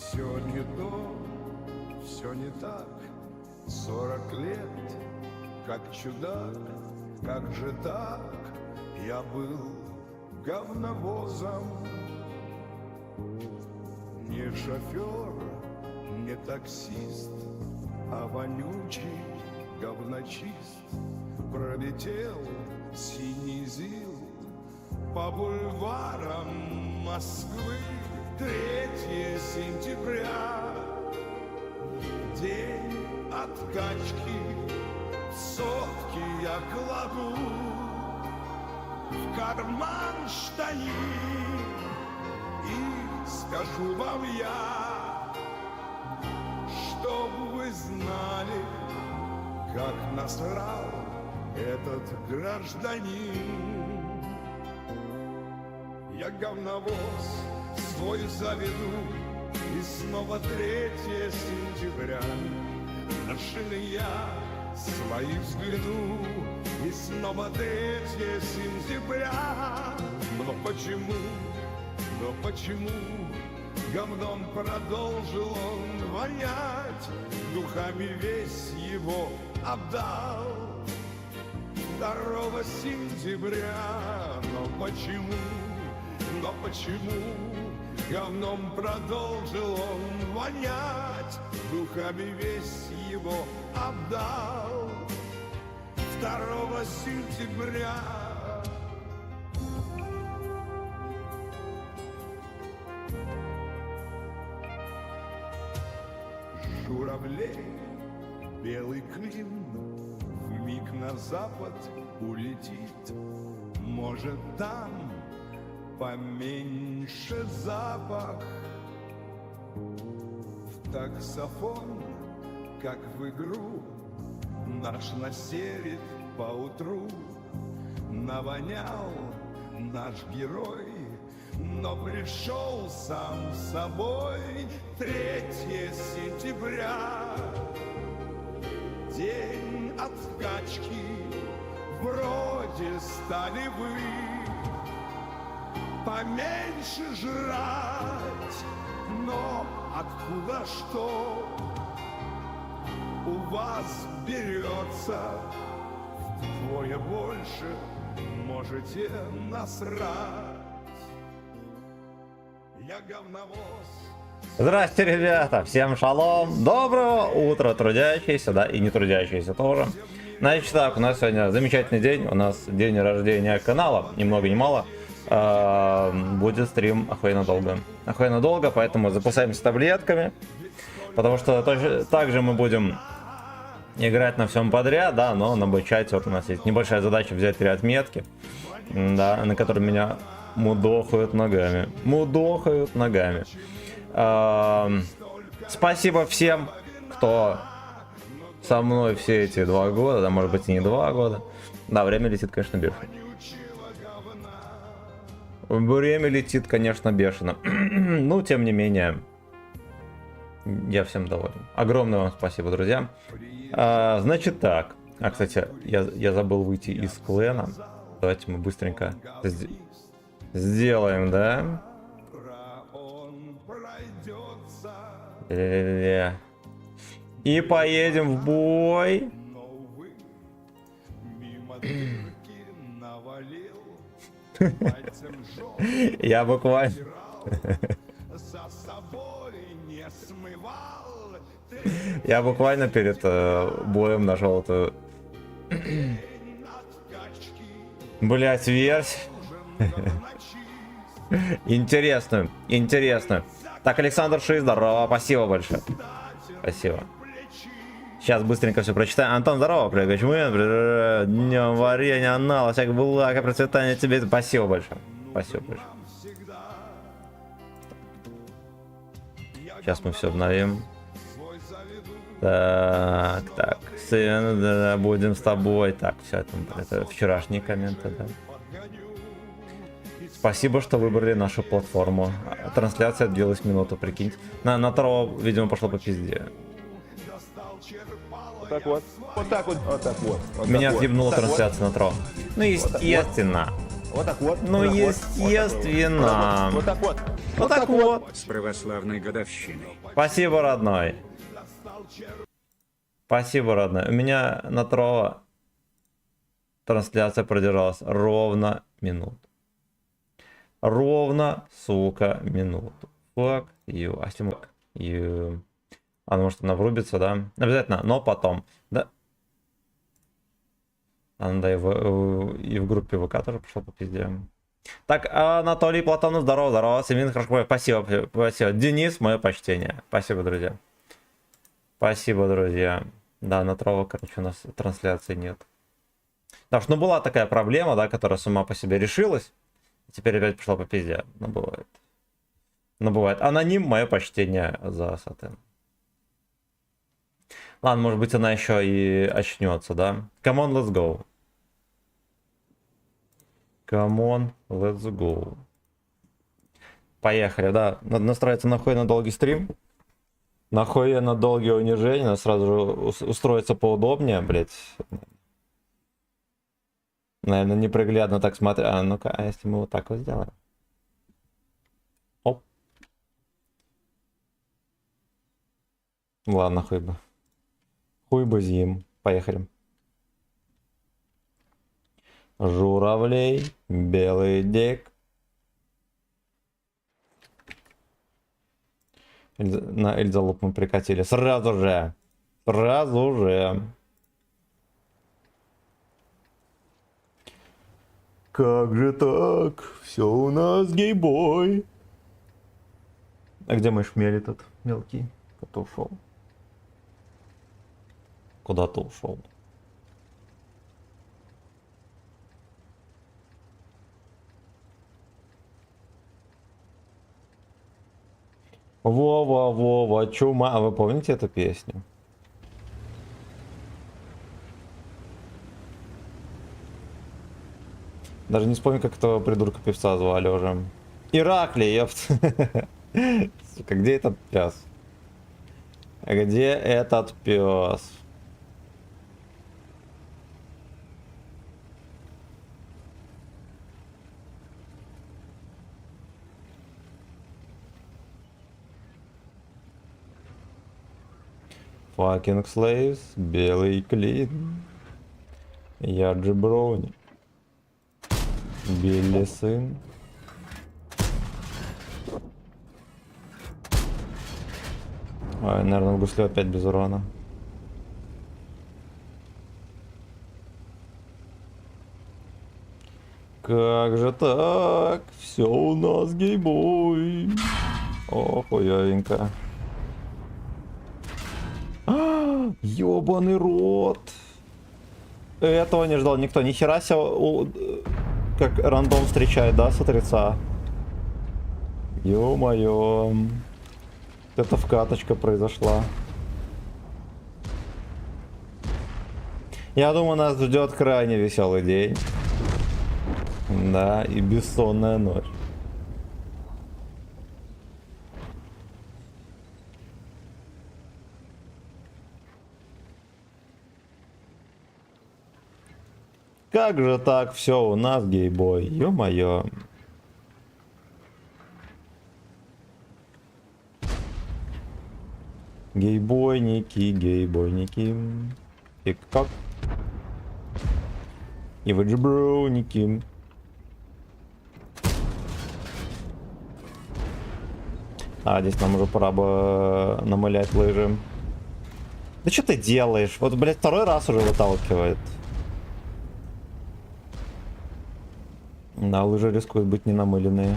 Все не то, все не так. 40 лет, как чудак, как же так? Я был говновозом. Не шофер, не таксист, а вонючий говночист. Пролетел синий зил по бульварам Москвы. 3 сентября, день откачки, сотки я кладу в карман штанин. И скажу вам я, чтоб вы знали, как насрал этот гражданин. Я говновоз свой заведу, и снова 3 сентября. На шины я свои взгляну, и снова 3 сентября. Но почему говном продолжил он вонять? Духами весь его обдал 2 сентября. Но почему говном продолжил он вонять? Духами весь его обдал 2 сентября. Журавлей белый клин вмиг на запад улетит. Может, там поменьше запах. В таксофон, как в игру, наш насерит поутру. Навонял наш герой, но пришел сам собой. 3 сентября, день откачки, вроде стали вы поменьше жрать, но откуда что у вас берется? Вдвое больше можете насрать. Я говновоз. Здрасте, ребята, всем шалом, доброго утра, трудящиеся, да, и не трудящиеся тоже. Значит так, у нас сегодня замечательный день, у нас день рождения канала, ни много ни мало. Будет стрим охуенно долго, поэтому запасаемся таблетками, потому что также мы будем играть на всем подряд, да, но на бычате вот у нас есть небольшая задача взять 3 отметки, да, на которые меня мудохают ногами. Спасибо всем, кто со мной все эти 2 года, да, может быть и не 2 года. Да, время летит, конечно, бешено. Время летит, конечно, бешено. Ну, тем не менее, я всем доволен. Огромное вам спасибо, друзья. Значит так. Кстати, я забыл выйти из клана. Давайте мы быстренько сделаем, да? И поедем в бой. Я буквально... Я буквально перед боем нашел эту... Блять, версию. Интересную. Так, Александр Ши, здорово, спасибо большое. Спасибо. Сейчас быстренько все прочитаем. Антон, здорово, привет, днем варенья, анала, всяких блага, процветания тебе. Спасибо большое. Сейчас мы все обновим. Так, сын, да, будем с тобой. Так, все это вчерашние комменты, да. Спасибо, что выбрали нашу платформу. Трансляция длилась минуту, прикиньте. На Таро, видимо, пошло по пизде. Вот так вот. Меня съебнула трансляция на Таро. Ну, естественно. Вот так вот. Ну, вот так вот, естественно. Вот так вот. Вот так вот. С православной годовщиной. Спасибо, родной. Спасибо, родной. У меня на Трова трансляция продержалась ровно минуту. Ровно, сука, минуту. Fuck you. А если you. А, может она врубится, да? Обязательно, но потом. Да. А, ну да, и в группе ВК тоже пошел по пизде. Так, Анатолий Платонов, здорово, здорово. Семен Хорошков, спасибо, спасибо. Денис, мое почтение. Спасибо, друзья. Спасибо, друзья. Да, на Трова, короче, у нас трансляции нет. Потому что, ну, была такая проблема, да, которая сама по себе решилась. Теперь опять пошла по пизде. Ну, бывает. Ну, бывает. Аноним, мое почтение за Сатен. Ладно, может быть, она еще и очнется, да? Come on, let's go. Come on, let's go. Поехали, да. Надо настроиться на на долгий стрим. Нахуй на долгие унижения. Надо сразу же устроиться поудобнее, блять. Наверное, неприглядно так смотря. А ну-ка, а если мы вот так вот сделаем? Оп. Ладно, хуй бы. Хуй бы зим. Поехали. Журавлей, белый дик. На Эльзалуп мы прикатили. Сразу же. Сразу же. Как же так? Все у нас гейбой. А где мой шмель этот мелкий? Кто ушел? Куда-то ушел. Вова, Вова, чума. А вы помните эту песню? Даже не вспомню, как этого придурка певца звали уже. Ираклий, ёпт. Сука, где этот пес? Где этот пес? Fucking slaves, белый клин. Я джеброни. Билли сын. Ой, наверное, в гусле опять без урона. Как же так? Все у нас гейбой. Охуевенько. Ёбаный рот. Этого не ждал никто. Нихера себе, как рандом встречает, да, с отрица. Ё-моё. Это вкаточка произошла. Я думаю, нас ждет крайне веселый день. Да, и бессонная ночь. Как же так все у нас, гейбой? Ё-моё. Гейбойники, гейбойники. Тик-ток. И вы джеброуники. А, здесь нам уже пора бы намылять лыжи. Да что ты делаешь? Вот, блядь, второй раз уже выталкивает. Да, лыжи рискуют быть не намыленные.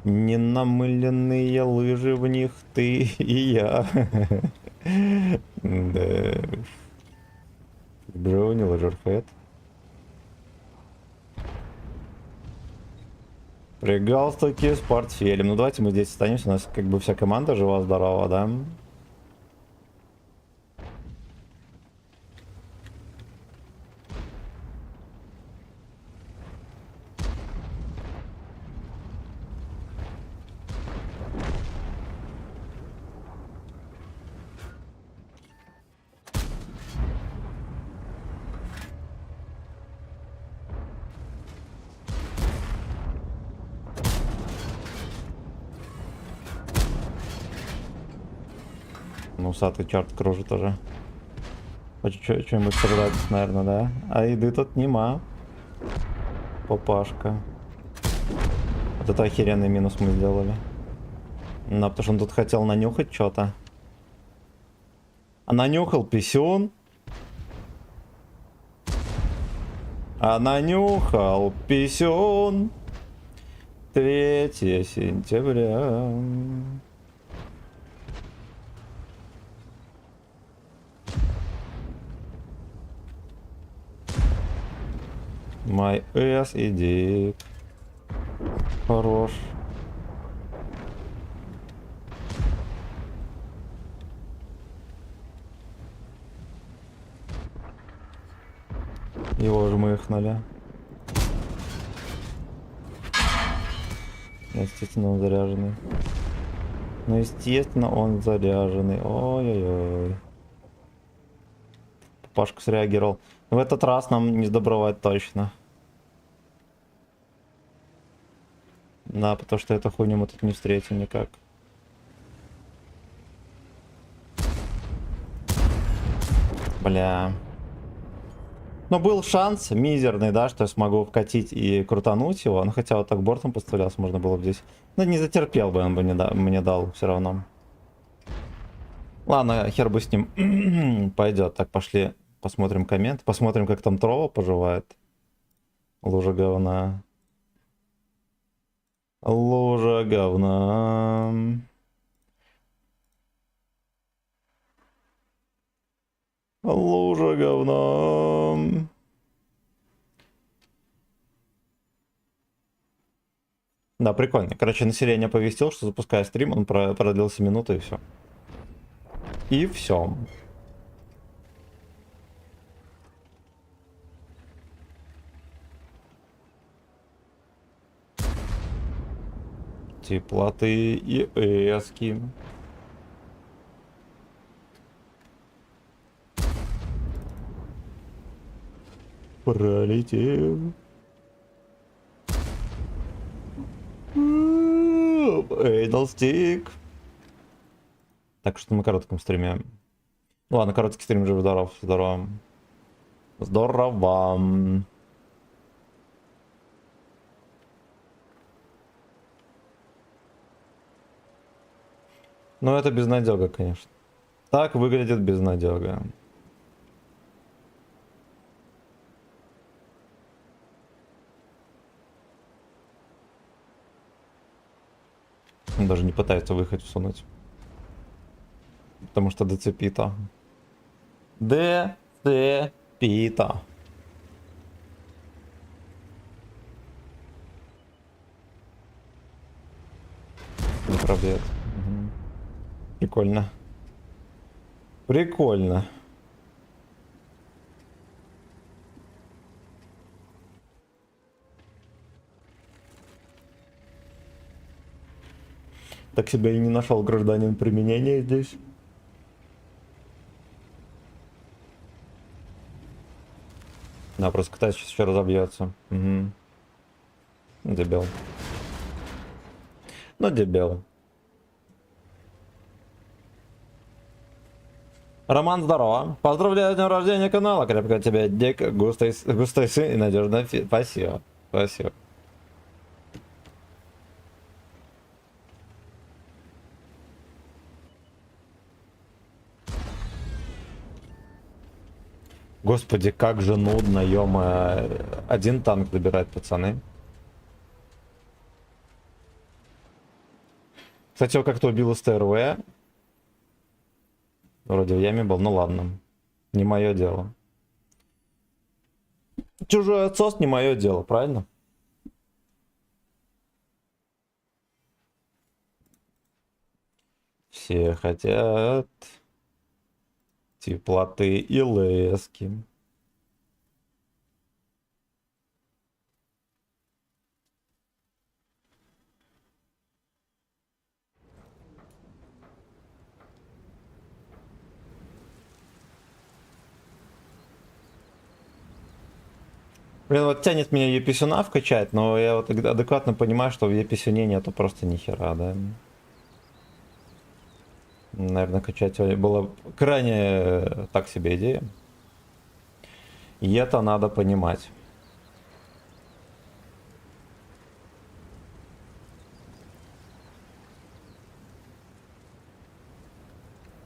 Не намыленные лыжи, в них ты и я. Да. Броуни, лыжерфет. При галстуке с портфелем. Ну давайте мы здесь останемся. У нас как бы вся команда жива-здорова, да? Ну, усатый черт кружит уже. Хочет что-нибудь продать, наверное, да? А еды тут нема. Папашка. Вот это охеренный минус мы сделали. Ну, потому что он тут хотел нанюхать что-то. А нанюхал писюн. А нанюхал писюн. 3 сентября. My ass и dick. Хорош. Его жмыхнули. Естественно, он заряженный. Ну, естественно, он заряженный. Ой-ой-ой. Пашка среагировал. В этот раз нам не сдобровать точно. Да, потому что эту хуйню мы тут не встретим никак. Бля. Но был шанс мизерный, да, что я смогу вкатить и крутануть его. Ну, хотя вот так бортом подставлялся, можно было бы здесь. Но не затерпел бы, он бы мне дал все равно. Ладно, хер бы с ним. Пойдет. Так, пошли посмотрим коммент. Посмотрим, как там Трова поживает. Лужа говна. Лужа говна. Лужа говна. Да, прикольно. Короче, население оповестил, что запускаю стрим, он продлился минуту и все. И все. Теплоты и эски. Пролетел. Эйдлстик. Так что на коротком стриме. Ладно, короткий стрим же здоров. Здорово. Здорово. Ну это безнадега, конечно. Так выглядит безнадега. Он даже не пытается выход всунуть. Потому что децепита. Децепита. Не пробьет. Угу. Прикольно. Прикольно. Так себя и не нашел гражданин применения здесь. Да, просто катается, сейчас еще разобьется. Угу. Дебил. Ну, дебил. Роман, здорово. Поздравляю с днем рождения канала. Крепко тебе, Дик, густой сын и надежный фит. Спасибо. Спасибо. Господи, как же нудно, ё-моё. Один танк добирать, пацаны. Кстати, его как-то убил из ТРВ. Вроде в яме был, ну ладно. Не мое дело. Чужой отсос не мое дело, правильно? Все хотят теплоты и лески. Блин, вот тянет меня Еписюна вкачать, но я вот адекватно понимаю, что в Еписюне нету просто ни хера, да? Наверное, качать было крайне так себе идея. И это надо понимать.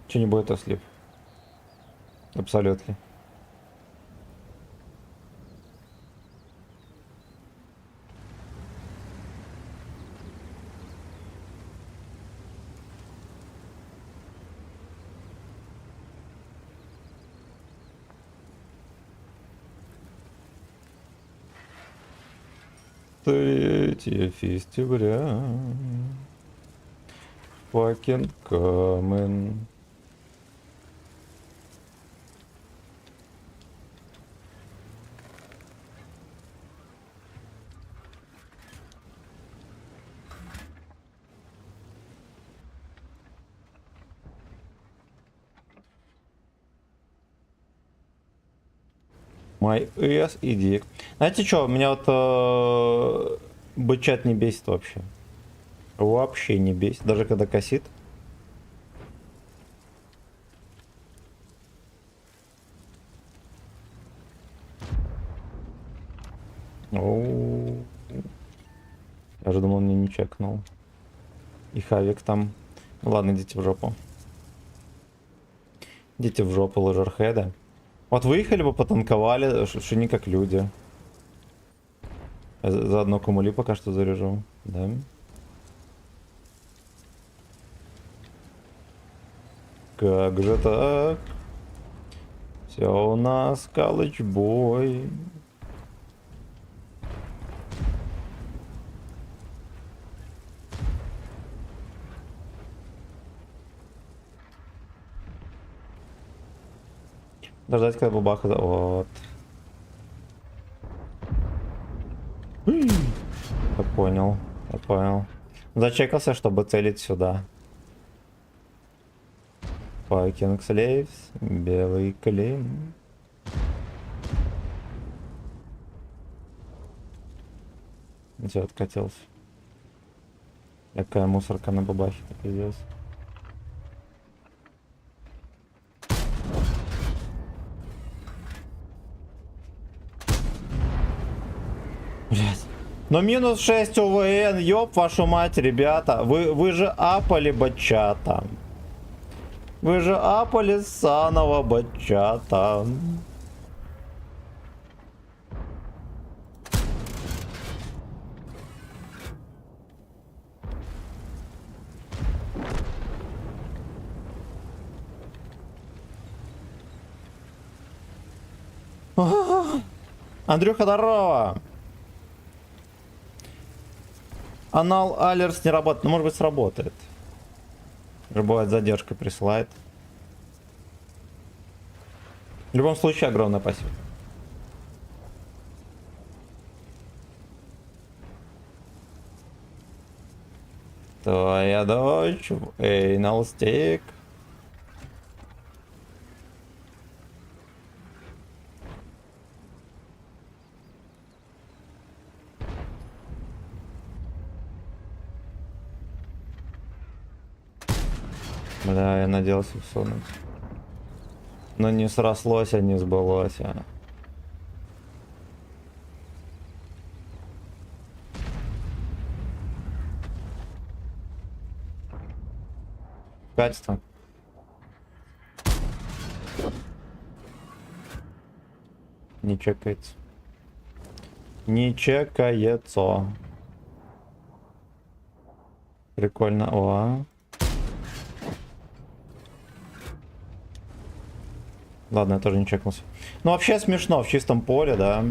Че не будет ослеп? Абсолютно. Третье фестиваля. Fucking coming. My ass и dick. Знаете что, меня вот бычат не бесит вообще. Вообще не бесит. Даже когда косит. Оу. Я же думал, мне не чекнул. И Хавик там. Ну ладно, идите в жопу. Идите в жопу, лажерхеды. Вот выехали бы, потанковали, что не как люди. Я заодно кумули пока что заряжу. Да. Как же так? Все у нас калычбой. Дождать, когда бабаха... Вот. Я понял, я понял. Зачекался, чтобы целить сюда. Fucking slaves, белый клин. Все, откатился. Какая мусорка на бабахе, пиздец. Блять. Но минус 6 УВН, ёб вашу мать, ребята. Вы же апали бачата. Вы же апали заново бачата. Андрюха, здорово! Анал алерс не работает. Ну, может быть, сработает. Бывает, задержка присылает. В любом случае, огромное спасибо. Твоя дочь в Anal Stick. Бля, я надеялся всунуть. Но не срослось, а не сбылось. Качество. Не чекается. Не чекается. Прикольно. О. Ладно, я тоже не чекнулся. Ну, вообще смешно в чистом поле, да.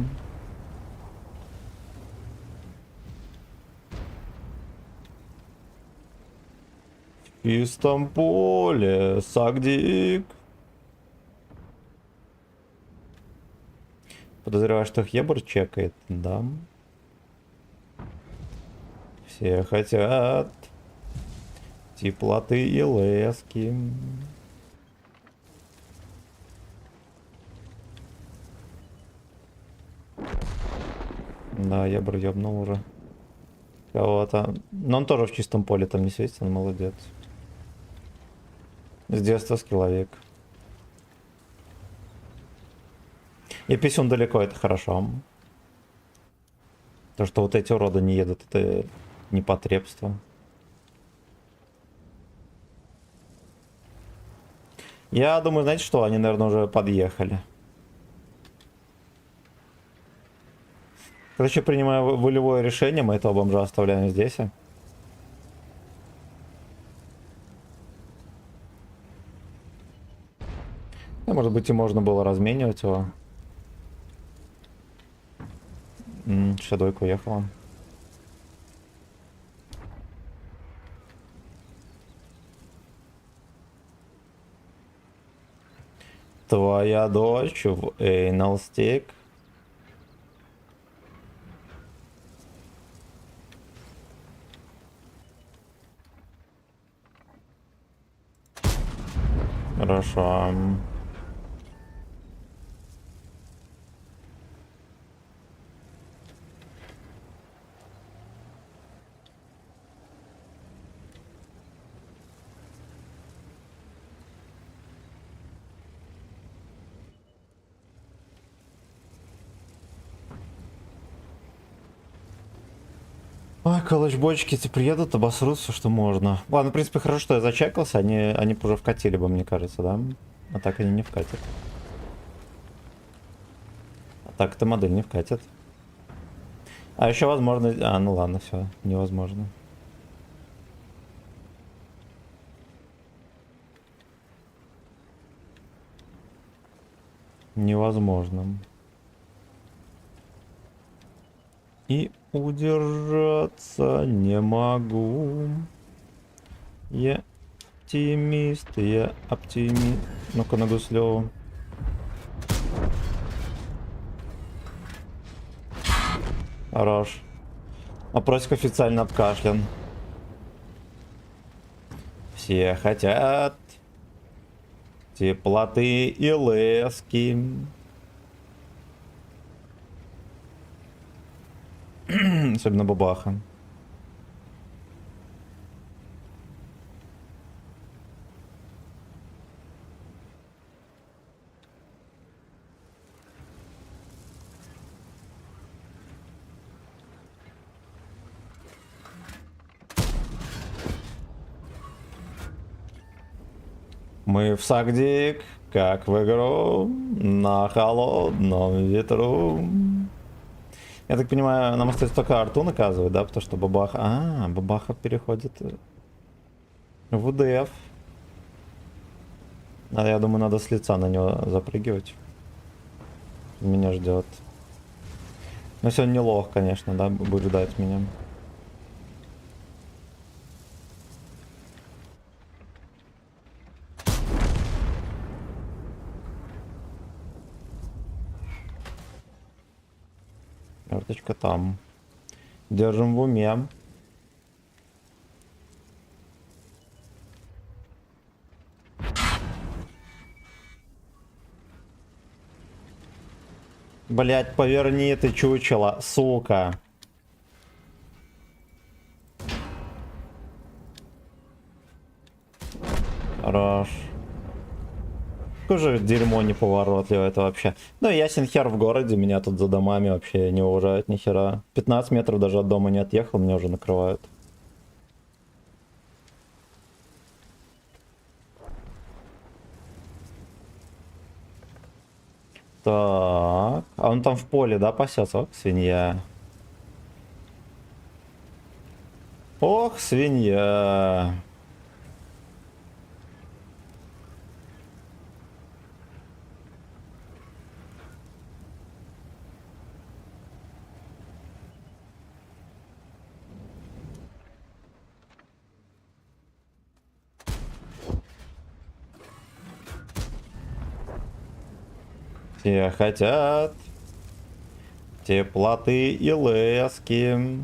В чистом поле, Сагдик. Подозреваю, что Хебр чекает, да. Все хотят теплоты и лески. Да, я бы ёбнул уже кого-то. Но он тоже в чистом поле там не светится, он молодец. С детства скилловик. И писюн далеко, это хорошо. То, что вот эти уроды не едут, это непотребство. Я думаю, знаете что, они, наверное, уже подъехали. Короче, принимаю волевое решение, мы этого бомжа оставляем здесь. Может быть, и можно было разменивать его. Шадойка уехала. Твоя дочь в Anal Stick. Хорошо. Ой, колочбочки эти приедут, обосрут все, что можно. Ладно, в принципе, хорошо, что я зачекался, они бы уже вкатили бы, мне кажется, да? А так они не вкатят. А так эта модель не вкатит. А еще возможно... А, ну ладно, все, невозможно. Невозможно. И удержаться не могу. Я оптимист, я оптимист. Ну-ка, на Гуслеву. Хорош. Опросик официально обкашлян. Все хотят теплоты и лески. Особенно бабаха. Мы в Сагдик, как в игру, на холодном ветру. Я так понимаю, нам остается только арту наказывать, да? Потому что бабаха... А, бабаха переходит в УДФ. А я думаю, надо с лица на него запрыгивать. Меня ждет. Но сегодня не лох, конечно, да? Будет ждать меня. Карточка там. Держим в уме. Блять, поверни ты, чучело, сука. Хорош. Какое же дерьмо неповоротливое это вообще. Ну, ясен хер в городе, меня тут за домами вообще не уважают ни хера. 15 метров даже от дома не отъехал, меня уже накрывают. Так, а он там в поле, да, пасется? Ох, свинья. Ох, свинья. Все хотят теплоты и лески.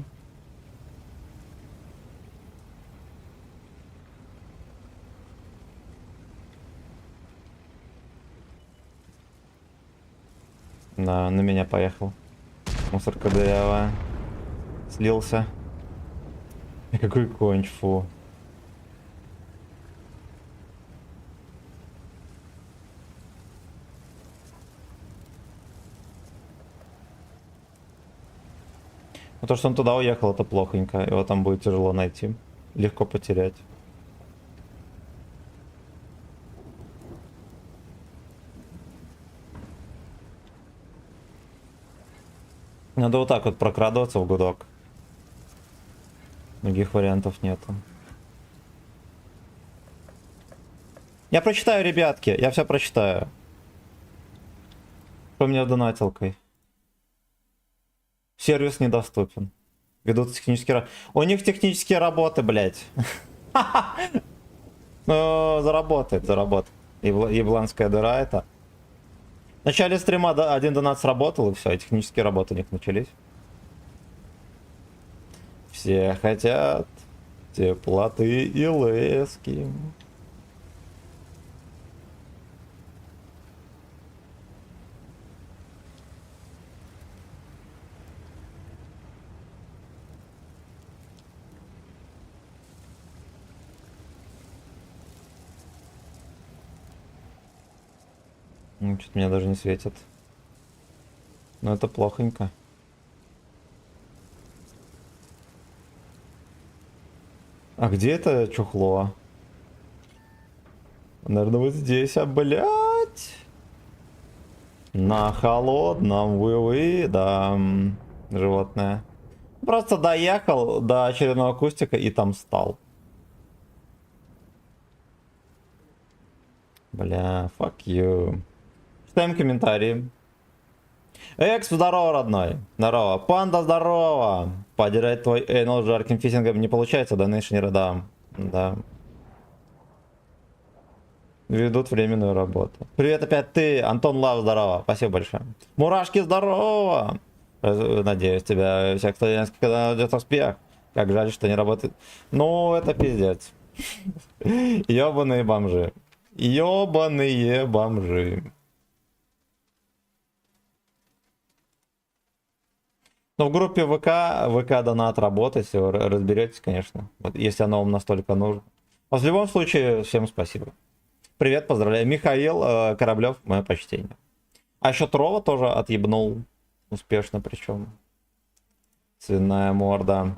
На меня поехал. Мусорка дырявая. Слился. Какой конч, фу. Ну, то, что он туда уехал, это плохонько. Его там будет тяжело найти. Легко потерять. Надо вот так вот прокрадываться в гудок. Других вариантов нету. Я прочитаю, ребятки. Я все прочитаю. Что у меня с донатилкой? Сервис недоступен. Ведут технические работы. У них технические работы, блядь. Ну, заработает. Ебланская дыра это. В начале стрима один донат сработал, и все, технические работы у них начались. Все хотят теплоты и лески. Что-то меня даже не светит. Но это плохонько. А где это чухло? Наверное, вот здесь, а, блядь. На холодном, вы, да, животное. Просто доехал до очередного кустика и там стал. Бля, fuck you. Читаем комментарии. Экс, здорово, родной. Здорово. Панда, здорово. Подирать твой эйнол жарким фисингом не получается, да, нынешний да. Да. Ведут временную работу. Привет опять ты, Антон Лав, здорово. Спасибо большое. Мурашки, здорово. Надеюсь, тебя всех студентских когда найдет успех. Как жаль, что не работает. Ну, это пиздец. Ёбаные бомжи. Ёбаные бомжи. Но в группе ВК донат работает, если вы разберетесь, конечно. Вот, если оно вам настолько нужно. Но в любом случае, всем спасибо. Привет, поздравляю. Михаил Кораблев, мое почтение. А еще Трова тоже отъебнул. Успешно причем. Свиная морда.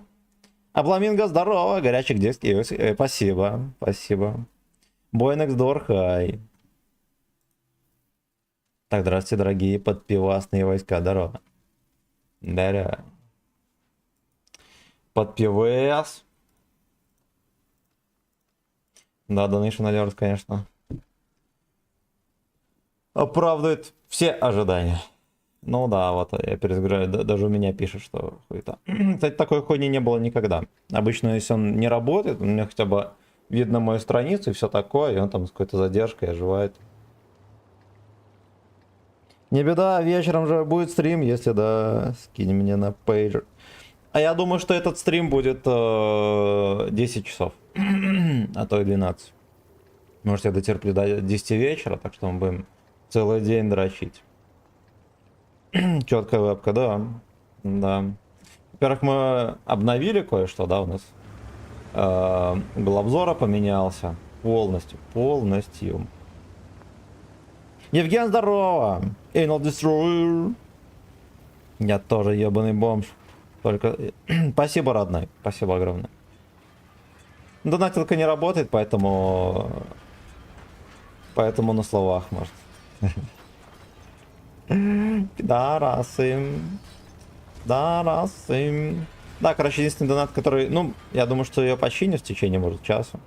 Абламинго, здорово. Горячий детский. Спасибо. Спасибо. Бойнекс Дорхай. Так, здравствуйте, дорогие подпивасные войска. Здорово. Здорово. Подпивас. Да, Donation Alert, конечно. Оправдывает все ожидания. Ну да, вот я перезагружаю, даже у меня пишет, что хуета. Кстати, такой хуйни не было никогда. Обычно, если он не работает, у меня хотя бы видно мою страницу и все такое, и он там с какой-то задержкой оживает. Не беда, вечером же будет стрим, если да, скинь мне на пейджер. А я думаю, что этот стрим будет 10 часов, а то и 12. Может, я дотерплю до 10 вечера, так что мы будем целый день дрочить. Четкая вебка, да. Да. Во-первых, мы обновили кое-что, да, у нас. Угол обзора поменялся. Полностью. Евген, здорово! Anal Destroyer. Я тоже ебаный бомж. Только... Спасибо, родной. Спасибо огромное. Донатилка не работает, поэтому... Поэтому на словах, может. Да, расым. Да, короче, единственный донат, который... Ну, я думаю, что ее починю в течение, может, часа.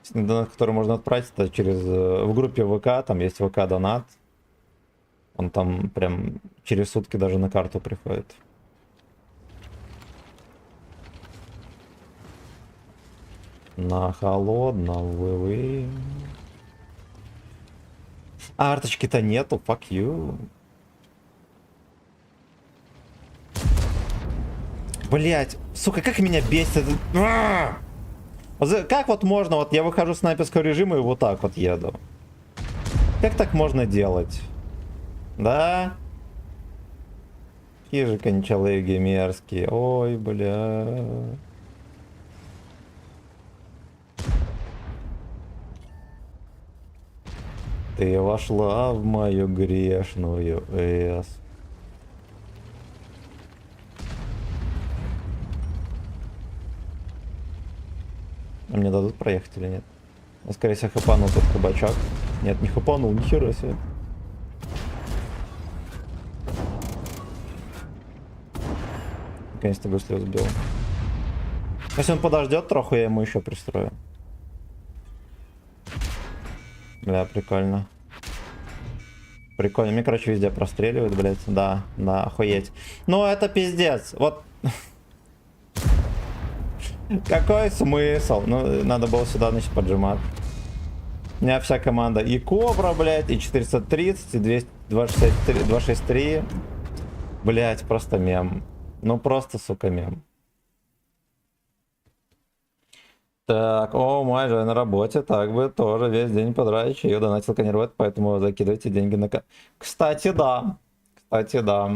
Единственный донат, который можно отправить, это через... В группе ВК, там есть ВК-донат. Он там прям через сутки даже на карту приходит. На холодном вы. А арточки-то нету, fuck you. Блять, сука, как меня бесит это... Как вот можно, вот я выхожу с снайперского режима и вот так вот еду. Как так можно делать? Да? Какие же кончалыги мерзкие. Ой, бля. Ты вошла в мою грешную эс. А мне дадут проехать или нет? Я, скорее всего, хапанул тот кабачок. Нет, не хапанул, нихера себе. Наконец-то быстро сбил. Если он подождет троху, я ему еще пристрою. Бля, прикольно. Прикольно. Мне, короче, везде простреливают, блядь. Да, да, охуеть. Ну, это пиздец. Вот. Какой смысл? Ну, надо было сюда, значит, поджимать. У меня вся команда и Кобра, блядь, и 430, и 263, 263. Блядь, просто мем. Ну, просто, сука, мем. Так, о, май же на работе, так бы тоже весь день подрать, ее донатил конервет, поэтому закидывайте деньги на... Кстати, да. Кстати, да.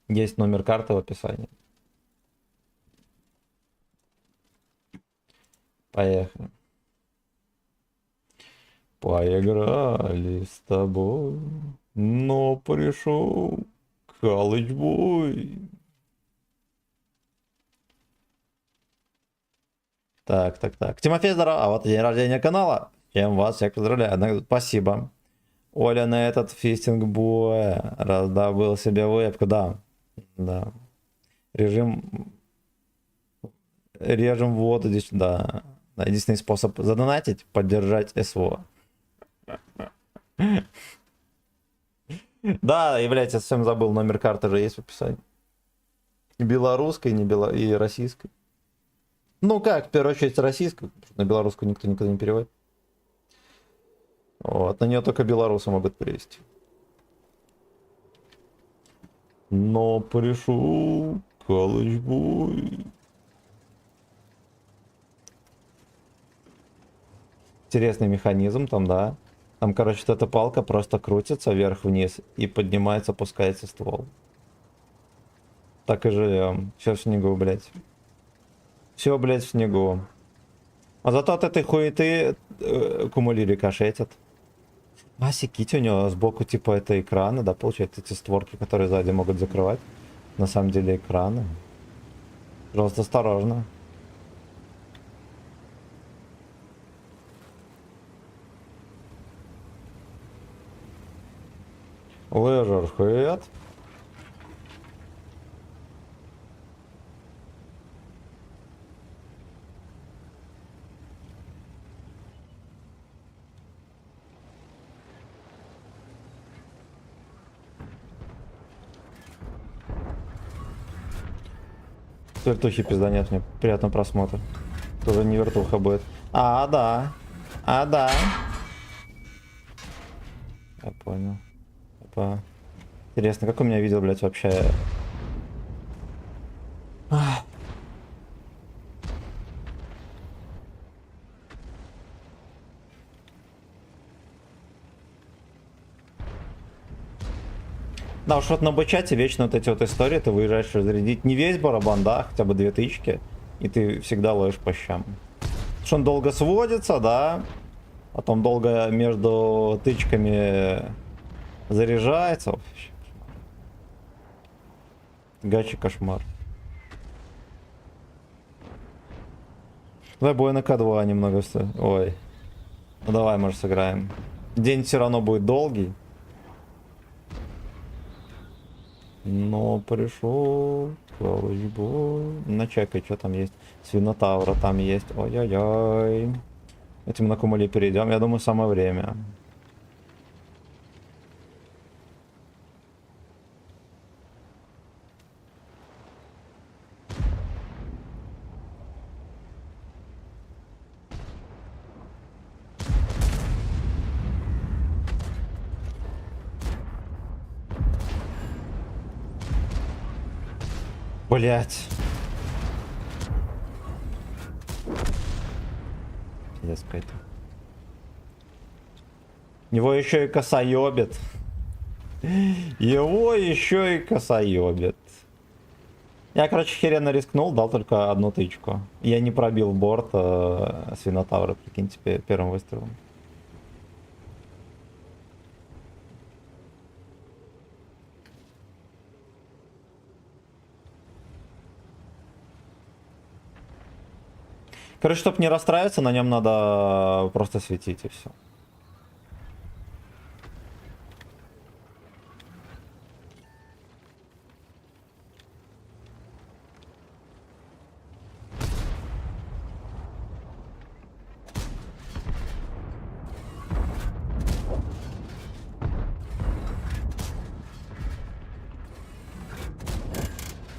Есть номер карты в описании. Поехали. Поиграли с тобой, но пришел Калычбой. Так, так, так. Тимофей, здорово. А вот день рождения канала. Чем вас всех поздравляю. Спасибо. Оля на этот фистинг боя раздобыл себе вебку. Да. Да. Режим... Режем воду здесь. Да. Единственный способ задонатить — поддержать СВО. Да, и, блядь, я совсем забыл, номер карты же есть в описании. И белорусской, и российской. Ну как, в первую очередь российскую, на белорусскую никто никогда не переводит. Вот, на нее только белорусы могут перевести. Но пришел Калычбой. Интересный механизм там, да. Там, короче, вот эта палка просто крутится вверх-вниз и поднимается, опускается ствол. Так и живем. Все в снегу, блядь. Все, блядь, в снегу. А зато от этой хуеты кумули рикошетят. А, секите, у него сбоку типа это экраны, да, получается, эти створки, которые сзади могут закрывать. На самом деле экраны. Просто осторожно. Лежер хэт. Вертухи пизданет, мне приятного просмотра. Тоже не вертуха будет. А, да. А, да. Я понял. Опа. Интересно, как у меня видео, блядь, вообще... Ах. Да, уж вот на бычате вечно вот эти вот истории, ты выезжаешь разрядить не весь барабан, да, хотя бы 2 тычки, и ты всегда ловишь по щам. Потому что он долго сводится, да, потом долго между тычками заряжается. Вообще. Гачи кошмар. Давай бой на К2 немного. Ой. Ну давай, может, сыграем. День все равно будет долгий. Но пришел Калычбой. Начекай, что там есть. Свинотавра там есть. Ой-ой-ой. Этим на кумуле перейдем. Я думаю, самое время. Блять. Пиздец какой-то. Его еще и косоебит. Его еще и косоебит. Я, короче, херенно рискнул, дал только одну тычку. Я не пробил борт свинотавра, прикиньте, первым выстрелом. Короче, чтобы не расстраиваться, на нем надо просто светить и все.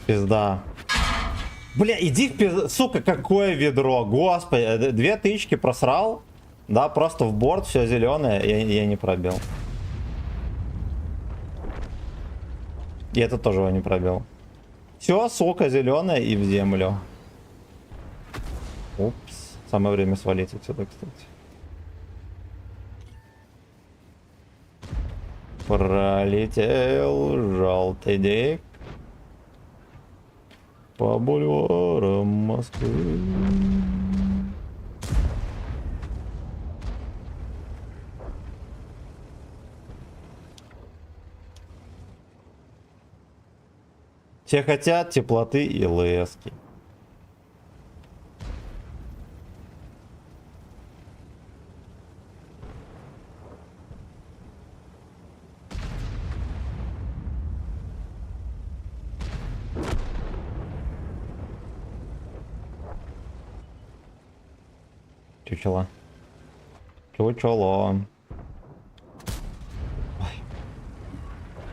Пизда. Бля, иди в пизду. Сука, какое ведро. Господи, 2 тычки просрал. Да, просто в борт, все зеленое. Я не пробил. И это тоже его не пробил. Все, сука, зеленое и в землю. Упс. Самое время свалить отсюда, кстати. Пролетел желтый дик по бульварам Москвы. Все хотят теплоты и лески. Чучело. Чучело. Ой.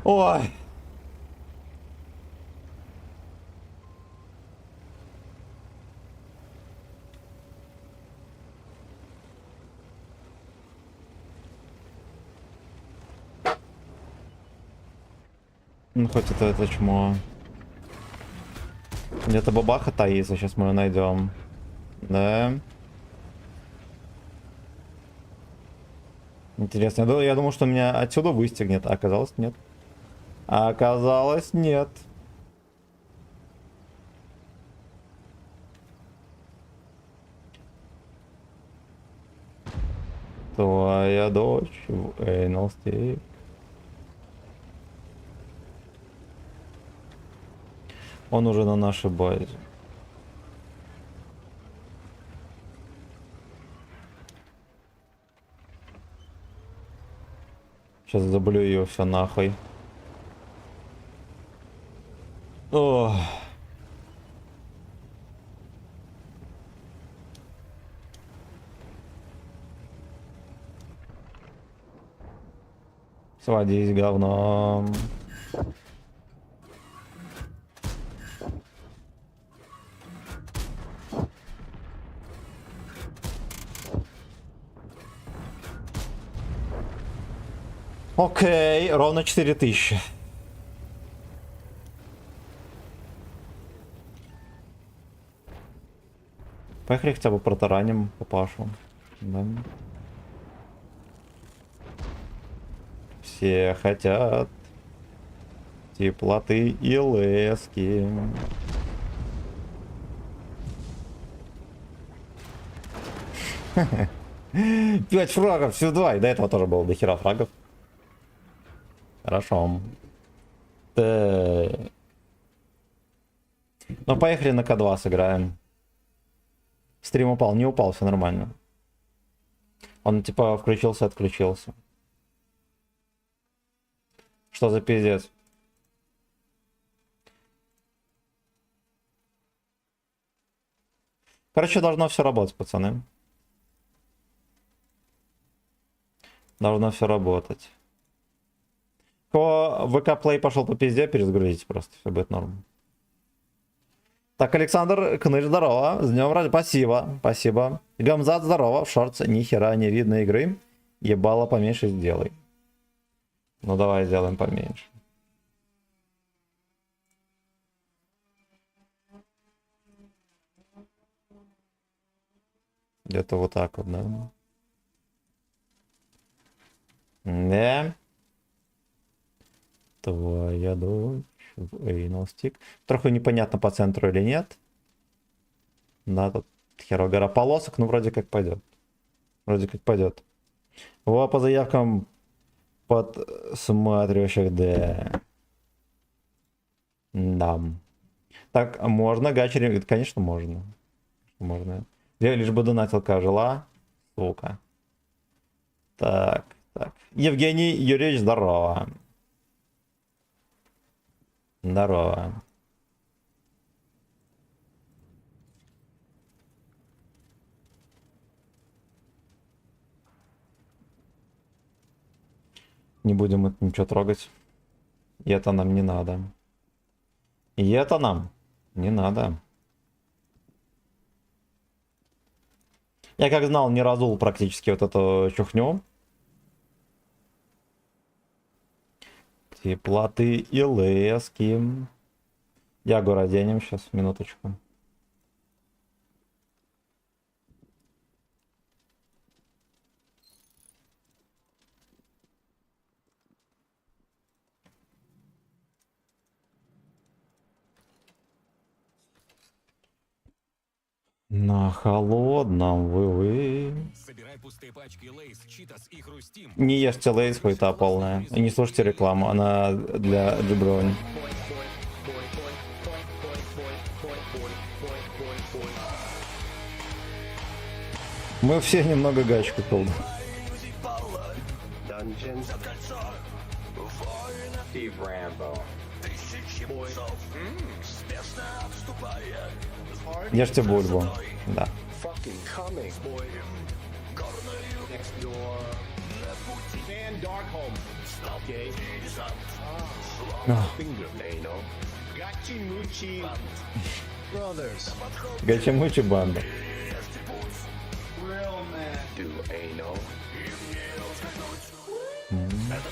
Ой. Ну хоть это чмо. Где-то бабаха таится, сейчас мы ее найдем. Да. Интересно, я думал, что меня отсюда выстегнет, а оказалось нет. А оказалось нет. Твоя дочь в Эйнолстик. Он уже на нашей базе. Сейчас заблю ее все нахуй. Ох. Сводись, говно. Окей, ровно 4000. Поехали хотя бы протараним папашу. Да. Все хотят теплоты и лески. Пять фрагов, все два. И до этого тоже было дохера фрагов. Хорошо. Ну, поехали на К2 сыграем. Стрим упал, не упал, все нормально. Он типа включился, отключился. Что за пиздец? Короче, должно все работать, пацаны. Должно все работать. Кого ВК Play пошел по пизде, перезагрузите просто, все будет норм. Так, Александр Кныш, здорово. С днем ради. Спасибо, спасибо. Гамзат, здорово. В шорте ни хера не видно игры. Ебало поменьше сделай. Ну давай сделаем поменьше. Где-то вот так вот, да? Да. Твоя дочь в Эйнолстик. Трохи непонятно по центру или нет. Да, тут херово гора полосок, ну вроде как пойдет. Вроде как пойдет. Во, по заявкам подсматривающих, да. Да. Так, можно гачеринг? Конечно, можно. Можно. Я лишь бы донатилка жила. Сука. Так, так. Евгений Юрьевич, здорово. Здорово. Не будем это ничего трогать. И это нам не надо. И это нам не надо. Я как знал, не разул практически вот эту чухню. Теплоты и лески. Ягу оденем сейчас, минуточку. На холодном вы. Собирай пустые пачки Лейс, Читас и Хрустим. Не ешьте лейс, хуета полная. И не слушайте рекламу, она для джиброни. Мы все немного гачку колд. Steve Rambo. Ешьте бульбу. Да. Fucking coming. Next door. Van Darkholm. Okay. Finger. Anal. Gachi Muchi. Brothers. Гачемучи банда. Real man. Do anal.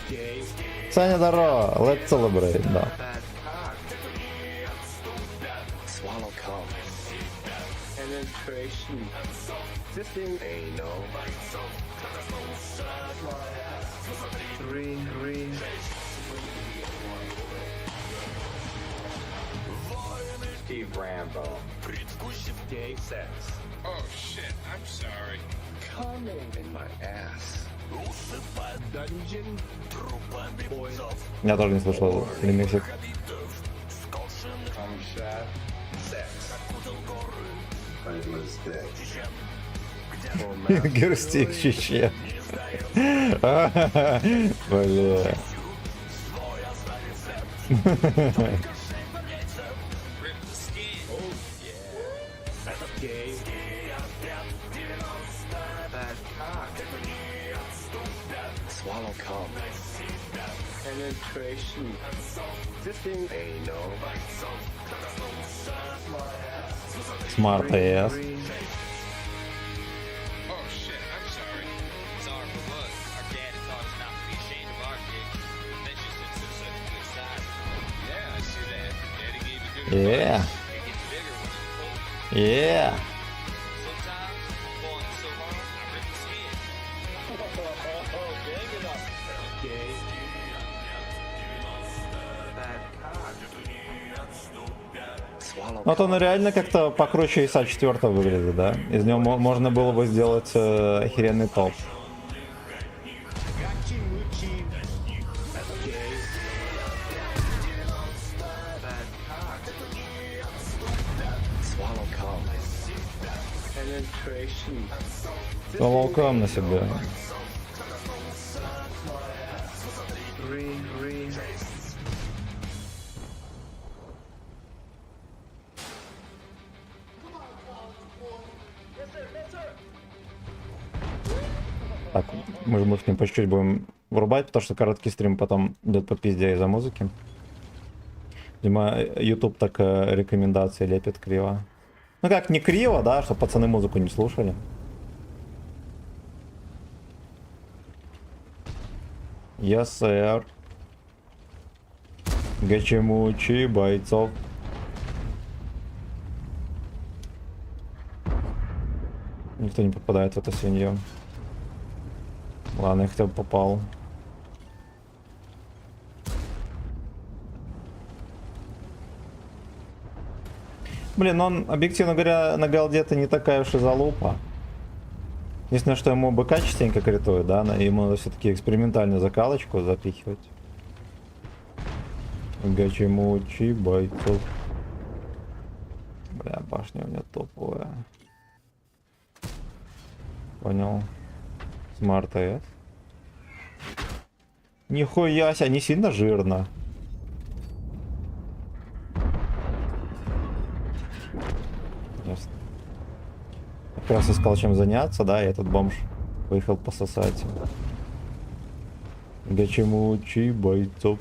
Okay. Саня, здорово. Let's celebrate, да. Bad cock. Swallow cum. Penetration. Fisting anal. Three. Steve Rambo. Gay sex. Oh shit, I'm sorry. Coming in my ass. Dungeon. Boy. Я тоже не слышал ремиксик. Cum shot. Sex. Pointless dick. Герстик чече. Бля. Gay. Bad cock. Swallow cum. Penetration. Fisting anal. Смарт АЭС. Three. Oh shit, I'm sorry. Sorry for what? Our dad taught us not to be ashamed of our kids. That just looks to such a good side. Yeah, I see that. Daddy gave you good Yeah. advice. It gets bigger when it's cold. Yeah. Sometimes, pulling it so hard, I rip the skin. Gay. Bad cock. Swallow Вот он реально как-то покруче ИСа 4 выглядит, да? Из него можно было бы сделать охеренный топ. Gachi Muchi. Gay. Bad cock. Swallow cum. Penetration. Волком на себе. Three. Так, мы же музыки по чуть-чуть будем врубать, потому что короткий стрим потом идет по пизде из-за музыки. Видимо, YouTube так рекомендации лепит криво. Ну как, не криво, да, чтобы пацаны музыку не слушали. Yes, sir. Гачемучи бойцов. Никто не попадает в эту свинью. Ладно, я хотя бы попал. Блин, он, объективно говоря, на голде-то не такая уж и залупа. Единственное, что ему БК частенько критует, да, ему надо все-таки экспериментальную закалочку запихивать. Гачемучи бойцов. Бля, башня у меня топовая. Понял. Смарт S. Нихуя себе, не сильно жирно. Ясно. Как раз искал чем заняться, да, и этот бомж выехал пососать. Гачемучи бойцов.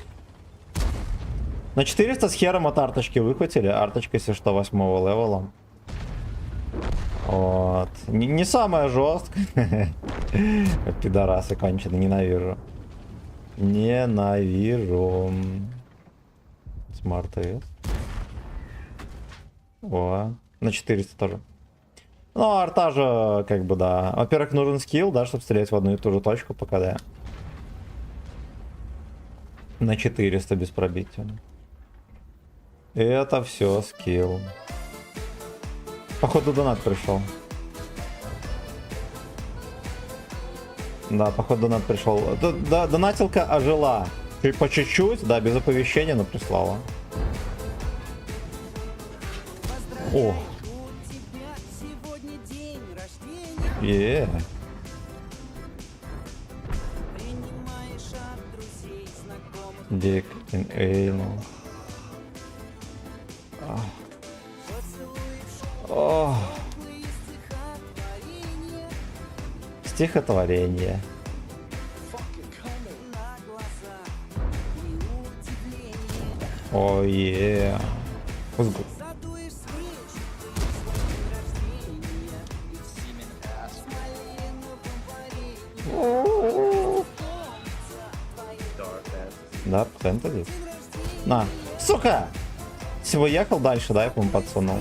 На 400 с хером от арточки выхватили. Арточка, если что, 8-го левела. Вот. Не самая жесткая. Пидорасы кончены, ненавижу. Ненавижу. Смарт S. О, на 400 тоже. Ну, арта же, как бы, да. Во-первых, нужен скилл, да, чтобы стрелять в одну и ту же точку по КД. На 400 без пробития. Это все скилл. Походу донат пришел. Да, походу донат пришел. Да, донатилка ожила. По чуть-чуть, да, без оповещения, но прислала. О. Дик ин эйнал. Стихотворение. Ой, да, фэнтези. На, сука! Всего ехал дальше, да, я по-моему подсунул.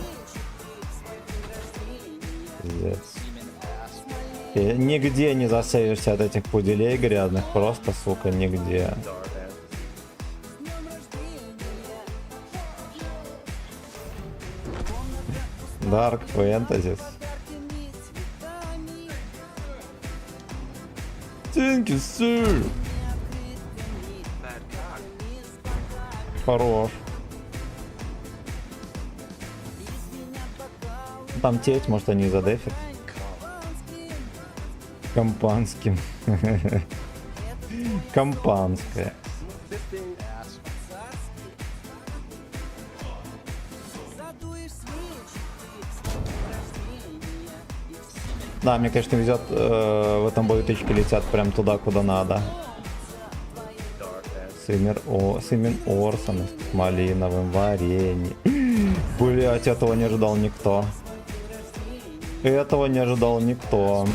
Пиздец. Нигде не засейвишься от этих пуделей грязных, просто, сука, нигде. Dark Fantasy. Thank you, sir. Хорош. Там теть, может, они задефят. Компанским. Компанская. Да, мне, конечно, везет, в этом бою тычки летят прям туда, куда надо. Сымен Орсон с малиновым вареньем. Блять, этого не ожидал никто. Этого не ожидал никто.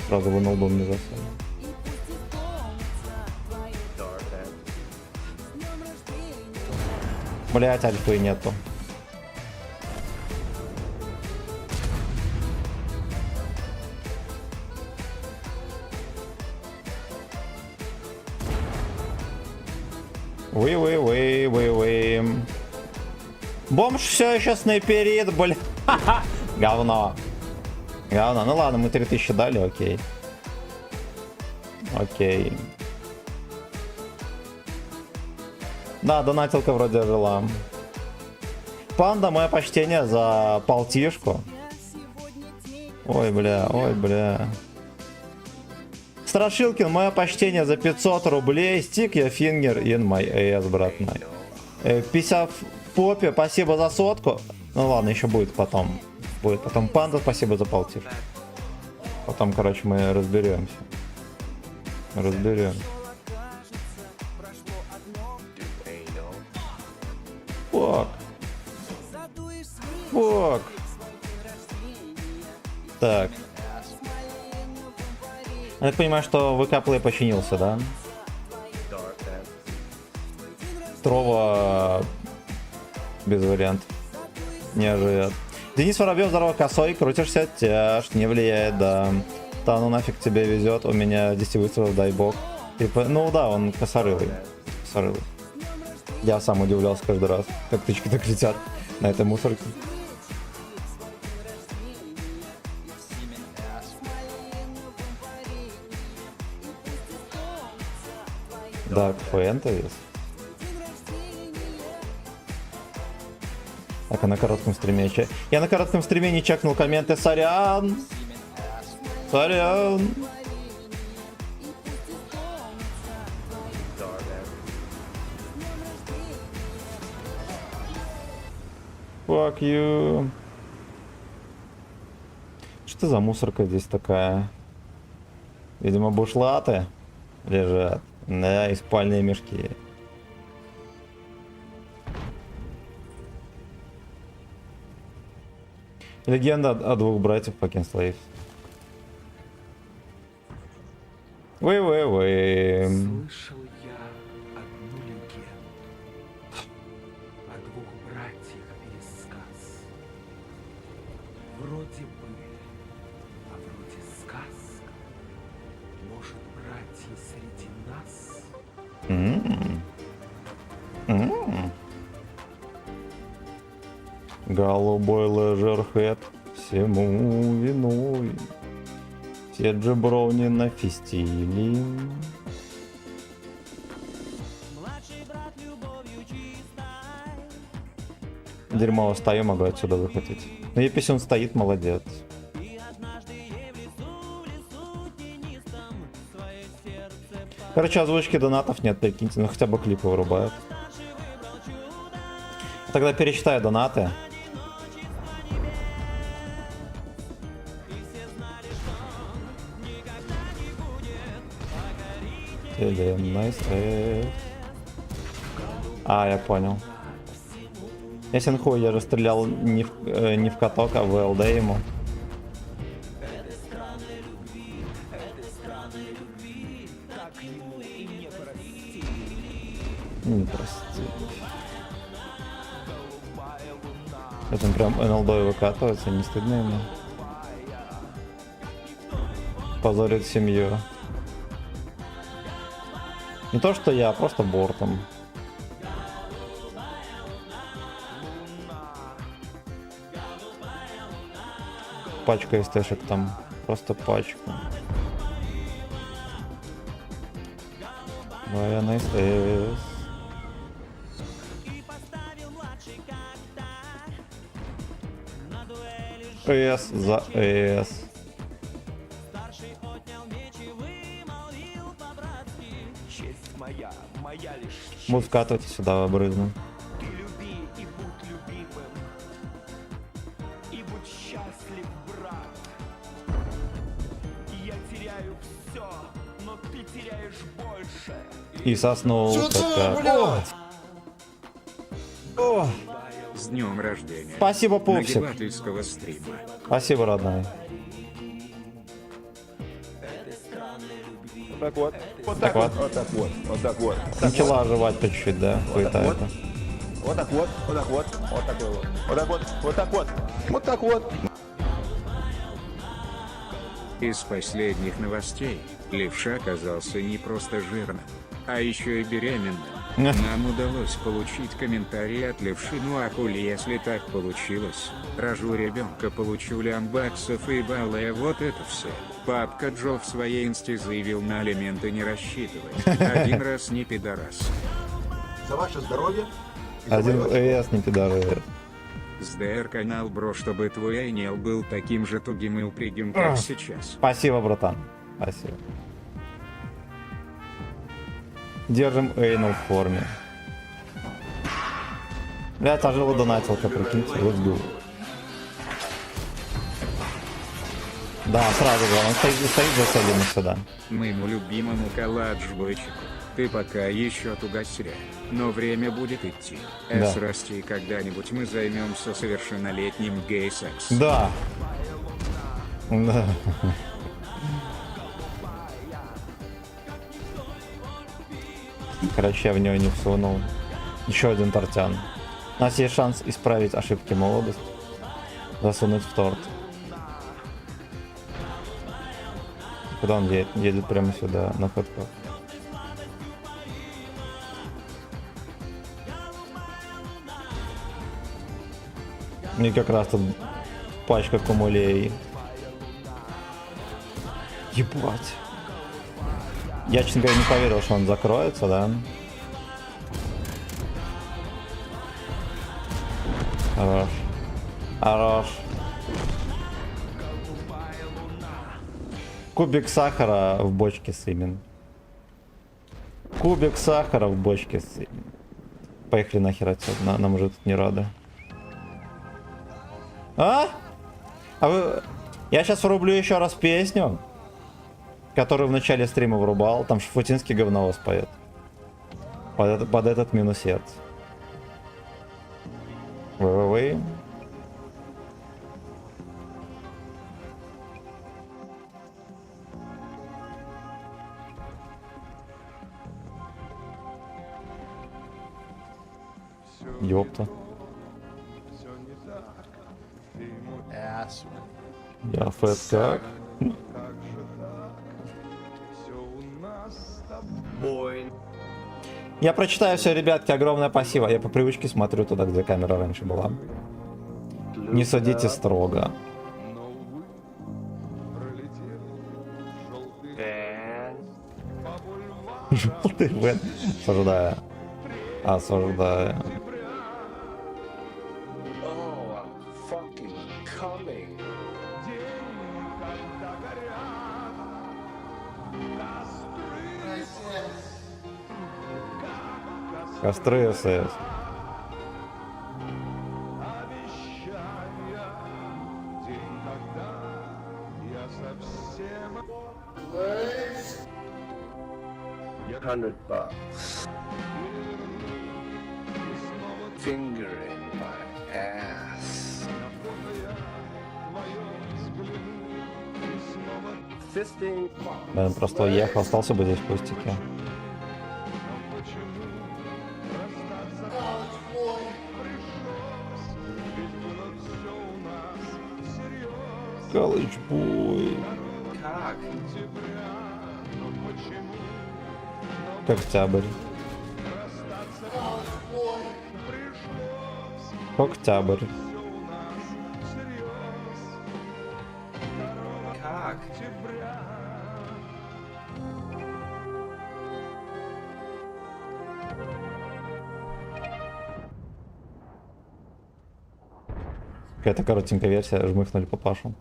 Сразу вынул дом не засунул. Блять, альфы нету. Вы. Бомж все еще снайперит, бля. Говно. Говно. Ну ладно, мы 3000 дали, окей. Окей. Да, донатилка вроде жила. Панда, мое почтение за полтишку. Ой, бля. Страшилкин, мое почтение за 500 рублей. Стик я фингер in my ass, брат мой. 50 в попе, спасибо за сотку. Ну ладно, еще будет потом. Будет потом. Панда, спасибо за полтишку. Потом, короче, мы разберемся. Фак. Так. Я так понимаю, что ВК-плей починился, да? Трова без вариантов не оживет. Денис Воробьев, здорово, косой, крутишься, тяж, не влияет, да. Да ну нафиг тебе везет, у меня 10 выстрелов, дай бог. Типа, ну да, он косорылый. Я сам удивлялся каждый раз, как тычки так летят на этой мусорке. Dark Fantasy. Так, а на коротком стриме... Я на коротком стриме не чекнул комменты, сорян. Сорян. Fuck you. Что за мусорка здесь такая? Видимо, бушлаты лежат. Да, и спальные мешки. Легенда о двух братьев Fucking Slaves. Вы. Слышал я одну легенду о двух братьях пересказ. Вроде бы, а вроде сказка. Может, братья среди нас? Голубой лежерхед всему виной. Все джеброни на фистили. Дерьмово стою, могу отсюда выхватить. Ну, Еписюн стоит, молодец. Короче, озвучки донатов нет, прикиньте, ну хотя бы клипы вырубают. Тогда пересчитаю донаты. А, я понял. Ясен хуй, я же стрелял не в каток, а в ЛД ему. Не прости. Это он прям НЛД выкатывается, не стыдно ему? Позорит семью. Не то что я, просто бортом. Пачка СТшек там. Просто пачку. Моя на СТС. ЭС за ЭС. Честь моя, моя лишь честь. Буду вкатывать сюда, обрызну. Ты люби и будь любимым. И будь счастлив, брат. Я теряю все, но ты теряешь больше. И соснул. О, С днем рождения. спасибо, пупсик. Нагибательского стрима. Спасибо, родная. Так вот. Вот Так вот. Вот так вот. Вот так вот. Начала оживать по чуть-чуть, да? Хуета вот. это. Вот так вот. Вот так вот. Вот такой вот. Вот так вот. Вот так вот. Вот так вот. Из последних новостей левша оказался не просто жирным, а еще и беременным. Нам удалось получить комментарий от левши. Ну а хули, если так получилось, рожу ребенка, получу лямбаксов и баллы, вот это все. Папка Джо в своей инсте заявил, на алименты не рассчитывать. Один раз не пидорас. За ваше здоровье. и за Один мое ЭС не пидоры. СДР канал, бро, чтобы твой Айнел был таким же тугим и упрягим, как сейчас. Спасибо, братан. Спасибо. Держим Эйнл в форме. Блять, ожил донатилка, прикиньте. Let's go. Да, сразу же, он стоит зацелен сюда. Моему любимому каладж-бойчику. Ты пока еще тугосря, но время будет идти. Да. Расти, когда-нибудь мы займемся совершеннолетним гей-сексом. Да. Да. Короче, я в него не всунул. Еще один тортян. У нас есть шанс исправить ошибки молодости. Засунуть в торт. Куда он едет? Едет прямо сюда, на хэдках. И как раз тут пачка кумулей. Ебать. Я, честно говоря, не поверил, что он закроется, да? Хорош. Хорош. Кубик сахара в бочке с имен. Кубик сахара в бочке с имен. Поехали нахер отсюда, нам уже тут не рады. А? А вы... Я сейчас врублю еще раз песню, которую в начале стрима врубал. Там Шафутинский говновоз поет. Под этот минусец. Вы. Ёпта. Все не так. Ты мой Я фэт как? как же так? Все у нас с тобой. Я прочитаю все, ребятки, огромное спасибо. Я по привычке смотрю туда, где камера раньше была. Не судите строго. Но увы, пролетел желтый по бульварам Желтый Вен. Осуждаю. Осуждаю. Oh, I'm fucking coming. когда горят Костры СС. обещая день, когда я совсем $100. Finger in my ass. Fisting. Да, он просто уехал, остался бы здесь в кустике. College boy. Cock. Октябрь. Октябрь. Cock. Какая-то коротенькая версия, жмыхнули папашу.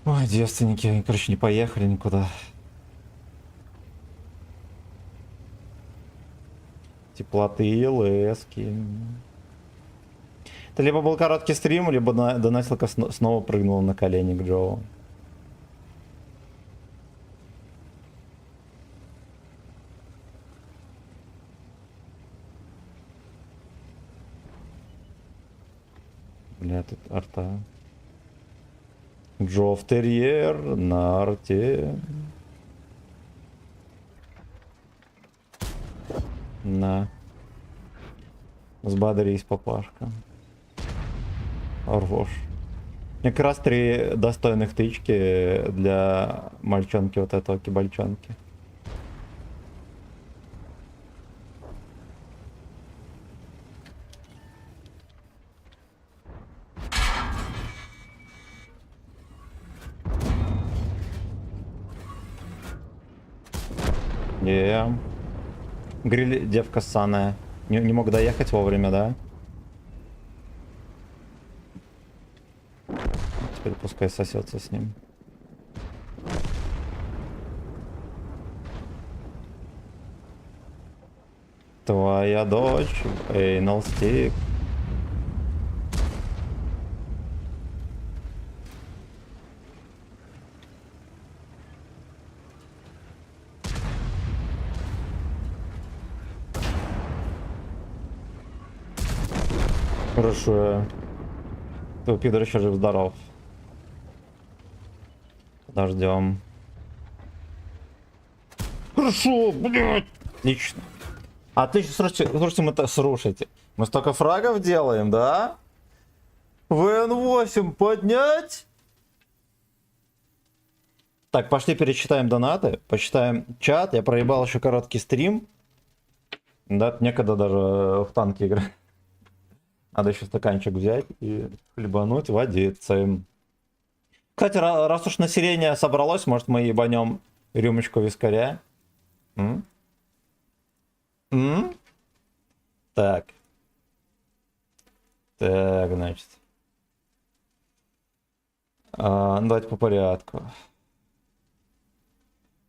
Ой, девственники, они, короче, не поехали никуда. Теплоты и лески. Это либо был короткий стрим, либо донатилка снова прыгнула на колени к Джоу. Бля, тут арта. Джо в терьер на арте. На. Взбодрись, папашка. Рвешь. Мне как раз 3 достойных тычки для мальчонки вот этого кибальчонки. Гриль девка ссаная. Не мог доехать вовремя, да? Теперь пускай сосется с ним. Твоя дочь, Эйнал Стик. Хорошо. Ты, пидор, еще жив-здоров. Подождем. Хорошо, блядь. Отлично. Отлично, слушайте, мы слушайте. Мы столько фрагов делаем, да? ВН8 поднять. Так, пошли перечитаем донаты. Почитаем чат. Я проебал еще короткий стрим. Да, некогда даже в танки играть. Надо еще стаканчик взять и хлебануть водиться. Кстати, раз уж население собралось, может мы ебанем рюмочку вискаря? М? Так. Так, значит. Ну, давайте по порядку.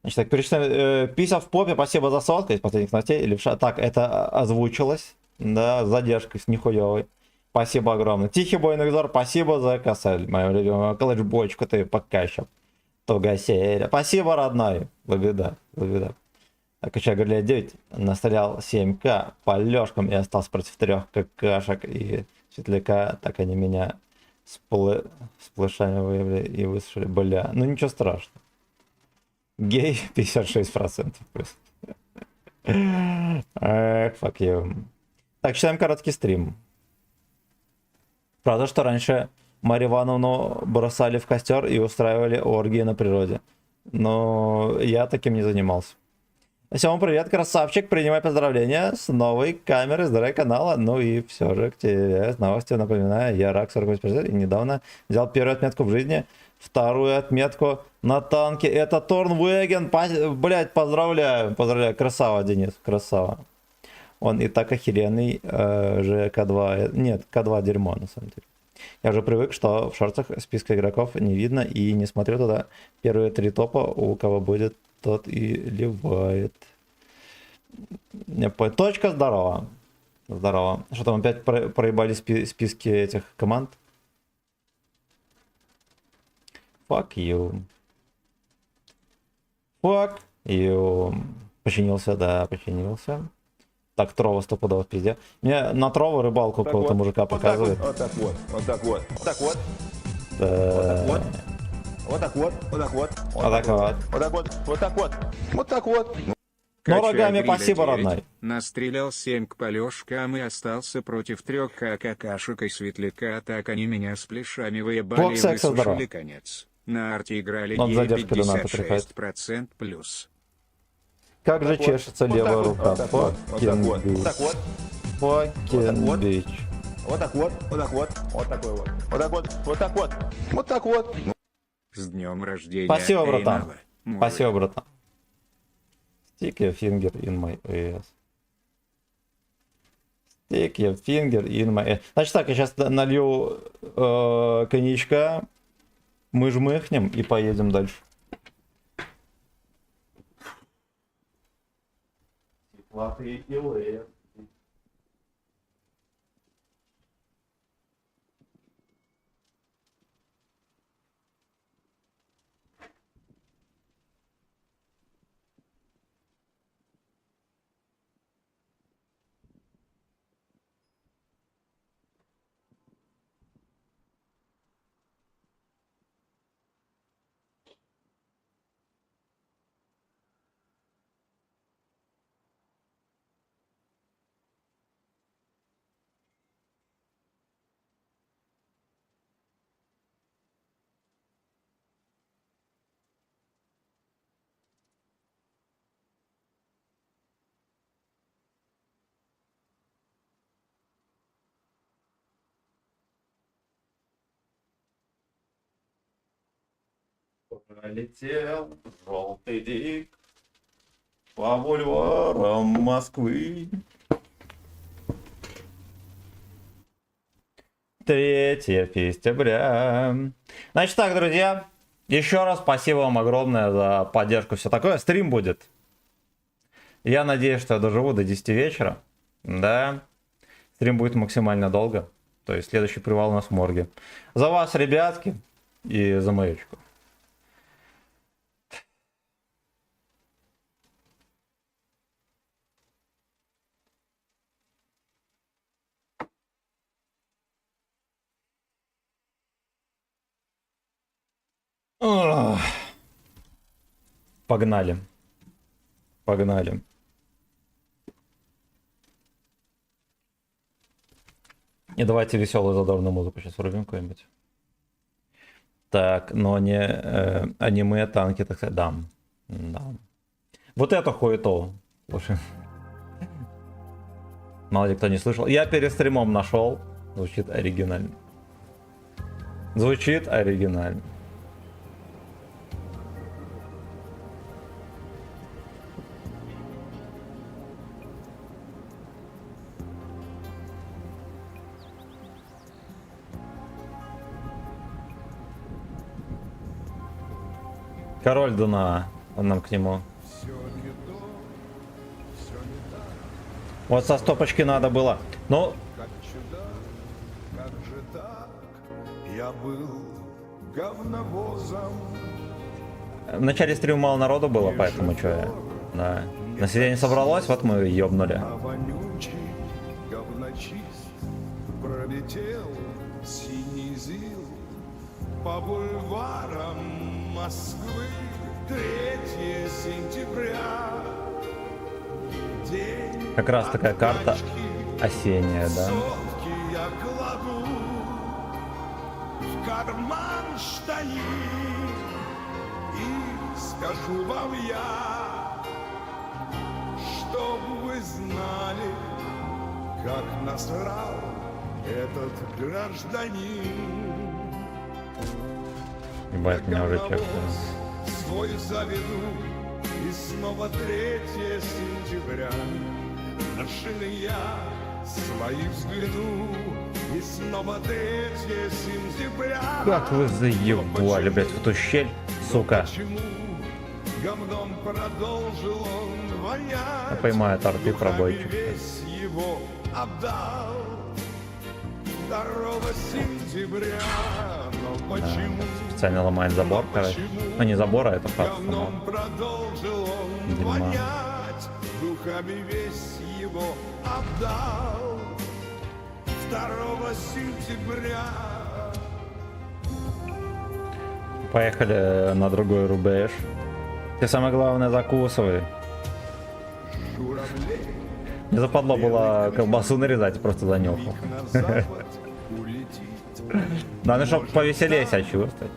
Значит, так, перечитаем. Пися в попе, спасибо за сотку из последних новостей. Левша. Так, это озвучилось. Да, с задержкой, с нихуевой. Спасибо огромное. Тихий бой Навизор, спасибо за косарь, моя любимая. Колледж-бочку ты пока еще. Тугасеря. Спасибо, родной. Благодарю. Так, еще Горлия 9 настрелял 7к по лёжкам и остался против 3 какашек и светляка. Так они меня сплэшами выявили и высушили. Бля, ну ничего страшного. Гей 56% плюс. Эх, fuck you. Так, читаем короткий стрим. Правда, что раньше Марью Ивановну бросали в костер и устраивали оргии на природе. Но я таким не занимался. Всем привет, красавчик, принимай поздравления с новой камерой с канала. Ну и все же к тебе с новостью напоминаю, я Рак 48% и недавно взял первую отметку в жизни, вторую отметку на танке. Это Торнвеген, блять, поздравляю, красава, Денис, красава. Он и так охеренный же К2, нет, К2 дерьмо на самом деле. Я уже привык, что в шортах списка игроков не видно и не смотрю туда. Первые 3 топа, у кого будет, тот и ливает. Точка, здорово. Здорово. Что там опять проебали списки этих команд? Fuck you. Fuck you. Починился, да, починился. Так, Трова стопудово в пизде. Мне на Трову рыбалку Так какого-то вот, мужика вот так показывает. Вот так вот, вот так вот, вот так вот, Да. вот, вот так вот, вот так вот, Вот так вот. вот так вот, вот так вот, вот так вот. Ну, Кача рогами Гриля спасибо, 9 родной. Настрелял 7 к полёшкам и остался против 3 какашек и светляка, так они меня с плешами выебали Бог и секса, здорово. высушили конец. На арте играли Вот ей задержка доната приходит. 56% плюс. Как же чешется вот левая так вот, рука. вот так вот, вот так вот, вот так вот, Fucking вот. bitch. вот так вот, вот так вот, вот такой вот, вот так вот, вот так вот, вот так вот. С днем рождения. Спасибо, братан. Эйнала. Мой. Спасибо, братан. Stick your finger in my ass. Stick your finger in my ass. Значит так, я сейчас налью коньячка, мы жмыхнем и поедем дальше. Пролетел желтый дик по бульварам Москвы. 3 февраля. Значит так, друзья, еще раз спасибо вам огромное за поддержку, все такое. Стрим будет. Я надеюсь, что я доживу до 10 вечера. Да. Стрим будет максимально долго. То есть следующий привал у нас в морге. За вас, ребятки, и за маечку. Ох. Погнали. Погнали. И давайте веселую задорную музыку сейчас врубим какую-нибудь. Так, но не аниме, танки, так сказать. Да. Да. Вот это хуето. Слушай. Мало ли кто не слышал. Я перед стримом нашел. Звучит оригинально. Звучит оригинально. Король Дуна. Нам к нему. Все не то, все не так, Вот со стопочки надо было. Ну, как чудак, как же так? Я был говновозом. в начале стрима мало народу было, поэтому что я... Да. На сиденье собралось, вот мы и ёбнули. А вонючий говночист пролетел синий зил по бульварам Москвы. 3 сентября, день Как раз такая карта откачки. осенняя, да. Сотки я кладу в карман штанин и скажу вам я, чтоб вы знали, как насрал этот гражданин. Ебать, меня уже Говновоз чекнули. свой заведу, и снова 3 сентября. На шины я свои взгляну, и снова 3 сентября. Как вы заебали, блядь, в ту щель, сука. Почему говном продолжил он вонять? Поймает арты пробойчик. Весь его отдал 2 сентября. Но почему? Специально ломает забор, короче. Ну не забор, а это хата сама. Говном продолжил он Дерьма. вонять, духами весь его отдал 2 сентября. Поехали на другой рубеж. Ты самое главное закусывай. Журавлей Не западло было колбасу нарезать, просто занюхал. на запад улетит. Надо, чтобы повеселее себя чувствовать.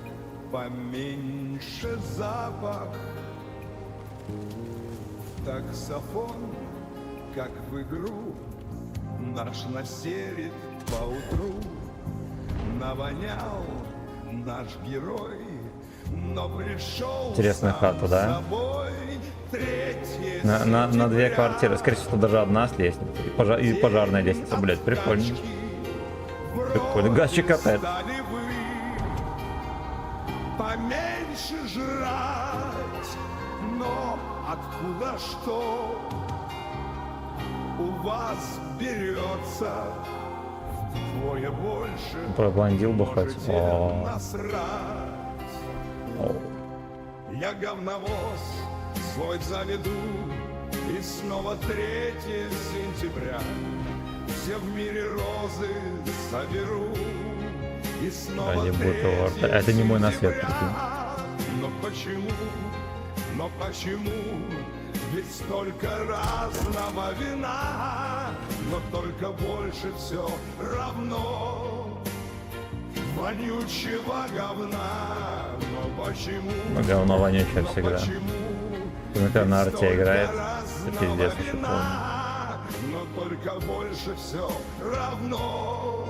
Поменьше запах. Таксофон, как в игру, наш населит поутру. Навонял наш герой, но пришел Интересная сам хата, да? собой. 3 На 2 сентября. квартиры. Скорее всего, даже одна с лестницей. И пожарная лестница, блядь, прикольно. Прикольно. Гачи катает. Стали вы поменьше жрать, но откуда что у вас берется вдвое больше? Проблондил бухать. Можете О. насрать. О. Я говновоз свой заведу, и снова 3 сентября. Все в мире розы соберу, и снова Ради 3 бутылок. Это не мой насвет, сентября. прикинь. Но почему, ведь столько разного вина, но только больше все равно вонючего говна. Но почему? Ну, говно вонючее Но всегда. почему? Например, на арте Столько играет. разного Это пиздец еще вина, помню. но только больше все равно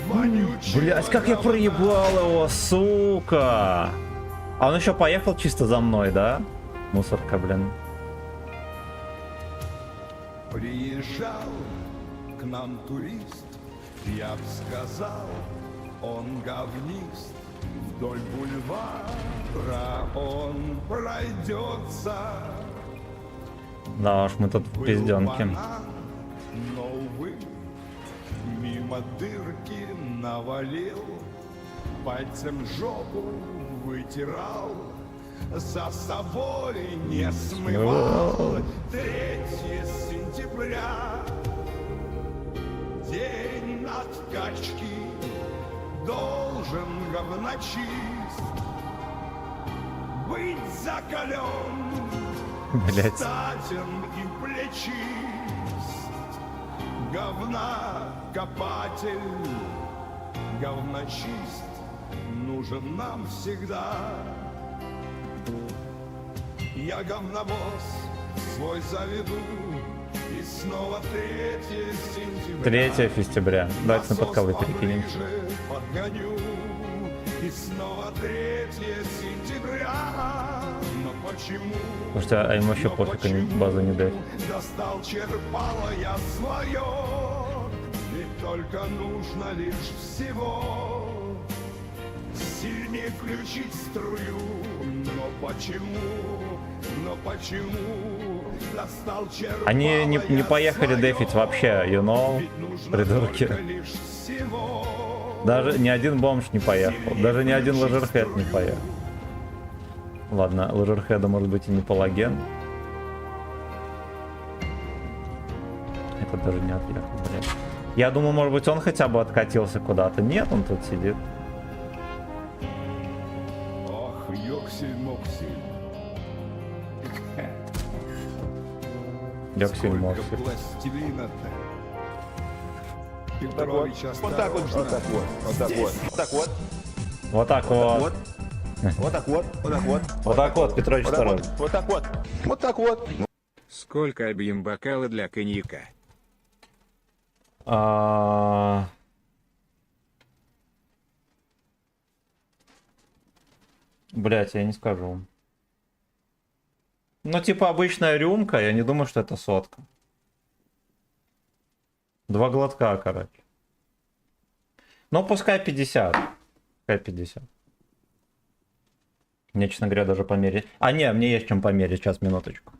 вонючего Блять, как я говна. проебал его, сука! А он еще поехал чисто за мной, да? Мусорка, блин. Приезжал к нам турист, я б сказал, он говнист. Вдоль бульвара он пройдется. Да уж, мы тут Был пизденки. банан, но, увы, мимо дырки навалил, пальцем жопу вытирал, за собой не смывал. 3 сентября, день откачки, должен говночист быть закален, Блять. статен и плечист. Говна копатель, говночист нужен нам всегда. Я говновоз свой заведу, и снова 3 сентября. 3 сентября. Давайте на подковы Насос перекинем. поближе подгоню, и снова 3 сентября. Но почему? Потому что а им вообще Но пофиг, они почему базу не дают. достал черпало я свое, ведь только нужно лишь всего сильнее включить струю. Но почему достал червавая Они не поехали дефить вообще, you know, придурки. лишь всего. Даже ни один бомж не поехал. Даже ни один лазерхед не поехал. Ладно, лазерхеда может быть и не палаген. Это даже не отъехал, блин. Я думаю, может быть, он хотя бы откатился куда-то. Нет, он тут сидит. Ох, Йоксель-Моксель. Йоксель-Моксель. Пластилина-то. Вот так вот. Вот так вот. Вот так вот. Вот так вот. Вот так вот. Вот так вот. Вот. Вот так вот. Вот так вот. Вот так вот, Петрович Вот так второй. вот. Вот так вот. Вот так вот. Сколько объем бокала для коньяка? Блять, я не скажу. Ну, типа обычная рюмка, я не думаю, что это сотка. 2 глотка, короче. Ну, пускай 50. Пускай 50. Мне, честно говоря, даже померить. А, не, мне есть чем померить. Сейчас, минуточку.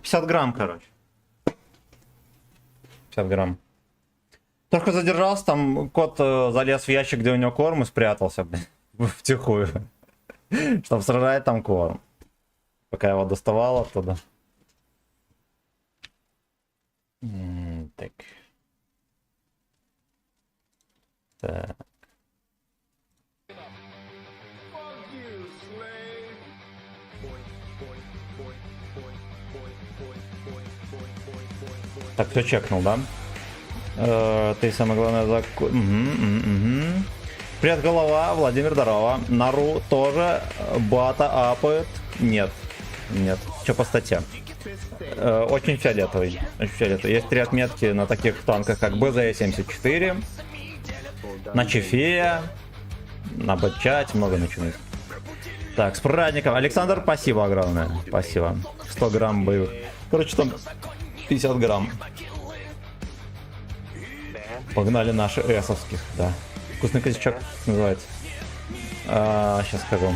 — 50 грамм, короче. 50 грамм. Только задержался, там кот залез в ящик, где у него корм, и спрятался, блин, втихую. Чтобы сражать там корм. Пока его доставал оттуда. Так. Так. Так, кто чекнул, да? Ты самое главное Привет, голова, Владимир, здорово. Нару тоже. Бата апает. Нет. Нет. Что по статье? Очень фиолетовый. Очень фиолетовый. Есть 3 отметки на таких танках, как БЗ-74, на Чефея, на Бэтчате, много начинает. Так, с праздником. Александр, спасибо огромное. Спасибо. 100 грамм боевых. Короче, там 50 грамм. Погнали наши эсовских, да. Вкусный косячок называется. Сейчас скажу.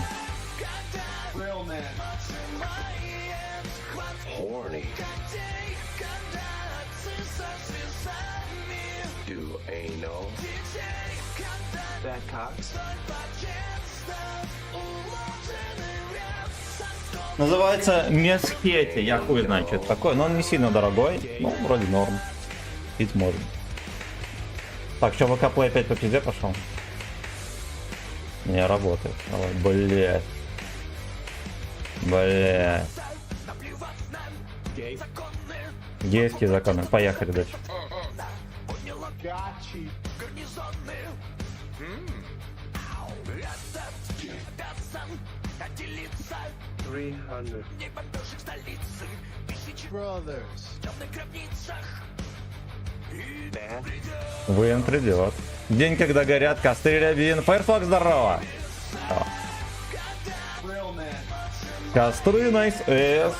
Называется Месхети. Я хуй знаю, что это такое. Но он не сильно дорогой. Ну, вроде норм. Пить можно. Так, что, ВК-плей опять по пизде пошел? Не работает. Давай, блядь. Блядь. Гейские законы. Поехали дальше. ВН придет. День, когда горят костры рябин. Firefox, здорово. О. Костры, найс, эс.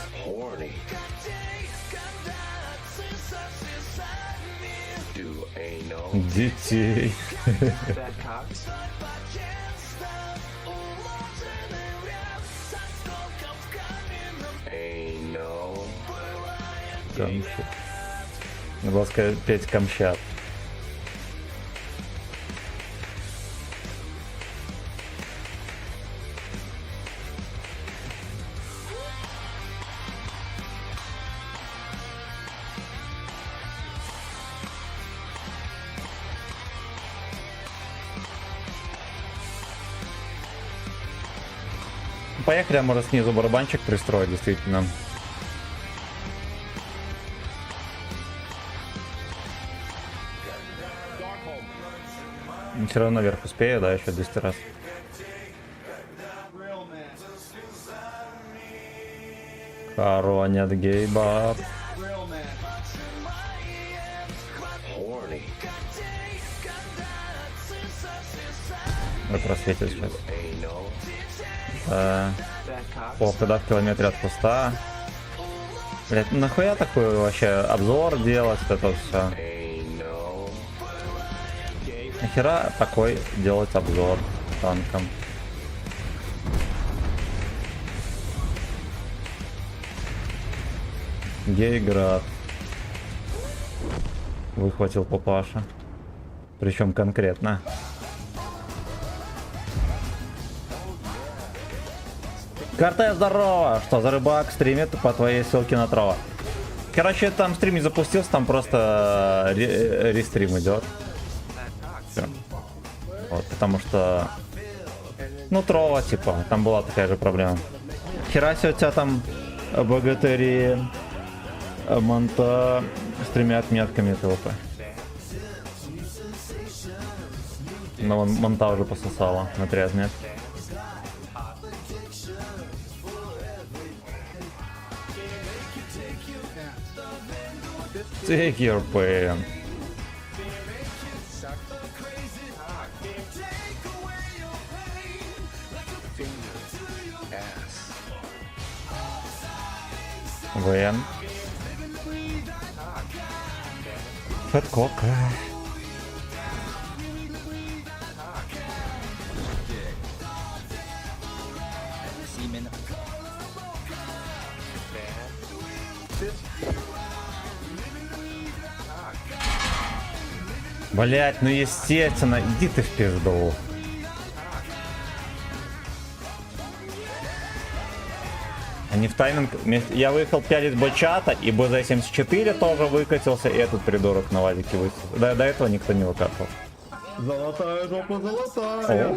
Детей. Камчат. Надо было сказать, петь Камчат. Поехали, а может снизу барабанчик пристроить, действительно. Все равно наверх успею, да, еще 200 раз. Хоронят гей-бар. Ой, просветил сейчас. О, когда в километре от куста. Блять, нахуя такой вообще обзор делать, это все? Нахера такой делать обзор танком? Гейград. Выхватил папаша. Причем конкретно. Карта, здорово! Что за рыбак стримит по твоей ссылке на трава? Короче, там стрим не запустился, там просто рестрим идет. Все. Вот, потому что... Ну, трова, типа, там была такая же проблема. Хера себе у тебя там богатыри Монта стримят метками ТВП. Но вон Монта уже пососала на 3 отметки. Take your pain. ВН. Фэткока. Блять, ну естественно, иди ты в пизду. Они в тайминг... Я выехал 5 из бочата, и БЗ-74 тоже выкатился, и этот придурок на вазике высадил. До этого никто не выкатывал. Золотая жопа, золотая.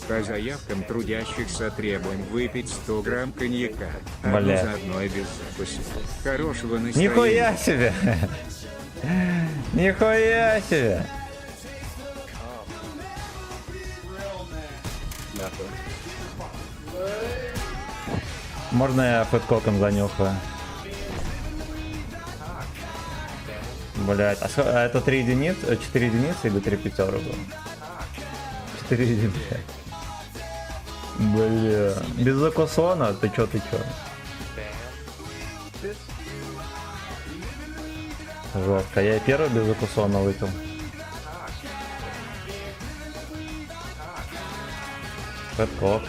По заявкам трудящихся требуем выпить 100 грамм коньяка. Бля. Заодно и без закуси. Хорошего настроения. Нихуя себе! Нихуя себе! Можно я фэткоком занюхаю? Блять, а это 3 единицы, 4 единицы или 3 пятеры было? 4 единицы. Бля, без закусона? Ты чё? Жестко, я и первый без закусона выпил. Фэткок,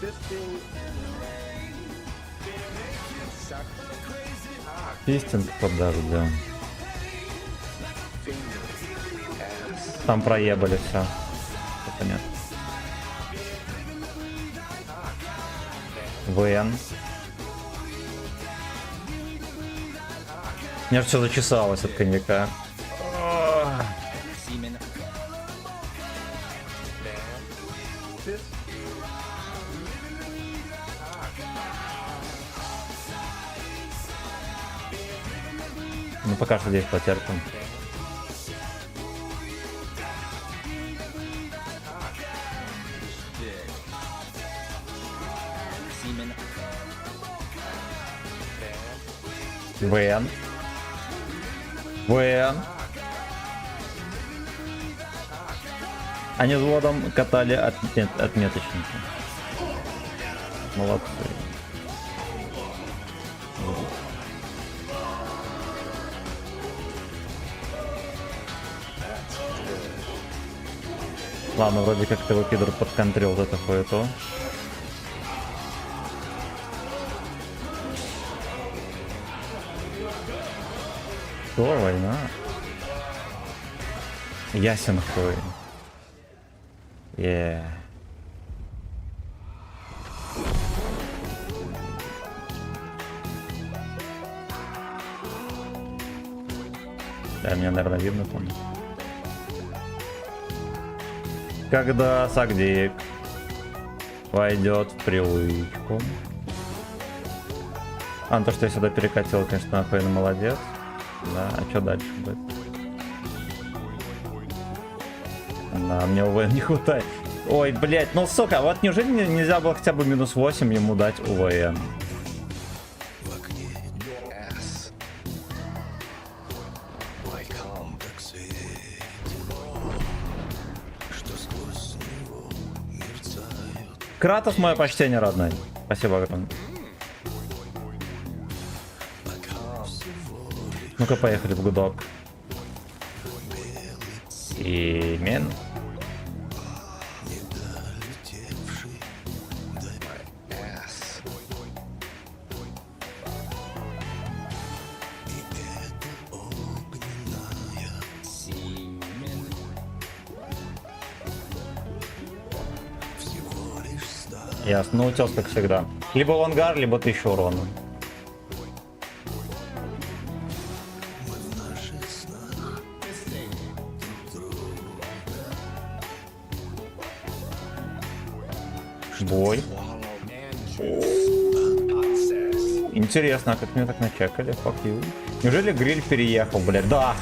This thing sucks Пистинг под дождем. Там проебали все. Понятно. ВН. Мне все зачесалось от коньяка. Ну пока что здесь потерпим. ВН. ВН. Они взводом катали отметочники. Молодцы. Ладно, вроде как ты выкидывал под контроль вот это хуето. Что, война? Ясен хуй. Да, меня, наверное, видно там. Когда Сагдик войдет в привычку. То, что я сюда перекатил, конечно, охуенно молодец. Да, а что дальше будет? Да, мне УВН не хватает. Ой, блять, ну сука, вот неужели нельзя было хотя бы минус 8 ему дать УВН? Кратос, мое почтение, родной. Спасибо огромное. Ну-ка, поехали в гудок. Имен. Ясно, ну утес как всегда. Либо в ангар, либо 1000 урона. Бой. Интересно, а как меня так начекали? Fuck you. Неужели гриль переехал, блядь? Да!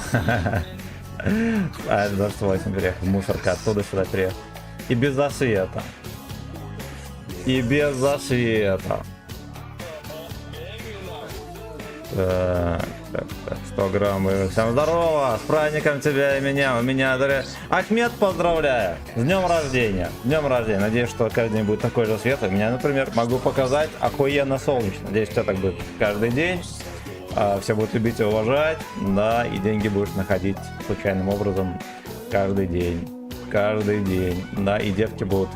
А, 28 переехал. Мусорка оттуда сюда переехал. И без засвета. И без засвета. Так, 100 грамм. Всем здорово! С праздником тебя и меня. У меня Ахмед, поздравляю! С днем рождения! С днем рождения! Надеюсь, что каждый день будет такой же свет. У меня, например, могу показать охуенно солнечно. Надеюсь, что так будет каждый день. Все будут любить и уважать. Да, и деньги будешь находить случайным образом каждый день. Каждый день. Да, и девки будут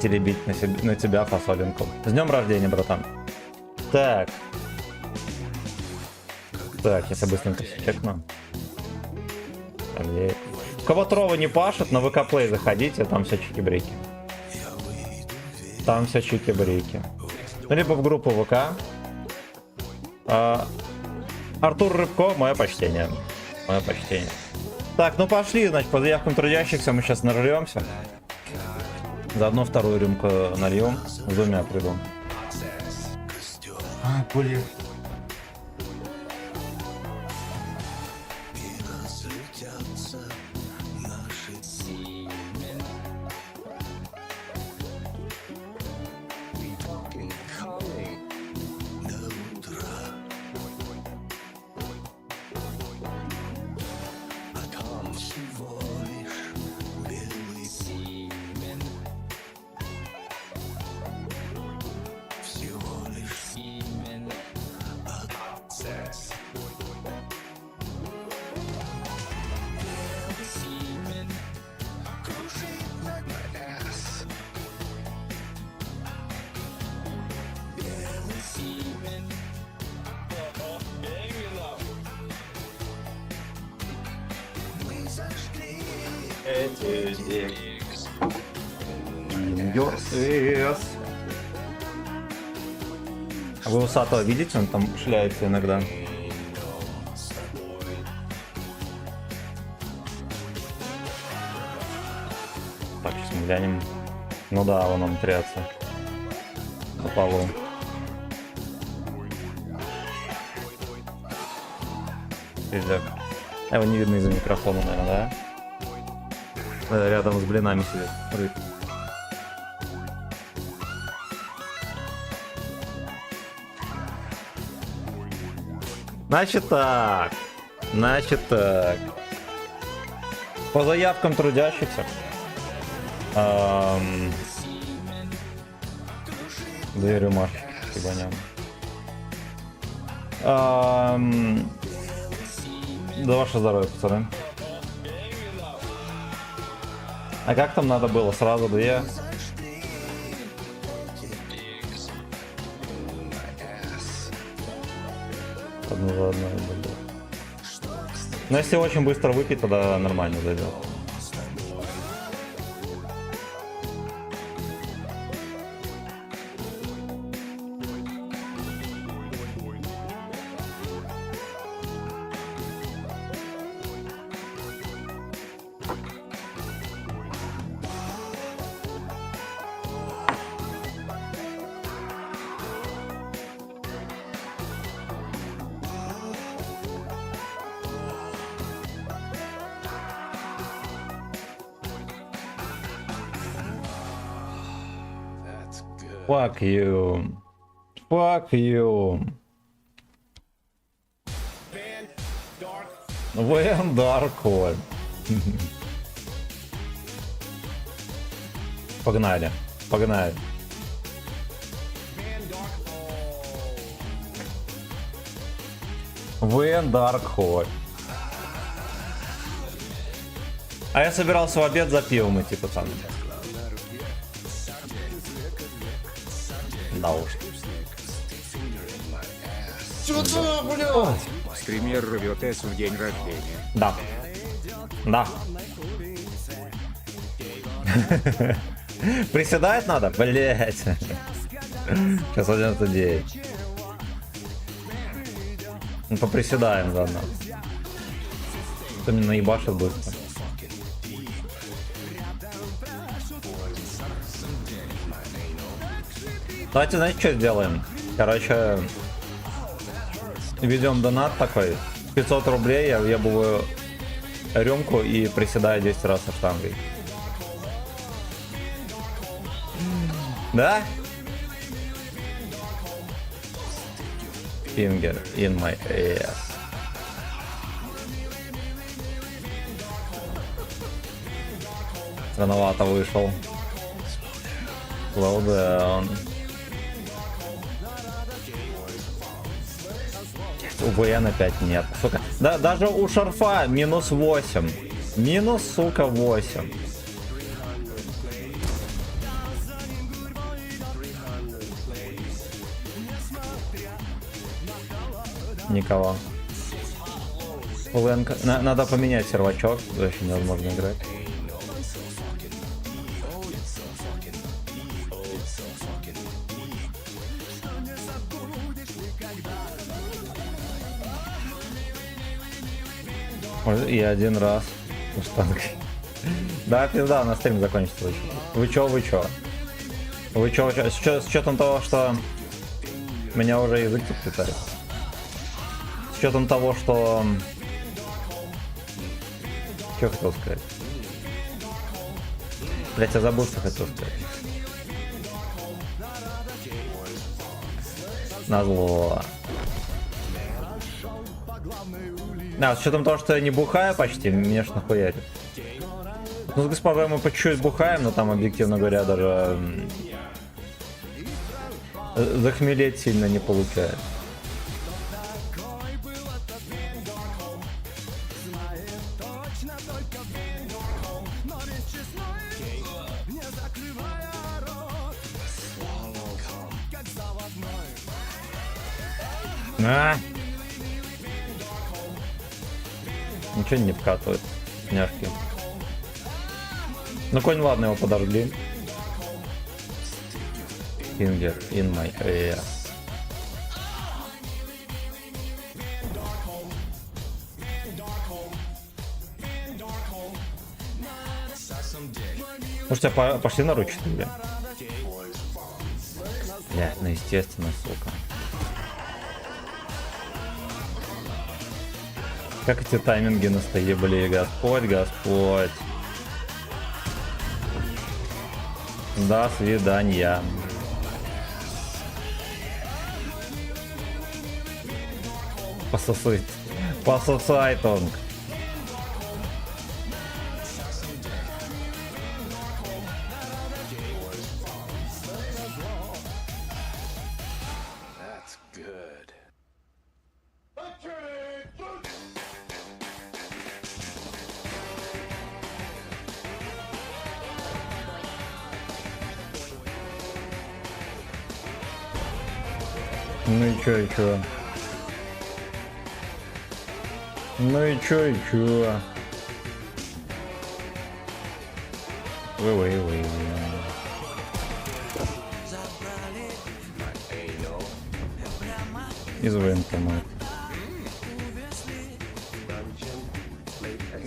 теребить на тебя фасолинку. С днем рождения, братан. Так. Так, если быстренько все чекну. У кого Трова не пашет, на ВК Play заходите, там все чики-брики. Там все чики-брики. Либо в группу ВК. Артур Рыбко, мое почтение. Мое почтение. Так, ну пошли, значит, по заявкам трудящихся мы сейчас нарвемся. Заодно вторую рюмку нальем. С двумя приду. Блин. Yes. А вы усатого видите? Он там шляется иногда. Так, сейчас мы глянем. Ну да, вон он трется. На полу. Пиздяк. Его не видно из-за микрофона, наверное, да? Рядом с блинами сидит. Смотри. Значит так. По заявкам трудящихся. Две рюмашки ебанем. Да ваше здоровье, пацаны. А как там надо было? Сразу две? Одну за одной. Но если очень быстро выпить, тогда нормально зайдет. Fuck you. Fuck you. Вен Даркхоль. Погнали. Погнали. Вен Даркхоль. А я собирался в обед за пивом идти, пацаны. Да уж. Стример рвет С в день рождения. Да. Да. Приседать надо? Блять. Сейчас 11:09. Ну поприседаем заодно. Кто меня наебашит быстро. Давайте, знаете, что сделаем? Короче, ведем донат такой. 500 рублей, я въебываю рюмку и приседаю 10 раз со штангой. Да? Finger in my ass. Рановато вышел. Slow down. У ВН опять нет. Сука. Да, даже у шарфа минус 8. Минус, сука, 8. Никого. ВН... Надо поменять сервачок. Вообще невозможно играть. И один раз устанкой. Да, пизда, на стрим закончится. Вы чё? С учетом того, что меня уже язык подпитает. С учетом того, что... Что хотел сказать? Блять, я забыл, что хотел сказать. Назло. Да, с учетом того, что я не бухаю почти, меня ж нахуярит. Ну, с госпожой мы по чуть-чуть бухаем, но там, объективно говоря, даже захмелеть сильно не получается. Ничего не вкатывает, няшки. Ну, конь, ладно, его подожди. Finger in my ear. Может, тебя пошли на ручки, бля? Бля, ну естественно, сука. Как эти тайминги настоебали, Господь, Господь. До свидания. Пососай. Пососай, Тонг. That's good. Ну и чё, и чё? Ну и чё, и чё? Вы. Из военкомата.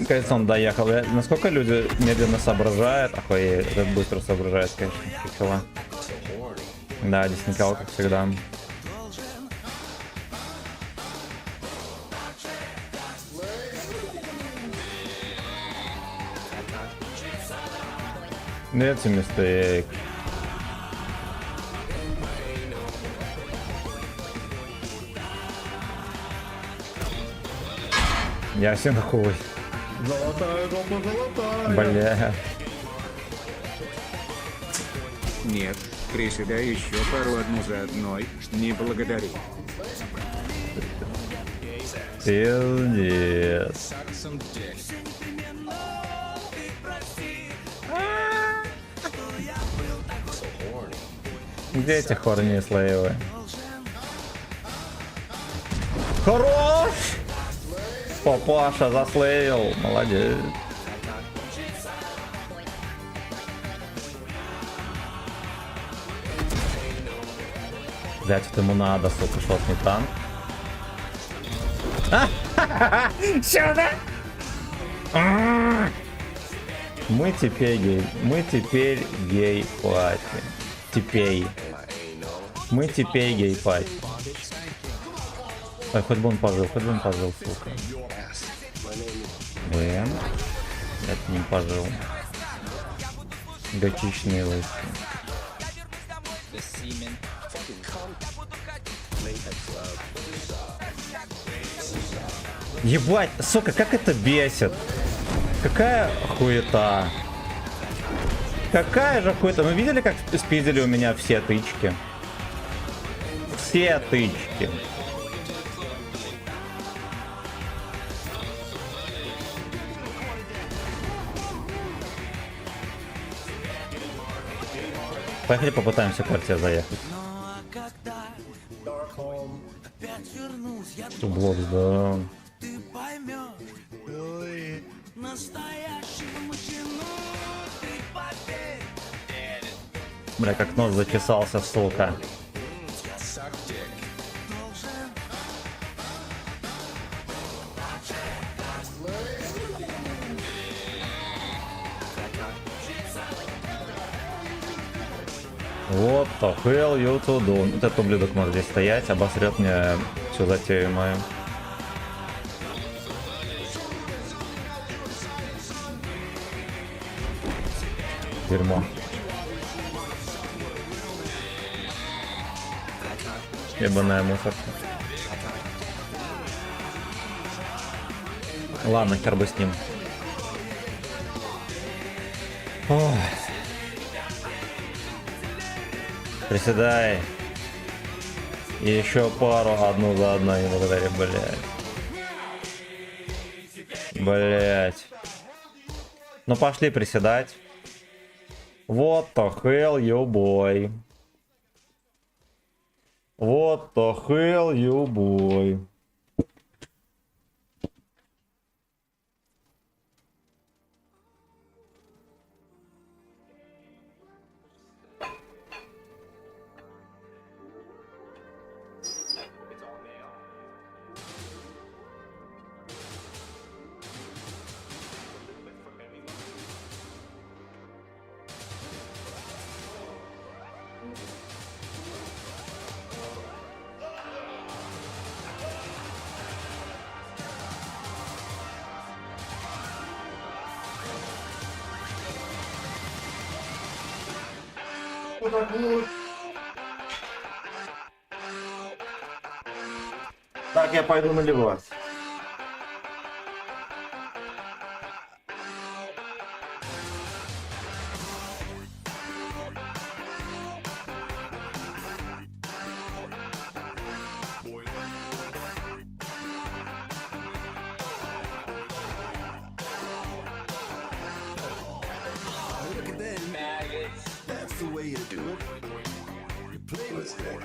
Кажется, он доехал. Насколько люди медленно соображают? Охуеть, этот быстро соображает, конечно, чучело. Да, Десникал, как всегда. Нет, мистейк. Ясен хуй. Золотая жопа, золотая. Бля. Нет, приседай еще пару одну за одной, не благодари. Пиздец. Где эти хорни слоевые? Хорош! Папаша заслеил, молодец. Блять, вот ему надо, сука, шот не танк. Сюда! Мы теперь гей-пати. Тепей. Мы теперь гей-пати. Ой, хоть бы он пожил, сука. Блин. Это не пожил. Готичные лыски. Ебать, сука, как это бесит. Какая хуета. Какая же хуета. Вы видели, как спиздили у меня все тычки? Все тычки. Поехали попытаемся к арте заехать. Блок, да. Бля, как нос зачесался, сука. Вот the hell you to do. Вот этот ублюдок может здесь стоять, обосрет мне всю затею мою. Дерьмо. Ебаная мусорка. Ладно, хер бы с ним. Ох. Приседай. И еще пару, одну за одной, не благодаря, блять. Блять. Ну пошли приседать. What the hell, you boy. What the hell, you boy. Так, я пойду наливать. Look at them maggots. That's the way you do it. You play with it.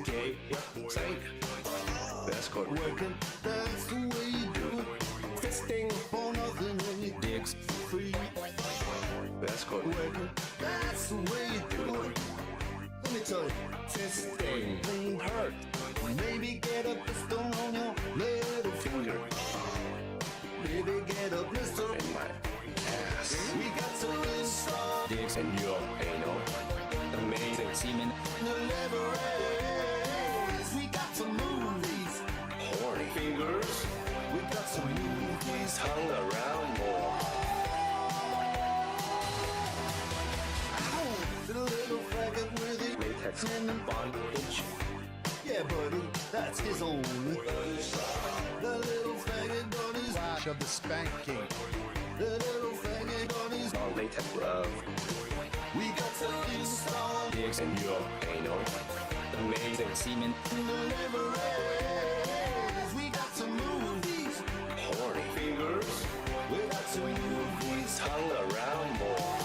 Okay, same. That's called working. That's the way you do it. Fisting for nothing when you digs free. That's called working. That's the way you do it. Let me tell you, fisting ain't hurt. Maybe get a pistol on your little finger. Maybe get a blister in my ass. We got to install digs in your anal. Amazing semen. Deliveries. We got to move these horny fingers. We got to move these hung around more. Ow, the little faggot with it. Latex and bondage. Yeah, buddy, that's his own. The little faggot on his wash of the spanking. The little faggot on his latex glove. We got to install digs in your anal. Amazing semen. Deliveries. We got to move these horny fingers. We got to move these hung around more.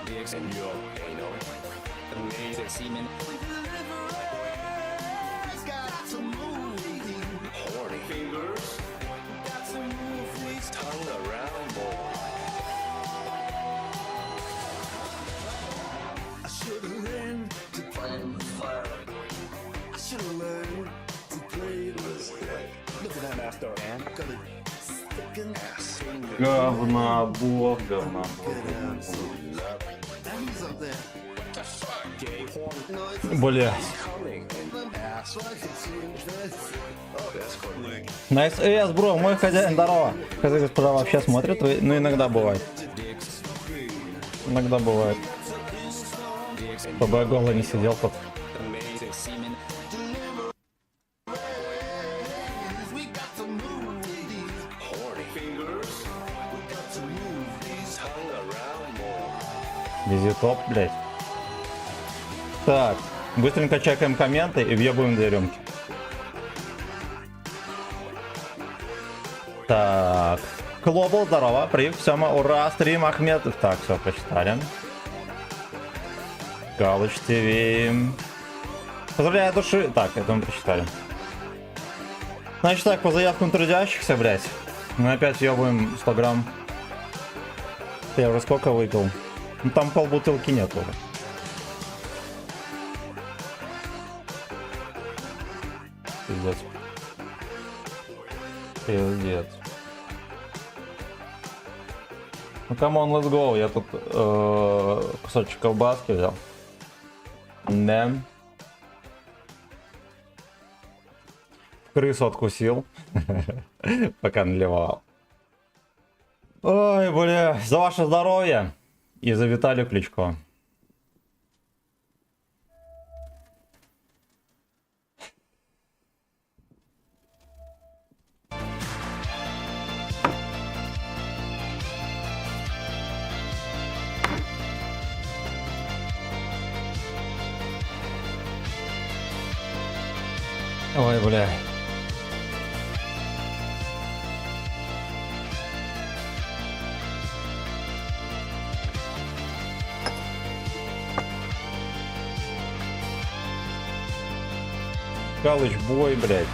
Digs in your anal. Amazing semen. Deliveries. Got to move these horny fingers. Got to move these tongue around more. I should have learned to play with fire. I should have learned to play with fire. Look at that master man. Got a sticking ass finger. Говнобог, говнобог. He's up there. What the fuck? Gay porn. No, it's Бля. coming. Ass. So I can see this. Oh, that's cool. Найс эс, бро, мой хозяин, здорово. Хозяин, господа, вообще смотрит, ну иногда бывает. Иногда бывает. Чтобы я голый не сидел тут. Amazing semen. We got to move these horny fingers. We got to move these hung around more. Визитоп, блять. Так, быстренько чекаем комменты и въебываем две рюмки. Так, Клобал, здорово, Прив, Сема, ура, стрим, Ахмед. Так, все, прочитали. Галыч ТВ. Поздравляю души. Так, это мы прочитали. Значит так, по заявкам трудящихся, блять. Мы опять въебываем 100 грамм. Я уже сколько выпил? Ну там полбутылки нет уже. Пиздец. Пиздец. Ну камон, let's go. Я тут кусочек колбаски взял. Да. Крысу откусил. Пока наливал. Ой, бля. За ваше здоровье. И за Виталию Кличко. Ой, бля. Галыч бой, блядь.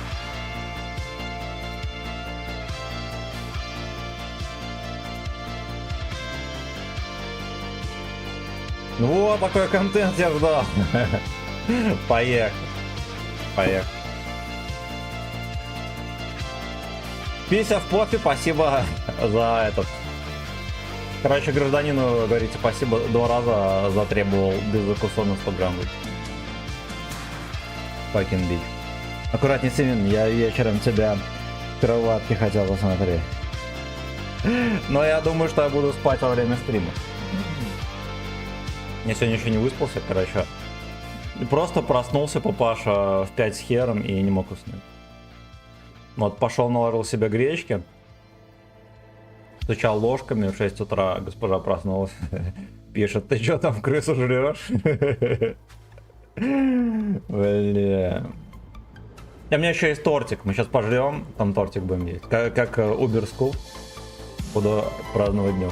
Ну вот, такой контент я ждал. Поехали. Поехали. Пися в попе, спасибо за этот. Короче, гражданину, говорите, спасибо, 2 раза затребовал беззакусонно 100 грамм. Fucking bitch. Аккуратней, Семен, я вечером тебя в кроватке хотел посмотреть. Но я думаю, что я буду спать во время стрима. Я сегодня еще не выспался, короче. Просто проснулся папаша в 5 с хером и не мог уснуть. Вот, пошел, наложил себе гречки. Стучал ложками в 6 утра, госпожа проснулась. Пишет, ты что там крысу жрешь? Бля. У меня еще есть тортик, мы сейчас пожрем, там тортик будем есть. Как Uber School. Буду праздновать днем.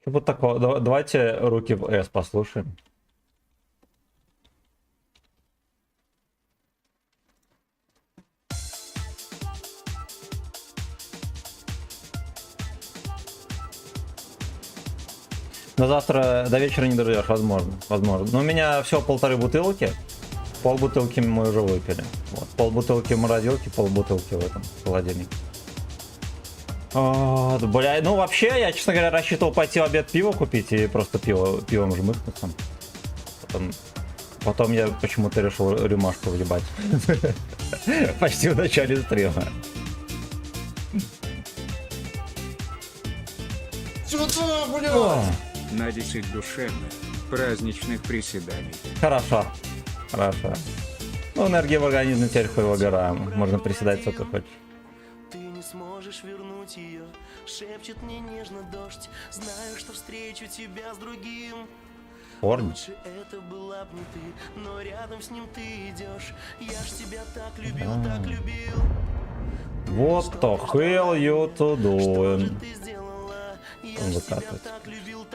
Вот такое. Давайте руки в S послушаем. Но завтра до вечера не дождешь, возможно. Но у меня всего 1,5 бутылки. Полбутылки мы уже выпили. Вот. Полбутылки в морозилке, полбутылки в этом холодильнике. Бля, ну вообще, я, честно говоря, рассчитывал пойти в обед пиво купить и просто пивом жмыхнуться. Потом я почему-то решил рюмашку въебать. Почти в начале стрима. Сюда, блядь! На 10 душевных, праздничных приседаний. Хорошо. Ну, энергия в организме теперь хуй выгораем. Можно приседать сколько хочешь. Ты не сможешь вернуть ее. Шепчет мне нежно дождь. Знаю, что встречу тебя с другим. Порно. Лучше это была б не ты, но рядом с ним ты идешь. Я ж тебя так любил, так любил. What the hell you to doing? Ты сделала. Я Он ж тебя выкатывает. так любил.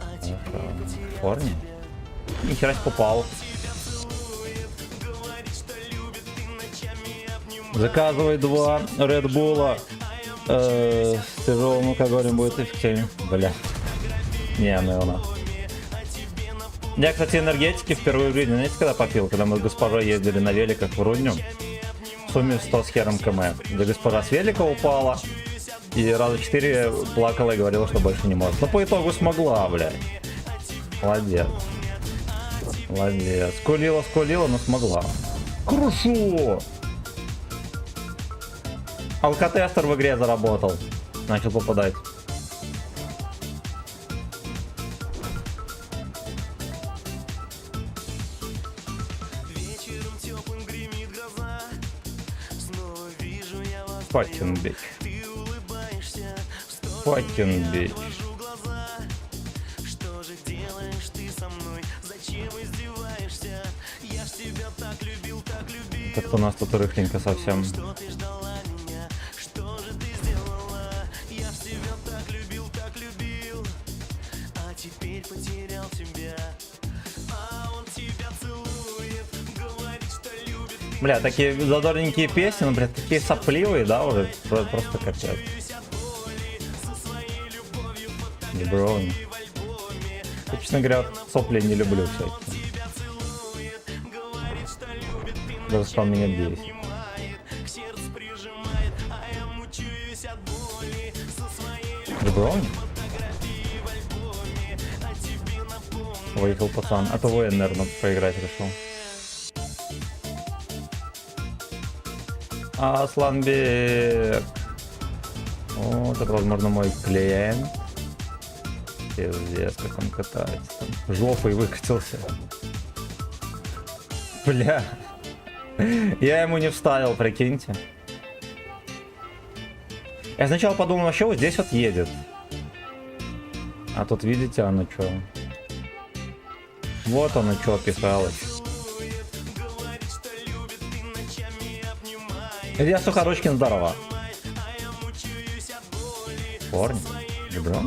А теперь потерял Порно? тебя. Нихера себе попал. Заказывай 2 Red Bull с тяжелым алкоголем, будет эффективнее. Бля. Не, ну его. Я, кстати, энергетики впервые в жизни, знаете, когда попил? Когда мы с госпожой ездили на великах в Рудню. В сумме 100 с хером км. Где госпожа с велика упала. И раза 4 плакала и говорила, что больше не может. Но по итогу смогла, блядь. Молодец. Молодец. Скулила, но смогла. Хорошо. Алкотестер в игре заработал. Начал попадать. Вечером теплым гремит гроза. Снова вижу я вас Fucking bitch. Ты улыбаешься, в сторону Fucking bitch. отвожу глаза. Что же делаешь ты со мной? Зачем издеваешься? Я ж тебя так любил, так любил. Как-то у нас тут рыхленько совсем. Что ты ждала меня? Что же ты сделала? Я ж тебя так любил, а теперь потерял тебя. А он тебя целует, говорит, что любит. Бля, такие задорненькие песни, но, блядь, такие сопливые, да, уже? Просто капец. Бро. Я, честно говоря, сопли не люблю всякие. Даже что он меня бесит. Бро? Выехал пацан. А то воин, наверное, поиграть решил. Асланбек. Вот это, возможно, мой клиент. Пиздец, как он катается. Там жопой выкатился. Бля. Я ему не вставил, прикиньте. Я сначала подумал, вообще вот здесь вот едет. А тут, видите, оно что? Вот оно что писалось. Илья Сухоручкин, здорово. Парни, добро.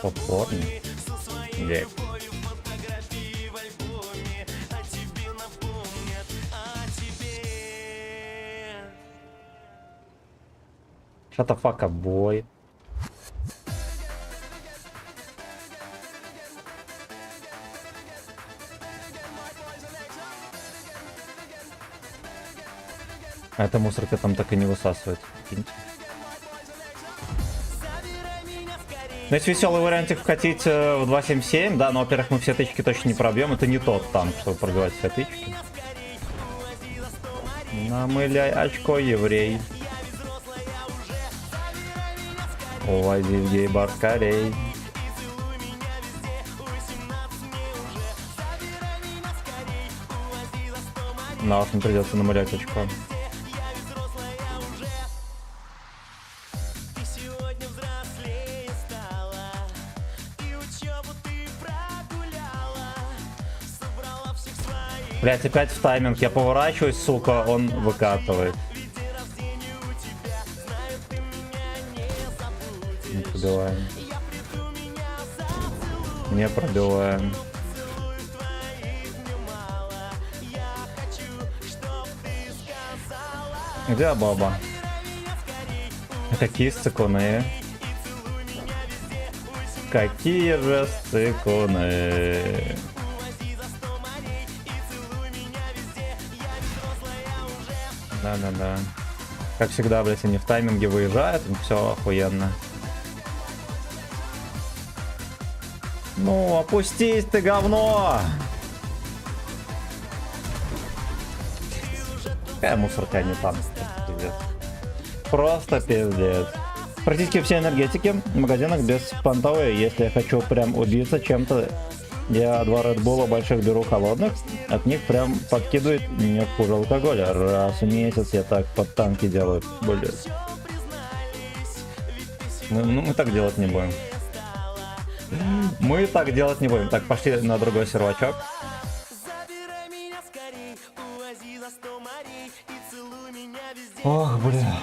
Попорни. Век. Shut the fuck up, boy. А эта мусорка там так и не высасывает. Прикиньте. Ну, есть веселый вариантик вкатить в 2.7.7, да, но, во-первых, мы все тычки точно не пробьем. Это не тот танк, чтобы пробивать все тычки. Намыляй очко, еврей. Увози в гей-бар скорей. На уж не придется намылять очко. Блять, опять в тайминг. Я поворачиваюсь, сука, он выкатывает. Не пробиваем. Не пробиваем. Где баба? Какие сцикуны? Какие же сцикуны? Да. Как всегда, блять, они в тайминге выезжают, все охуенно. Ну, опустись ты, говно! Какая мусорка, а не танк. Пиздец. Просто пиздец. Практически все энергетики в магазинах беспонтовые. Если я хочу прям убиться чем-то, я 2 Red Bull больших беру холодных. От них прям подкидывает не хуже алкоголя. Раз в месяц я так под танки делаю. Блять. Мы так делать не будем. Мы так делать не будем. Так, пошли на другой сервачок. Ох, бля.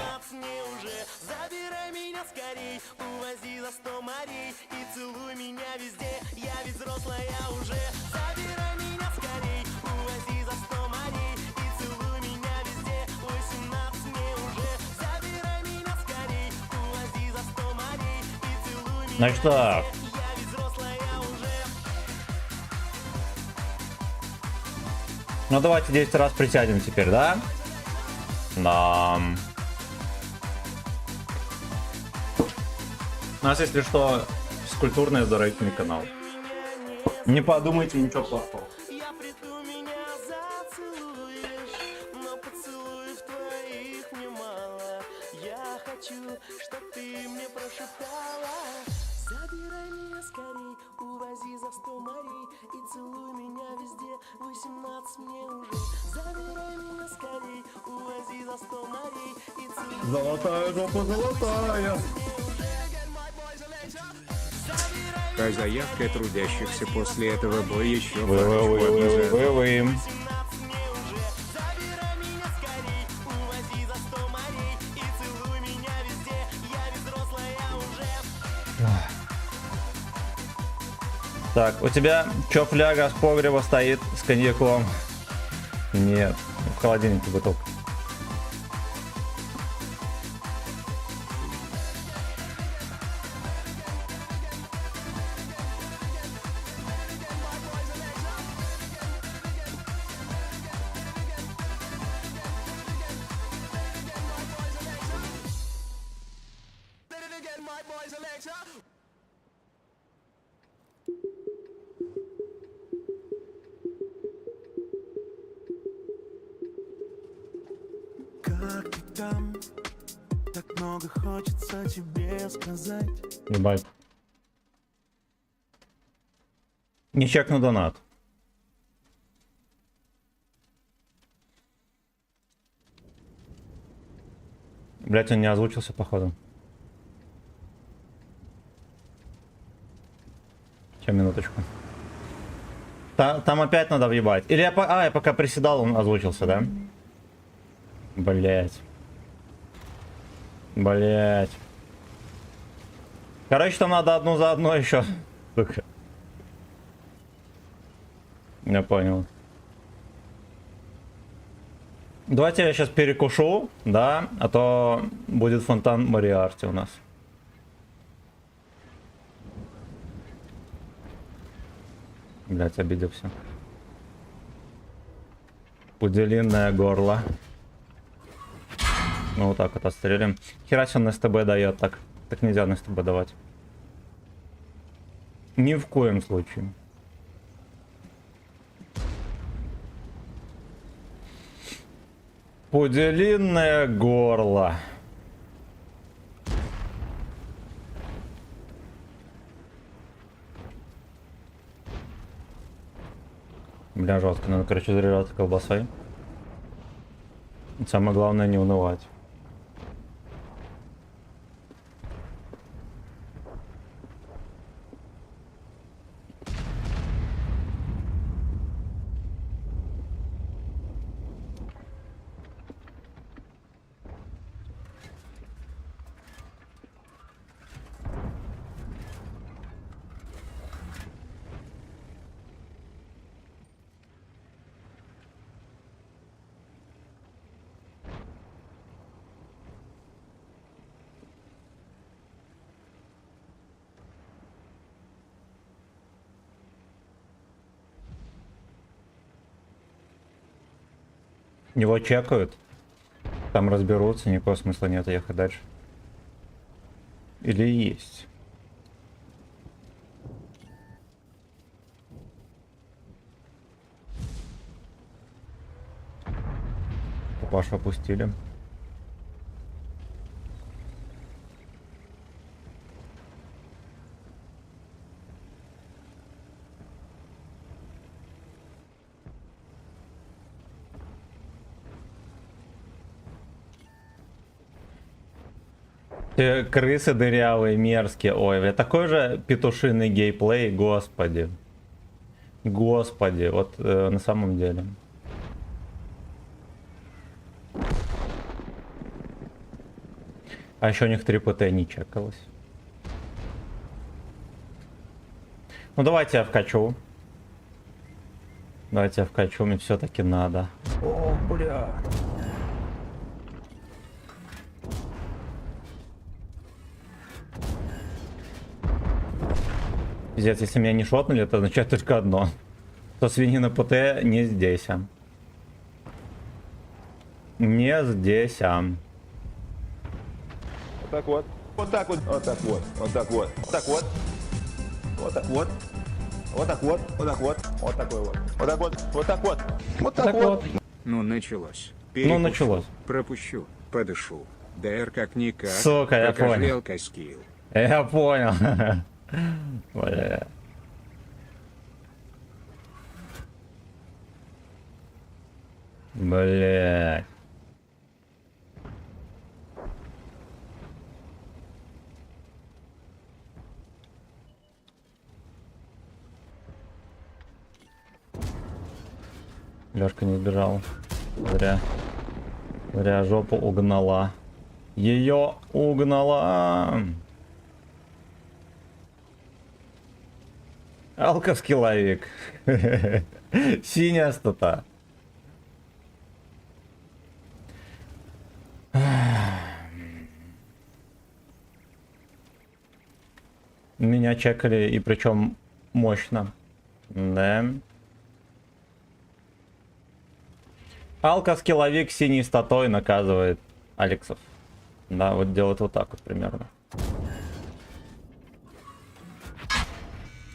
Значит так. Ну давайте 10 раз присядем теперь, да? Да. У нас, если что, физкультурный оздоровительный канал. Не подумайте ничего плохого. Забирай меня скорей, увози за 100 морей и целуй меня везде, 18 мне уже. Забирай меня скорей, увози за 100 морей и целуй. Золотая жопа, золотая. По заявке трудящихся после этого боя еще парочку назад. Вы. Так, у тебя чё фляга с погреба стоит с коньяком? Нет, в холодильнике бутылка. Как ты там? Так много хочется тебе сказать. Ебать. Не чекну донат. Блять, он не озвучился, походу. Сейчас, минуточку. Там опять надо въебать. Или я пока приседал, он озвучился, да? Блять. Блять. Короче, там надо одну за одной еще. Сука. Я понял. Давайте я сейчас перекушу, да, а то будет фонтан Мориарти у нас. Блять, обиделся. Пуделиное горло. Ну вот так вот отстрелим. Херась он на СТБ дает так. Так нельзя на СТБ давать. Ни в коем случае. Пуделиное горло. Бля, жестко. Надо, короче, заряжаться колбасой. Самое главное не унывать. Его чекают. Там разберутся, никакого смысла нет ехать дальше. Или есть? Папашу опустили. Крысы дырявые, мерзкие. Ой, бля, такой же петушиный геймплей, господи. Господи, вот на самом деле. А еще у них 3 ПТ не чекалось. Ну давайте я вкачу. Давайте я вкачу, мне все-таки надо. О, бля. Пиздец, если меня не шотнули, это означает только одно. Что свинина ПТ не здесь. Не здесь. Вот так вот. Вот так вот. Вот так вот. Вот так вот. Вот так вот. Вот так вот. Вот так вот. Вот так вот. Вот такой вот. Вот так вот. Вот так вот. Вот так вот. Ну началось. Ну Перекушу, началось. Пропущу, подышу. ДР как-никак. Сука, я понял. Покажелка скилл. Я понял. Бля. Блять. Лёшка не сбежал. Зря жопу угнала. Ее угнала. Алковский лавик. Синяя стата. Меня чекали, и причем мощно. Да. Алковский лавик синей статой наказывает Алексов. Да, вот делает вот так вот примерно.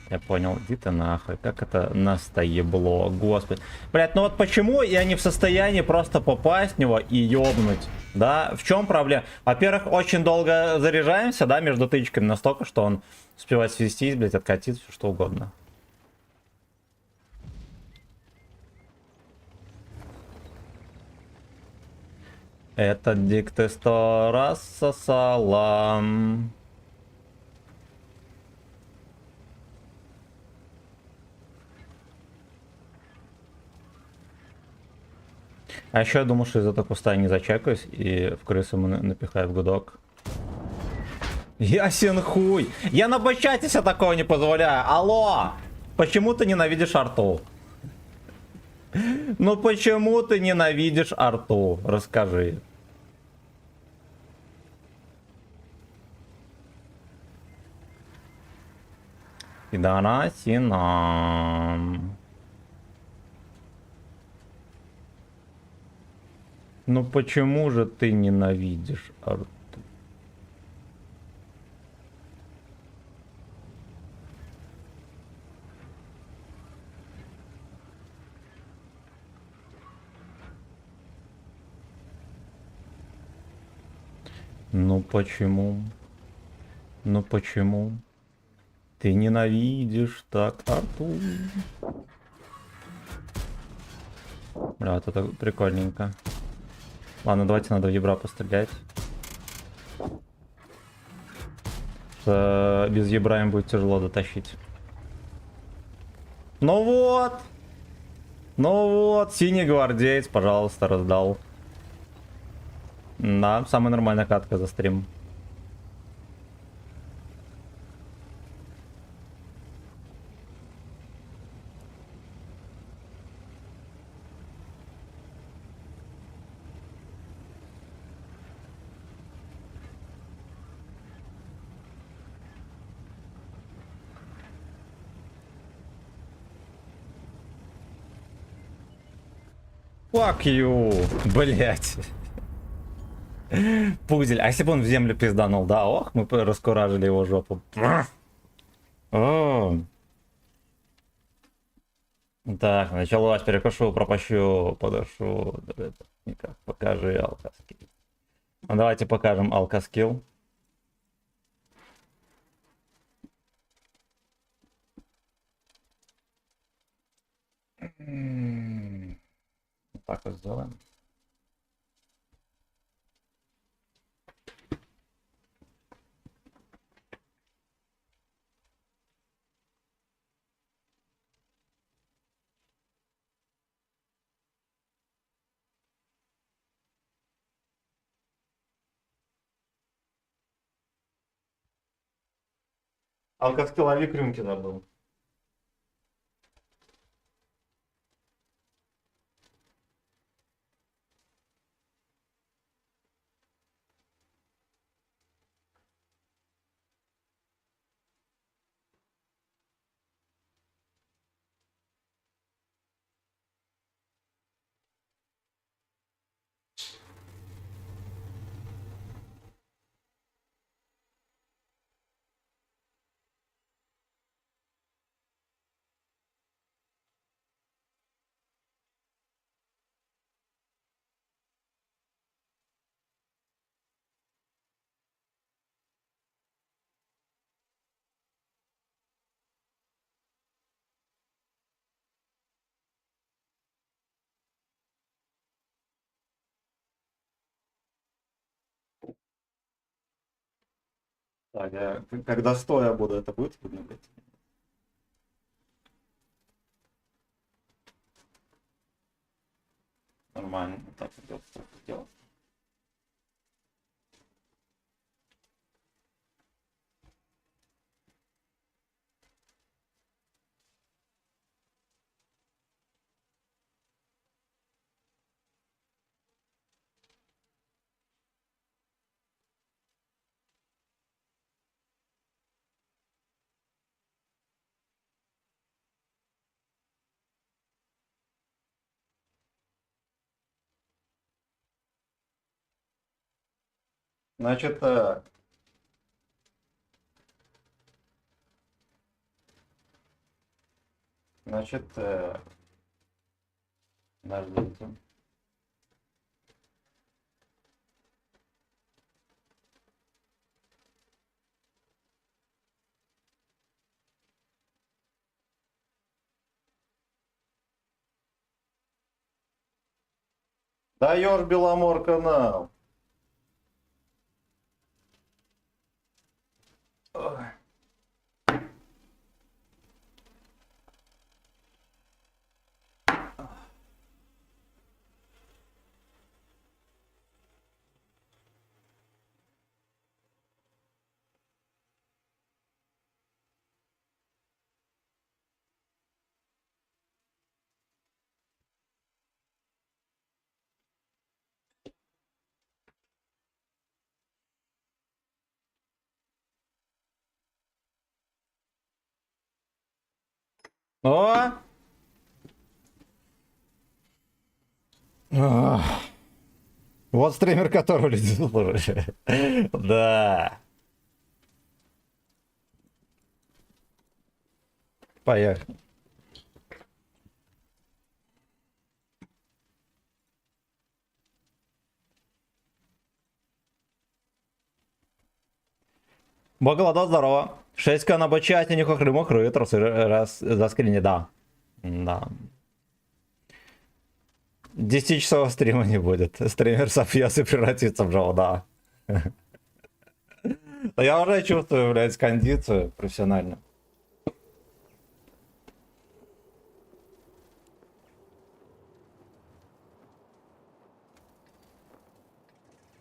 Я понял, иди ты нахуй, как это настоебло, господи. Блять, ну вот почему я не в состоянии просто попасть в него и ёбнуть, да? В чем проблема? Во-первых, очень долго заряжаемся, да, между тычками, настолько, что он успевает свестись, блять, откатить, все что угодно. Этот дик ты 100 раз сосала. А еще я думал, что из этого куста не зачекаюсь и в крысу напихаю в гудок. Ясен хуй! Я на бачате себе такого не позволяю! Алло! Почему ты ненавидишь арту? Ну почему ты ненавидишь арту? Расскажи. Пидорасина. Ну почему же ты ненавидишь арту? Ну почему? Ну почему? Ты ненавидишь так арту? Бля, вот это прикольненько. Ладно, давайте надо в ебра пострелять. Что без ебра им будет тяжело дотащить. Ну вот! Ну вот, синий гвардеец, пожалуйста, раздал. Да, самая нормальная катка за стрим. Fuck you, блять. Пузель, а если бы он в землю пизданул, да? Ох, мы раскуражили его жопу. О. Так, началось, перекушу, пропащу, подошу. Никак, покажи алкаскилл. Ну, давайте покажем алкаскилл. Вот так вот сделаем. Алкаскилл, лови крюмки забыл. Так, я, когда стоя буду, это будет видно, блядь? Нормально, вот так вот делать. Значит, значит, подождите. Даешь Беломор канал. Ой. О! Ах. Вот стример, которого люди слушают. Да. Поехали. Боголадо, здорово. 6к на бочате, не хохры-мохры, трусы раз за скрини, да. Да. 10 часов стрима не будет. Стример Софьясы превратится в Джо, да. Я уже чувствую, блядь, кондицию профессионально.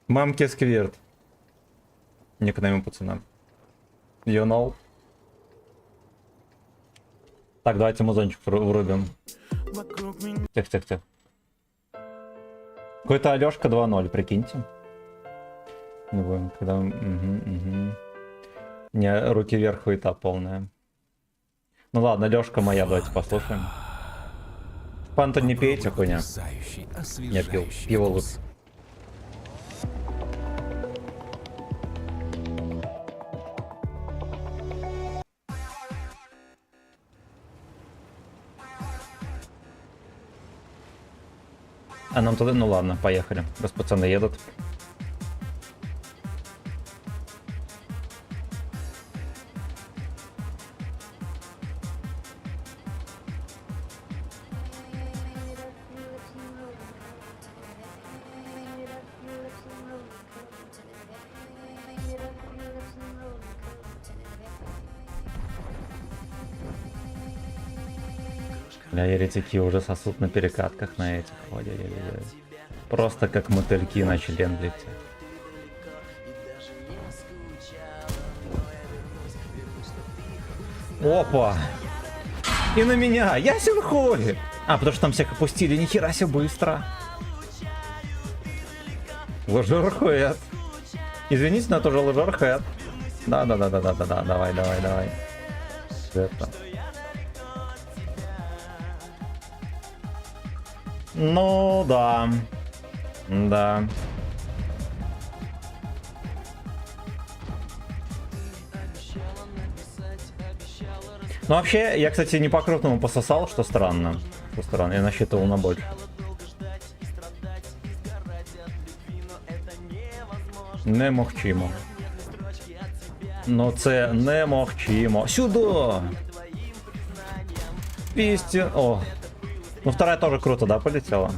Мамки сквирт. Никнейм пацанам. You know. Так, давайте музончик врубим. Тихо. Какой-то Алёшка 2.0, прикиньте. Не будем, когда... Не, руки вверх, хуета полная. Ну ладно, Лёшка моя, давайте послушаем. Фанту не пейте, хуйня. Я пил. Пиво лучше. А нам туда? Ну ладно, поехали. Раз пацаны едут. Бля, еретики уже сосут на перекатках на этих. Ой-ой-ой-ой. Просто как мотыльки на член летят. Опа! И на меня! Ясен хуй! А, потому что там всех опустили. Нихера себе быстро. Ложер хует. Извините, но тоже ложер хует. Да, давай. Это. Ну да. Да. Ну вообще, я, кстати, не по-крупному пососал, что странно. Что странно, я насчитывал на больше. Немогчимо. Но це немогчимо. Сюда! Пистин. О. Ну вторая тоже круто, да, полетела?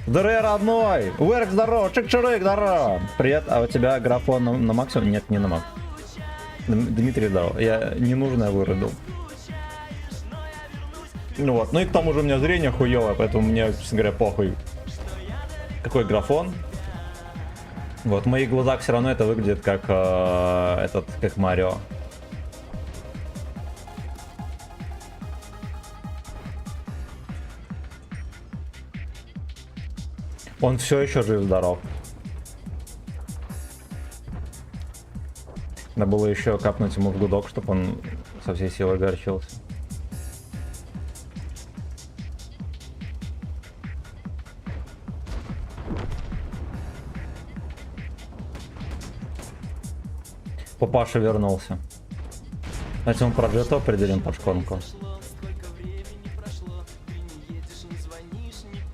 Здорово, родной! Уэрк, здорово! Чик-чирик, здорово! Привет, а у тебя графон на максимум? Нет, не на максимум. Дмитрий, здорово. Я ненужное вырубил. Ну вот, ну и к тому же у меня зрение хуёвое, поэтому мне, честно говоря, похуй. Какой графон? Вот, в моих глазах все равно это выглядит как как Марио. Он все еще жив-здоров. Надо было еще капнуть ему в гудок, чтобы он со всей силой горчился. Папаша вернулся. Значит, мы проджету определим под шконку.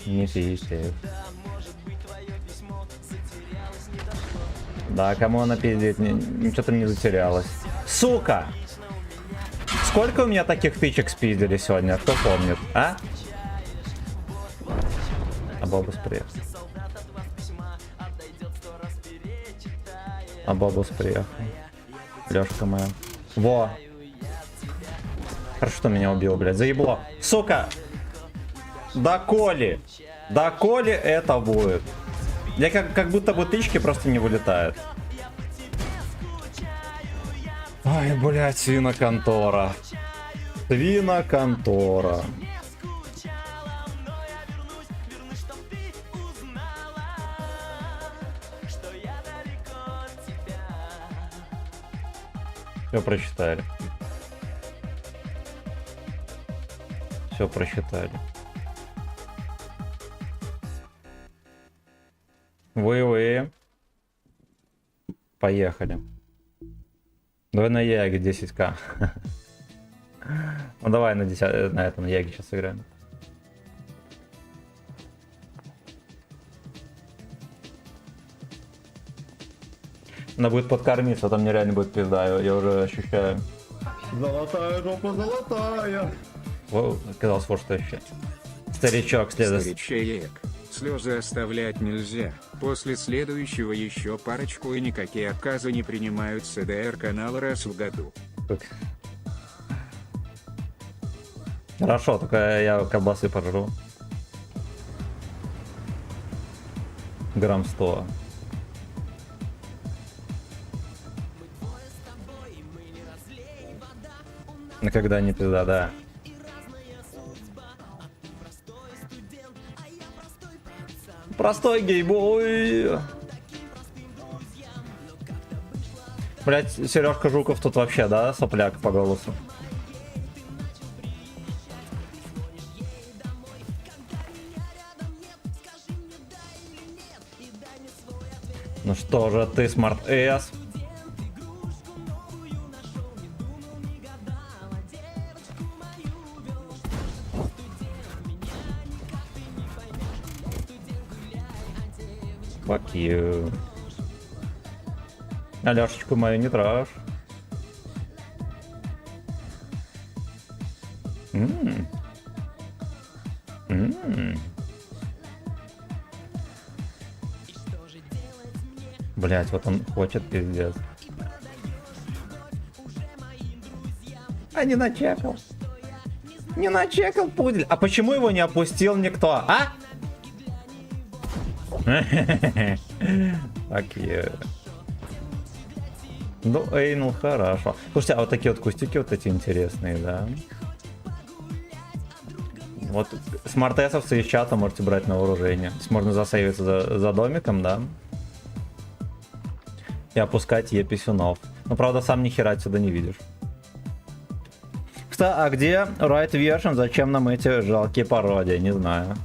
Не пиздец. Да, кому она пиздит? Ничего там не затерялось. Сука! Сколько у меня таких тычек спиздили сегодня? Кто помнит? А? А Бобус приехал. А Бобус приехал. Лёшка моя. Во! Хорошо, что меня убил, блядь. Заебло. Сука! Доколе! Доколе это будет? Я как будто бы тычки просто не вылетают. Ой, блядь, свиноконтора. Свиноконтора. Все прочитали. все просчитали. Вы. Поехали. Давай на Яге 10к. Ну давай на 10, на этом Яге сейчас играем. Она будет подкормиться, там нереально будет пизда, я уже ощущаю. Золотая жопа, золотая. Воу, казалось, вот что еще. Старичок следует. Старичек. Слезы оставлять нельзя. После следующего еще парочку, и никакие отказы не принимают с ДР канала раз в году. Хорошо, только я колбасы пожру. Грамм 100. Никогда не пизда, да. Простой гейбой. Блять, Сережка Жуков тут вообще, да, сопляк по голосу. Ну что же ты, Smart S? Fuck you. Аляшечку мою не трожь. Блять, вот он хочет, пиздец. А не начекал. Не начекал пудель. А почему его не опустил никто, а? Окей. Ну, Эйнл, хорошо. Слушайте, а вот такие вот кустики вот эти интересные, да? Вот смарт-эсовцы из чата можете брать на вооружение. Здесь можно засейвиться за домиком, да? И опускать Е-писюнов. Но, правда, сам ни хера отсюда не видишь. Кстати, а где Right Version? Зачем нам эти жалкие пародии? Не знаю.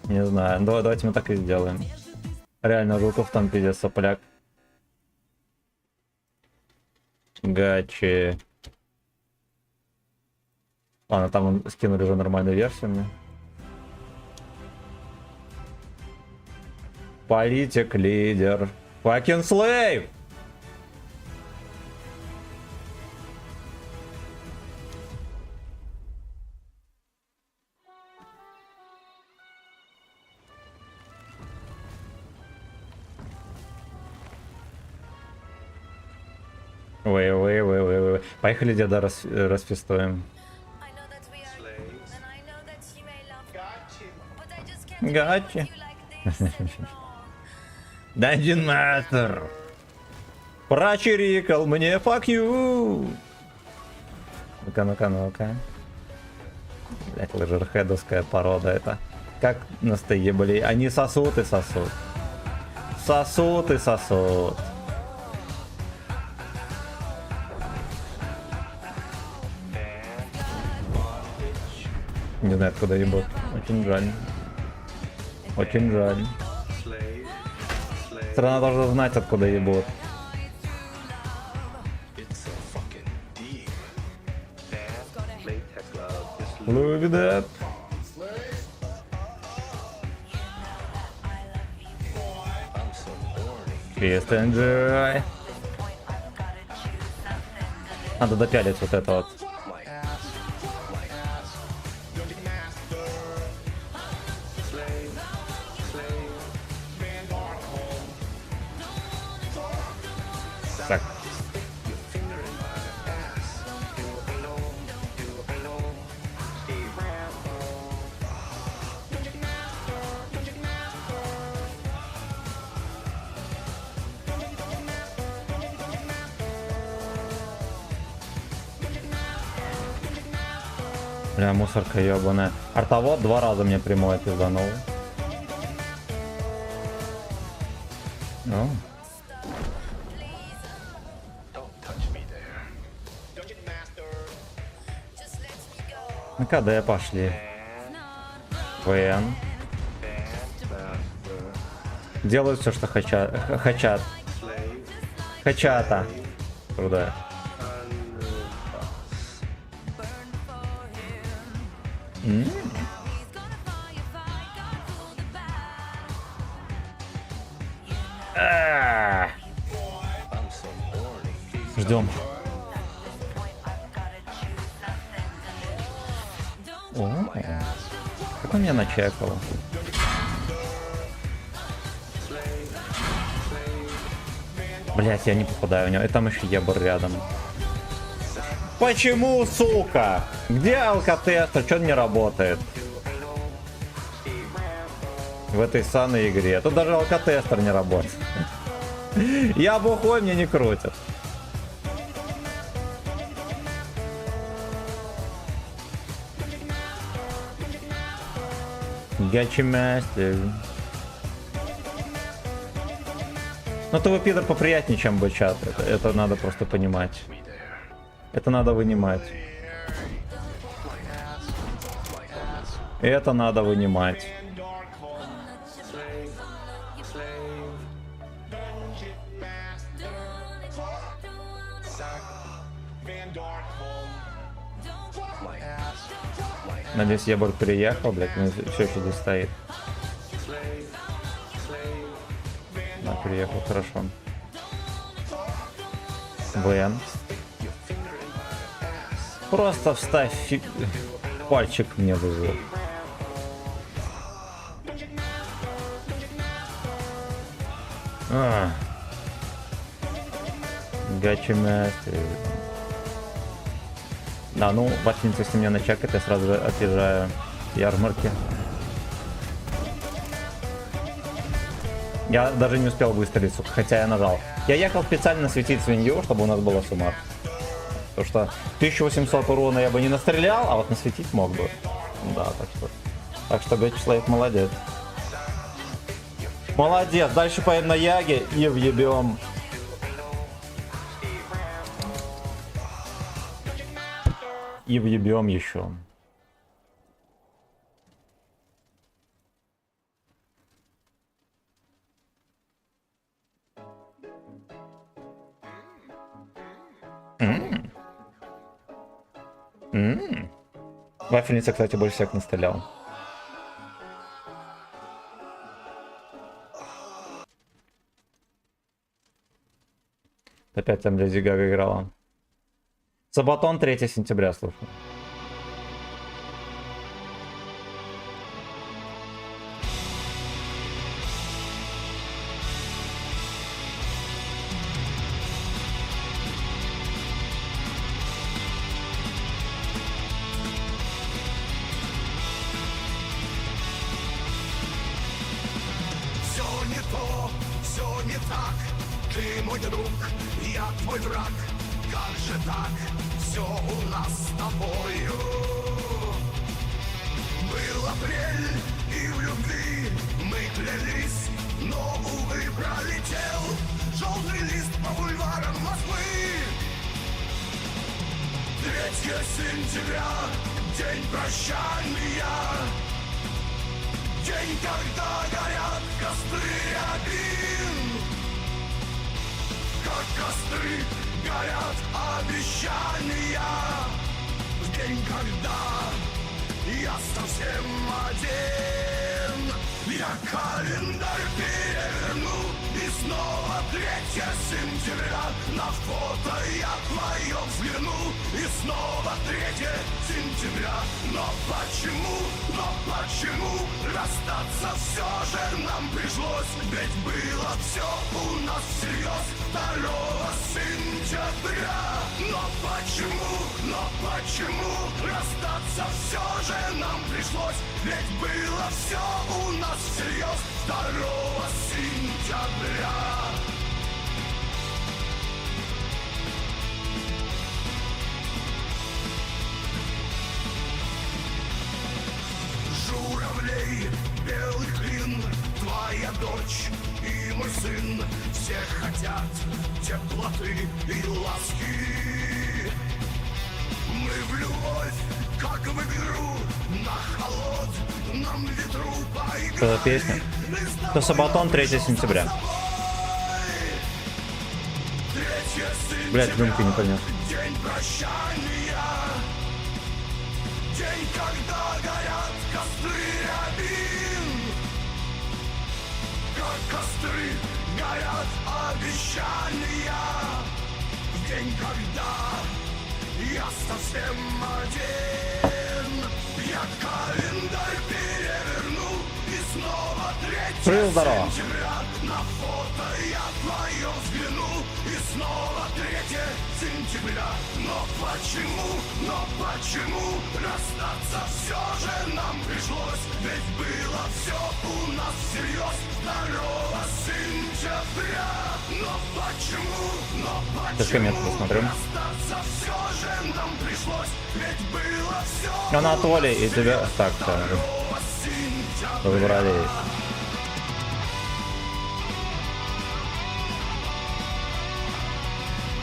Не знаю. Давайте мы так и сделаем. Реально, Жуков там пиздец сопляк. Гачи. Ладно, там скинули уже нормальную версию мне. Политик, лидер. Fucking slave! Ой. Поехали, деда, расфестуем. Гачи. Dungeon Master. Прочирикал мне, fuck you. Ну-ка. Блять, лажерхедовская порода это. Как настоебали. Они сосут и сосут. Сосут и сосут. Не знаю, откуда ебут. Очень жаль. Очень жаль. Страна должна знать, откуда ебут. Look at that. Just enjoy. Надо допялить вот это вот. Так. Бля, мусорка ебаная. Артовод 2 раза мне прямой пизданул. Ну. НКД пошли. ВН. Делают все, что хотят. Хачата. Труда. Ждем. О, как он меня начекал. Блять, я не попадаю в него. И там еще ебр рядом. Почему, сука? Где алкотестер? Что он не работает? В этой саной игре. Тут даже алкотестер не работает. Я бухой, мне не крутят. Гачи-мастер. Ну, ты пидор поприятнее, чем бычат. Это надо просто понимать. Это надо вынимать. Это надо вынимать. Надеюсь, Ебор переехал, блядь, он все еще здесь стоит. Да, переехал, хорошо. ВН. Просто вставь пальчик мне в угол. Гачи-мастер. Да, ну, вафельница, если меня начекает, я сразу же отъезжаю ярмарки. Я даже не успел выстрелить, сука, хотя я нажал. Я ехал специально светить свинью, чтобы у нас было суммар. Потому что 1800 урона я бы не настрелял, а вот насветить мог бы. Да, так что Гачислейв молодец. Молодец, дальше поедем на Яге и въебем. И въебем еще. Вафельница, кстати, больше всех настрелял. Опять там Леди Гага играла. Сабатон 3 сентября, слушай. Все не то, все не так. Ты мой друг, я твой враг. Как же так? Все у нас с тобою. Был апрель, и в любви мы клялись, но, увы, пролетел желтый лист по бульварам Москвы. 3 сентября, день прощания, день, когда горят костры обид. Как костры горят обещания. В день, когда я совсем один, я календарь переверну, и снова 3 сентября. На фото я твое взгляну, и снова 3 сентября. Но почему расстаться все же нам пришлось? Ведь было все у нас всерьез 2 сентября. Но почему расстаться все же нам пришлось? Ведь было все у нас всерьез 2 сентября. Журавлей, белый клин, твоя дочь и мой сын, все хотят теплоты и ласки. Мы в любовь Что за песня? Это Сабатон 3 сентября. Блять, рюмки не понятно. День прощания, день, когда горят костры рябин, как костры горят обещания, в день, когда я совсем один, я календарь переверну и снова 3 Привет, здорово. сентября на фото я твое взгляну и снова 3 сентября. Но почему расстаться все же нам пришлось? Ведь было все у нас всерьез 2 сентября. Но почему Сейчас коммент посмотрим. расстаться все же нам пришлось? Ведь было все Анатолий, и тебя... Так, разобрались.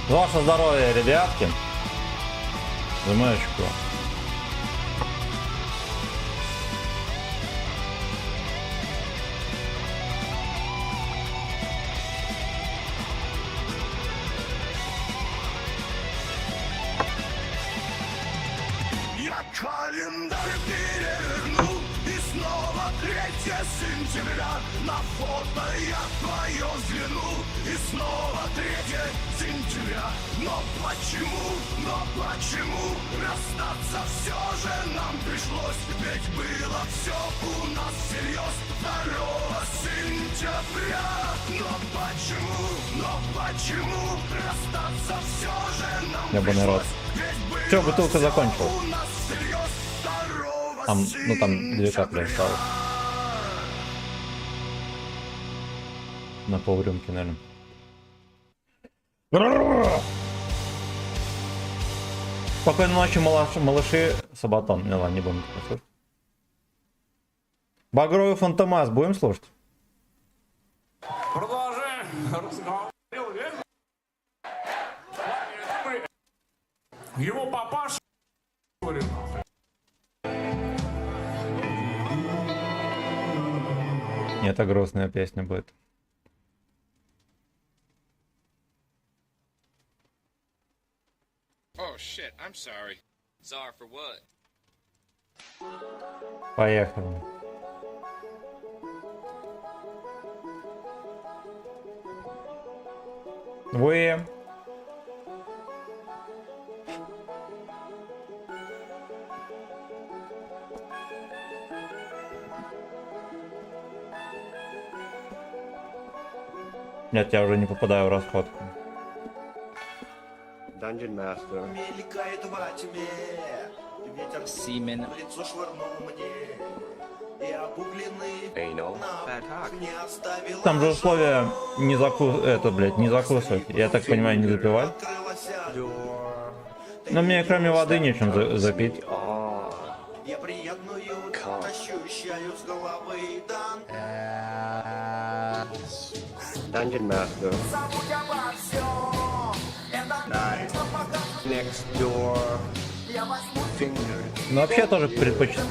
За ваше здоровье, ребятки. Замочку. Я календарь переверну и снова 3 сентября. На фото я твое взгляну и снова 3 сентября. Но почему расстаться все же нам пришлось? Ведь было все у нас всерьез 2 сентября. Но почему расстаться все же нам Ебаный рот. пришлось? Че, бутылка закончилась? У нас всерьез 2 Там, ну там 2 капли осталось. На полрюмки, наверное. Спокойной ночи, малыши. Сабатон. Не, ладно, не будем это слушать. Багровый Фантомас будем слушать? Продолжаем разговор. Верно? Его папаша говорит. Нет, это грустная песня будет. Oh shit, I'm sorry. Sorry for what? Поехали. Вы... Нет, я уже не попадаю в расходку. Dungeon Master. Мелькает во тьме, ветер Semen. в лицо швырнул мне, и обугленный навык не оставил. Там же условия не не закусывать. Я так понимаю, не запивать. Но мне кроме воды нечем запить. Я приятную ощущаю с головы дан. Dungeon Master. Забудь обо всем, это Next door. я возьму Но вообще я тоже предпочитаю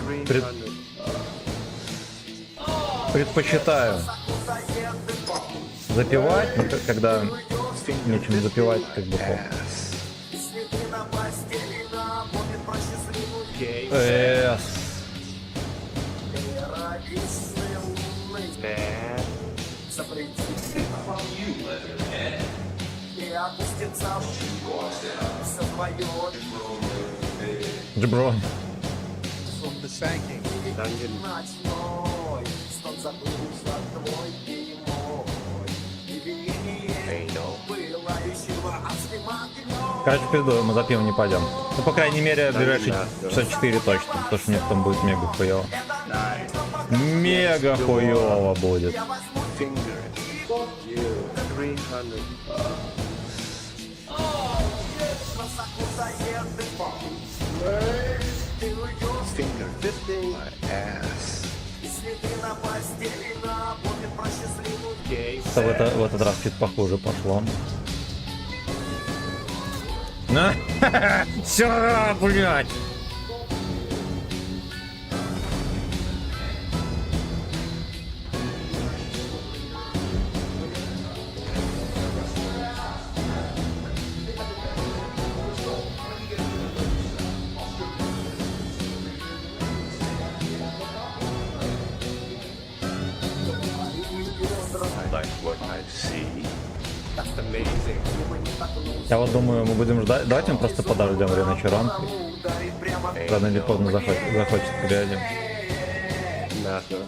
запивать, но когда нечем запивать, как бы плохо. следы на постели, напомнит про счастливую ровесный лунный. Запретить и опустится все твое. Джеброн. Ночной стон забылся твой и мой. И веление пылающего адским огнем. Короче, в пизду, мы за пивом не пойдем. Ну, по крайней мере, ближайшие часа 4 точно. Потому что мне потом будет мега хуёво. Мега хуёво будет. В этот раз чуть похуже пошло. Все, блядь! what I see. That's amazing. Я вот думаю, мы будем ждать. Давайте мы просто подождем время Чаранки. Рано или поздно захочет глядя. Matter.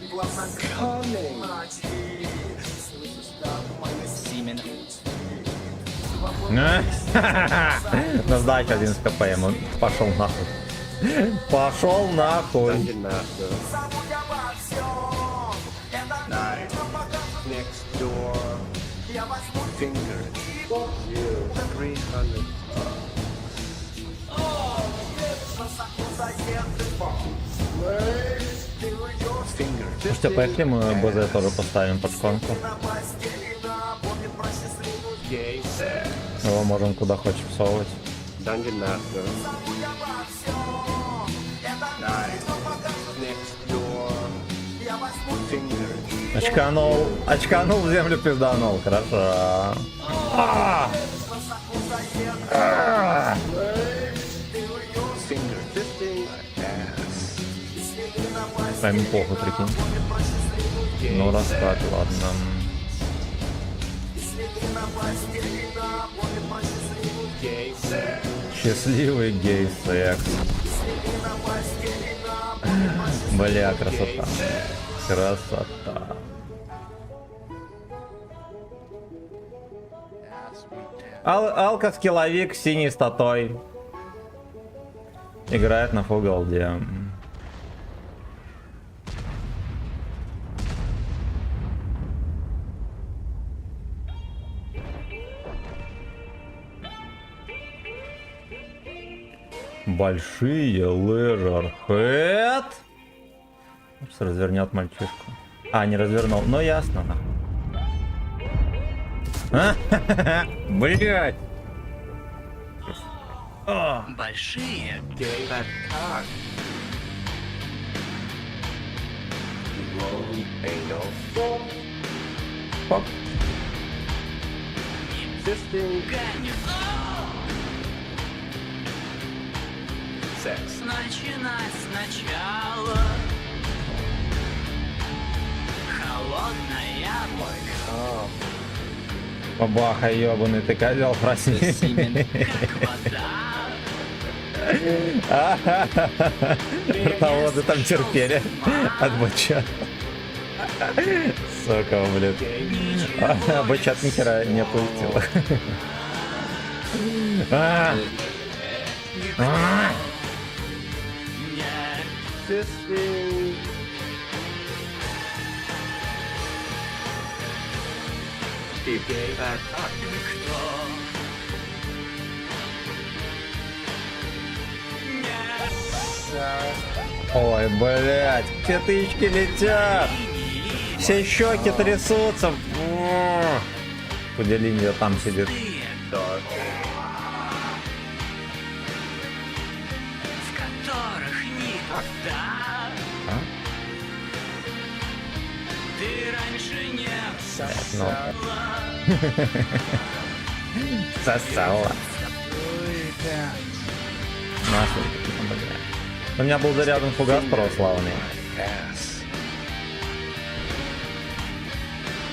На сдачу 11 кп ему. Пошел нахуй. Пошел нахуй. Dungeon Master. Nice. Next door. Finger. You. 300. Finger. Слушайте, поехали мы БЗ тоже поставим под шконку. Gay. Его можем куда хочешь всовывать. Dungeon Master. Nice. Next door. Finger. Очканул, в землю пизданул, хорошо. Finger. 15. Ass. Прям похуй, прикинь. Ну, раскат, ладно. Gay. Счастливый гей-секс. Бля, красота. Красота. Алка скилловик с синей статой. Играет на full голде. Большие лежер хэт. Развернет мальчишку. А, не развернул. Но ясно, нахуй. Блять. Большие. Gay. That cock. Roll. Anal. Хоп. 15. Sex. Начинать сначала. Холодная Oh. Бабаха, ебаный, ты козел, прости. Кого ты там терпели от быча? Сука, блядь. Бычат нихера не опустил. Gay. That cock. Ой, блядь, все тычки летят. Все щеки трясутся. Куделинья там сидит. Dark. в которых никогда ты раньше не Ну. Сосала. Нахуй. У меня был заряжен фугас православный. Ass.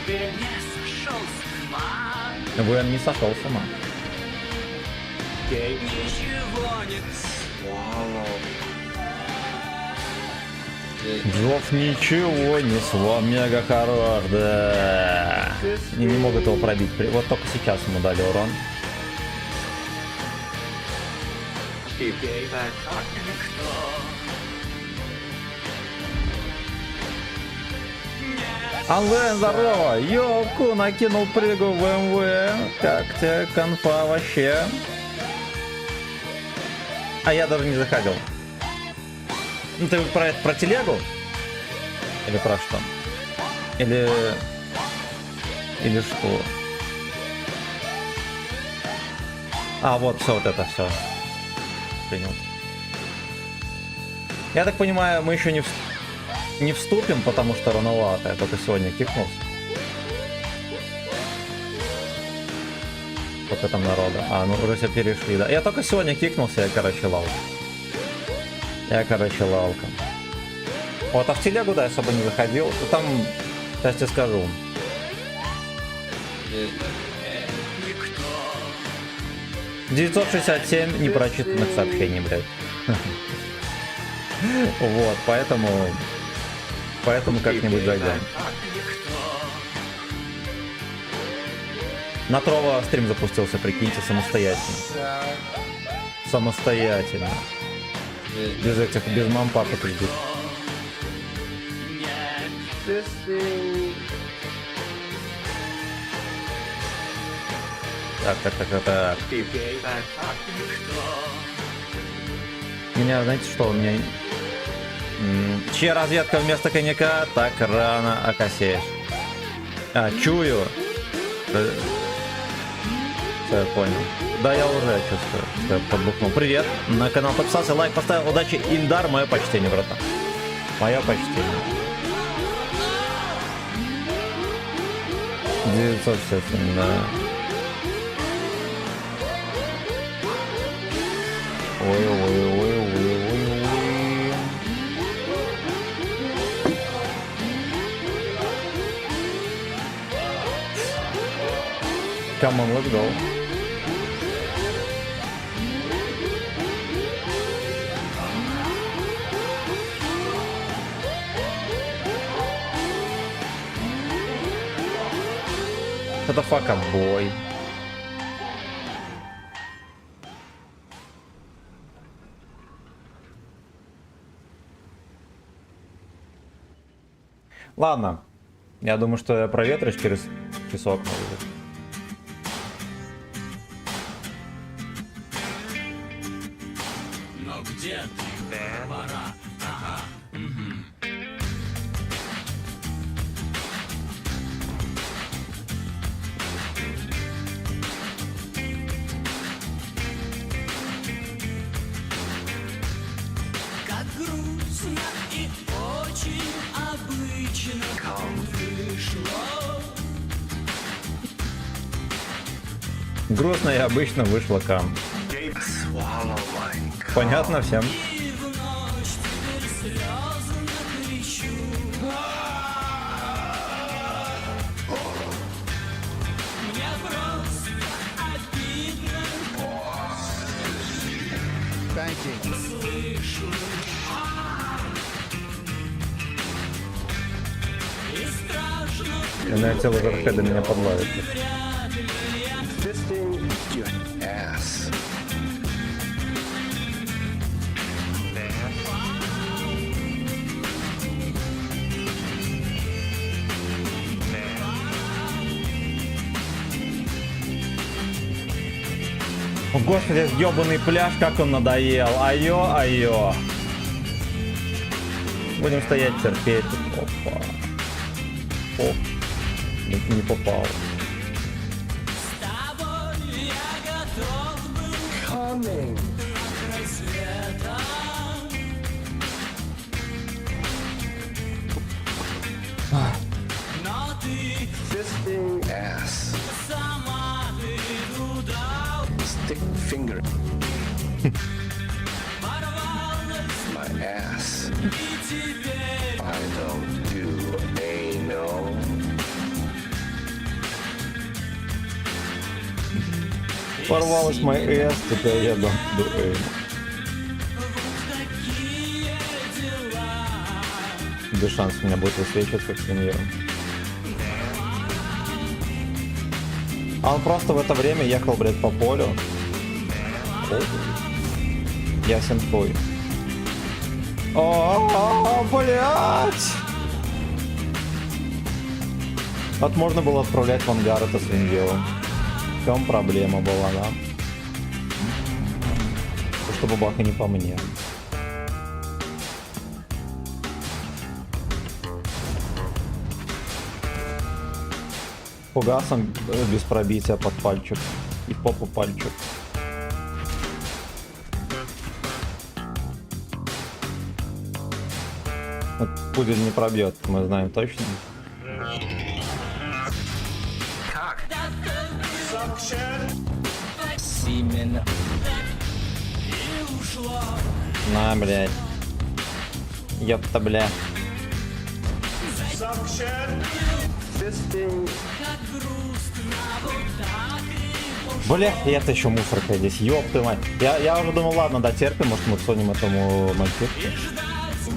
не сошел с ума, Вэн не сошел с ума. Gay. ничего не Swallow. Джофф ничего не свал, мега хорош, да. Не могут его пробить. Вот только сейчас ему дали урон. Gay. That cock. Алвен, здорово! Йоку, накинул прыгу в МВ. Как тебе конфа вообще? А я даже не заходил. Ну ты про телегу? Или про что? Или что? А, вот все, вот это все. Принял. Я так понимаю, мы еще не вступим, потому что рановато. Я только сегодня кикнулся. Сколько там народа? А, ну уже все перешли, да. Я только сегодня кикнулся, я, короче, лалка. Лалка. Вот, а в телегу, да, особо не заходил. Там, сейчас тебе скажу. никто. 967 непрочитанных сообщений, блядь. Вот, поэтому как-нибудь зайдем. На Трова стрим запустился, прикиньте, самостоятельно. Самостоятельно. Без этих, без мам, папы тут здесь. Так. Меня, знаете что, у меня... Чья разведка вместо коньяка, так рано окосеешь. Чую. Все, я понял. Да, я уже чувствую, что я подбухнул. Привет, на канал подписался, лайк поставил, удачи, Ильдар, мое почтение, братан. Мое почтение. 967, да. Ой. Come on, let's go. What the fuck, a boy? Ладно, я думаю, что я проветрюсь через часок, может. Но где ты? Пора. Ага. Как грустно и очень обычно вышло. Грустно и обычно вышло кам. Понятно всем? И в ночь теперь слезно кричу. Мне просто обидно. Слышу. И страшно. Я на тело до меня подлавит. О, господи, ёбаный пляж, как он надоел. Айо. Будем стоять, терпеть. Опа. Оп. Не попал. С тобой я готов был к рассветам. Но ты сама ты туда порвалась. И теперь Порвалась моя эс, теперь я дам. такие дела. Без шансов у меня будет высвечиваться как свинья. А он просто в это время ехал, блядь, по полю. Ясен хуй. О, блядь! Вот можно было отправлять в ангар это свинью. В чем проблема была, да? Что бабаха не по мне. Фугасом без пробития под пальчик. И в попу пальчик. Вот пудель не пробьет, мы знаем точно. На, блядь. Ёпта, бля. Бля, и это еще мусорка здесь, ёб ты мать. Я уже думал, ладно, да, терпим, может мы всунем этому мальчишке.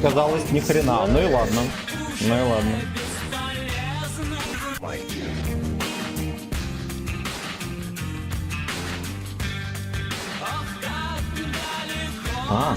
Казалось, ни хрена. Ну и ладно. Ну и ладно. А.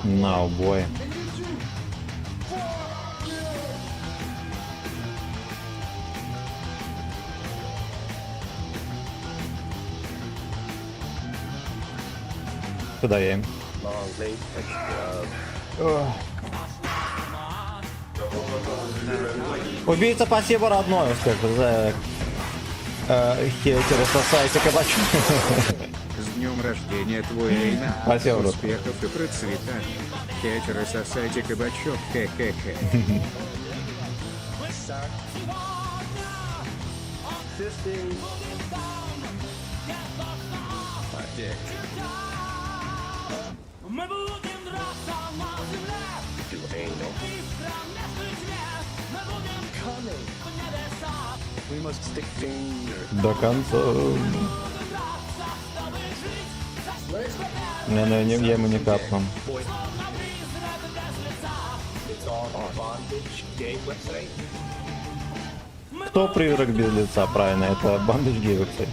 No boy. Куда я им? Убийца, спасибо, родной, успех за хейтеры сосайте кабачок. С днем рождения твой Эйна. Спасибо, брат. Успехов и процветания. Хейтеры сосайте кабачок. Хе-хе-хе. We must stick fingers. До конца. Не, я ему не капну. Кто призрак без лица, правильно? Это Бандage Гей, кстати.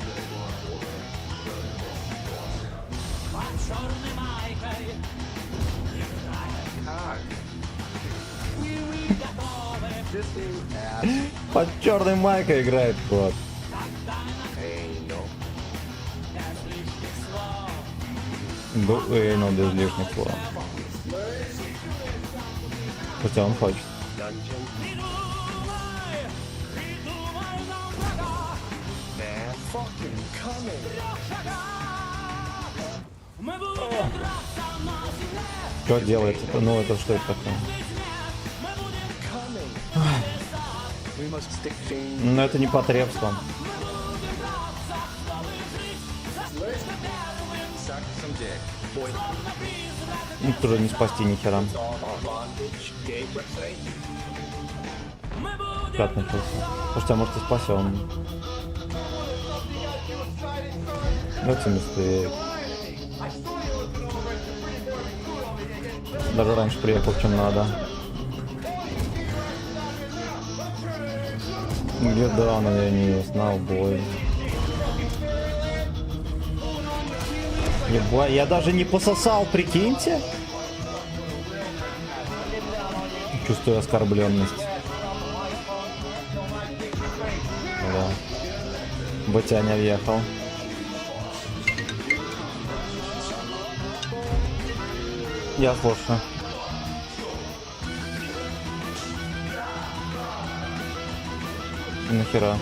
Под черной майкой играет кот. Ну, без лишних слов. Хотя он хочет. Что делает? Ну это что это такое? We must stick fingers. Ну это не потребство. Ну, тоже не спасти ни хера. Как начался? Слушайте, а может и спасем? Давайте быстрее. Даже раньше приехал, чем надо. Еда, но я не знал бой. Еба, я даже не пососал, прикиньте. Чувствую оскорбленность. Да. Батяня въехал. Я слушаю. Нахера?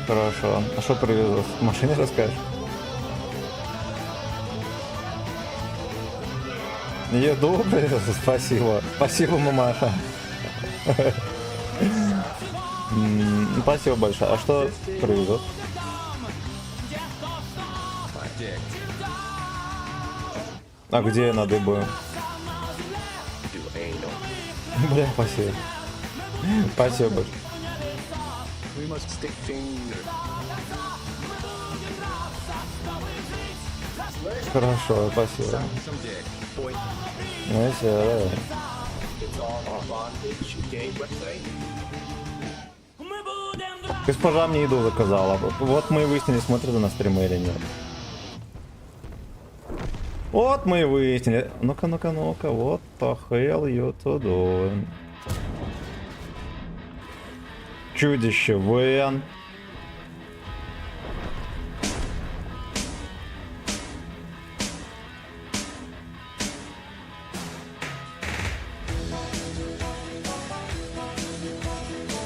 Хорошо. А что привезу? В машине расскажешь? Еду привезу? Спасибо. Спасибо, мамаша. Спасибо большое. А что привезут? А где я надыбаю? Бля, спасибо. Спасибо большое. We must stick fingers. Хорошо, спасибо. Ну все, давай. Госпожа мне еду заказала. Вот мы и выяснили, смотрит она стримы или нет. Вот мы и выяснили. Ну-ка, ну-ка, ну-ка. What the hell you to doing? Чудище Вен.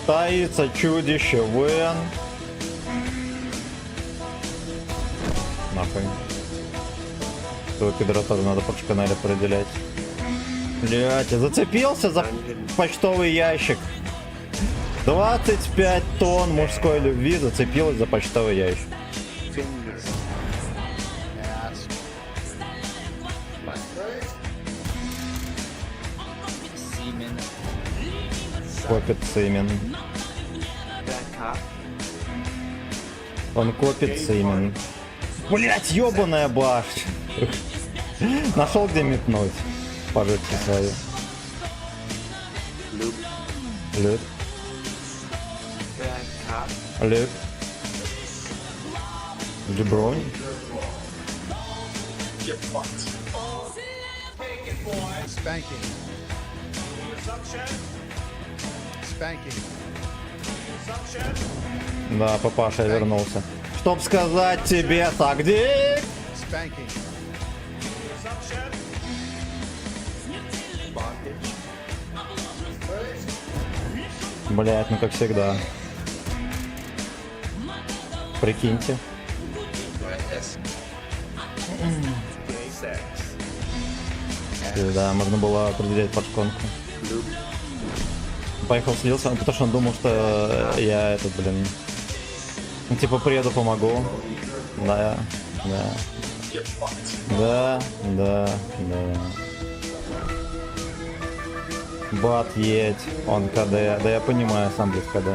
Таится чудище Вен. Нахуй. Этого пидора тоже надо по канале определять. Блять, я зацепился за почтовый ящик. 25 тонн мужской любви зацепилась за почтовый ящик. Копит семен. Он копит семен. Блять, ёбаная башня. Нашел где метнуть. Пожитки свои. Люд. Люд. Джеброни. Spanking. Spanking. Да, папаша вернулся. Чтоб сказать тебе так, Дик. Spanking. Блять, ну как всегда. Прикиньте. Да, можно было определять под шконку. Поехал слился, потому что он думал, что я этот, блин, ну, типа приеду, помогу. Да, да. Да, да, да. Бат, едь, он КД. Да я понимаю, сам без КД.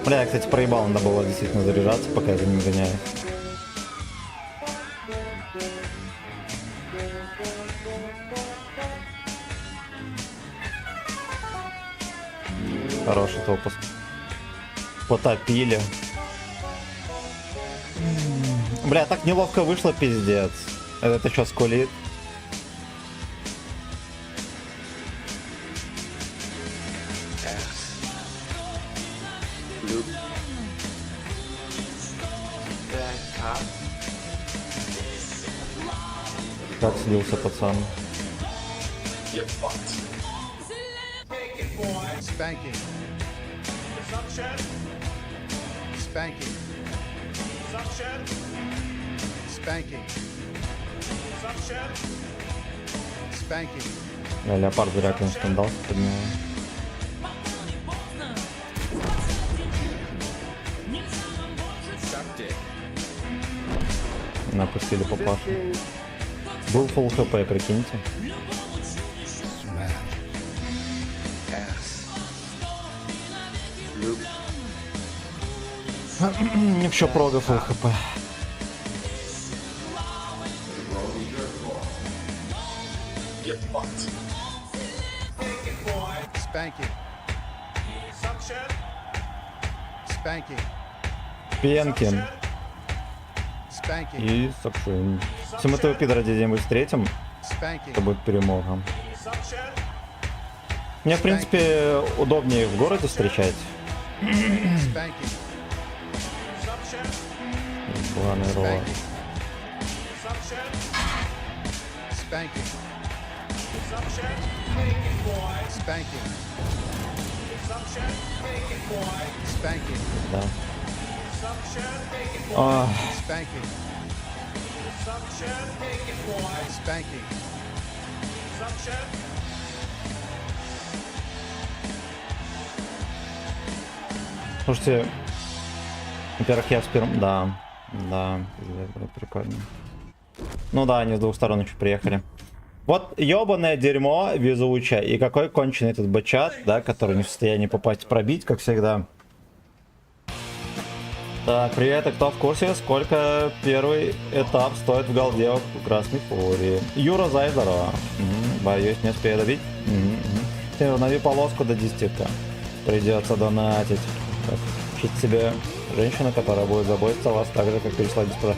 Бля, я, кстати, проебал, надо было действительно заряжаться, пока я за ним гоняюсь. Хороший топус. Потопили. Бля, так неловко вышло, пиздец. Это что, скулит? Как слился пацан? Spanking. Spanking. Spanking. Spanking. Я леопард зря, конечно, дал под него. Напустили папашу. Был фулл хп, прикиньте. Еще прога фулл хп. Spanking. Spanking. Пенкин Spanking. и Сакшин. Если мы этого пидора где-нибудь встретим, Spanking. это будет перемога. Мне, в принципе, удобнее в городе встречать. Spanking. Главный ролл. Spanking. Spanking. Spanking. Да. А, Spanking. Spanking. слушайте, во-первых, я сперм... Да, да, прикольно. Ну да, они с двух сторон еще приехали. Вот ебаное дерьмо везучее. И какой конченый этот бычат, да, который не в состоянии попасть пробить, как всегда. Так, привет, а кто в курсе, сколько первый этап стоит в голде в Красной Фурии? Юра, зай, здорово. Боюсь, не успею добить. Ты унови полоску до 10к. Придется донатить. Так, ищите себе женщину, которая будет заботиться о вас так же, как пришла без прав.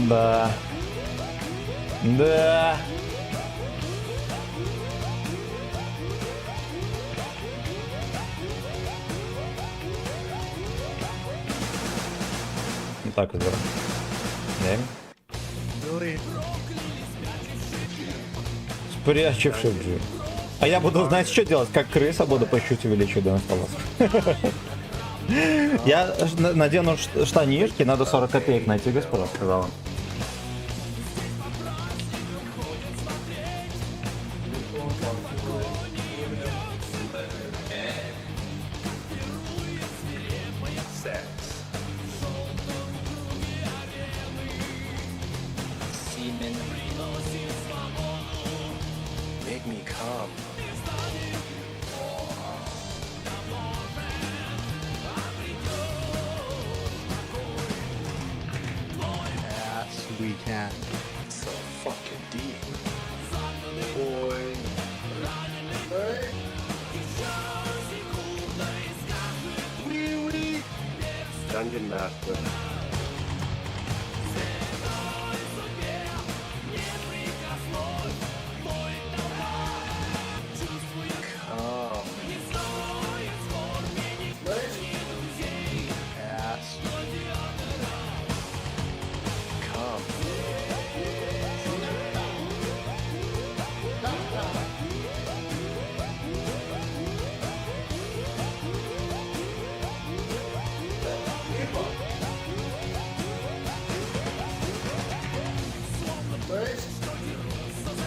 Да. Да. Вот так вот. Спрячь в джи. А я буду, знаете, что делать? Как крыса буду по чуть увеличивать до настола. Я надену штанишки, надо 40 копеек найти, господа, сказала. Semen. Make me come. Yes, we can. So fucking deep. Boy. Dungeon Master. Come.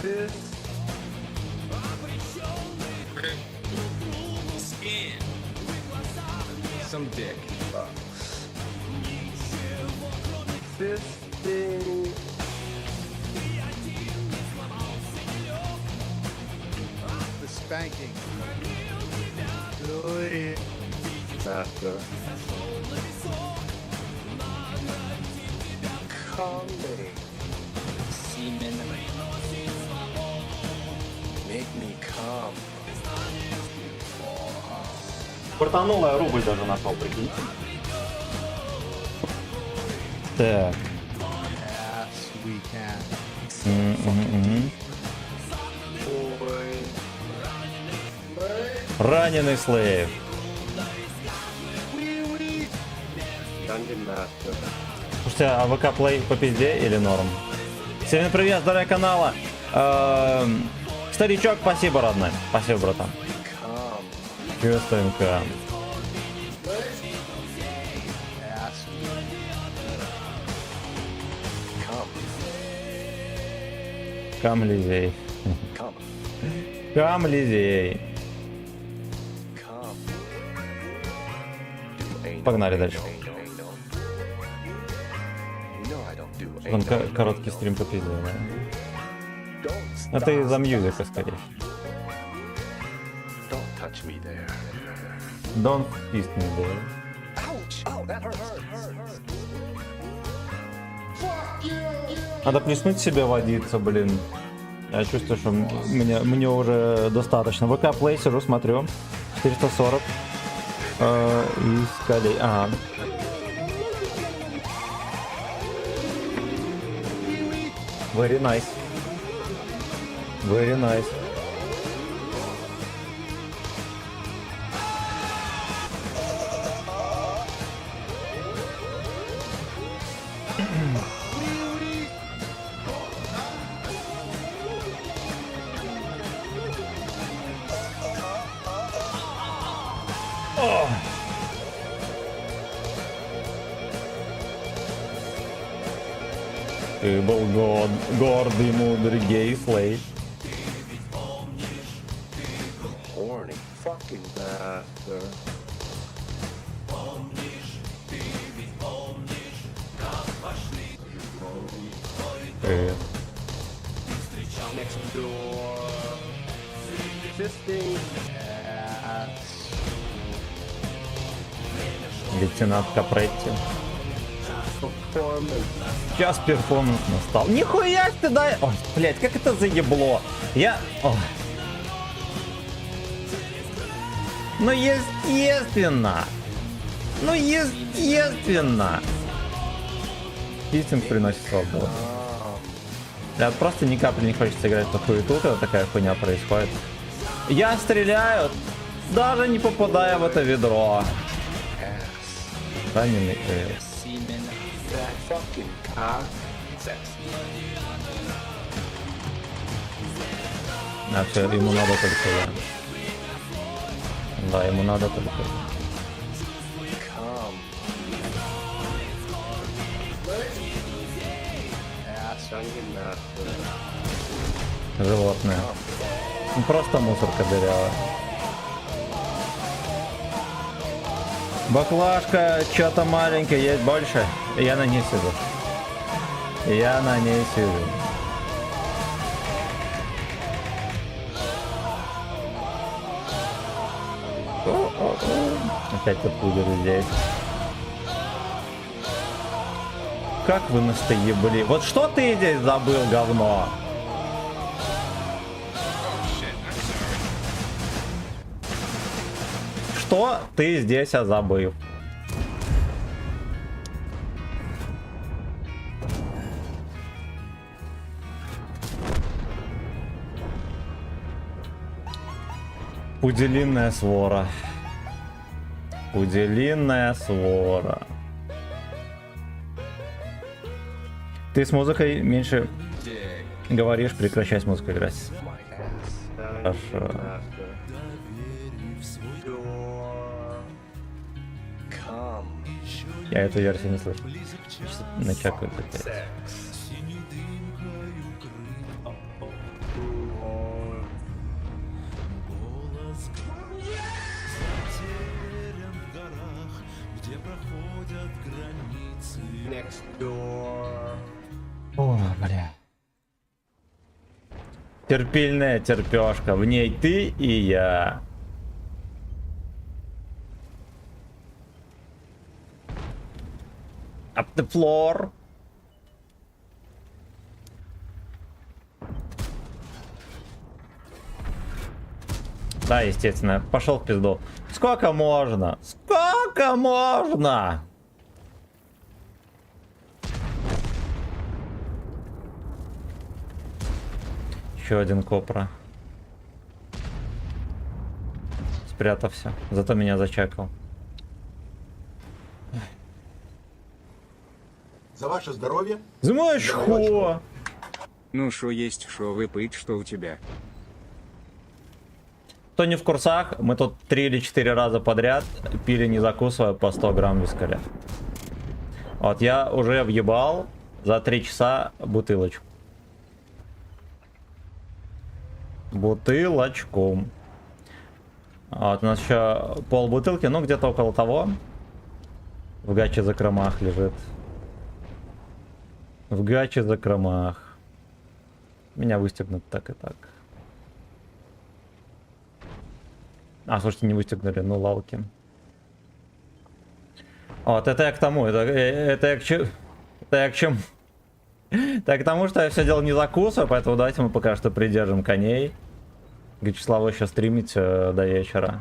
Yes. Come. Skin. Some dick. The spanking. Do it. Master. Comedy. Semen. Make me come. Портанула рубль даже нашел, прикинь. Так. Yes, we can. Раненый слейв. Dungeon Master. Слушайте, а ВК плей по пизде или норм? Всем привет, здоровья канала. Старичок, спасибо, родной. Спасибо, братан. Чувствуем-ка. Yes. Камлизей. Come. Камлизей. Come. Погнали дальше. Там короткий стрим по пизде, да? Это из-за мьюзика, скорее. Don't fist me there. Надо плеснуть себе водиться, блин. Я чувствую, что мне уже достаточно. ВК Play сижу, смотрю. 440. И скалей. Ага. Very nice. Very nice. Ты был гордый, мудрый гей слей. Horny fucking master. Привет. Лейтенант Капретти. Сейчас перформанс настал. Нихуя ты дай... Ой, блядь, как это заебло. Я... Ой. Ну, естественно. Ну, естественно. Истинг приносит свободу. Да, просто ни капли не хочется играть в эту хуету, когда такая хуйня происходит. Я стреляю, даже не попадая в это ведро. Раненый эс. А все, ему надо только я. Да, ему надо только я. Животное. Ну, просто мусорка дырявая. Баклажка, что-то маленькое, есть больше. Я на ней сижу. Я на ней сижу. Опять этот пудер здесь. Как вы настоебли? Вот что ты здесь забыл, говно? Что ты здесь забыл? Пуделинная свора. Пуделинная свора. Ты с музыкой меньше говоришь, прекращай с музыкой играть. Хорошо. Я эту версию не слышу. Начакают опять. О, бля. Терпильная терпешка. В ней ты и я. Up the floor. Да, естественно. Пошел в пизду. Сколько можно? Сколько можно? Еще один копра. Спрятался. Зато меня зачекал. За ваше здоровье. Знаешь, хо! Ну шо есть, шо выпить, что у тебя? Кто не в курсах, мы тут 3 или 4 раза подряд пили, не закусывая, по 100 грамм вискаря. Вот я уже въебал за 3 часа бутылочку. Бутылочку. Вот у нас еще пол бутылки, ну где-то около того. В гаче закромах лежит. В гаче закромах. Меня выстегнут так и так. А, слушайте, не выстегнули, ну лалки. Вот, это я к тому, это я к чему? Это я к чему? Так, к тому, что я все дело не закусываю, поэтому давайте мы пока что придержим коней. Вячеслав еще стримить до вечера.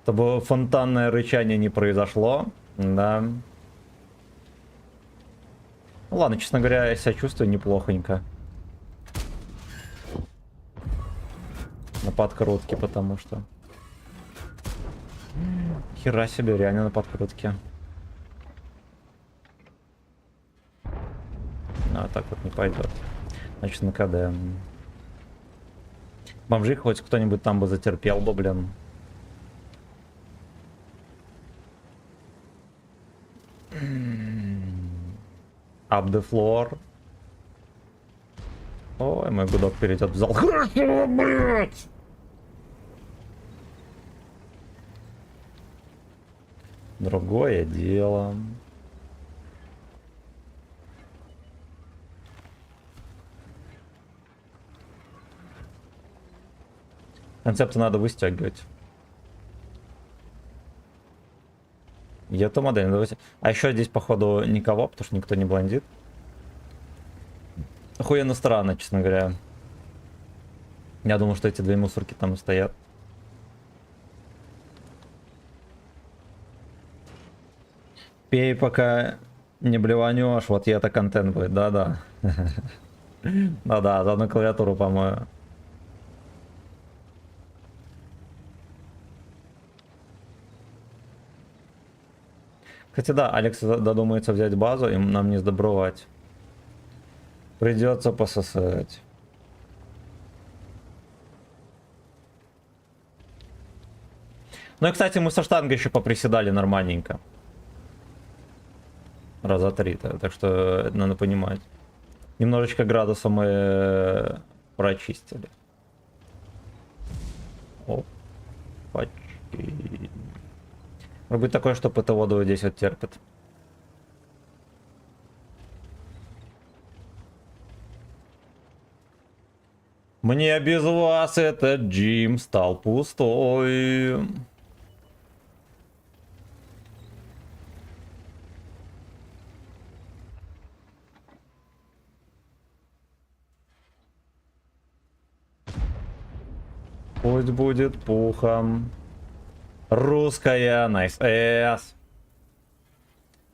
Чтобы фонтанное рычание не произошло. Да. Ну ладно, честно говоря, я себя чувствую неплохонько. На подкрутке, потому что... Хера себе, реально на подкрутке. А так вот не пойдет. Значит, на КД. Бомжи хоть кто-нибудь там бы затерпел бы, блин. Up the floor. Ой, мой гудок перейдет в зал. Хорошо, блять! Другое дело. Концепты надо выстегивать. Эту модель надо выстегивать. А еще здесь, походу, никого, потому что никто не блондит. Охуенно странно, честно говоря. Я думал, что эти две мусорки там стоят. Пей, пока не блеванешь. Вот и это контент будет. Да-да. Да-да, заодно клавиатуру помою. Кстати, да, Алекс додумается взять базу, и нам не сдобровать. Придется пососать. Ну и, кстати, мы со штангой еще поприседали нормальненько. Раза 3, так что это надо понимать. Немножечко градуса мы прочистили. Опачки. Может быть такое, что ПТО здесь вот терпит. Мне без вас этот Джим стал пустой. Пусть будет пухом. Русская, найс. Я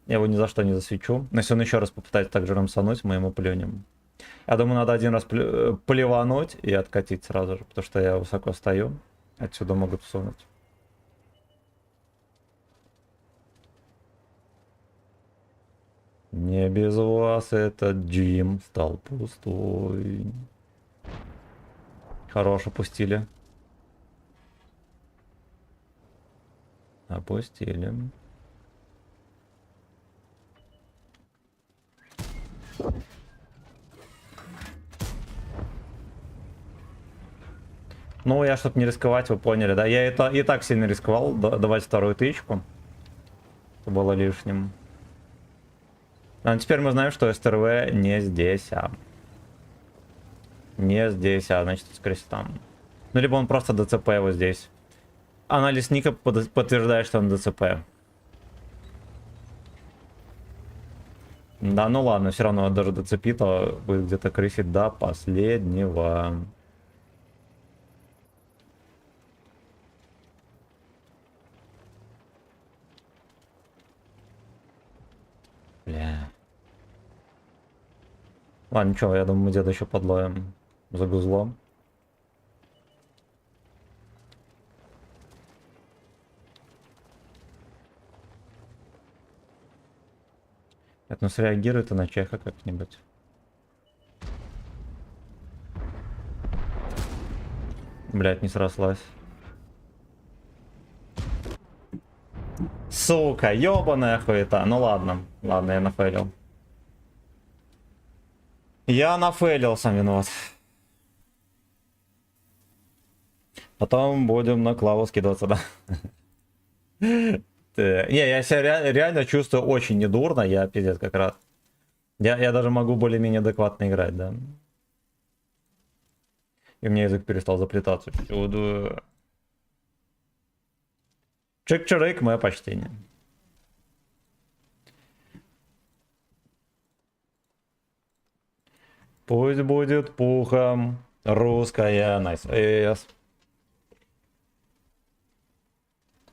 его ни за что не засвечу. Но если он еще раз попытается так же рамсануть, мы ему плюнем. Я думаю, надо один раз плевануть и откатить сразу же, потому что я высоко стою. Отсюда могут всунуть. Не без вас этот Джим стал пустой. Хорош, опустили. Опустили. Ну, я, чтобы не рисковать, вы поняли, да? Я это и так сильно рисковал давать вторую тычку. Это было лишним. А теперь мы знаем, что СТРВ не здесь, не здесь, значит, скорее всего, там. Ну, либо он просто ДЦП вот здесь. Анализ ника подтверждает, что он ДЦП. Да, ну ладно, все равно даже ДЦП-то будет где-то крысить до последнего. Бля. Ладно, ничего, я думаю, мы где-то еще подловим за гузлом. Это ну среагирует и на чеха как-нибудь. Блять, не срослась. Сука, ёбаная хуета. Ну ладно, ладно, я нафейлил. Я нафейлил, сам виноват. Потом будем на клаву скидываться, да. Не, я себя реально чувствую очень недурно, я пиздец как раз. Я даже могу более-менее адекватно играть, да. И у меня язык перестал заплетаться. Чудо. Чик-чирик, мое почтение. Пусть будет пухом русская найс.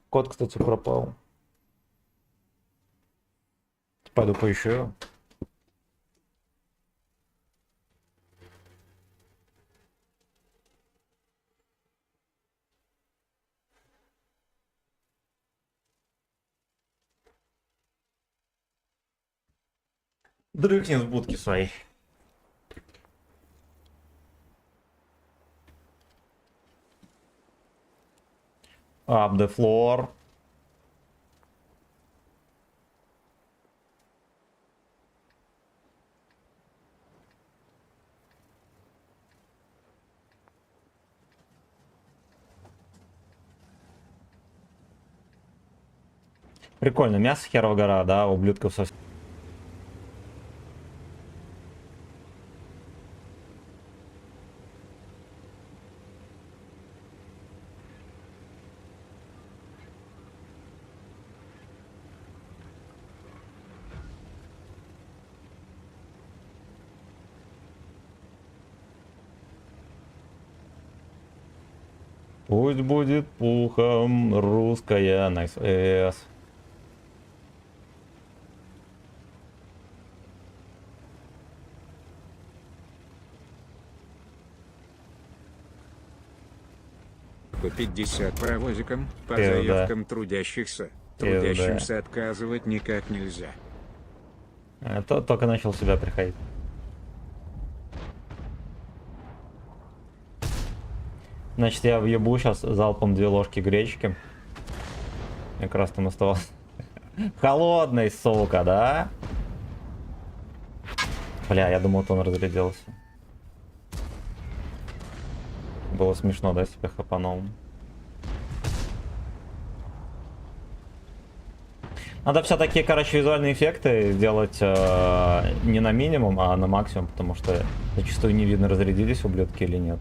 Кот, кстати, пропал. Пойду поищу его. Дрыхнет в будке своей. Up the floor. Прикольно, мясо херова гора, да, ублюдков совсем. Пусть будет пухом русская найс. по 50 паровозикам, по Пизда. заявкам трудящихся. Пизда. Трудящимся отказывать никак нельзя. Только начал в себя приходить. Значит, я въебу сейчас залпом 2 ложки гречки. Мне как раз там оставалось. Холодный, сука, да? Бля, я думал, он разрядился. Было смешно, да, себя хапанул. Надо все-таки, короче, визуальные эффекты делать не на минимум, а на максимум, потому что зачастую не видно, разрядились ублюдки или нет.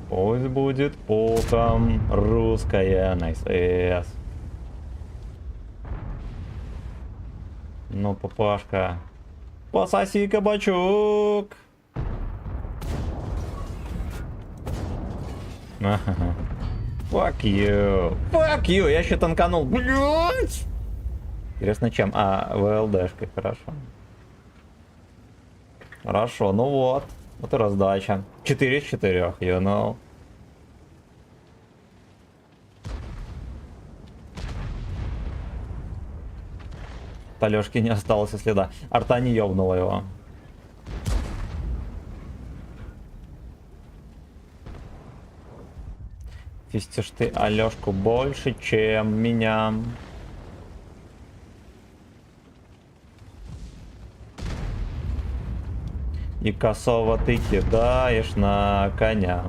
Пусть будет пуком русская НСС. Ну, папашка, пососи кабачок. Ага. Fuck you. Fuck you. Я еще танканул. Блять. Интересно, чем? А, ВЛДшкой, хорошо. Хорошо, ну вот. Вот и раздача. 4 из 4, you know. От Алёшки не осталось и следа. Арта не ёбнула его. Фистишь ты Алёшку больше, чем меня. И косово ты кидаешь на коня.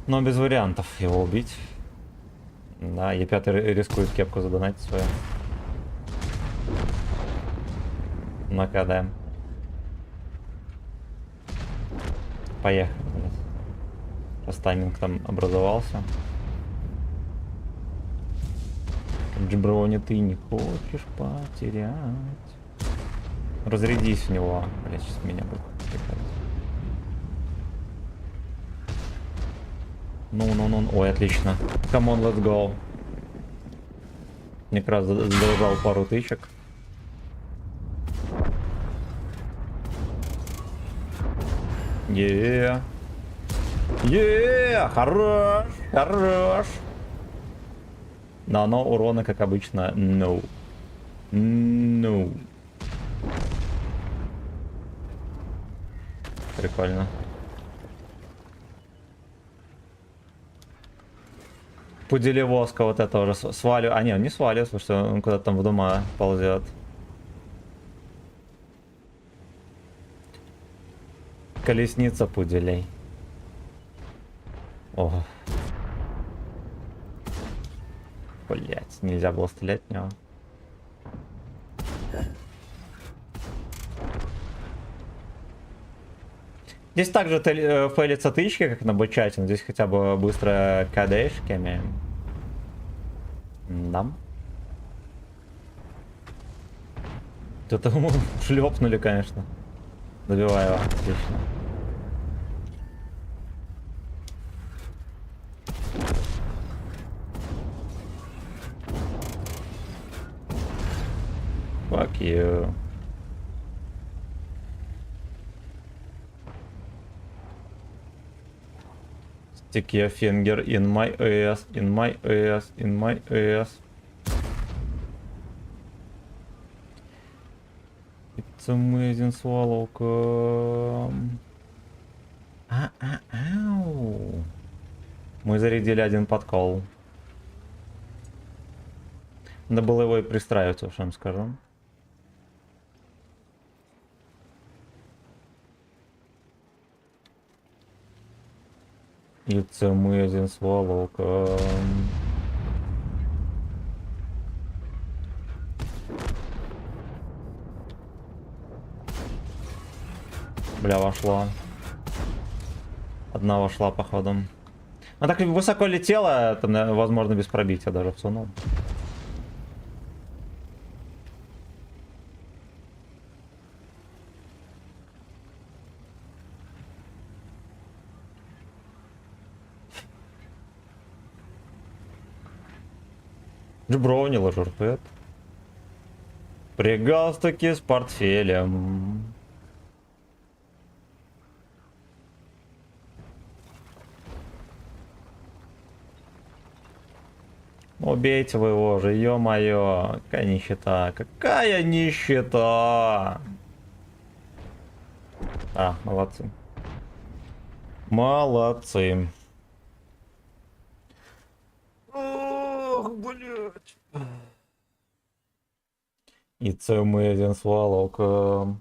Но без вариантов его убить. Да, Е5 рискует кепку задонатить свою. На КД. Поехали. Раз тайминг там образовался. Джиброни, ты не хочешь потерять. Разрядись в него. Блять, сейчас меня будет приходить. Ну. Ой, отлично. Come on, let's go. Мне как раз задолжал пару тычек. Хорош, хорош. Но урона, как обычно, no. No. Прикольно. Пудели воска вот это уже свалю. А, не, он не свалил, потому что он куда-то там в дома ползет. Колесница пуделей. О. Блять, нельзя было стрелять в него. Здесь также фейлятся тычки, как на бочате, но здесь хотя бы быстро КДшками. Да. Тут ему шлепнули, конечно. Добиваю его, отлично. Fuck you. Stick your finger in my ass, in my ass, in my ass. It's amazing, сволока. Ау. Мы зарядили один подкол. Надо было его и пристраивать, уж вам скажу. It's amazing, сволока. Бля, вошла. Одна вошла, походу. Она так высоко летела, там, возможно, без пробития даже всунул. Джбронила журфет. При галстуке с портфелем. Убейте вы его же, ё-моё. Какая нищета, какая нищета. А, молодцы. Молодцы. Ох, блядь. It's amazing swallow.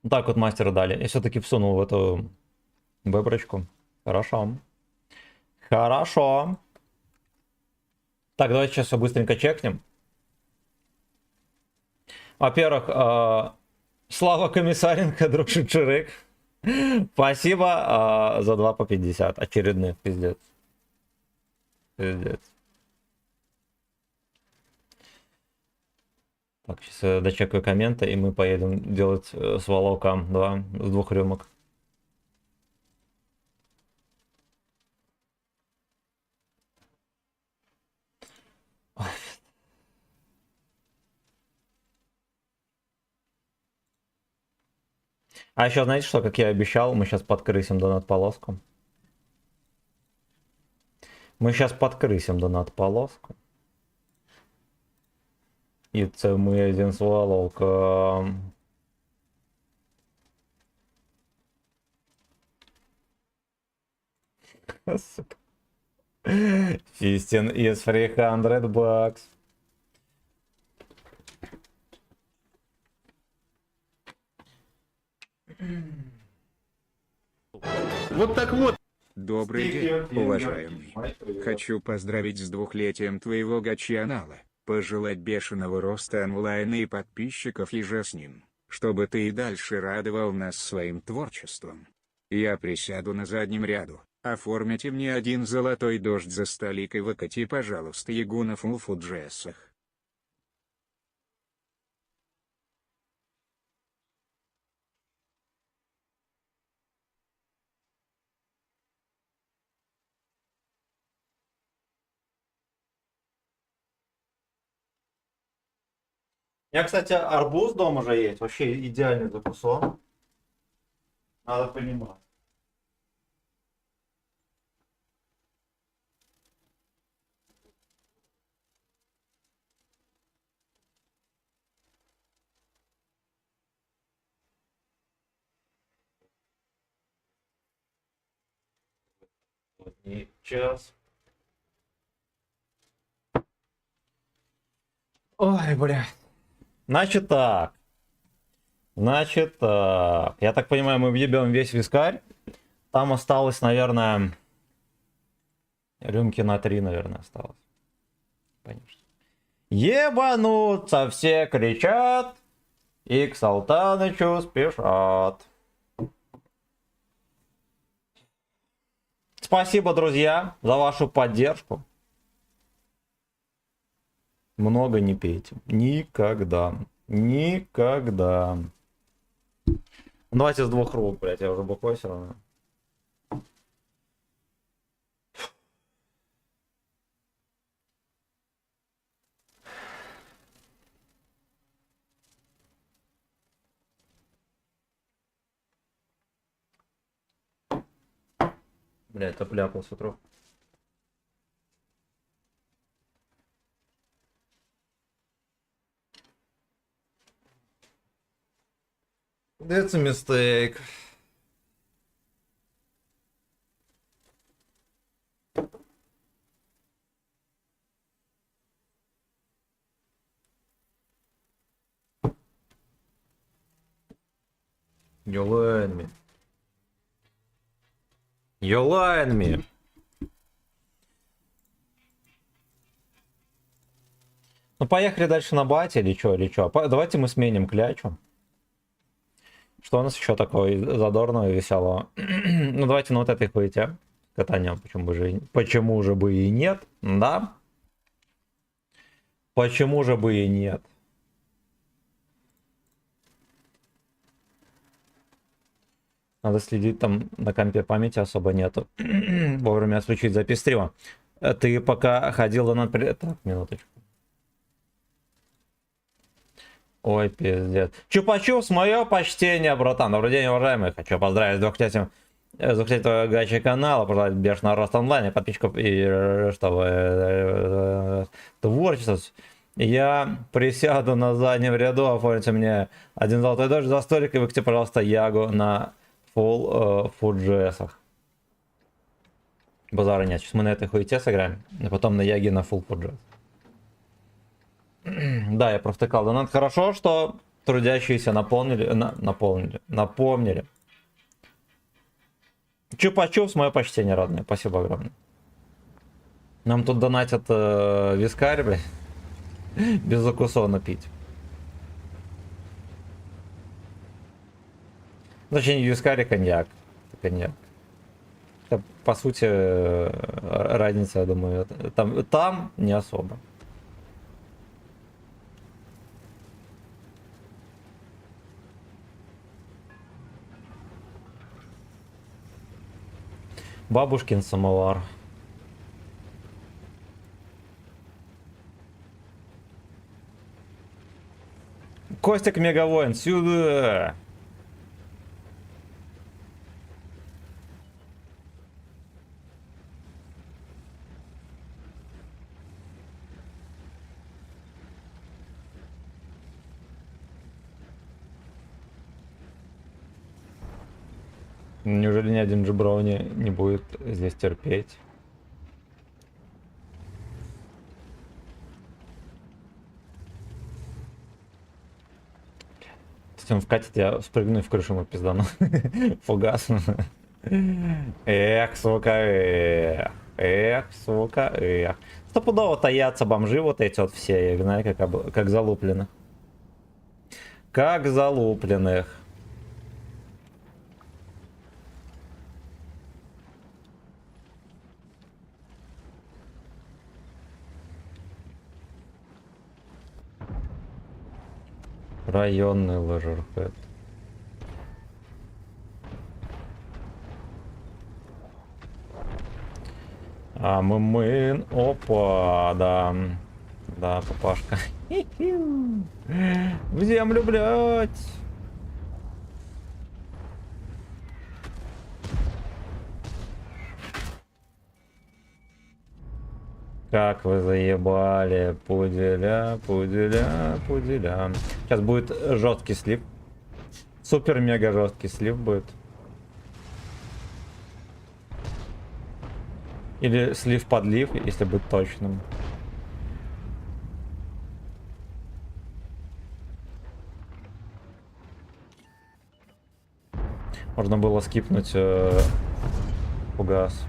Так вот мастера дали. Я все-таки всунул в эту выборочку. Хорошо. Хорошо. Так, давайте сейчас все быстренько чекнем. Во-первых, Слава Комиссаренко, друг Шичерик. Спасибо за 2 по 50. Очередных, пиздец. Пиздец. Так, сейчас я дочекаю комменты, и мы поедем делать свалока 2 с 2 рюмок. А еще знаете что, как я обещал, мы сейчас подкрысим донат-полоску. Мы сейчас подкрысим донат-полоску. It's amazing swallow. Сука. 15 is 300 bucks. Вот так вот. Добрый день, уважаемый. Хочу поздравить с 2-летием твоего гачи-анала, пожелать бешеного роста онлайна и подписчиков еже с ним, чтобы ты и дальше радовал нас своим творчеством. Я присяду на заднем ряду, оформите мне 1 золотой дождь за столик и выкати, пожалуйста, Ягуна в фуджессах. У меня, кстати, арбуз дома уже есть. Вообще идеальный закусон. Надо понимать. Час. Ой, бля. Значит так. Значит так. Я так понимаю, мы въебем весь вискарь. Там осталось, наверное, рюмки на 3, наверное, осталось. Конечно. Ебануться все кричат. И к Салтанычу спешат. Спасибо, друзья, за вашу поддержку. Много не пейте. Никогда. Никогда. Давайте с 2 рук, блять, я уже бухой все равно. Блять, топляпал с утра. That's a mistake. You're lying me. You're lying me. Ну поехали дальше на бате или что, или что? Давайте мы сменим клячу. Что у нас еще такого задорного и веселого? Ну давайте на вот этой хуете. катанием, почему же бы и нет, да? Почему же бы и нет? Надо следить, там на компе памяти особо нету. Вовремя отключить запись стрима. Ты пока ходил на... Так, минуточку. Ой, пиздец. Чупа-чупс, мое почтение, братан. Добрый день, уважаемый. Хочу поздравить с 200-летием гачи канала, пожелать бешеного роста онлайна, подписчиков и чтобы творчество. Я присяду на заднем ряду, оформите мне один золотой дождь за столик и выкати, пожалуйста, Ягу на фуджесах. Базара нет, сейчас мы на этой хуете сыграем, а потом на Яге на full фуджес. Да, я провтыкал донат. Хорошо, что трудящиеся напомнили. Чупа-чупс, мое почтение, родное. Спасибо огромное. Нам тут донатят вискарь, блядь. Безвкусовно пить. Точнее, не вискарь, а коньяк. Коньяк. Это, по сути, разница, я думаю. Там не особо. Бабушкин самовар. Костик Мегавоин, сюда! Неужели ни один джебрауни не будет здесь терпеть? Если он вкатит, я спрыгну и в крышу ему пиздану. Фугас. Эх, сука, эх, сука, эх. Стопудово таятся бомжи вот эти вот все, я их знаю, как залупленных. Как залупленных. Районный лажерхед. А мы... Опа, да. Да, папашка. В землю, блядь. Как вы заебали, пуделя. Сейчас будет жесткий слив. Супер-мега жесткий слив будет. Или слив-подлив, если быть точным. Можно было скипнуть фугас.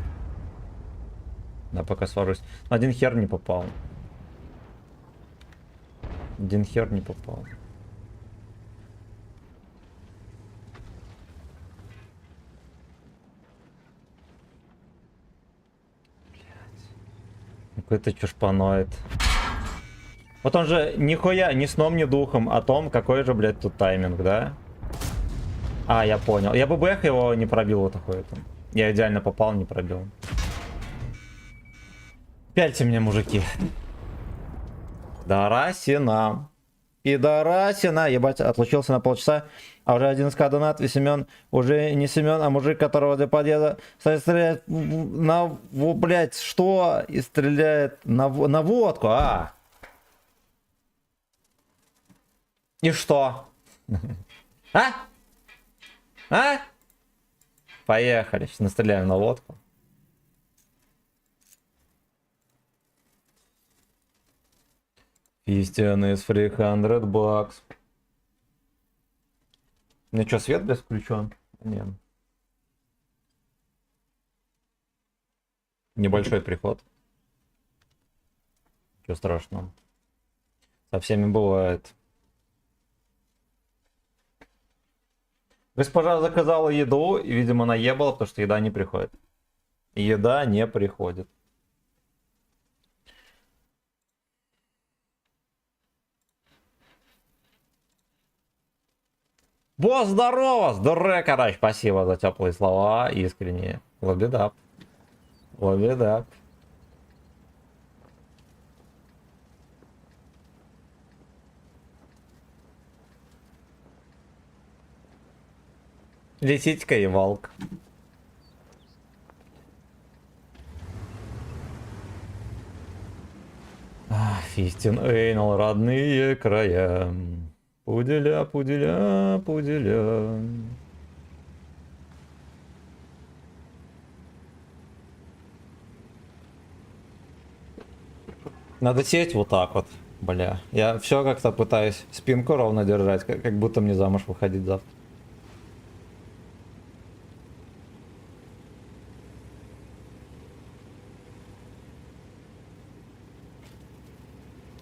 Да, пока свожусь. Один хер не попал. Один хер не попал. Какой-то чушпаноид. Вот он же нихуя ни сном, ни духом о том, какой же, блядь, тут тайминг, да? А, я понял. Я бы бэх его не пробил вот такой там. Я идеально попал, не пробил. Пяльте мне, мужики. Дарасина. Пидорасина. Ебать, отлучился на полчаса. А уже 11к донат. И Семен уже не Семен, а мужик, которого для подъезда стреляет на... Блять, что? И стреляет на водку. А. И что? А? А? Поехали. Сейчас настреляем на водку. Истинный из 300 бакс. У меня что, свет без включен? Нет. Небольшой приход. Ничего страшного. Со всеми бывает. Госпожа заказала еду и, видимо, наебала, потому что еда не приходит. Еда не приходит. Босс, здорово! Здорово, Карач, спасибо за теплые слова, искренние. Лобидап. Лобидап. Лисичка и волк. Фистин Эйнал, родные края. Пуделя, пуделя, пуделя. Надо сесть вот так вот, бля. Я все как-то пытаюсь спинку ровно держать, как будто мне замуж выходить завтра.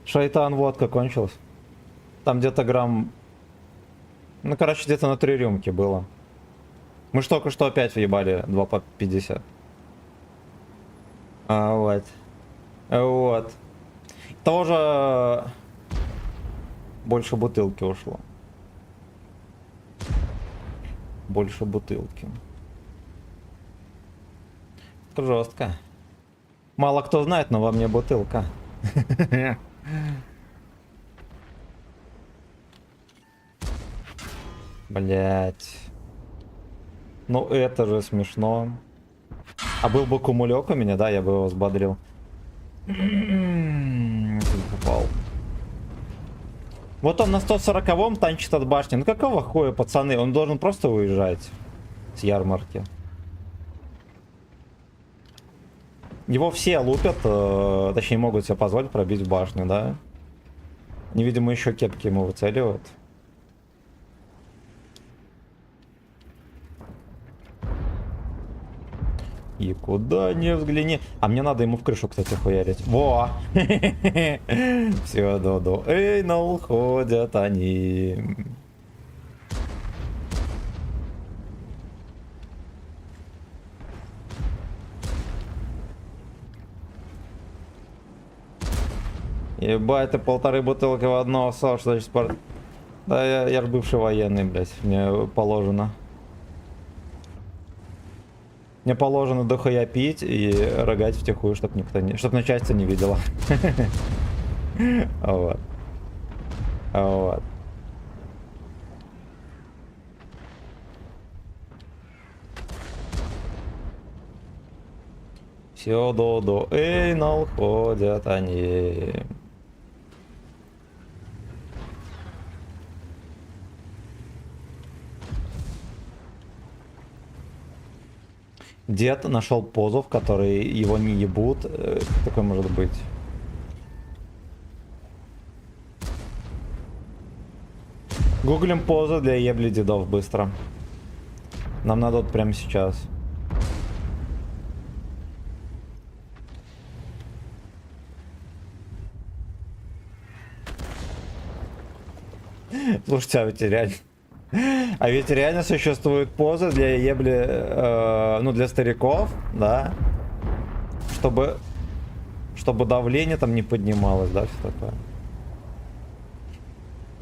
Шайтан, водка кончилась. Там где-то грамм... Ну, короче, где-то на 3 рюмки было. Мы ж только что опять въебали 2 по 50. Вот. Вот. Тоже... Больше бутылки ушло. Больше бутылки. Это жестко. Мало кто знает, но во мне бутылка. Блять. Ну это же смешно. А был бы кумулек у меня, да, я бы его взбодрил. Попал. Вот он на 140-м танчит от башни. Ну какого хуя, пацаны? Он должен просто уезжать с ярмарки. Его все лупят, точнее могут себе позволить пробить в башню, да? Невидимо еще кепки ему выцеливают. И куда не взгляни. А мне надо ему в крышу, кстати, хуярить. Во! Все, Додо. Эй, на уходят они. Ебать, ты 1,5 бутылки в одно сал, что значит спорт. Да, я ж бывший военный, блядь, мне положено. Мне положено дохуя пить и рогать втихую, чтоб никто не... Чтоб начальство не видело. Вот. Вот. Все, Додо, Эйнал, ходят они. Дед нашел позу, в которой его не ебут. Такое может быть. Гуглим позу для ебли дедов быстро. Нам надо вот прямо сейчас. Слушайте, а ведь реально существует поза для ебли, ну для стариков, да, чтобы давление там не поднималось, да, все такое.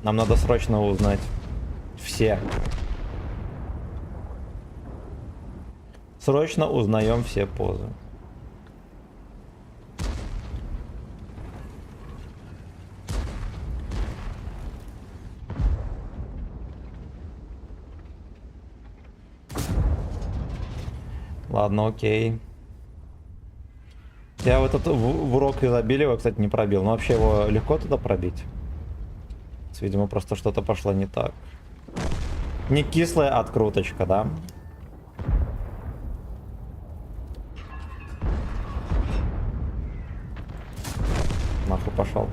Нам надо срочно узнать все. Срочно узнаем все позы. Ладно, окей. Я вот этот в урок изобилия, кстати, не пробил. Но вообще его легко туда пробить. Видимо, просто что-то пошло не так. Не кислая откруточка, да? Нахуй пошел.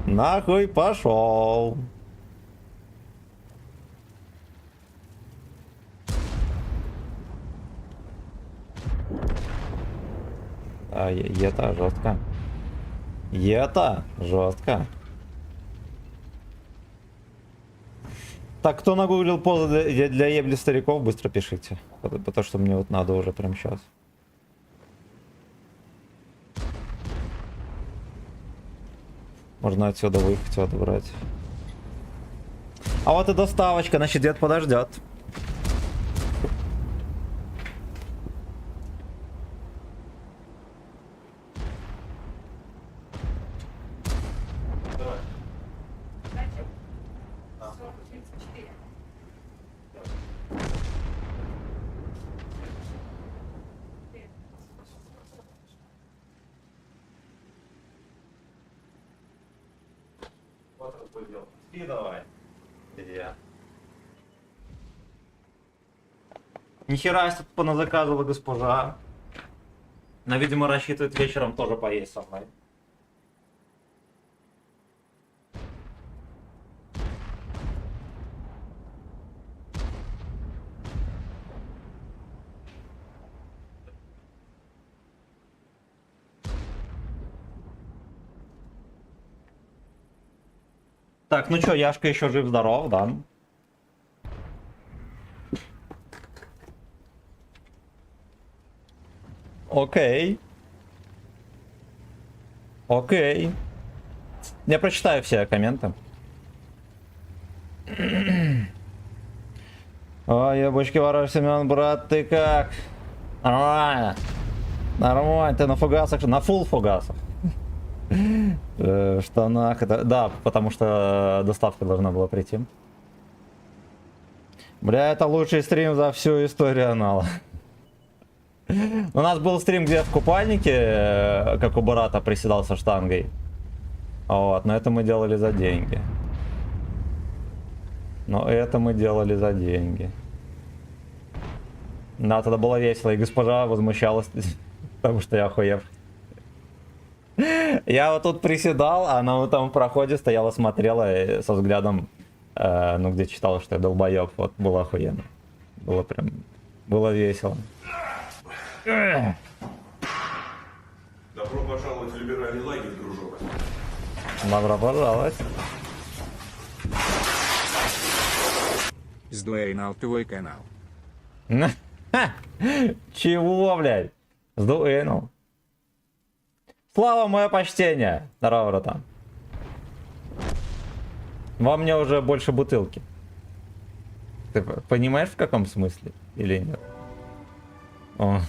Нахуй пошел. А, это жестко. Это жестко. Так, кто нагуглил позу для ебли стариков, быстро пишите. Потому что мне вот надо уже прямо сейчас. Можно отсюда выехать, отобрать. А вот и доставочка, значит, дед подождет. И давай. Я. Нихера себе тут поназаказывала госпожа. Она, видимо, рассчитывает вечером тоже поесть со мной. Так, ну чё, Яшка еще жив-здоров, да? Окей. Окей. Я прочитаю все комменты. Ой, ебучки, ворож, Семен, брат, ты как? Нормально. Нормально, ты на фугасах, на фулл фугасах. В штанах, это... Да, потому что доставка должна была прийти. Бля, это лучший стрим за всю историю анала. У нас был стрим, где я в купальнике, как у Барата, приседал со штангой. Вот, но это мы делали за деньги. Но это мы делали за деньги. Да, тогда было весело, и госпожа возмущалась, потому что я охуев. Я вот тут приседал, а она вот там в проходе стояла, смотрела со взглядом, ну, где читала, что я долбоеб. Вот, было охуенно. Было прям... Было весело. Добро пожаловать в либеральный лагерь, дружок. Добро пожаловать. Сдуэйнал твой канал. Чего, блядь? Сдуэнул. Слава, мое почтение. Здорово, братан. Вам мне уже больше бутылки. Ты понимаешь, в каком смысле? Или нет? О.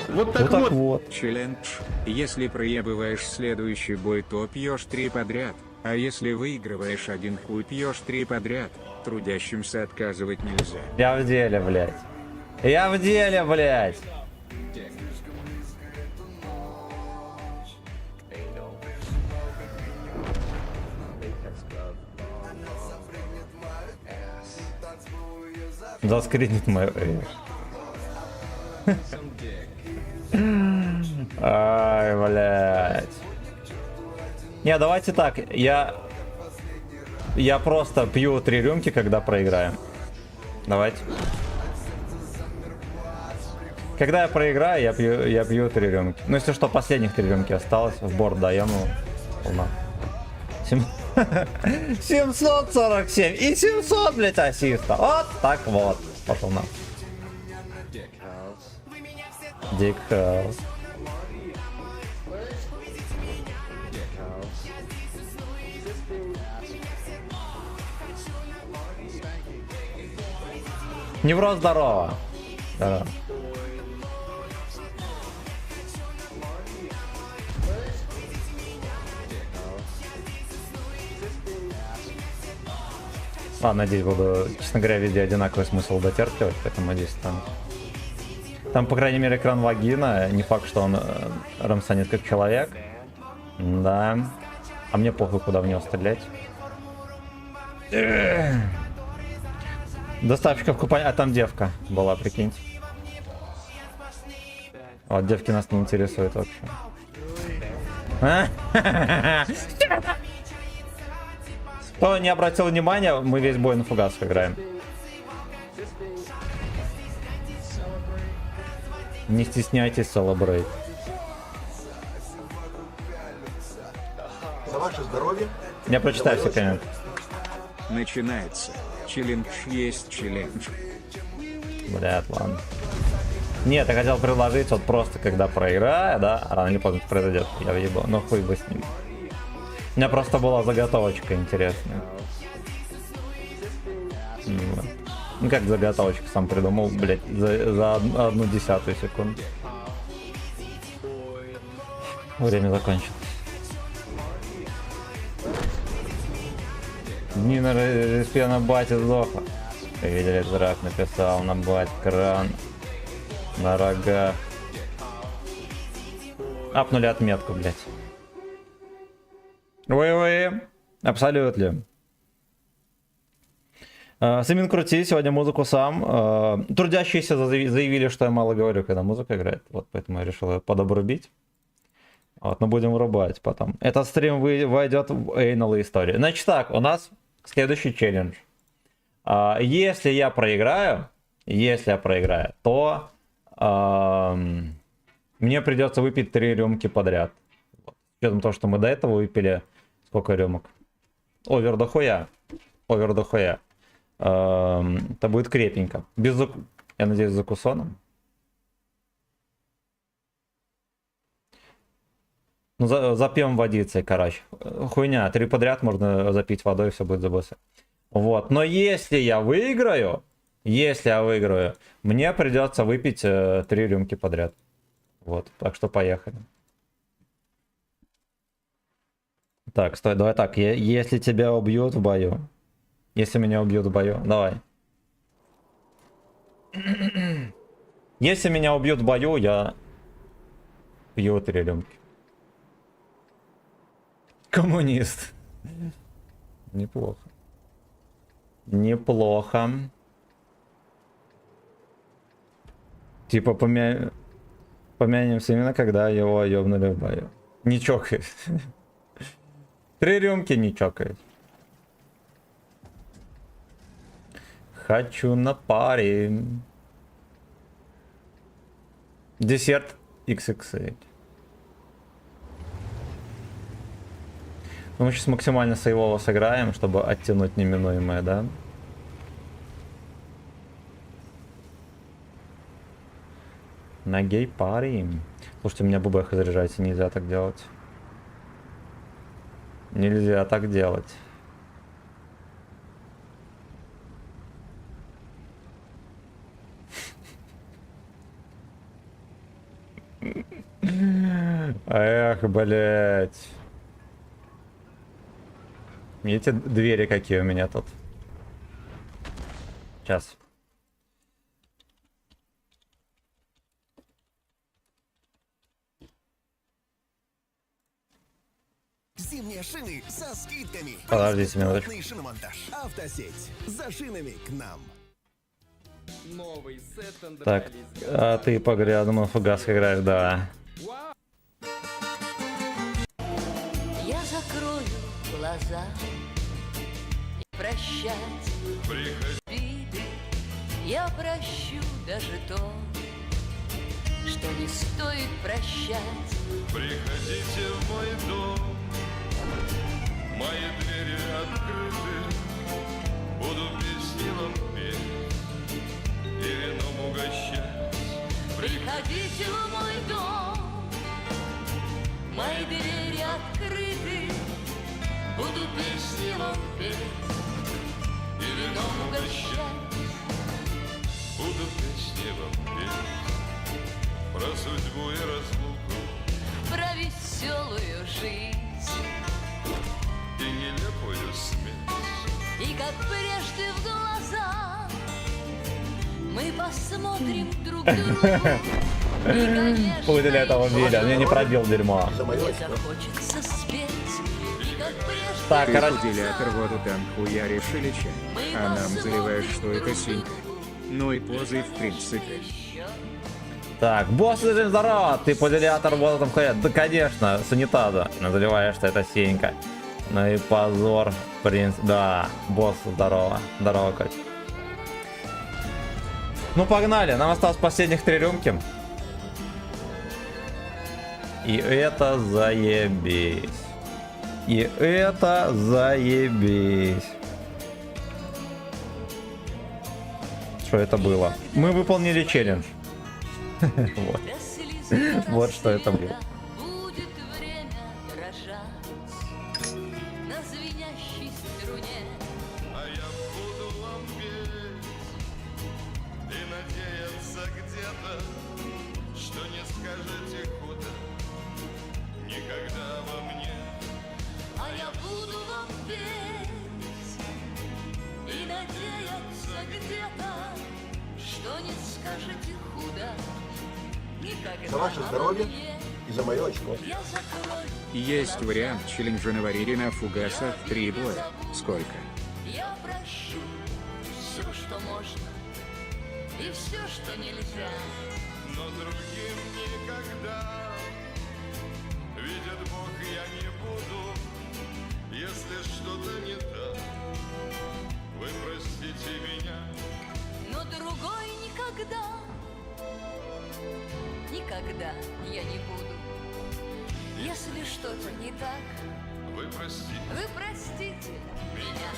Вот так Вот вот. так вот. Челлендж. Если проебываешь следующий бой, то пьешь 3 подряд. А если выигрываешь один хуй, пьешь 3 подряд. Трудящимся отказывать нельзя. Я в деле, блядь. Я в деле, блядь. Заскринит мою... Ай, блядь. Не, давайте так. Я просто пью 3 рюмки, когда проиграем. Давайте. Когда я проиграю, я пью 3 рюмки. Ну, если что, последних 3 рюмки осталось. В борт даем его. Полна. 747 и 700, блядь, ассиста. Вот так вот. Пошел на. Дик Хаус. Невро, здорово. Здорово. Ладно, надеюсь, буду, честно говоря, везде одинаковый смысл дотерпливать, поэтому надеюсь, там, по крайней мере, экран вагина, не факт, что он рамсанет как человек. Да. А мне похуй, куда в него стрелять. Доставщика в купальне. А там девка была, прикиньте. Вот, девки нас не интересуют вообще. Кто не обратил внимания, мы весь бой на фугасах играем. Не стесняйтесь, celebrate. За ваше здоровье. Я прочитаю все комменты. Начинается. Челлендж есть челлендж. Блядь, ладно. Нет, я хотел предложить, вот просто когда проиграю, да, рано или поздно это произойдет. Я въебал, но хуй бы с ним. У меня просто была заготовочка интересная. Вот. Ну как заготовочка, сам придумал, блядь, за 1/10 секунду. Время закончилось. Нина респе на бате сдохла. Как видели, Зрак написал на бать кран. На рога. Апнули отметку, блядь. Ой-ой, абсолютно. Сымин крути, сегодня музыку сам. Трудящиеся заявили, что я мало говорю, когда музыка играет. Вот поэтому я решил ее подобрубить. Вот, но будем врубать потом. Этот стрим войдет в эйналы истории. Значит так, у нас следующий челлендж. Если я проиграю, то мне придется выпить 3 рюмки подряд. Вот. С учетом того, что мы до этого выпили сколько рюмок? Овер дохуя. Это будет крепенько. Я надеюсь, с закусоном. Ну, запьем водицей, короче. Хуйня, 3 подряд можно запить водой, и все будет забыться. Вот. Но если я выиграю, мне придется выпить 3 рюмки подряд. Вот, так что поехали. Так, стой, давай так. Если тебя убьют в бою. Если меня убьют в бою, давай. Если меня убьют в бою, я пью 3 рюмки. Коммунист. Неплохо. Неплохо. Типа помянемся именно, когда его ёбнули в бою. Не чокает. 3 рюмки не чокает. Хочу на паре. Десерт XXL. Мы сейчас максимально сейвово сыграем, чтобы оттянуть неминуемое, да? На гей-паре. Слушайте, у меня ББХ заряжается, нельзя так делать. Нельзя так делать. Эх, блять. Видите, двери какие у меня тут. Сейчас. Зимние шины со скидками. Подождите минуточку. Бесплатный шиномонтаж. Автосеть. За шинами к нам. Так, а ты по грязному фугас играешь, да. Я закрою глаза и прощать обиды. Я прощу даже то, что не стоит прощать. Приходите в мой дом, мои двери открыты, буду песни вам петь и вином угощать. Приходите в мой дом, мои двери открыты, буду песни вам петь и вином угощать. Буду песни вам петь про судьбу и разлуку, Про веселую жизнь и нелепую смерть. и как прежде в глаза мы посмотрим друг другу. И, конечно, Выдали этого Виля, мне не пробил дерьмо. мне захочется спеть. И как прежде Так, Ты короче. пуделятор воду там хуяришь или чай, а нам заливаешь, что это синька. Ну и позы в принципе. Так, босс, жизнь здорово, ты подилятор вот там ходят. Да, конечно, с унитаза. Заливаешь, что это синька. Ну и позор, принц. Да, босс, здорово. Здорово, Кать. Ну, погнали, нам осталось последних 3 рюмки. И это заебись. И это заебись. что это было. Мы выполнили челлендж. Вот. до слез Вот что это было. рассвета будет время дрожать на звенящей струне. А я буду вам петь и надеяться где-то, что не скажете худо никогда во мне. А я буду вам петь и надеяться где-то, что не скажете худо никогда. За ваше здоровье во мне. и за мое очко. Я закрою, Есть вариант челленджа на варире на фугасах 3 боя. Сколько? я прощу все, что можно, и все, что нельзя. Но другим никогда, видит Бог, я не буду. Если что-то не так, вы простите меня. Но другой никогда, никогда я не буду. Если что-то не так, Вы простите. вы простите меня.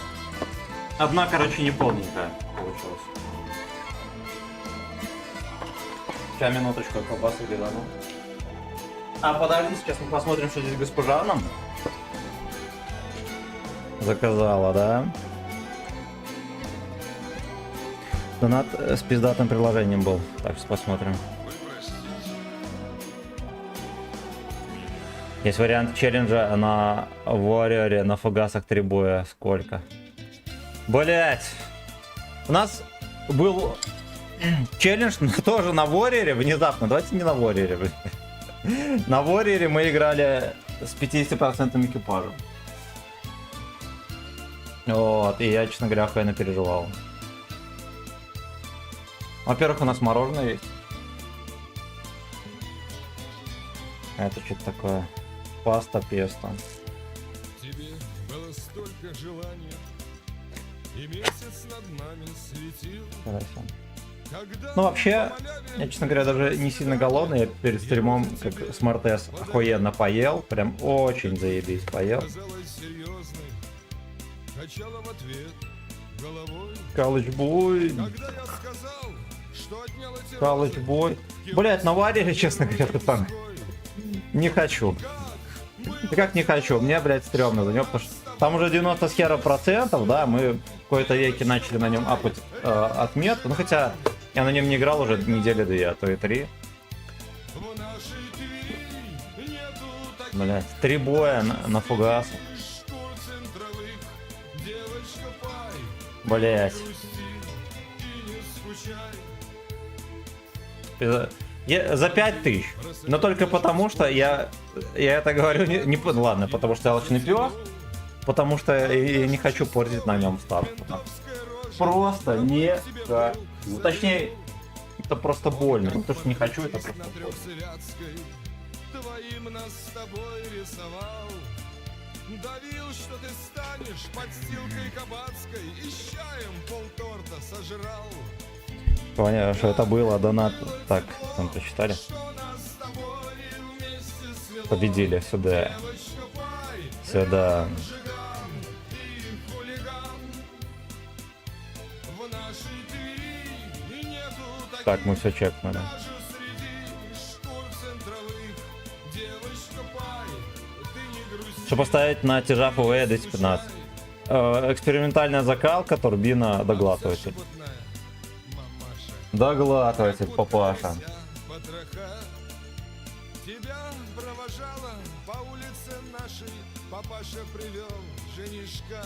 Одна, короче, не полненькая получилась. Сейчас, минуточку, я колбасы гляну. А подожди, сейчас мы посмотрим, что здесь госпожа нам заказала, да? Донат с пиздатым приложением был. Так, сейчас посмотрим. Есть вариант челленджа на Warrior на фугасах 3 боя. Сколько? Блять! У нас был челлендж тоже на Warrior внезапно. Давайте не на Warrior. блин. На Warrior мы играли с 50% экипажем. Вот, и я, честно говоря, охуенно переживал. Во-первых, у нас мороженое есть. А это что-то такое? Паста песто. Тебе было столько желания, и месяц над нами светил. Хорошо. Когда Ну, вообще, умоляли я, честно говоря, даже не сильно голодный. Я перед стримом, как Смартес, охуенно поел. Прям очень заебись поел. казалась серьезной, качала в ответ головой. Калыч-бой. Когда я сказал, что отнял эти Калыч-бой. Блять, наварили, честно говоря, пацаны. Не хочу. Да как не хочу? Мне, блядь, стрёмно за него, потому что там уже 90 с хера процентов, да, мы в какой-то веке начали на нем апать отметку. Ну, хотя я на нем не играл уже недели 2, а то и 3. в нашей Твери нету таких Блять, 3 боя на фугас. шкур центровых. Девочка, пай, Блять. грусти и не скучай. За 5000. Но только потому, что я это говорю не ладно, потому что я алчный пёс. Потому что я не хочу портить на нем ставку. Просто не хочу. Точнее, это просто больно. Не то, что не хочу, это просто На больно. Трёхсвятской твоим нас с тобой рисовал. Давил, что ты станешь подстилкой кабацкой, и с чаем полторта сожрал. Понятно, что это было, донат. Так, там прочитали. Что нас с тобой вместе свело. Победили, сюда. Девочка, пай, Сюда. жиган и хулиган. В нашей Твери нету таких. Так, мы все чекнули. Даже среди шкур центровых. Девочка, пай, ты не грусти. Чтобы поставить на тяжах УВ 215. Экспериментальная закалка, турбина, доглатыватель. Шебутная мамаша. Доглатыватель, папаша. Потроха. Тебя провожала по улице нашей. Папаша привел женишка.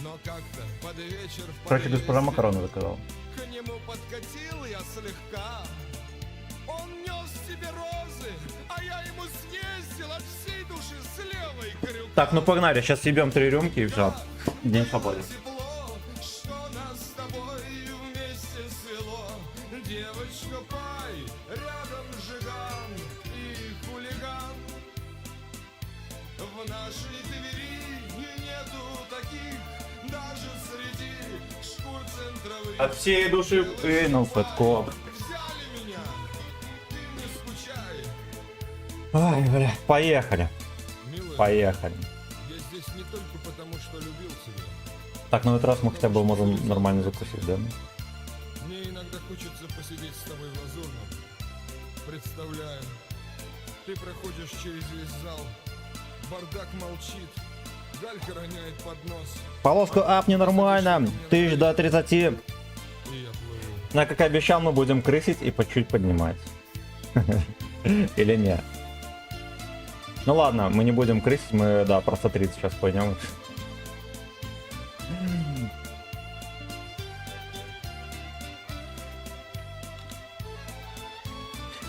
Но как-то под вечер в Короче, подъезде госпожа макароны заказал. к нему подкатил я слегка. Он нес себе розы, а я ему съездил от всей души с левой крюка. Так, ну погнали, сейчас съебем 3 рюмки и все. День свободы. Тепло, что нас с тобой вместе свело. Девочка, пай, рядом жиган и хулиган. В нашей Твери нету таких, даже среди шкур центровых. От всей души принул подкоп. Взяли меня, ты не скучай. Ай, бля, поехали. Милая, Поехали. я здесь не только потому, что любил тебя. Так, ну в этот раз мы хотя бы можем нормально закусить, да? иногда хочется посидеть с тобой в лазурном. Представляю, ты проходишь через весь зал, бардак молчит, Галька роняет поднос, Полоску ап ненормально. 1000 до 30. и я плыву. А как обещал, мы будем крысить и по чуть поднимать. Или нет? Ну ладно, мы не будем крысить, мы, да, просто 30 сейчас поднимем.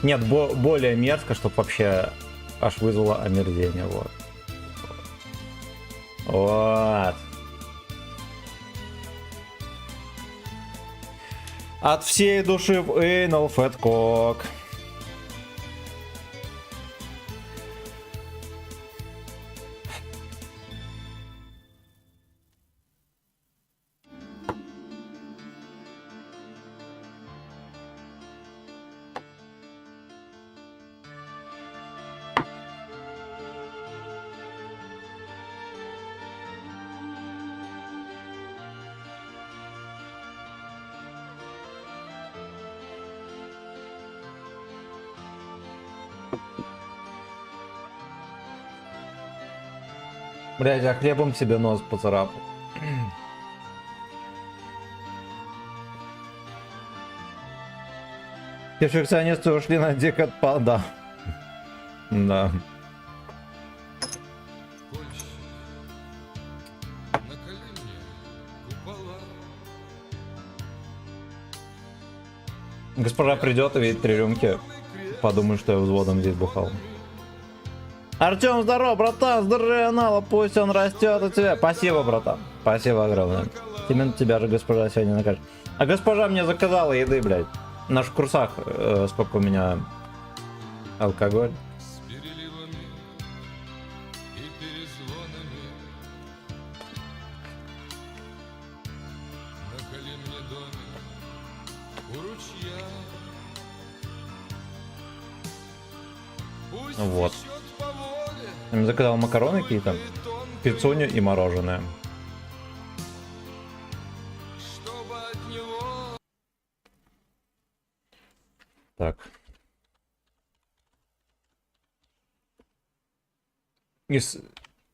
Нет, более мерзко, чтобы вообще аж вызвало омерзение, вот. Вот. От всей души в Anal Fat Cock. Блять, а хлебом себе нос поцарапал. Перфекционисты ушли на дикот да. Да. Больше наколи мне купола. Госпожа придет и видит 3 рюмки. Подумаю, что я взводом здесь бухал. Артем, здорово, братан, здоровья Анала, пусть он растет у тебя. Спасибо, братан. Спасибо огромное. Именно тебя же госпожа сегодня накажет. А госпожа мне заказала еды, блядь. На курсах сколько у меня алкоголь. С переливами и перезвонами. Наколи мне домик у ручья. Пусть Вот. течет по воле, Я мне заказал макароны какие-то, пиццуню и мороженое. чтобы от него Так. И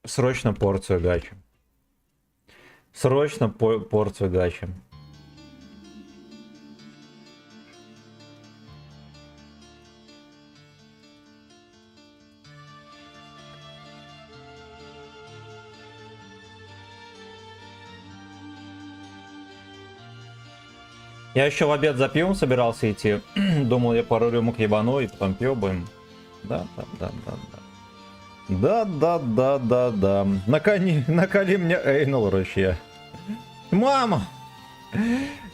срочно порцию гачи. Срочно порцию гачи. Я еще в обед за пивом собирался идти. Думал, я пару рюмок ебану и потом пиво будем. Да. Да. Наколи мне эйнал ручья. Мама!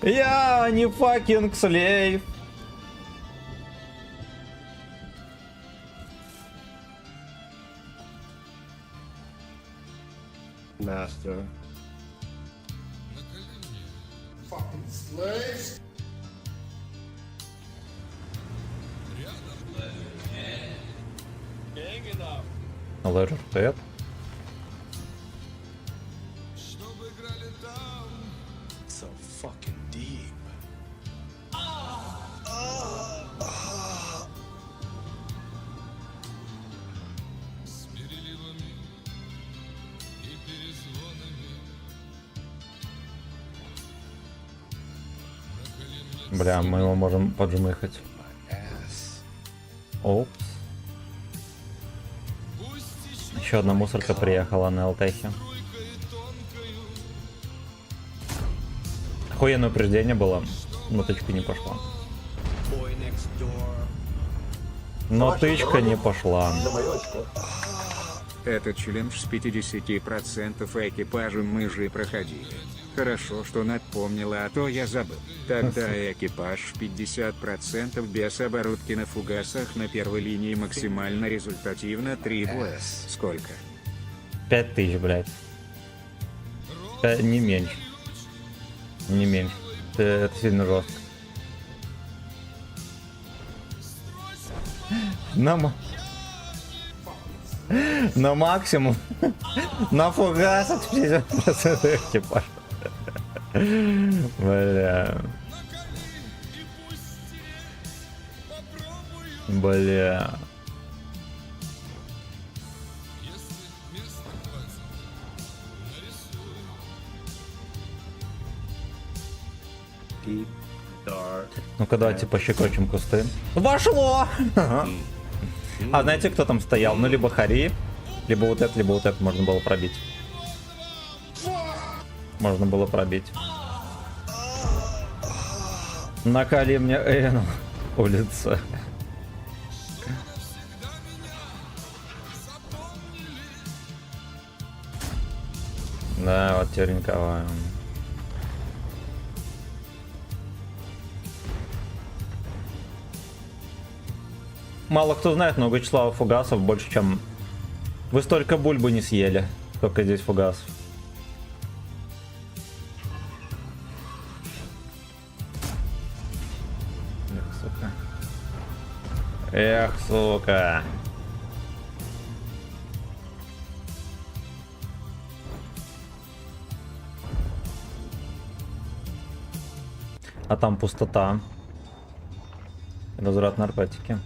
Я не факинг слейв. Master. Лежер стоят. чтобы играли там. So fucking deep. С переливами и перезвонами. Наколи мне Бля, мы его можем поджмыхать. Опс. пусть течет Еще одна мусорка приехала на ЛТХе. струйкой тонкою. Охуенное упреждение было, но тычка не пошла. Boy next door. Но тычка не пошла. Этот челлендж с 50% экипажем мы же и проходили. Хорошо, что напомнила, а то я забыл. Тогда экипаж 50% без оборудки на фугасах на первой линии максимально результативно 3 боя. Сколько? 5000, блядь. Не меньше. Не меньше. Это сильно жестко. На максимум. На фугасах 50% экипаж. Бля. Бля. Ну-ка давайте пощекочем кусты. Вошло! А знаете, кто там стоял? Ну, либо Хари, либо вот это можно было пробить. Можно было пробить. Накали мне Эну улица. Да, вот тереньковая. Мало кто знает, но у Вячеслава фугасов больше, чем... Вы столько бульбы не съели, сколько здесь фугасов. Эх, сука. Эх, сука. А там пустота. Возврат наркотики.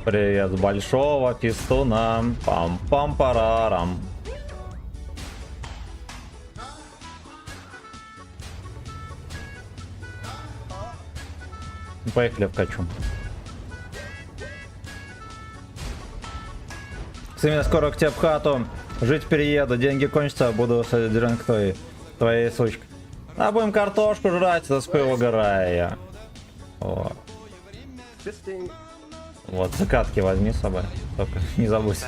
Привет с большого пистуна. Пам-пам-парарам. Поехали в качу. Кстати, скоро к тебе в хату. Жить перееду, деньги кончатся, буду содержан к твоей сучке. А будем картошку жрать, за спиво угорая. Вот. Вот, закатки возьми с собой, только не забудь.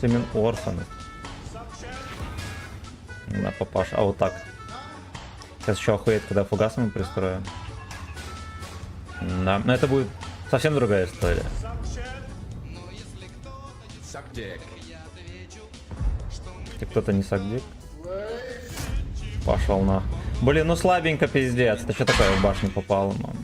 Семен Орсон. Да, папаш, а вот так. Сейчас еще охуеть, когда фугасом пристрою. Да, но это будет совсем другая история. Ты кто-то не сагдик? Пошел на. Блин, ну слабенько пиздец. Ты что такое в башню попал, мам?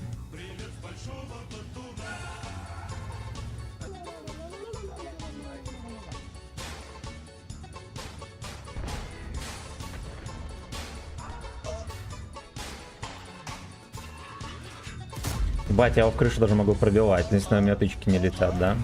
Бать, я его в крышу даже могу пробивать, если на меня тычки не летят, да?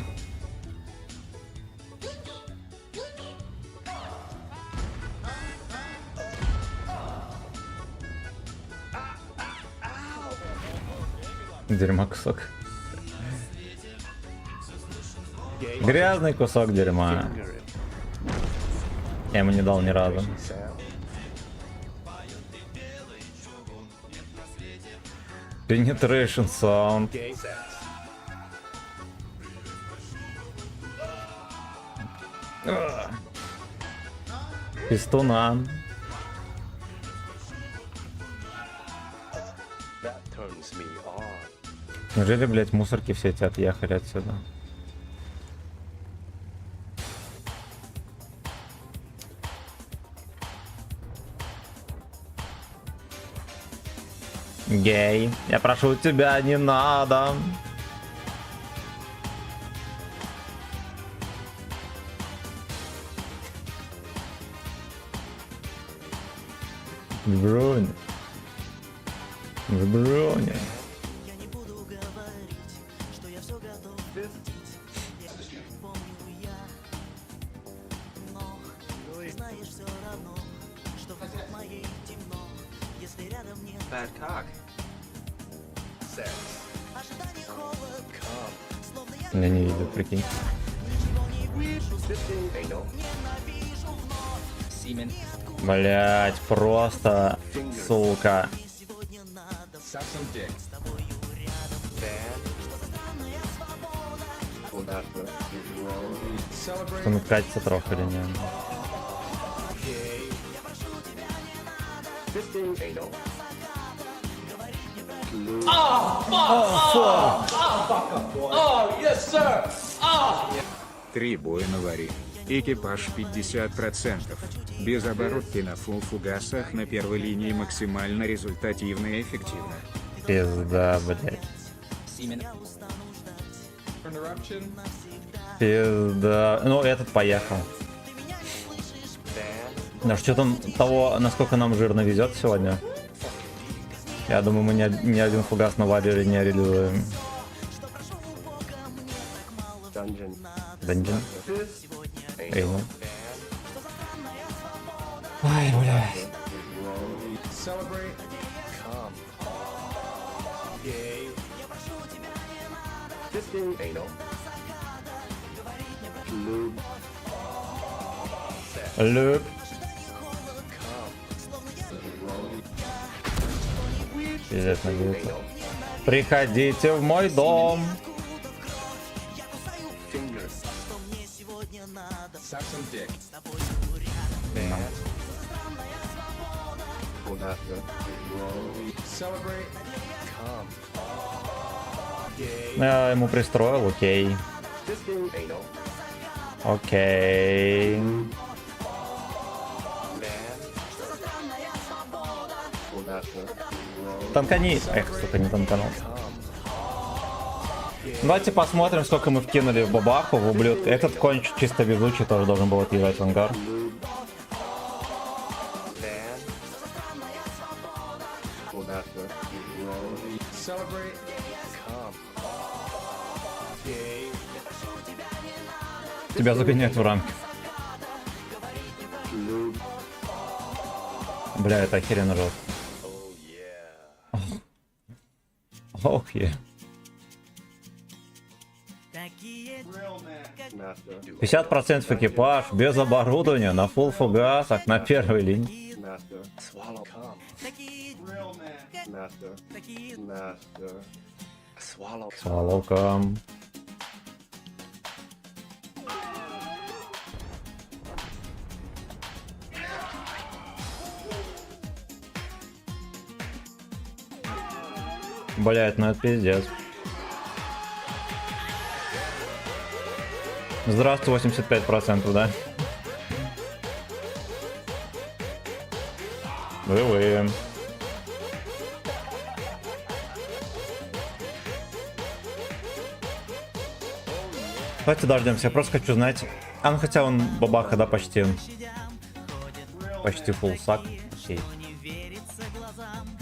Дерьма кусок. Грязный кусок дерьма. Я ему не дал ни разу. Penetration sound. Пистуна. Неужели, блять, мусорки все эти отъехали отсюда? Гей, я прошу тебя, не надо. В броне. В броне. Bad cock. Sex. Меня не видят, прикинь. Блять, просто, сука. Что ну катится трохи или не? Три боя на варе. Экипаж 50%. Без оборотки на фугасах на первой линии максимально результативно и эффективно. Пизда, блять. Пизда. Ну, этот поехал. Да, что там того, насколько нам жирно везет сегодня? Я думаю, мы ни один фугас на варьере не реализуем. Данжен. Эй, ну. Ай, блядь. Люк. Пиздец, надеется. Приходите в мой дом. Я ему пристроил, окей. Окей. Танкани. Эх, сука, не танканул. Давайте посмотрим, сколько мы вкинули в бабаху, в ублюдка. Этот конь чисто везучий тоже должен был отъезжать в ангар. Тебя загоняют в рамки. Бля, это охеренно жестко. Ох, е. 50% экипаж без оборудования на фулл фугасах на первой линии. Свалокам. Блять, ну это пиздец. Здравствуй, 85%, да? Вы. Давайте дождемся, я просто хочу знать. А ну хотя он бабаха, да, почти. Почти фулл сак. Окей.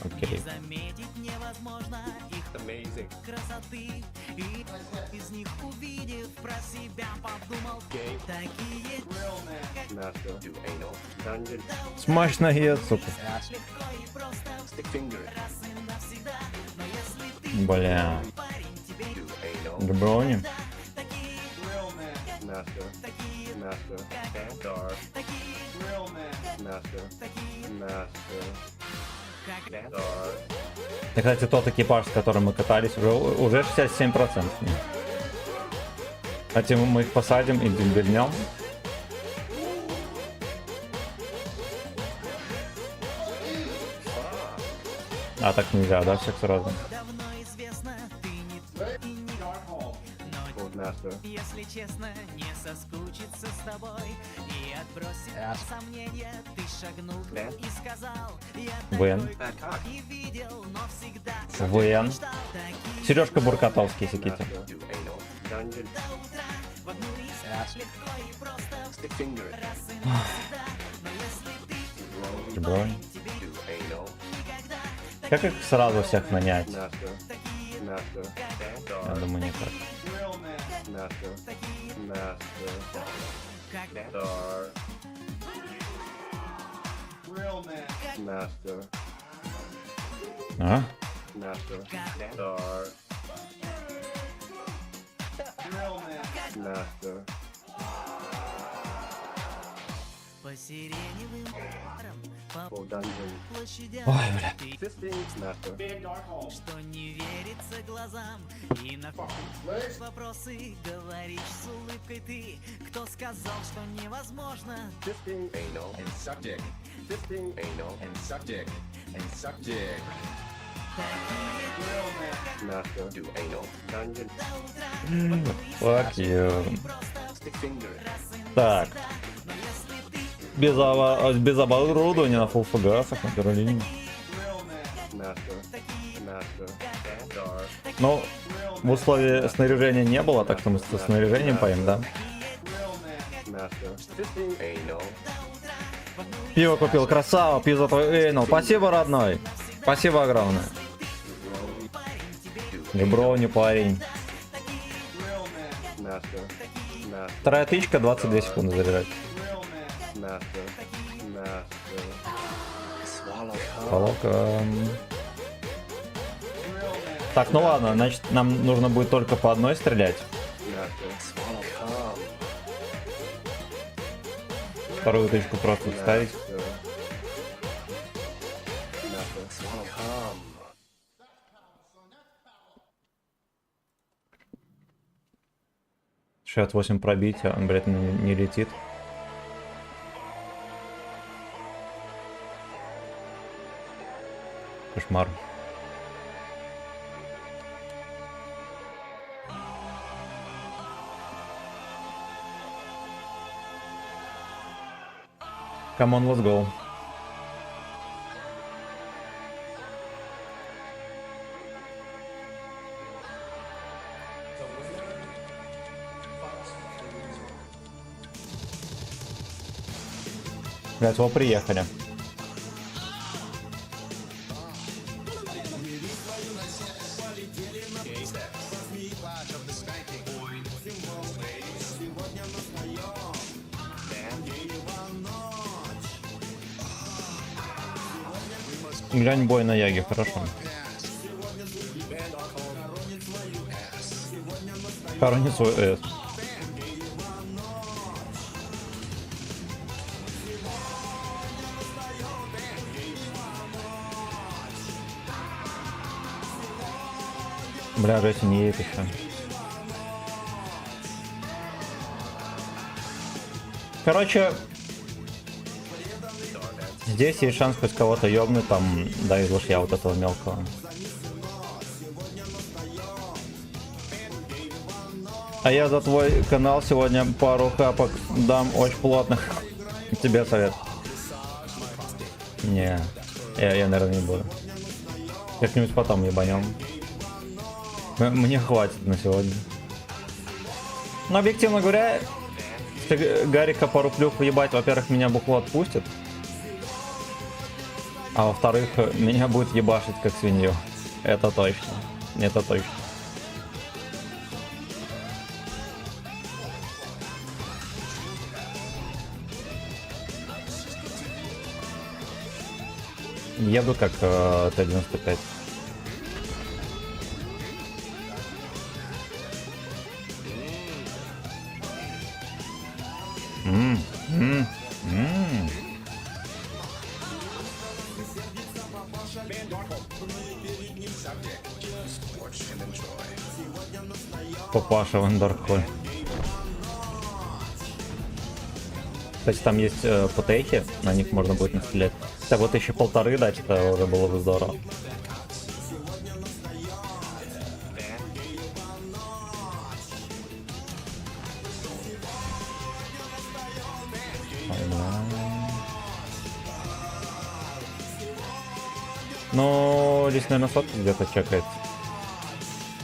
Окей. Смачно ед, сука. Бля. Гброни. И, кстати, тот экипаж, с которым мы катались, уже 67%. Кстати, мы их посадим и дембельнем. А так нельзя, да, всех сразу? Если честно, не соскучиться с тобой и отбросить сомнения, ты шагнул и сказал, я Вен. и видел, но всегда Вен. Сережка Буркатовский, секите. Бронь. Как их сразу всех нанять? Я думаю, не так. А? по сиреневым барам, по площадям. Ой, бля. Что не верится глазам, и на вопросы говоришь с улыбкой ты. Кто сказал, что невозможно? Fuck you. Так. Без оборудования на фулл фугасах на первой линии. Ну, в условии снаряжения не было, так что мы со снаряжением поем, да? Пиво купил, красава, пиво твой эйнал. Спасибо, родной. Спасибо огромное. Лебро не парень. Вторая тычка, 22 секунды заряжать. Welcome. Так, ну ладно, значит, нам нужно будет только по одной стрелять. Вторую тычку просто вставить. Шат 8 пробития, он, блядь, не летит. Кошмар. Come on, let's go. Для этого приехали. Глянь бой на Яге, хорошо. Хоронит свой эс. Бля, жесть, не едет еще. Короче, здесь есть шанс хоть кого-то ёбнуть, там, да, из лошья вот этого мелкого. А я за твой канал сегодня пару хапок дам очень плотных. Тебе совет. Не, я наверное, не буду. Как-нибудь потом ебанем. Мне хватит на сегодня. Но объективно говоря, если Гарика пару плюх въебать, во-первых, меня бухло отпустит. А во-вторых, меня будет ебашить как свинью. Это точно. Это точно. Еду как Т-95. Папаша Вандерхоль. Кстати, там есть ПТХи, на них можно будет настрелять. Так вот еще 1,5 дать, это уже было бы здорово. Ну, здесь, наверное, сотка где-то чекается.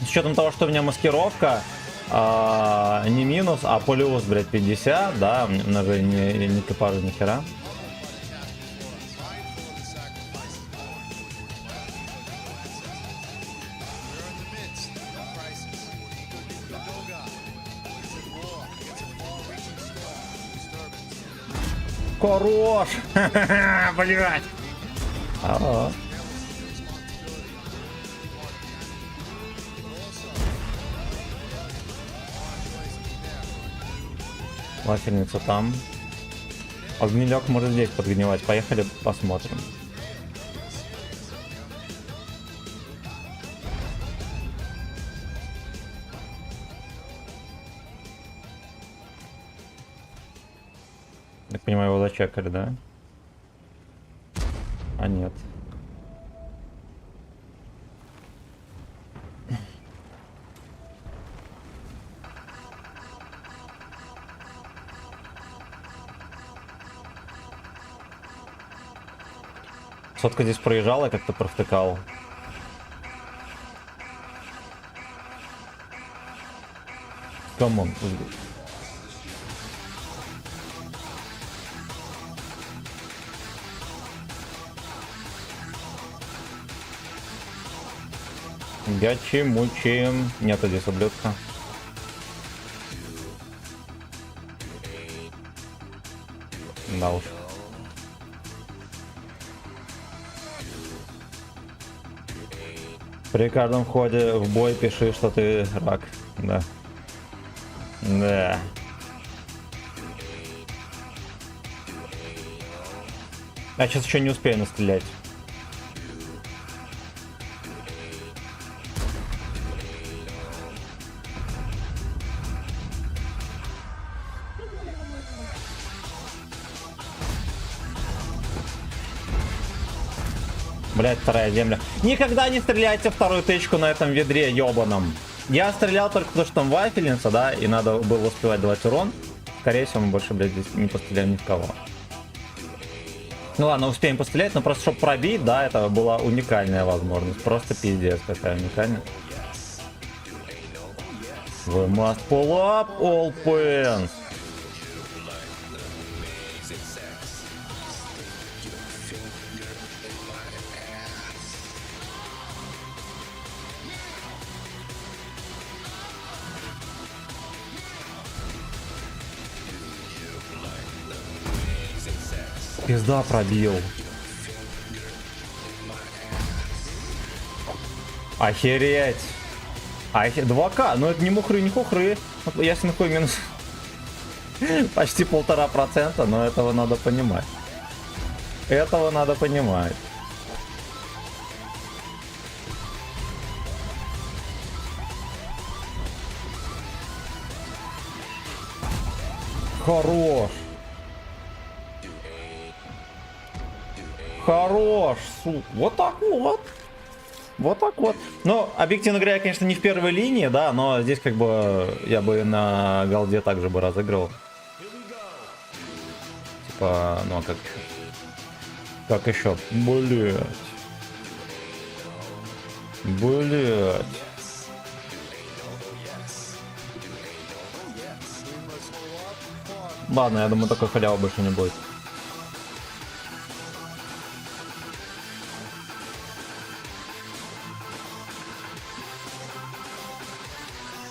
С учетом того, что у меня маскировка не минус, а плюс, блядь, 50, да, у меня же не экипажа ни хера. Хорош! Блядь! Ага. Вафельница там. Огнелек может здесь подгнивать. Поехали посмотрим. Так понимаю, его зачекали, да? А нет. Сотка здесь проезжала, как-то провтыкал. Камон. Гачи-мучи. Нету здесь ублюдка. Да уж. При каждом входе в бой пиши, что ты рак. Да. Да. Я сейчас еще не успею настрелять. Блять, вторая земля. Никогда не стреляйте вторую тычку на этом ведре ебаном. Я стрелял только потому, что там вафельница, да, и надо было успевать давать урон. Скорее всего, мы больше, блядь, здесь не постреляем ни в кого. Ну ладно, успеем пострелять, но просто чтобы пробить, да, это была уникальная возможность. Просто пиздец, какая уникальная. We must pull up all pens. Пизда пробил. Охереть. 2К, ну это не мухры, не хухры. Если нахуй минус почти 1,5%, но этого надо понимать. Этого надо понимать. Хорош. Хорош, вот так вот. Вот так вот. Ну, объективно говоря, я, конечно, не в первой линии, да, но здесь как бы я бы на голде также бы разыгрывал. Типа, ну а как еще? Как еще? Блять. Блять. Ладно, я думаю, такой халявы больше не будет.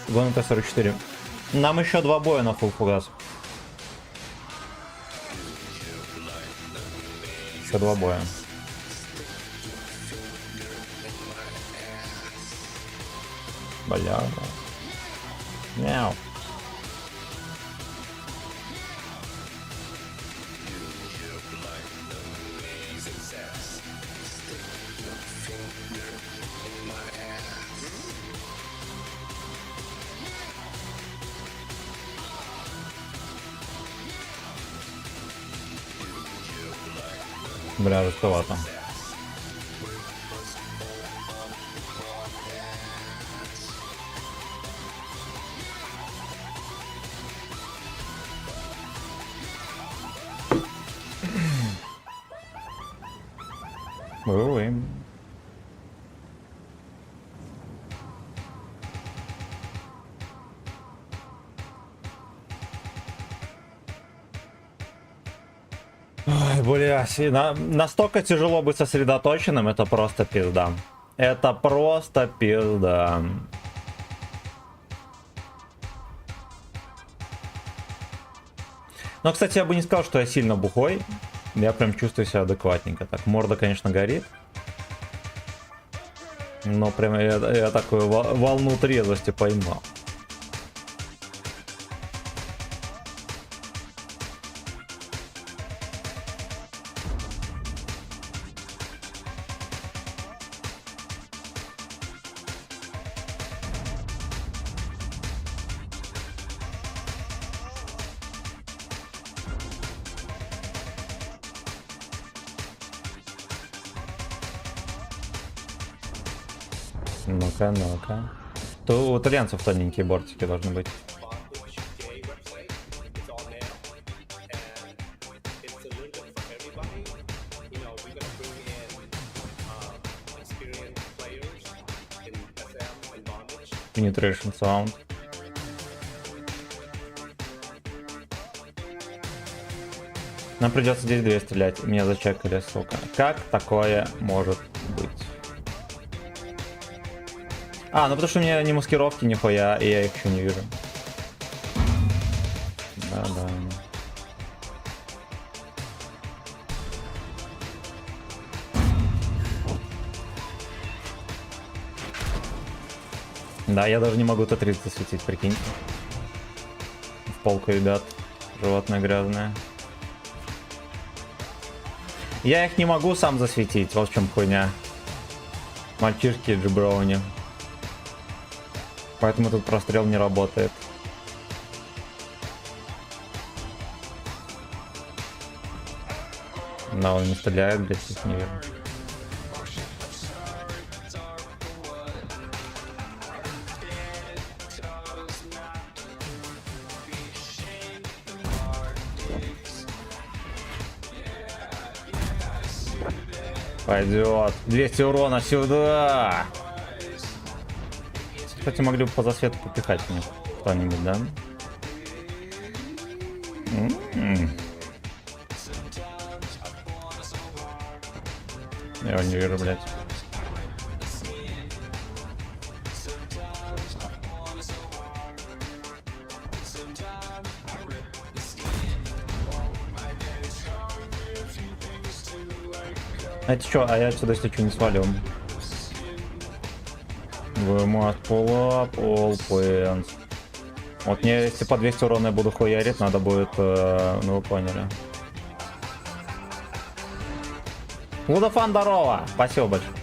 Гон Т-44. Нам еще 2 боя на фулл фугас. Еще 2 боя. Бля. Мяу. Бля, жестковато. Ой. Ой, блядь, настолько тяжело быть сосредоточенным, это просто пизда. Это просто пизда. Но, кстати, я бы не сказал, что я сильно бухой. Я прям чувствую себя адекватненько. Так, морда, конечно, горит. Но прям я такую волну трезвости поймал. Ну-ка, ну-ка. То у итальянцев тоненькие бортики должны быть. Penetration sound. Нам придется здесь 2 стрелять. Меня зачекали, сука. Как такое может быть? А, ну потому что у меня не маскировки нихуя, и я их еще не вижу. Да. Да, я даже не могу Т-30 засветить, прикиньте. В полку, ребят. Животное грязное. Я их не могу сам засветить, вот в чем хуйня. Мальчишки джиброуни. Поэтому тут прострел не работает. Да, он не стреляет, блядь, здесь не верно. Пойдет. 200 урона сюда. Кстати, могли бы по засвету попихать мне кто-нибудь, да? Я его не вижу, блядь. Знаете что, а я отсюда, если что, не свалю. Вы must pull up all points. Вот мне, если по 200 урона я буду хуярить, надо будет, ну вы поняли. Лудафан, здорово! Спасибо большое.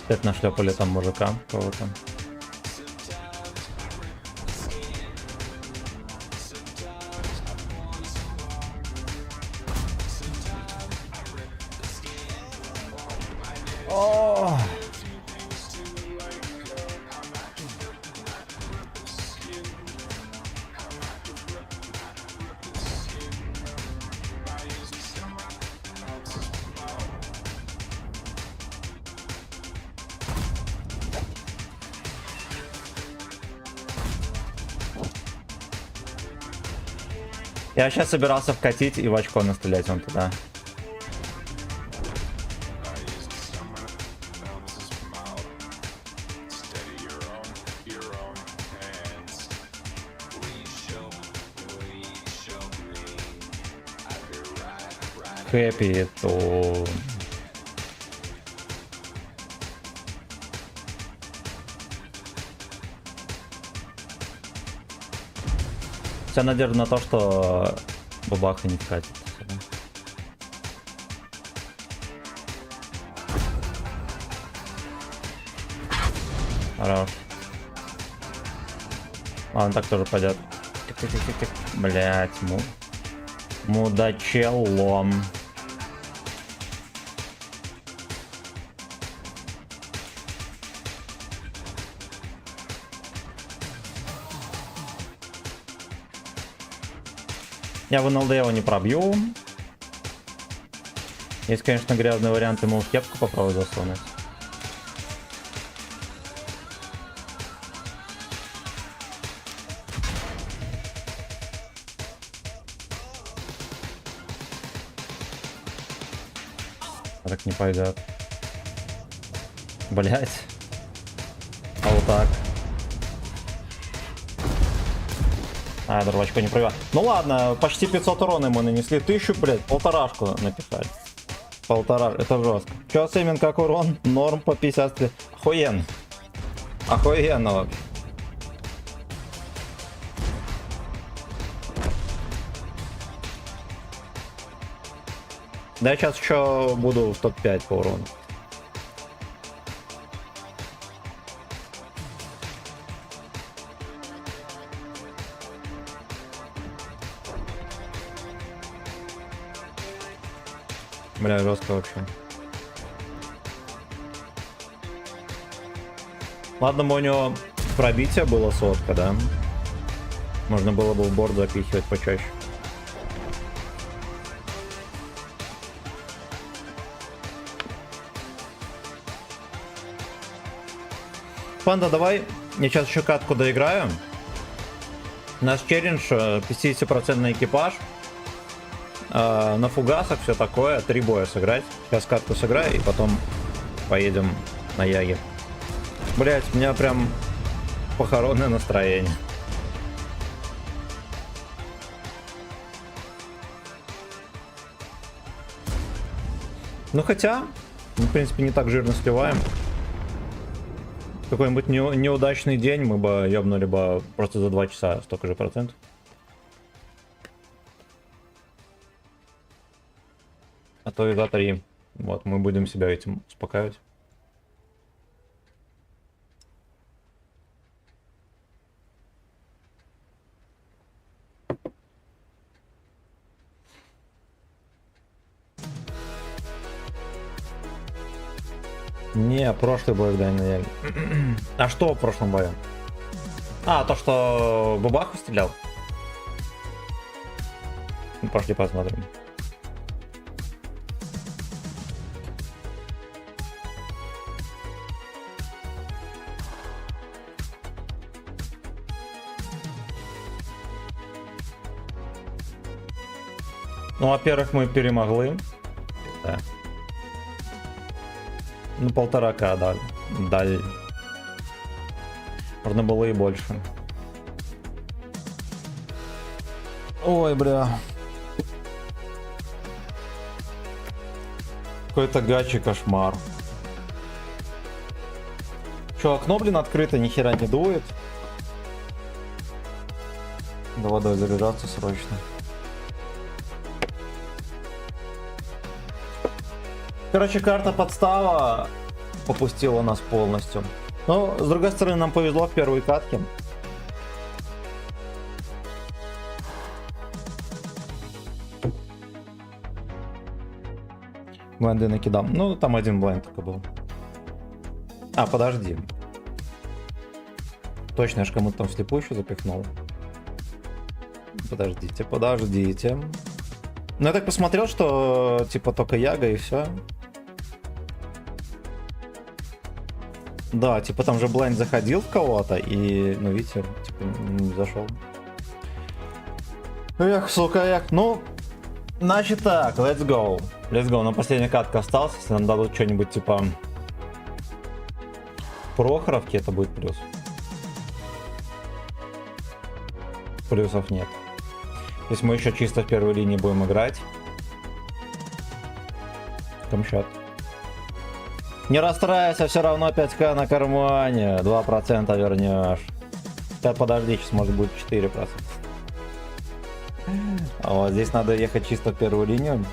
Опять нашлепали там мужика кого-то. О! Я сейчас собирался вкатить и в очко настрелять он туда. Хэппи, то... Вся надежда на то, что бабаха не вкатит. Хорош. Ладно, так тоже пойдет. Тик-тик-тик-тик. Блять, мудачелом. Я в НЛД его не пробью. Есть, конечно, грязный вариант ему в кепку попробовать засунуть. Так не пойдет. Блять. А вот так. А, дурачку не прыгал. Ну ладно, почти 500 урона ему нанесли. 1000, блядь, полторашку написали. Полтора, это жестко. Че, Сэмин, как урон? Норм по 50. Охуенно. Охуенно вообще. Да я сейчас еще буду в топ-5 по урону. Бля, жестко вообще. Ладно, мы у него пробитие было сотка, да? Можно было бы в борт запихивать почаще. Панда, давай я сейчас еще катку доиграю. У нас челлендж 50% экипаж. На фугасах все такое. 3 боя сыграть. Сейчас катку сыграю и потом поедем на Яге. Блять, у меня прям похоронное настроение. Ну хотя, мы, в принципе, не так жирно сливаем. Какой-нибудь неудачный день мы бы ёбнули бы просто за 2 часа столько же процентов. А то и за 3. Вот, мы будем себя этим успокаивать. Не, прошлый бой в Яге. А что в прошлом бою? А, то, что Бабаху стрелял? Ну, пошли посмотрим. Ну, во-первых, мы перемогли. Да. Ну, 1,5К дали. Можно было и больше. Ой, бля. Какой-то гачи кошмар. Че, окно, блин, открыто, ни хера не дует. До водой заряжаться срочно. Короче, карта подстава попустила нас полностью. Но, с другой стороны, нам повезло в первой катке. Бленды накидал. Ну, там один бленд только был. А, подожди. Точно, я ж кому-то там вслепую еще запихнул. Подождите. Ну, я так посмотрел, что типа только Яга и все. Да, типа там же Блайнд заходил в кого-то и, ну, видите, типа не зашел. Эх, сука, эх. Ну, значит так, let's go. Let's go. На последняя катка осталась. Если нам дадут что-нибудь типа Прохоровки, это будет плюс. Плюсов нет. Если мы еще чисто в первой линии будем играть. Камчат. Не расстраивайся, все равно 5К на кармане. 2% вернешь. Да подожди, сейчас может будет 4%. А вот здесь надо ехать чисто в первую линию.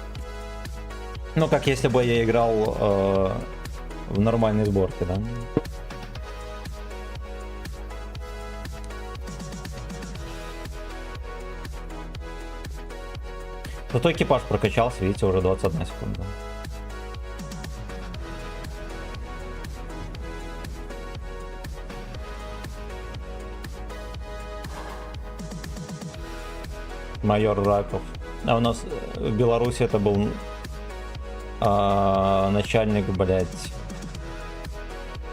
Ну, как если бы я играл в нормальной сборке, да? Зато экипаж прокачался, видите, уже 21 секунда. Майор Раков. А у нас в Беларуси это был начальник, блять,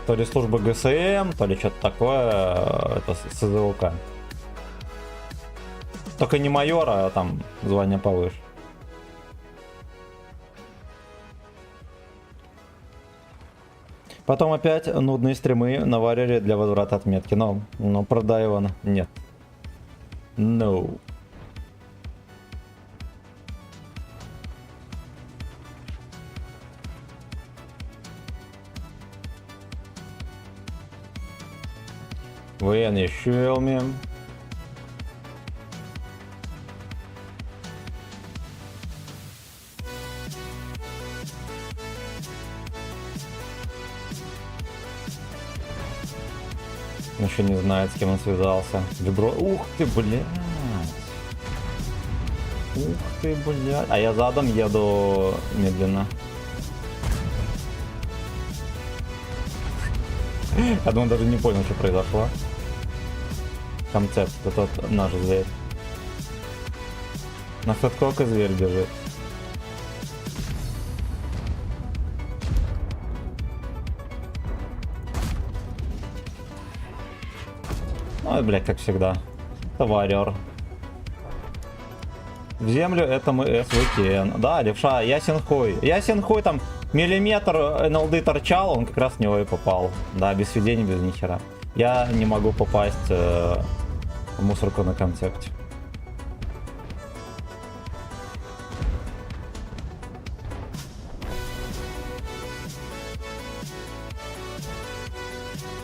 то ли службы ГСМ, то ли что-то такое, это СЗОК. Только не майора, а там звание повыше. Потом опять нудные стримы наварили для возврата отметки. Но продай его. Нет. No. When you show me. Он еще не знает, с кем он связался. Вибро... Ух ты, блядь. Ух ты, блядь. А я задом еду медленно. Я думаю, даже не понял, что произошло. концепт, это тот наш зверь. На сколько зверь бежит. Ой, блядь, как всегда. Товарер. В землю это мы СВК. Да, левша, ясен хуй. Ясен хуй, там миллиметр НЛД торчал, он как раз в него и попал. Да, без сведений, без нихера. Я не могу попасть в мусорку на концепте.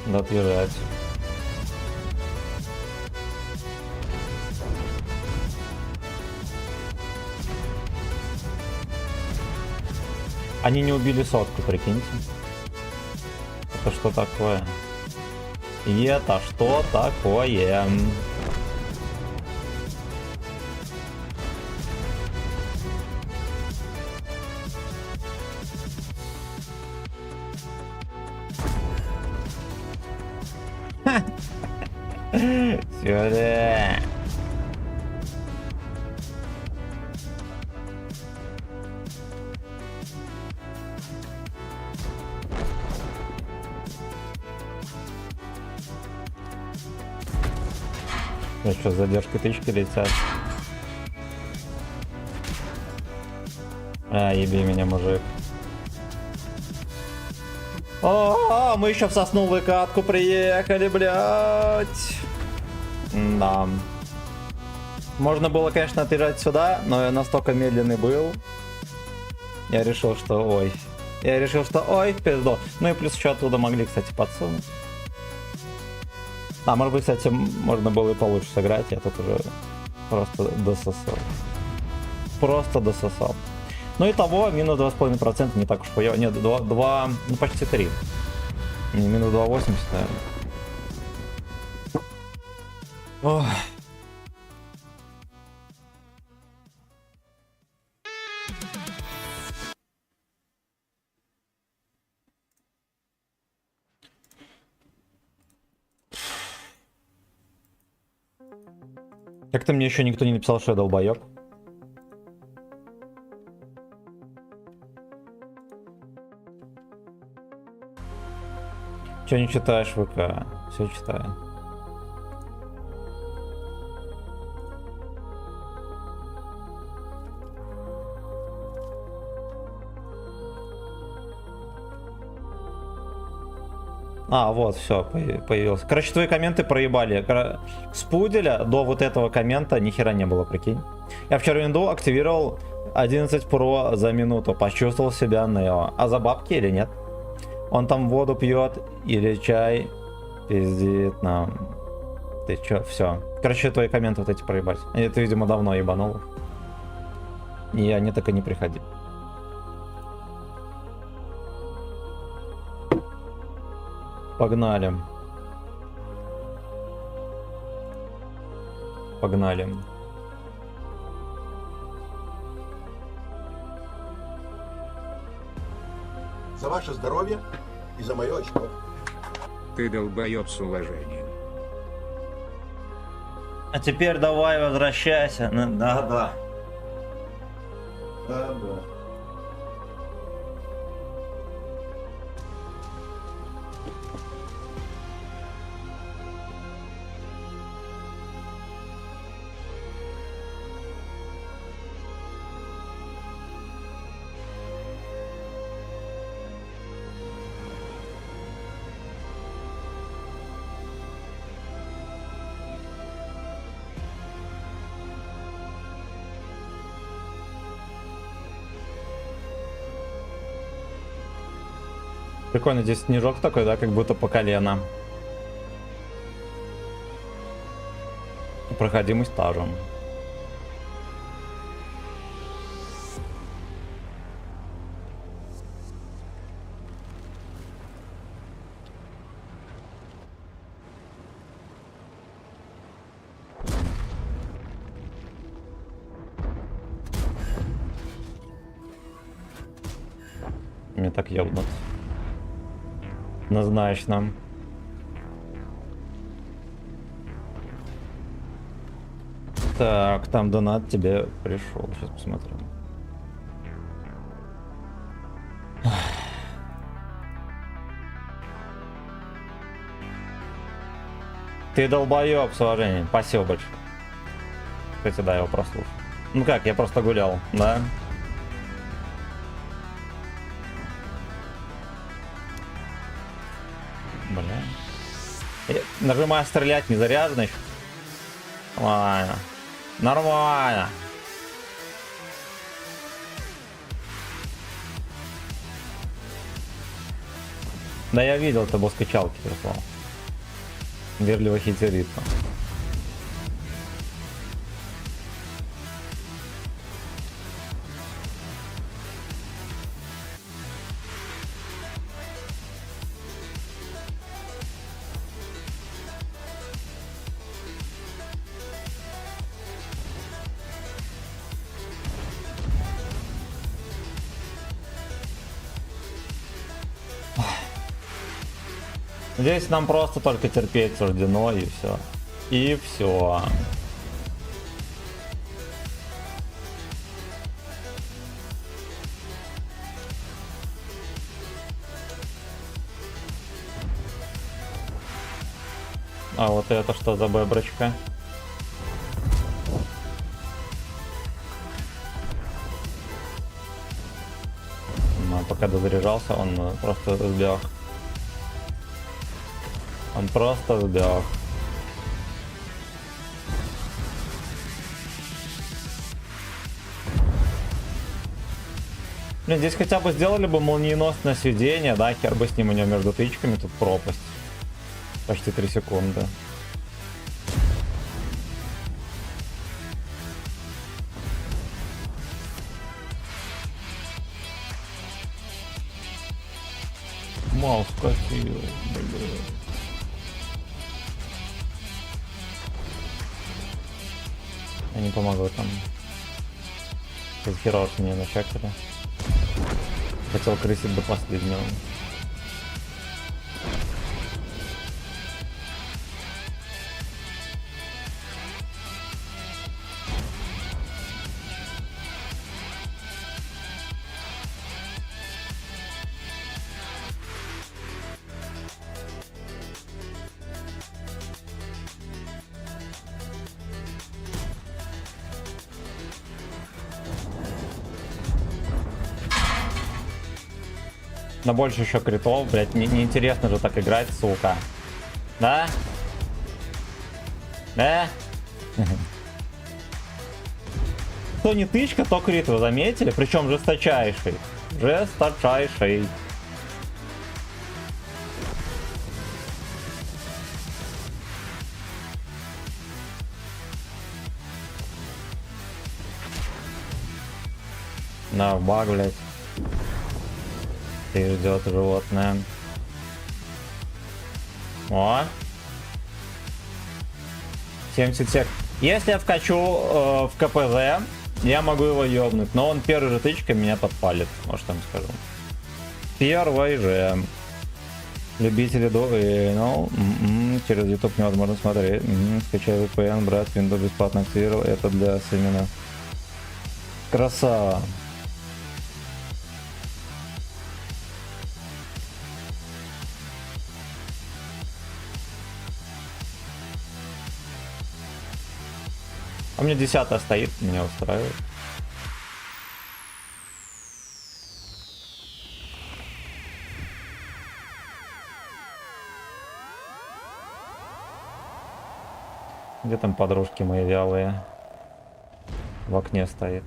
Да, отъезжать. Они не убили сотку, прикиньте. Это что такое? И это что такое? Сюда. Ну что, с задержкой тычки летят. А, еби меня, мужик. О, мы еще в сосновую катку приехали, блядь. Да. Можно было, конечно, отъезжать сюда, но я настолько медленный был. Я решил, что ой. Ой, в пизду. Ну и плюс еще оттуда могли, кстати, подсунуть. А, может быть, кстати, можно было и получше сыграть. Я тут уже просто дососал. Ну и того, минус 2,5% не так уж хуёво. Нет, 2, ну почти 3. Не, минус 2,80, наверное. Ох. Как-то мне еще никто не написал, что я долбоёб. Че не читаешь ВК? Все читаю. А, вот, все, появился. Короче, твои комменты проебали. С пуделя до вот этого коммента ни хера не было, прикинь. Я вчера винду активировал 11 про за минуту. Почувствовал себя Нео. А за бабки или нет? Он там воду пьет или чай пиздит нам. Ты чё, все. Короче, твои комменты вот эти проебать. Это, видимо, давно ебанул. И они так и не приходили. Погнали. Погнали. За ваше здоровье и за мое очко. Ты долбоёб с уважением. А теперь давай возвращайся. Да. Прикольно, здесь снежок такой, да, как будто по колено. Проходимость стажем. Мне так ебнут. Однозначно. Так, там донат тебе пришел. Сейчас посмотрим. Ты долбоеб с уважением. Спасибо большое. Кстати, да, я его прослушал. Ну как, я просто гулял, да? Бля. Нажимаю стрелять, не заряжено еще. Нормально. Нормально. Да я видел, ты был скачалки прислал. Верливо хитерится. Здесь нам просто только терпеть суждено, и все. И все. А вот это что за беброчка? Пока дозаряжался, он просто сбег. Он просто сбег. Блин, здесь хотя бы сделали бы молниеносное сведение, да, хер бы с ним у него между тычками, тут пропасть. Почти 3 секунды. Маус красивый, блин. Я не помогу там. Тут хера уж меня начакали. Хотел крысить до последнего. На больше еще критов, блять, неинтересно же так играть, сука. Да? Да? То не тычка, то крит, вы заметили? Причем жесточайший. Жесточайший. На баг, блять. И ждет животное. О! 70 сек. Если я вкачу в КПЗ, я могу его ёбнуть. Но он первой же тычкой меня подпалит. Может, там скажу. Первый же. Любители ну, через YouTube невозможно смотреть. Скачай VPN, брат, Windows бесплатно активировал. Это для семена. Красава. А у меня 10 стоит, меня устраивает. Где там подружки мои вялые? В окне стоит.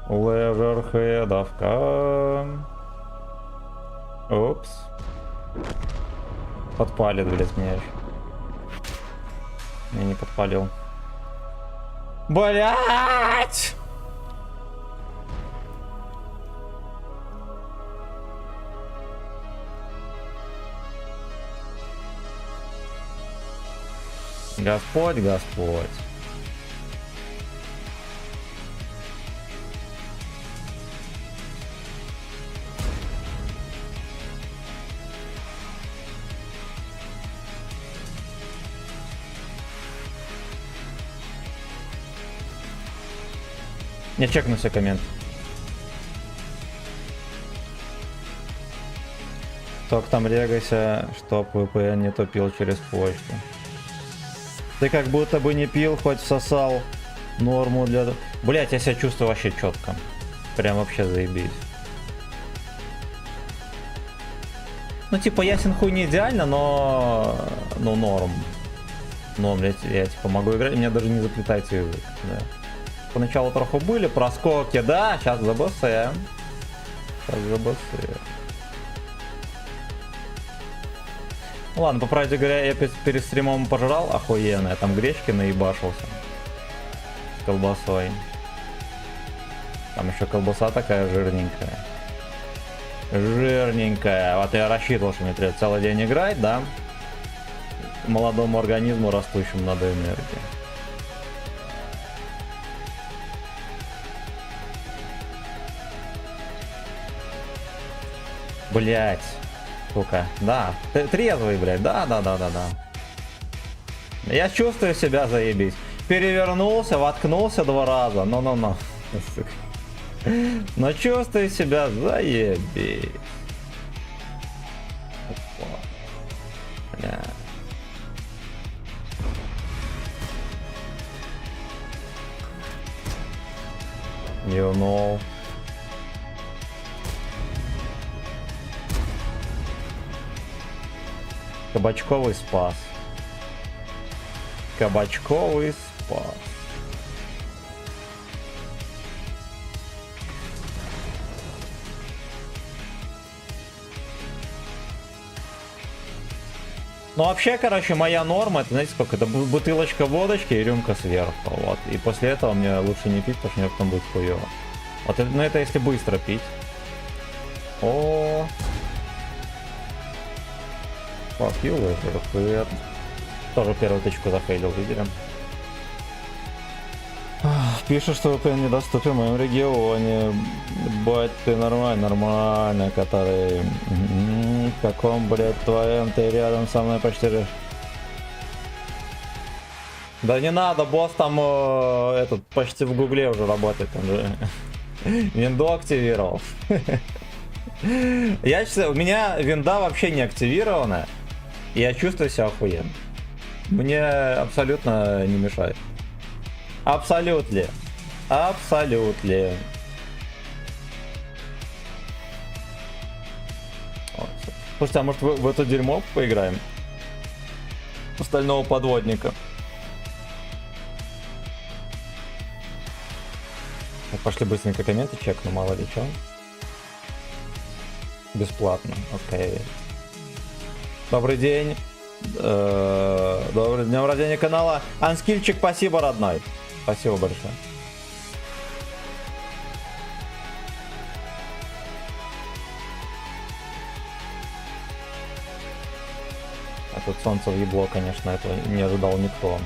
Лежерхедовка. Опс. Подпалит, блядь, меня. Я не подпалил. Блять! Господь, Господь. Не чекну все коммент. Только там регайся, чтоб VPN не тупил через почту. Ты как будто бы не пил, хоть всосал норму для... Блять, я себя чувствую вообще четко. Прям вообще заебись. Ну типа ясен хуй не идеально, но... Ну норм. Но, блять, я типа могу играть, у меня даже не заплетается язык. Да. Поначалу трохи были проскоки, да, сейчас забоссаем. Сейчас забоссаем. Ну ладно, по правде говоря, я перед стримом пожрал охуенно, я там гречки наебашился с колбасой. Там еще колбаса такая жирненькая. Жирненькая. Вот я рассчитывал, что мне придется целый день играть, да? Молодому организму растущему надо энергии. Блять. Сука, да, трезвый, блядь, да. Я чувствую себя заебись. Перевернулся, воткнулся 2 раза, но. Но чувствую себя заебись. Бля. You know. Кабачковый спас. Кабачковый спас. Ну вообще, короче, моя норма, это знаете сколько? Это бутылочка водочки и рюмка сверху. Вот. И после этого мне лучше не пить, потому что мне потом будет хуёво. Вот это, ну это если быстро пить. О. Fuck you, это тоже первую тычку зафейлил, видели? Пишет, что VPN недоступен в моем регионе. Бать, ты нормально, который... В каком, блядь, твоем? Ты рядом со мной почти... Да не надо, босс там этот почти в гугле уже работает, он же винду активировал. Я считаю, у меня винда вообще не активирована, и я чувствую себя охуенно. Мне абсолютно не мешает. Абсолютно. Слушайте, а может в это дерьмо поиграем? Стального подводника. Так, пошли быстренько комменты чекну, мало ли что. Бесплатно, окей. Добрый день. Добрый день рождения канала. Анскильчик, спасибо, родной. Спасибо большое. А тут солнце въебло, конечно, этого не ожидал никто.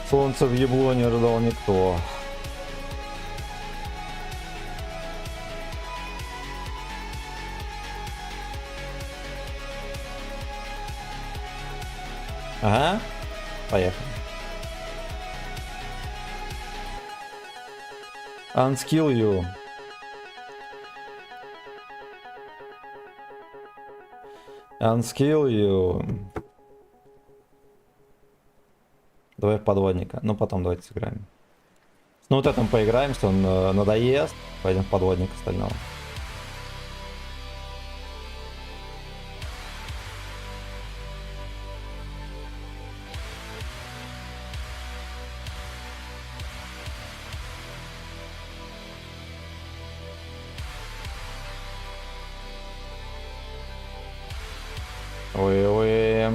Солнце въебло не ожидал никто. Ага, поехали. Unskill you. Unskill you. Давай в подводника. Ну потом давайте сыграем. Ну вот этом поиграем, что он надоест. Пойдем в подводника остального. Ой-ой.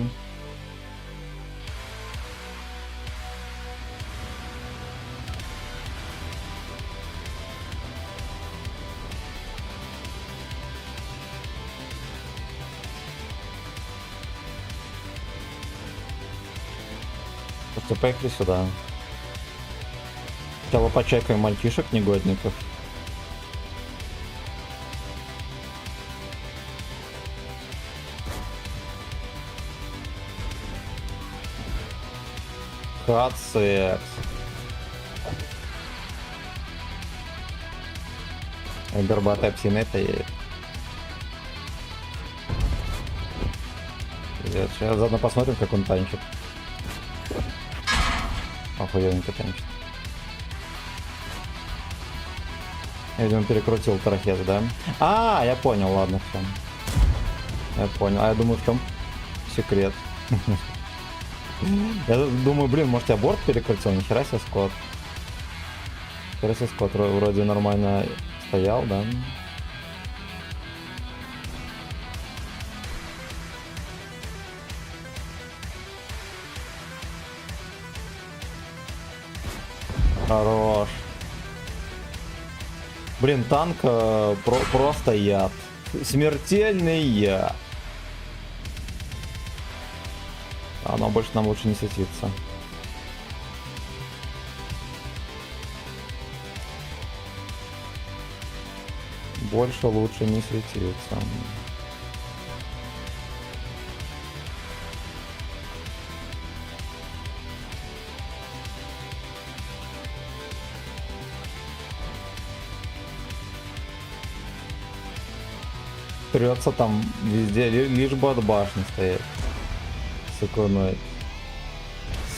Просто поехали сюда. Сначала почекаем мальчишек негодников. Хат секс. Горбатая псина это едет. Сейчас заодно посмотрим, как он танчит. Охуенненько танчит. Я, видимо, перекрутил трахез, да? А, я понял, ладно, все. Я понял. А я думаю, в чем секрет? Я думаю, блин, может я борт перекрутил? Нихера себе скот. Нихера себе скот вроде нормально стоял, да? Хорош. Блин, танк просто яд. Смертельный яд. Оно больше нам лучше не светится. Больше лучше не светиться. Трется там везде, лишь бы от башни стоять. Секундует.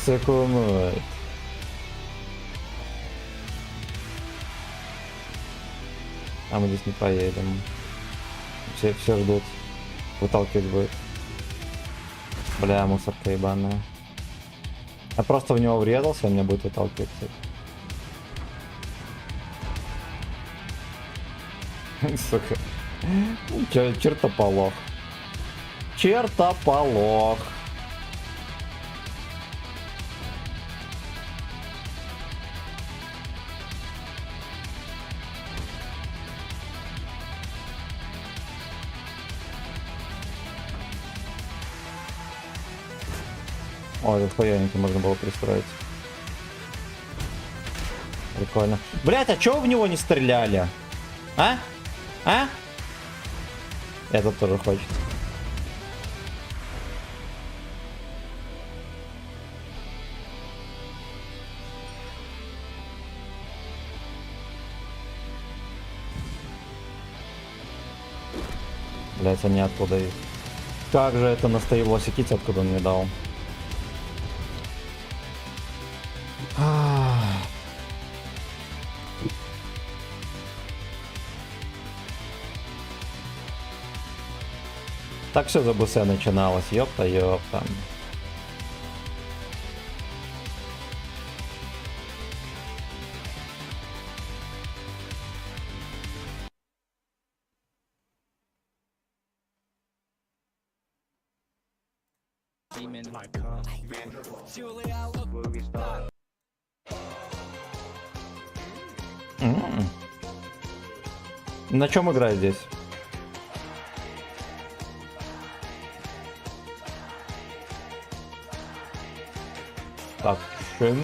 Секундует. А мы здесь не поедем. Все ждут. Выталкивать будет. Бля, мусорка ебаная. Я просто в него врезался, и мне будет выталкивать. Сука. Чертополох. Чертополох. Ой, тут хуяненько можно было пристроить. Прикольно. Блять, а чё в него не стреляли? А? А? Этот тоже хочет. Блять, они оттуда и... Как же это настояло секить, откуда он мне дал? Так все за БС начиналось, ёпта. На чем играть здесь? Так, шин.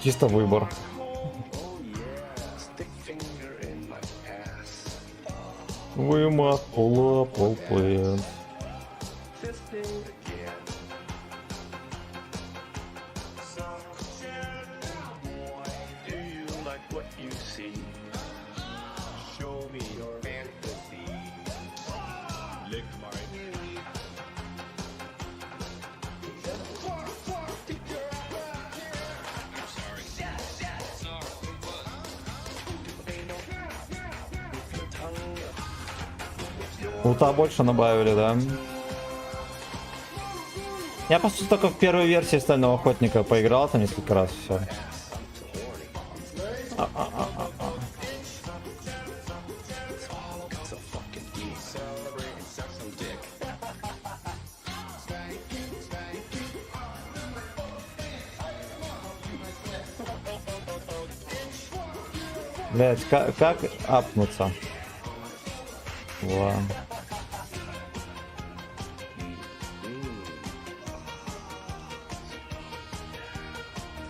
Чисто выбор. We must pull up all plans. Лута больше добавили, да? Я по сути только в первой версии Стального Охотника поиграл там несколько раз, все. Блять, как апнуться? Ва.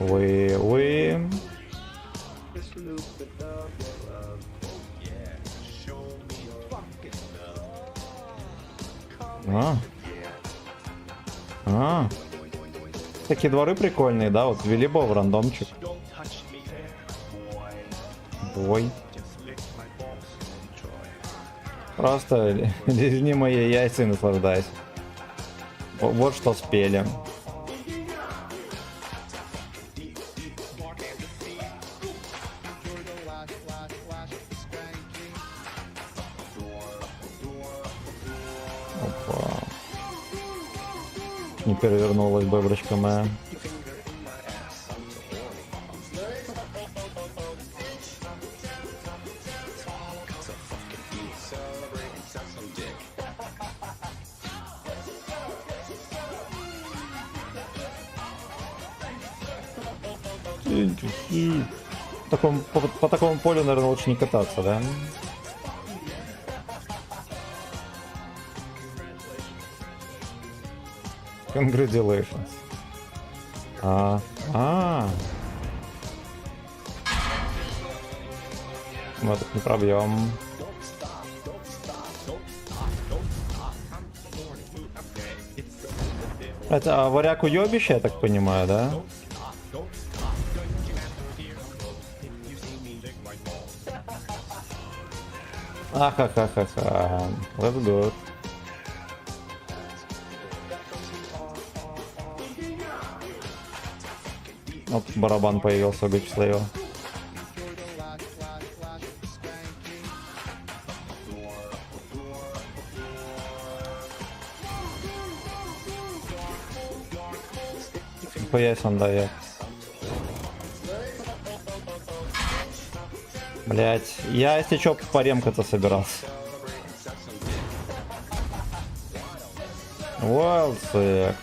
Вы. Такие дворы прикольные, да? Вот ввели бы в рандомчик. Бой. Просто лизни мои яйца и наслаждайся. Вот что спели. Опа. Не перевернулась беброчка моя. По такому полю, наверное, лучше не кататься, да? Congratulations. Мы тут не пробьем. Это варяг уебище, я так понимаю, да? Ахахахаха. Let's go. Вот барабан появился у Гачслейва. Поясен, да, я. Блять, я, если чё, поремкаться собирался. Уэлсик.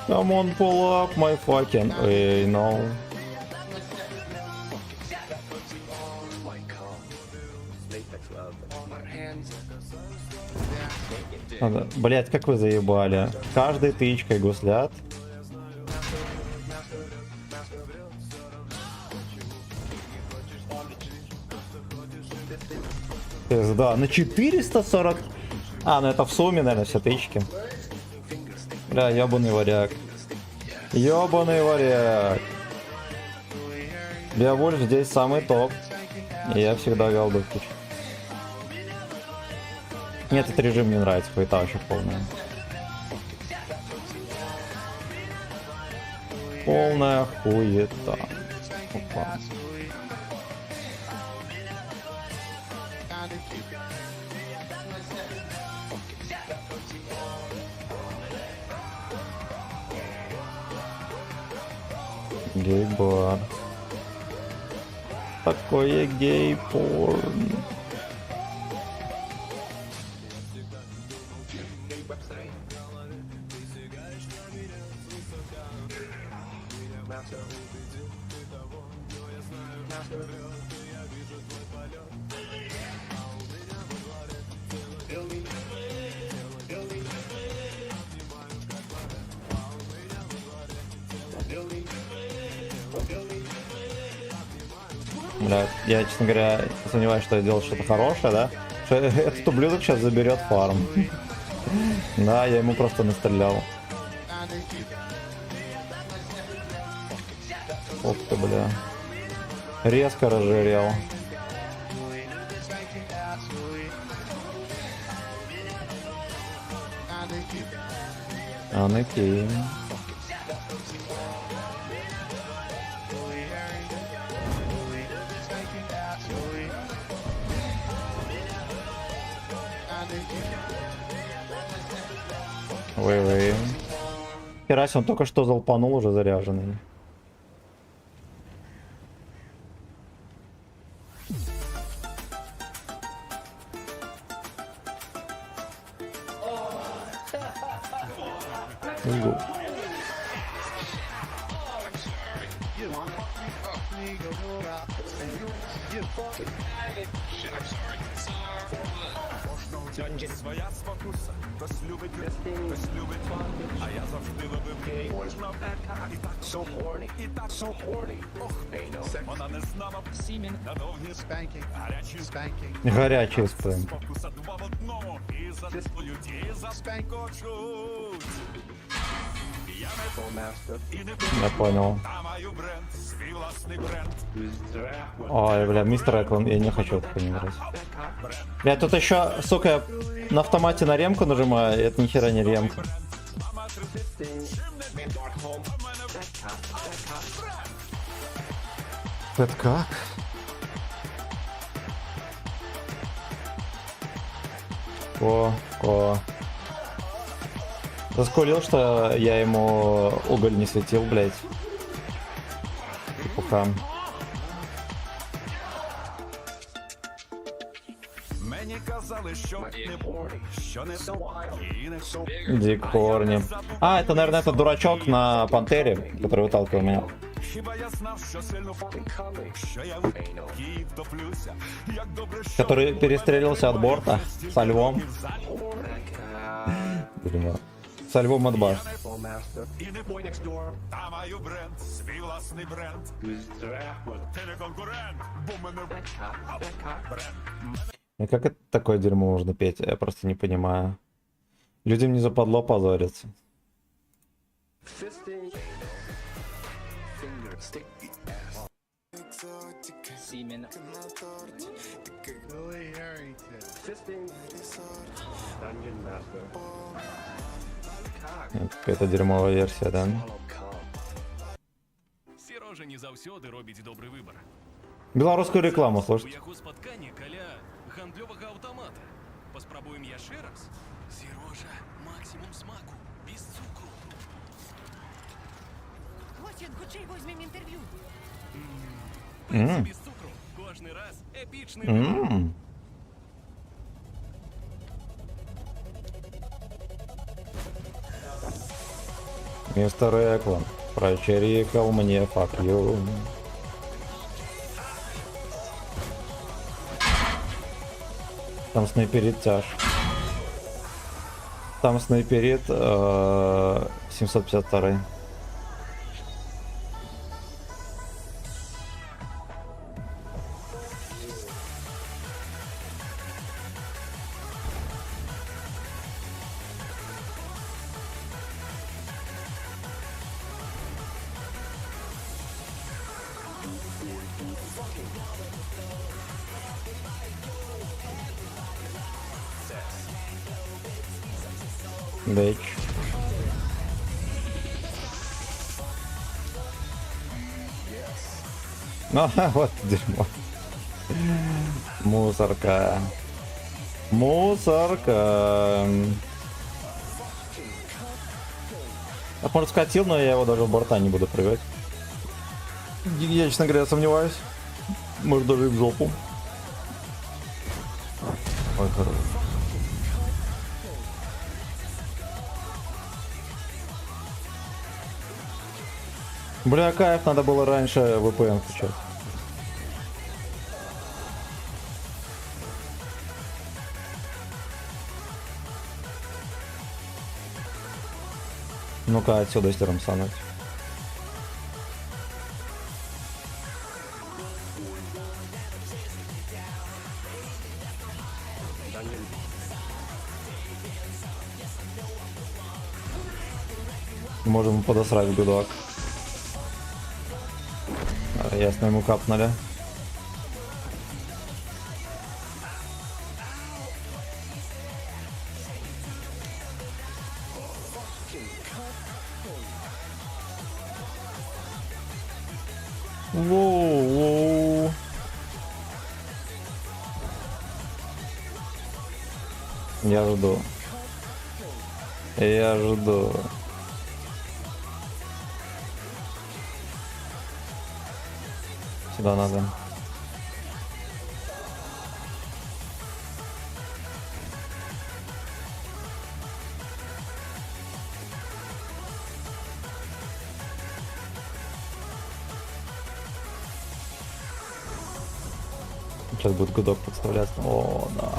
Come on, pull up my fucking no. Блять, как вы заебали. Каждой тычкой гуслят. Да, на 440. Ну это в сумме, наверное, все тычки. Бля, ёбаный варяг. Ёбаный варяг. Беовульф здесь самый топ. И я всегда голду включу. Мне этот режим не нравится, хуета вообще полная. Полная хуета. Опа. Гей-бар. Такое гей-порн. Бля, я, честно говоря, сомневаюсь, что я делал что-то хорошее, да? Что этот ублюдок сейчас заберет фарм. Да, я ему просто настрелял. Ух ты, бля. Резко разжирел. Анеки. Вы. Херась, он только что залпанул, уже заряженный. Let's go. Своя спокуса, хтось любить, хтось любить, а я завжди любив можна. І так so horny, і так so horny. Ох, вона не знала сімін на довгі спенки, гарячі спенки. Горячий спринг. Спокуса два в одному, і за свою ті за спенькочуть. Я не і не Я понял. та маю бренд, свій власний бренд. Ой, бля, мистер Эклон, я не хочу это понимать. Я тут еще, сука, я на автомате на ремку нажимаю, и это ни хера не ремка. Это как? О. Заскулил, что я ему уголь не светил, блядь. Пуха. Мені казали, що не і не Дик Хорни. А, это, наверное, этот дурачок на Пантере, который выталкивал меня. хіба я знав, що сильно що я її втоплюся, як добре, що Который перестрелился от борта со львом. Блин, со львом от баш. і не та маю бренд, свій власний бренд. Ти не конкурент, бо мене бренд. И как это такое дерьмо можно петь? Я просто не понимаю. Людям не западло позориться. Это дерьмовая версия, да? Сережа не завсёды робить добрый выбор. Белорусскую рекламу, У слушайте. яго спаткання каля гандлёвага аўтамата. Паспрабуем яшчэ раз. Сережа, максимум смаку, без цукру. Ось він, хочей возьмем інтерв'ю. Пепсі М. без цукру. Кожний раз епічний. М. Мистер Эклон прочирикал мне fuck you. Там снайперит тяж. Там снайперит 752. Бэч. Ага, вот дерьмо. Мусорка. Мусорка. Так, может, скатил, но я его даже в борта не буду прыгать. Я, честно говоря, сомневаюсь. Может, даже и в жопу. Ой, хорош. Бля, кайф, надо было раньше VPN включать. Ну-ка, отсюда стером сануть. Можем подосрать бедок. Ясно, ему капнули. Воу-воу. Я жду. Я жду. Сюда надо. Сейчас будет гудок подставляться. О, да.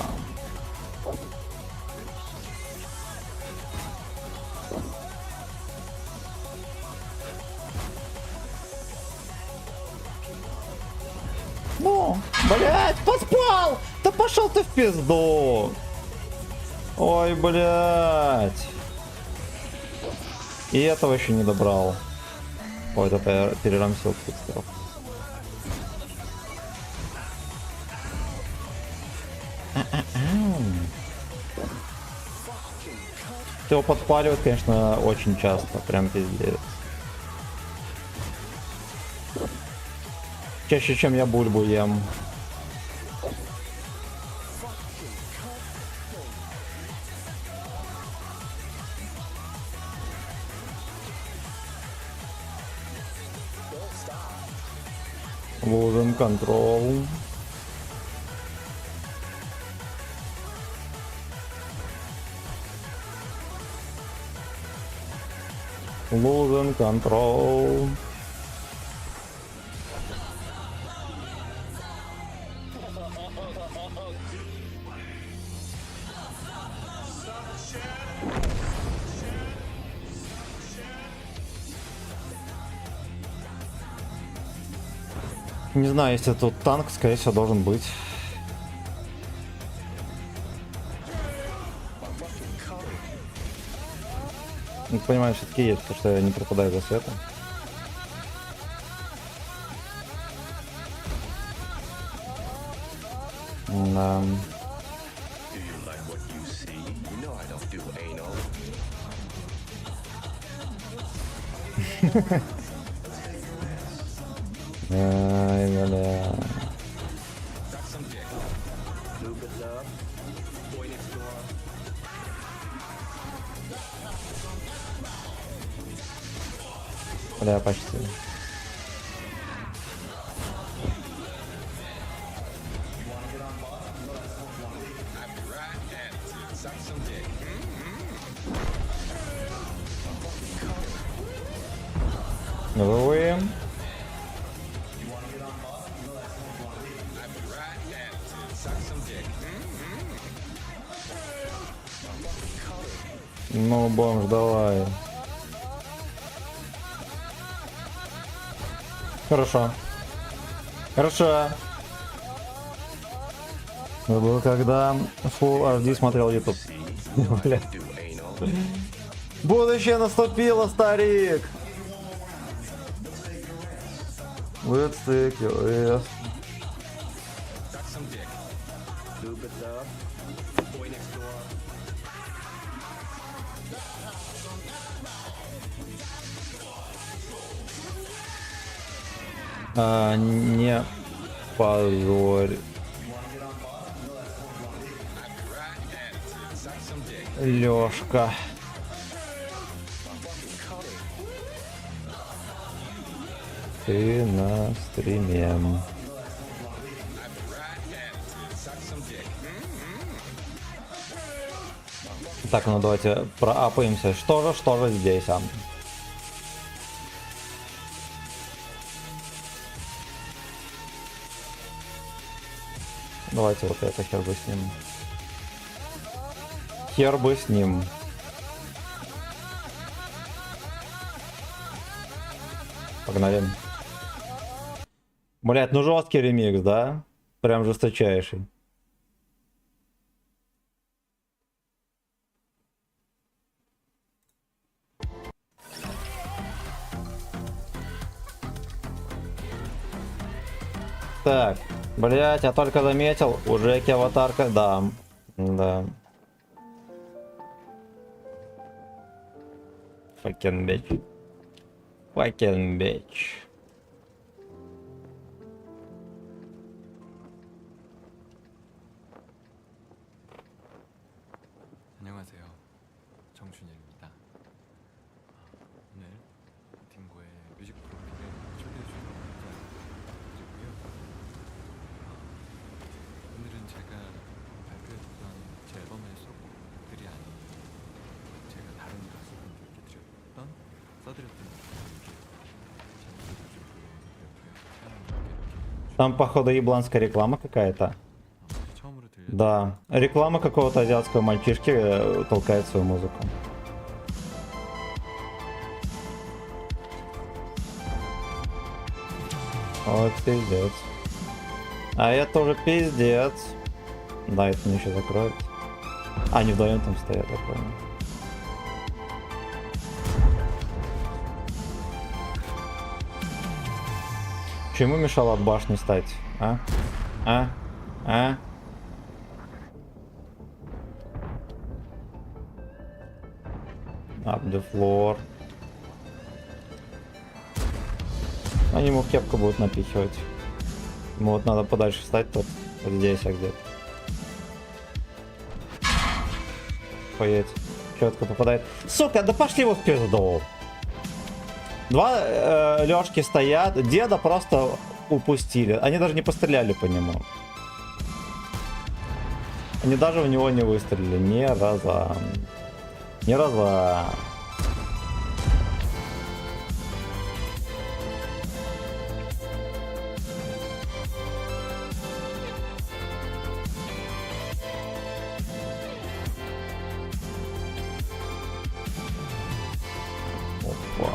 Ну, блять, поспал! Да пошел ты в пизду! Ой, блять. И этого еще не добрал. Ой, это я перерамсил фиксеров. Его подпаливают, конечно, очень часто. Прям пиздец. Чаще, чем я бульбу ем. Losing control. Losing control. Не знаю, если тут танк, скорее всего, должен быть. Ну, понимаю, все-таки есть, потому что я не пропадаю за светом. Да. Ай, бля. Бля, почти. Новым. Ну, бомж, давай. Хорошо. Хорошо. Это было когда Full HD смотрел YouTube. Будущее наступило, старик. Let's take your ass. Не позорь. Лёшка. Ты на стриме. Так, ну давайте проапаемся. Что же здесь, а? Давайте вот это хер бы с ним. Хер бы с ним. Погнали. Блять, ну жесткий ремикс, да? Прям жесточайший. Так, блять, я только заметил, у Жеки аватарка, да, да. Fucking bitch. Fucking bitch. 안녕하세요. 정준일입니다. 오늘 딩고의 뮤직 프로필에 초대해 주셔서 감사드리고요. 오늘은 제가 발표했던 제 앨범의 수록곡들이 아닌 제가 다른 가수분들께 드렸던 써드렸던 Там, походу, ебланская реклама какая-то. Да, реклама какого-то азиатского мальчишки толкает свою музыку. Вот пиздец. А это уже пиздец. Да, это мне еще закроют. А, они вдвоем там стоят, я понял. Чему мешало от башни стать? А? А? А? Up the floor. Они ему в кепку будут напихивать. Ему вот надо подальше встать тут. Вот здесь, а где-то. Поедь. Четко попадает. Сука, да пошли его в пизду. Два Лёшки стоят. Деда просто упустили. Они даже не постреляли по нему. Они даже в него не выстрелили. Ни раза. Ни раза. Опа.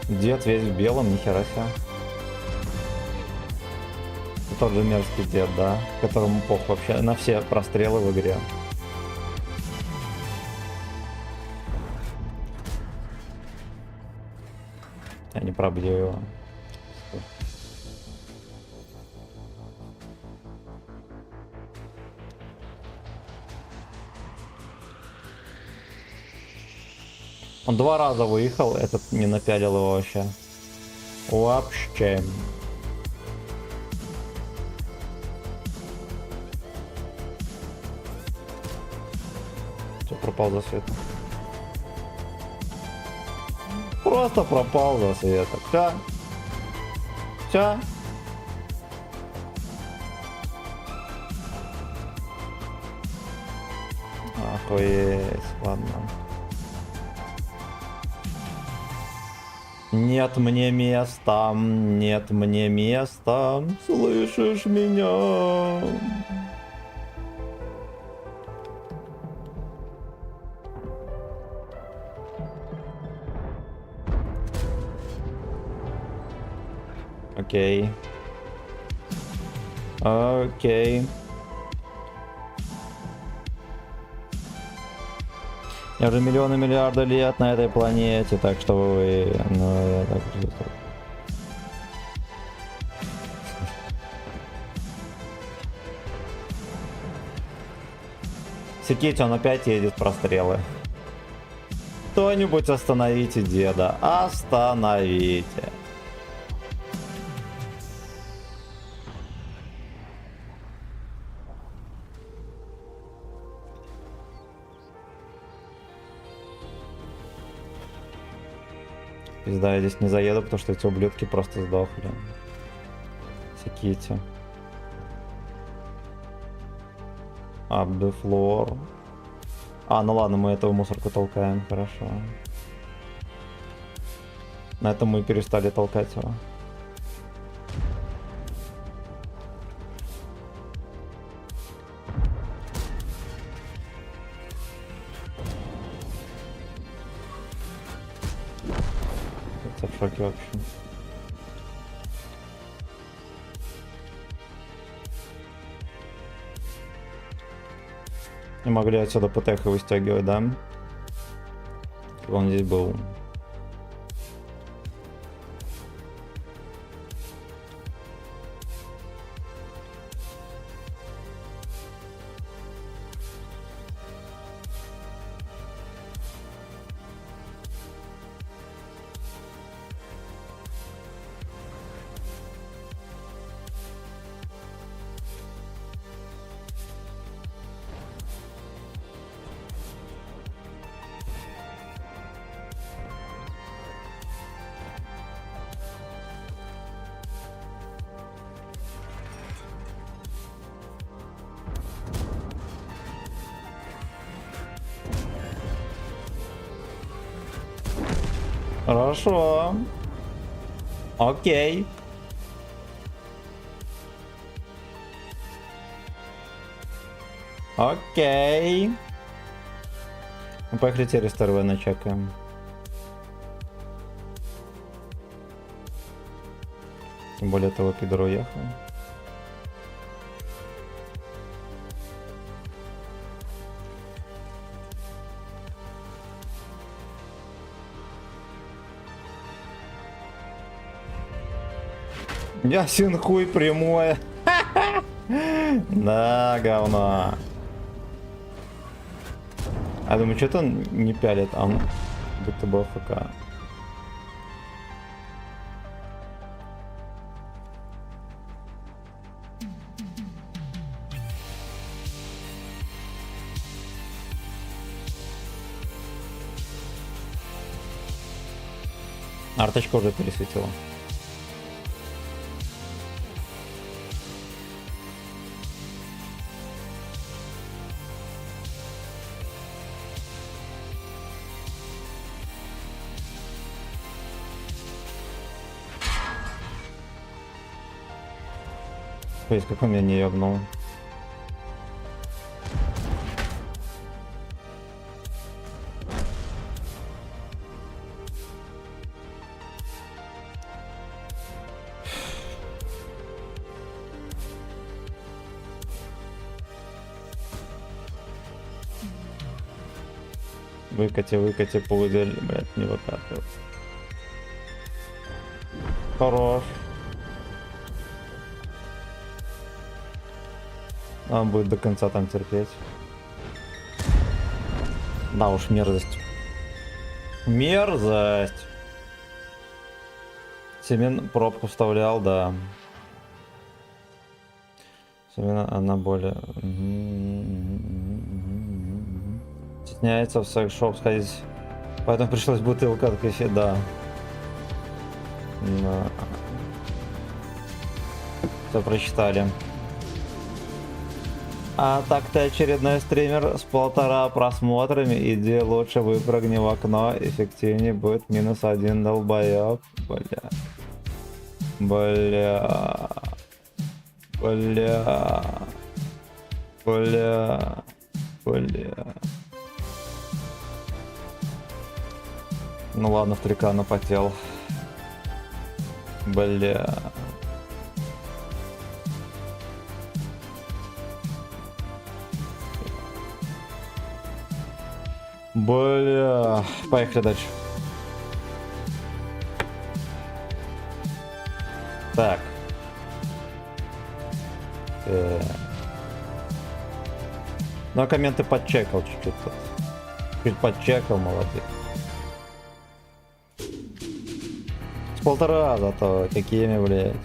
Дед весь в белом, нихера себе. Тот же мерзкий дед, да? Которому пох вообще на все прострелы в игре. Я не пробью его. Он 2 раза выехал, этот не напялил его вообще. Вообще. Все, пропал за светом. Просто пропал за светом. Все. Все. Охуеть, ладно. Нет мне места, нет мне места, слышишь меня? Окей. Окей. Я уже миллионы миллиарды лет на этой планете, так что вы... Ну, я так чувствую. Секите, он опять едет прострелы. Кто-нибудь остановите деда. Остановите. Пизда, я здесь не заеду, потому что эти ублюдки просто сдохли. Секите. Up the floor. А, ну ладно, мы этого мусорку толкаем, хорошо. На этом мы перестали толкать его. Это в шоке вообще. Не могли отсюда ПТХ выстягивать, да? Он здесь был. Хорошо. Окей. Окей. Ну, поехали теперь СТРВ начекаем. Тем более этого пидора уехал. Ясен хуй прямое. Да, говно. А думаю, что-то он не пялит, а он будто бы АФК. Арточка уже пересветила. То есть, как он меня не ебнул. Выкати, полудели, блядь, не выкатывает. Хорош. Он будет до конца там терпеть. Да уж, мерзость. Мерзость. Семен пробку вставлял, да. Семена, она более... Стесняется в секс-шоп сходить. Поэтому пришлось бутылку от кофе, да. Все прочитали. А так ты очередной стример с 1,5 просмотрами. Иди лучше выпрыгни в окно. Эффективнее будет -1 долбоёб. Бля. Бля. Бля. Бля. Бля. Ну ладно, в 3К напотел. Бля. Бля. Поехали дальше. Так. Ну а комменты подчекал чуть-чуть тут. Чуть подчекал, молодец. С 1,5 зато какими, блядь.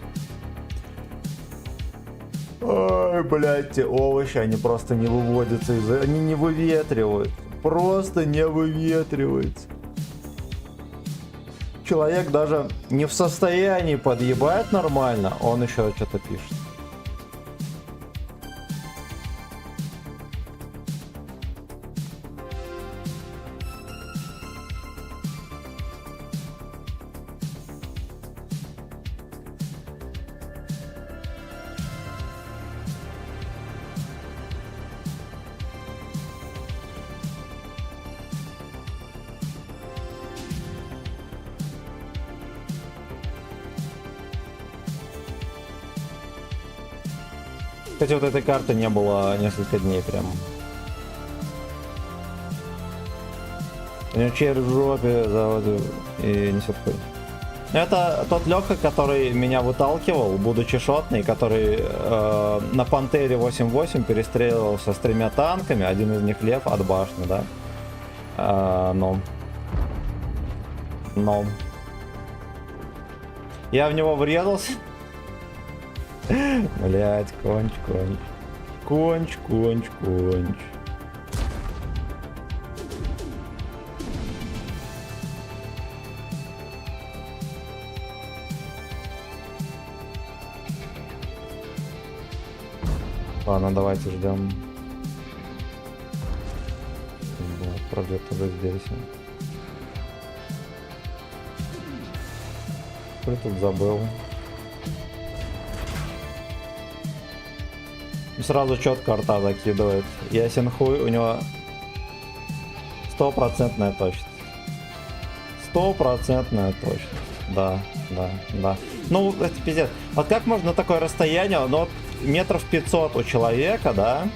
Ой, блядь, те овощи, они просто не выводятся из... Они не выветривают. Просто не выветривается. Человек даже не в состоянии подъебать нормально, он еще что-то пишет. Кстати, вот этой карты не было несколько дней прям. У него червь в жопе заводит и несет хуй. Это тот Леха, который меня выталкивал, будучи шотный, который на Пантере 8.8 перестреливался с 3 танками, один из них Лев от башни, да? Но. Я в него врезался. Блять, конч. Ладно, давайте ждем. Пройдет уже здесь. Кто тут забыл? Сразу четко арта закидывает. Ясен хуй, у него 100% точность. 100% точность. Да, да, да. Ну, это пиздец. Вот как можно на такое расстояние, ну вот метров 500 у человека, да?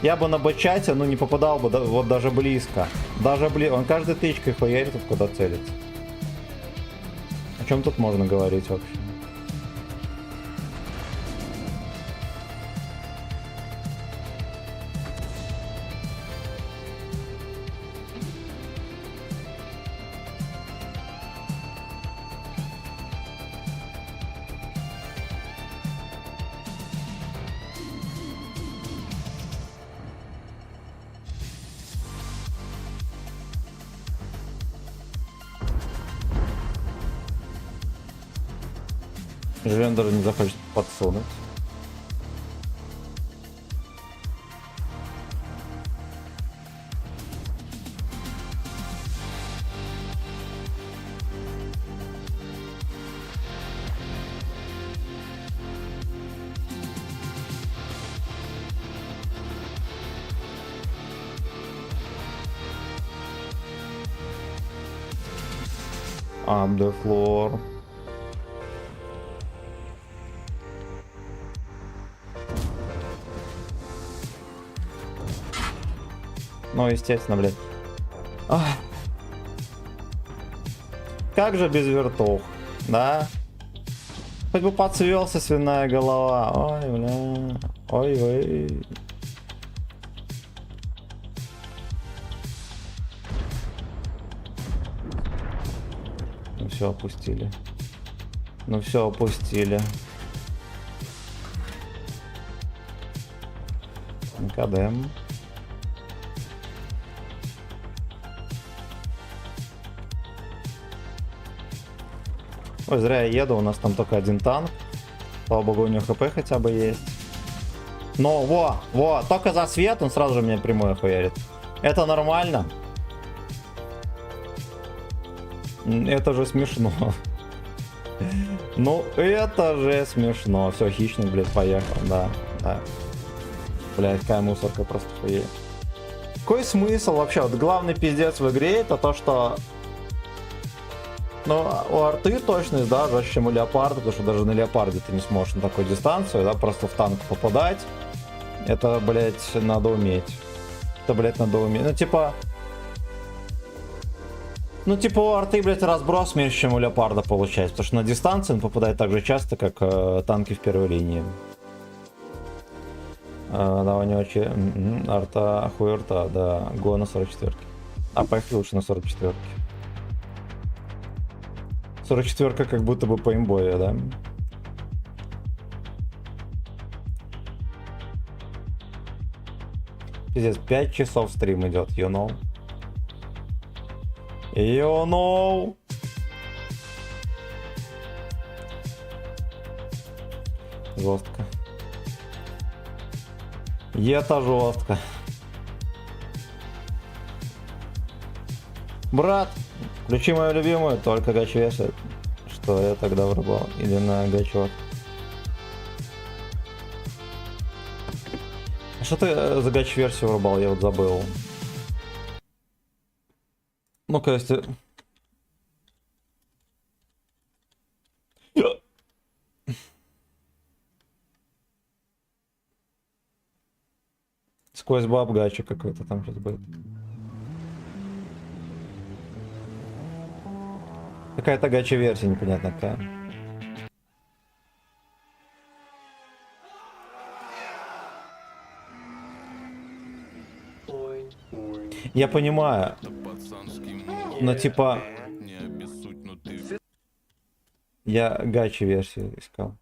Я бы на бачате, ну, не попадал бы вот даже близко. Даже он каждой тычкой хуярит, куда целится. О чем тут можно говорить вообще? Живем даже не захочет подсунуть. On the floor. Ну, естественно, блядь. Ах. Как же без вертух, да? Хоть бы подсвелся свиная голова. Ой, бля. Ой-ой. Ну все, опустили. Ну все, опустили. Кадем. Ой, зря я еду, у нас там только один танк. Слава богу, у него хп хотя бы есть. Но, во, только за свет он сразу же меня прямой хуярит. Это нормально? Это же смешно. Ну, это же смешно. Все, хищник, блядь, поехал, да. Блядь, какая мусорка просто хуеть. Какой смысл вообще? Вот главный пиздец в игре это то, что... Ну, у арты точность, да, жестче, чем у леопарда, потому что даже на леопарде ты не сможешь на такую дистанцию, да, просто в танк попадать. Это, блядь, надо уметь. Это, блядь, надо уметь. Ну, типа у арты, блядь, разброс меньше, чем у леопарда получается, потому что на дистанции он попадает так же часто, как танки в первой линии. Да, у него арта, хуй арта, да, го на 44-ке. А поехали лучше на 44-ке. 44-ка как будто бы по имбове, да? Пиздец, 5 часов стрим идет, you know. You know. Жестко. Это жестко. Брат, включи мою любимую, только гач-версию. Что я тогда врубал? Или на гачок? Что ты за гач-версию врубал? Я вот забыл. Ну-ка, если... Сквозь баб гачик какой-то там сейчас будет. Какая-то гача-версия непонятно какая. Я понимаю. Но типа... Я гача-версию искал.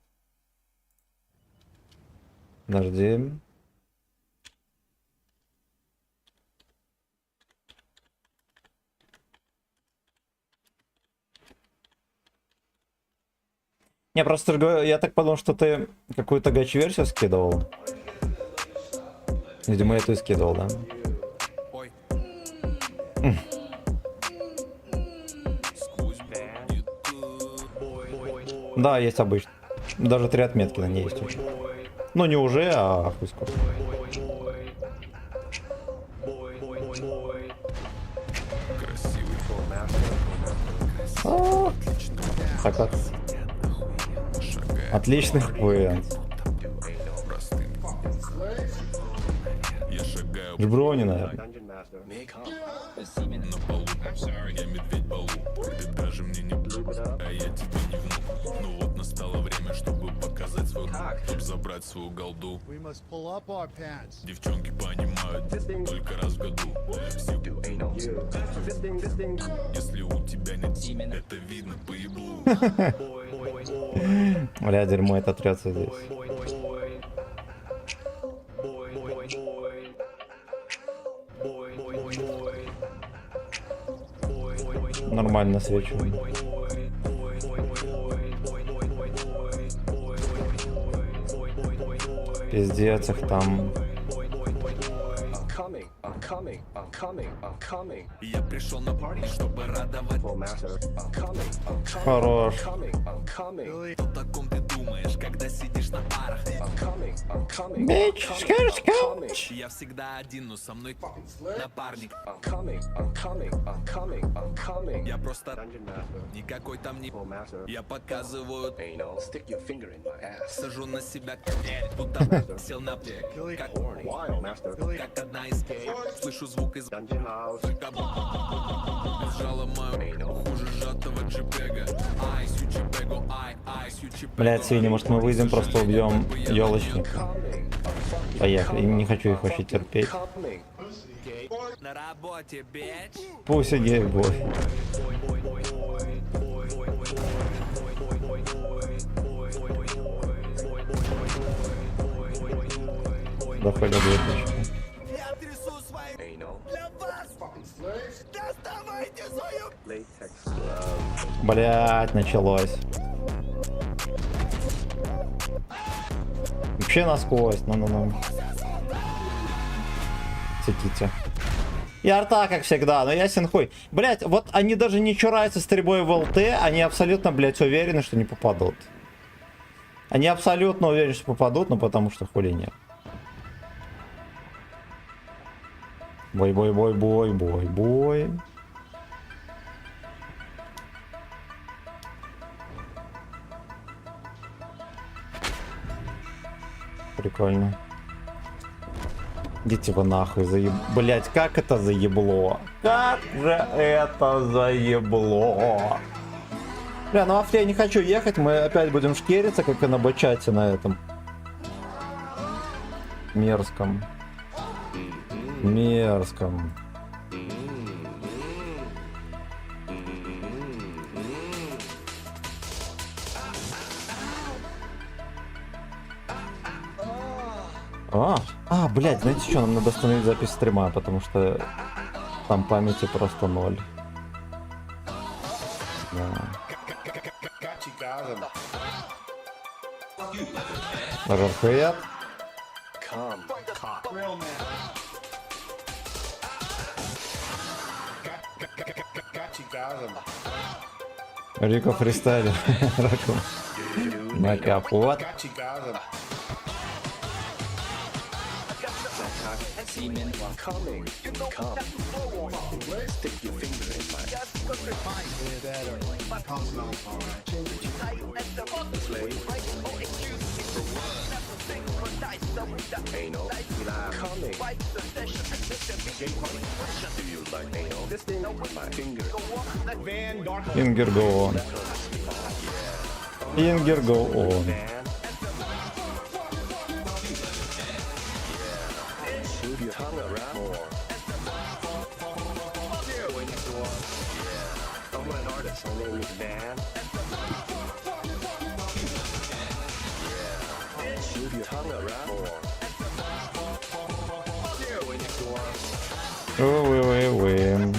Подожди. Не, просто я так подумал, что ты какую-то гач-версию скидывал. Видимо, я эту и скидывал, да? Ой. Да, есть обычно. Даже 3 отметки на ней есть уже. Ну не уже, а хуй сколько. А, так вот. Отличный хпн. Джброни, наверное. На полу, я медведь балу. Ты даже мне не а я тебе не внук. Ну вот настало время, чтобы показать свой чтобы забрать свою голду. Девчонки понимают только раз в году. Если у тебя нет, это видно по еблу. Бля, дерьмо, это трется здесь. Нормально свечу. Пиздец их там. Я пришел на парти, чтобы радовать. Хорош. О таком ты думаешь, когда сидишь на парах. Бич, скажешь, Я всегда один, но со мной напарник. Я просто никакой там не. Я показываю. Сажу на себя, будто сел на плек. Как одна из гей. Слышу звук из сжала мою хуже сжатого джипега. Айсю джипегу, айсю джипегу. Блять, свиньи, может мы выйдем, просто убьем елочника. Поехали, не хочу их вообще терпеть. На работе, бич. Пусть гей бой. Доходят 2000. Блять, началось. Вообще насквозь, ну. Цитите. И арта, как всегда, но ясен хуй. Блять, вот они даже не чураются стрельбой в ЛТ, они абсолютно, блять, уверены, что не попадут. Они абсолютно уверены, что попадут, но потому что хули нет. Бой. Прикольно. Идите вы нахуй, Блять, как это заебло? Как же это заебло? Бля, ну афля я не хочу ехать, мы опять будем шкериться, как и на бачате на этом. Мерзком. Блядь, знаете что, нам надо остановить запись стрима, потому что там памяти просто 0. Жархует. Рико фристайлер. На капот. Finger go on. Finger go on. Ой.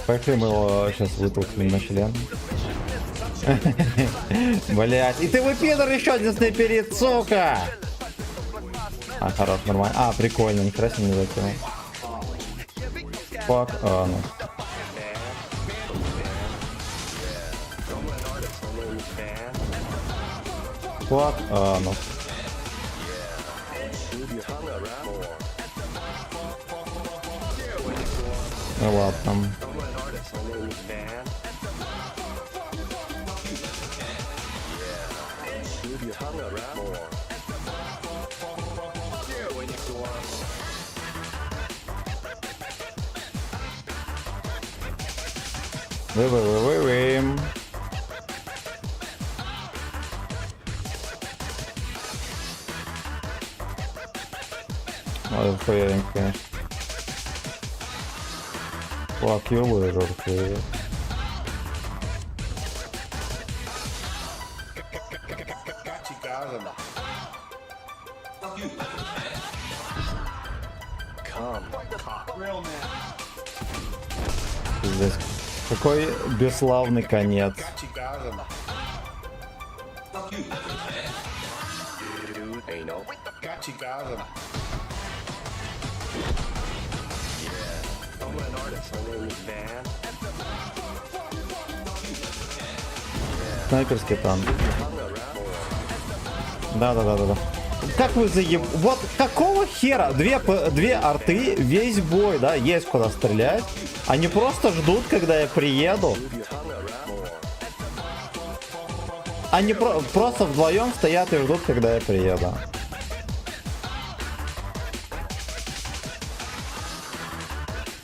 Поехали, мы его сейчас вытолкнем на член. Блять. И ты выпидор еще один снайперит, сука! А, хорош, нормально. А, прикольно, нихера себе не закинул. Фак, ну. Фак, ну. Ну ладно. Вы. Ой, хуярим, конечно. Фак, ёбаный жёрт, хуярим. Здесь какой бесславный конец. Снайперский танк. Да. Как вы заеб... Вот какого хера? Две арты, весь бой, да, есть куда стрелять. Они просто ждут, когда я приеду. Они просто вдвоем стоят и ждут, когда я приеду.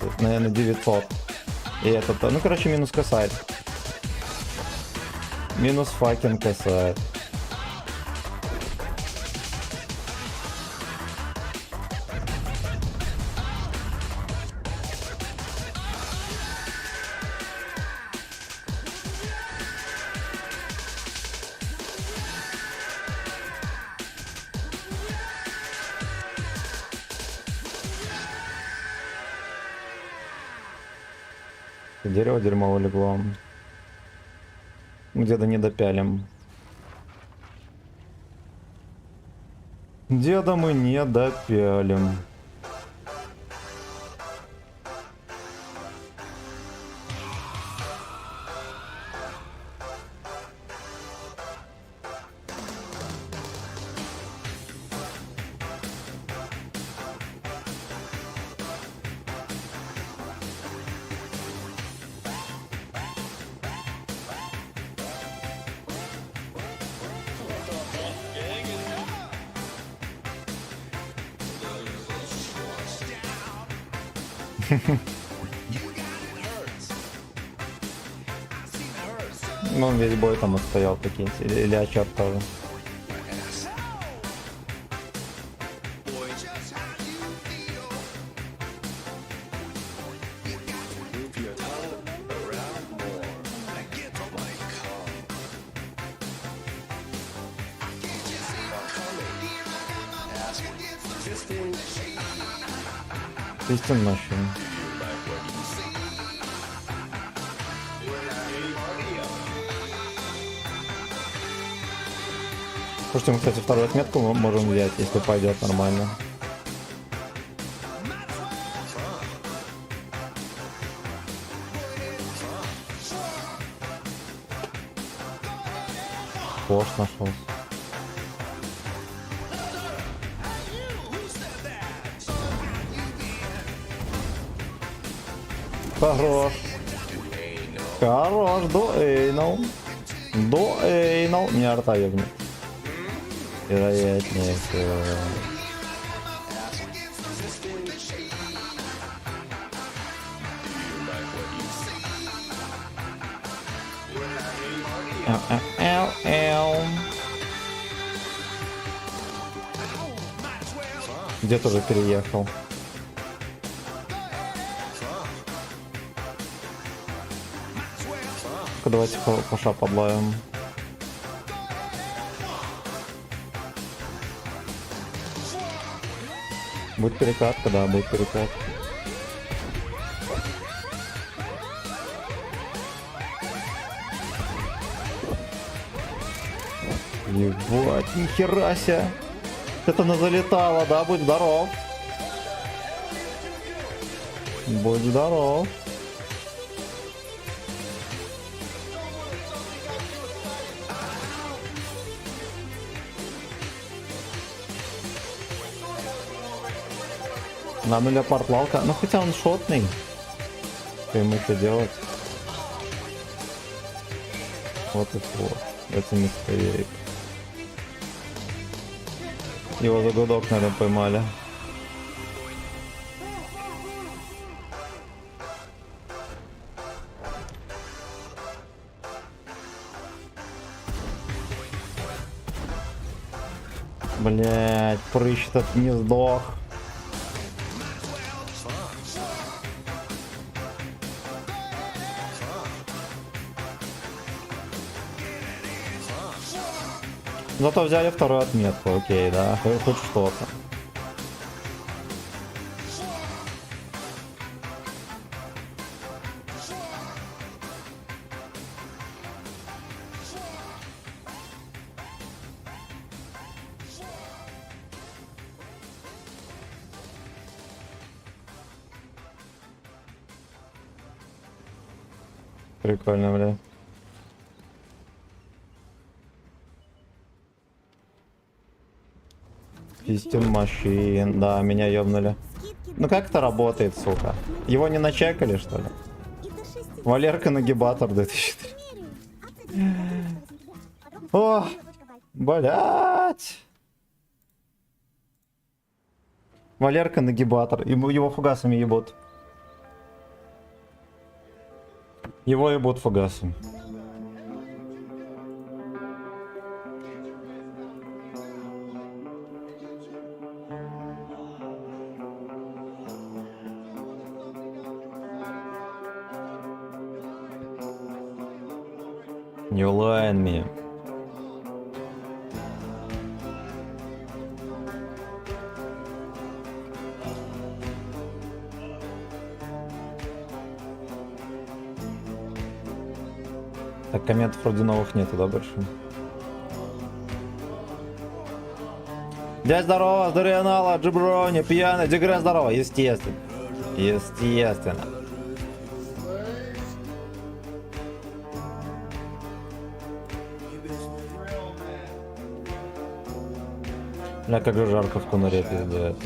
Это, наверное, 900. И этот, ну, короче, минус касает. Минус факин касает. Дерево дерьмово легло. Где-то не допялим. Деда мы не допялим. Ну, он весь бой там отстоял, прикиньте. Или Ачар тоже. Систем машин. Слушайте, мы, кстати, вторую отметку мы можем взять, если пойдет нормально. Пош нашелся. Хорош. Хорош, дуэйнул. Дуэйнул. Меня арта ебнет. Вероятнее всего. Где тоже переехал? Давайте поша подловим. Будет перекатка, да, будет перекатка. Ебать, нихера себе. Это она залетала, да? Будь здоров. Будь здоров. На нуля портлалка. Ну хотя он шотный. Что ему что делать? Вот и вот. Это не стоит. Его за гудок, наверное, поймали. Блять, прыщ этот не сдох. Зато взяли вторую отметку, окей, да, хоть что-то. Прикольно, бля. Пистин машин, да, меня ёбнули. Ну как это работает, сука? Его не начекали, что ли? Валерка нагибатор 2003. О, блять. Валерка нагибатор. Его фугасами ебут. Его ебут фугасами. You lying me. Так, комментов вроде новых нету, да, больше? Дядь, здорово, Дорианала, Джиброни, пьяный, Дегре, здорово, естественно. Естественно. Бля, как же жарко в Кунаре, пиздец.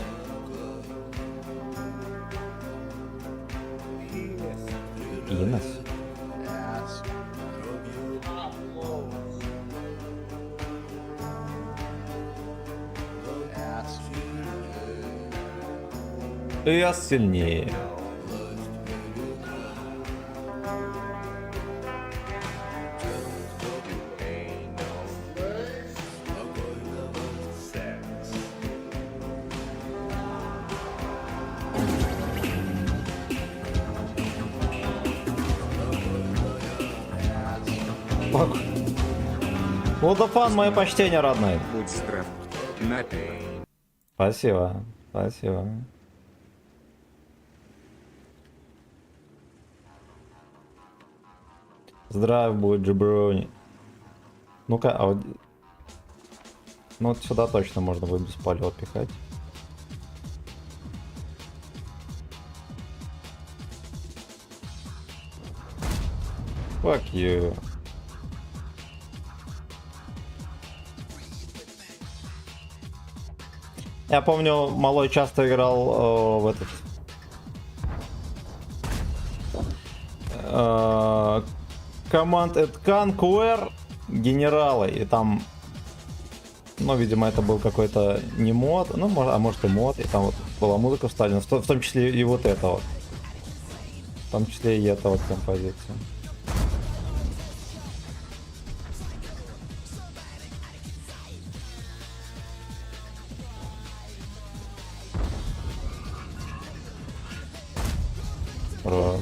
Инес? Я сильнее. Лудофан, мое почтение, родной. Будь здрав. Напи. Спасибо, спасибо. Здравия будет, Джиброни. Ну-ка, а вот... Ну вот сюда точно можно будет без полета пихать. Fuck you. Я помню, малой часто играл в этот... Command and Conquer генералы, и там, ну, видимо, это был какой-то не мод, ну, а может и мод, и там вот была музыка вставлена, в том числе и вот это вот, в том числе и эта вот композиция. Раз.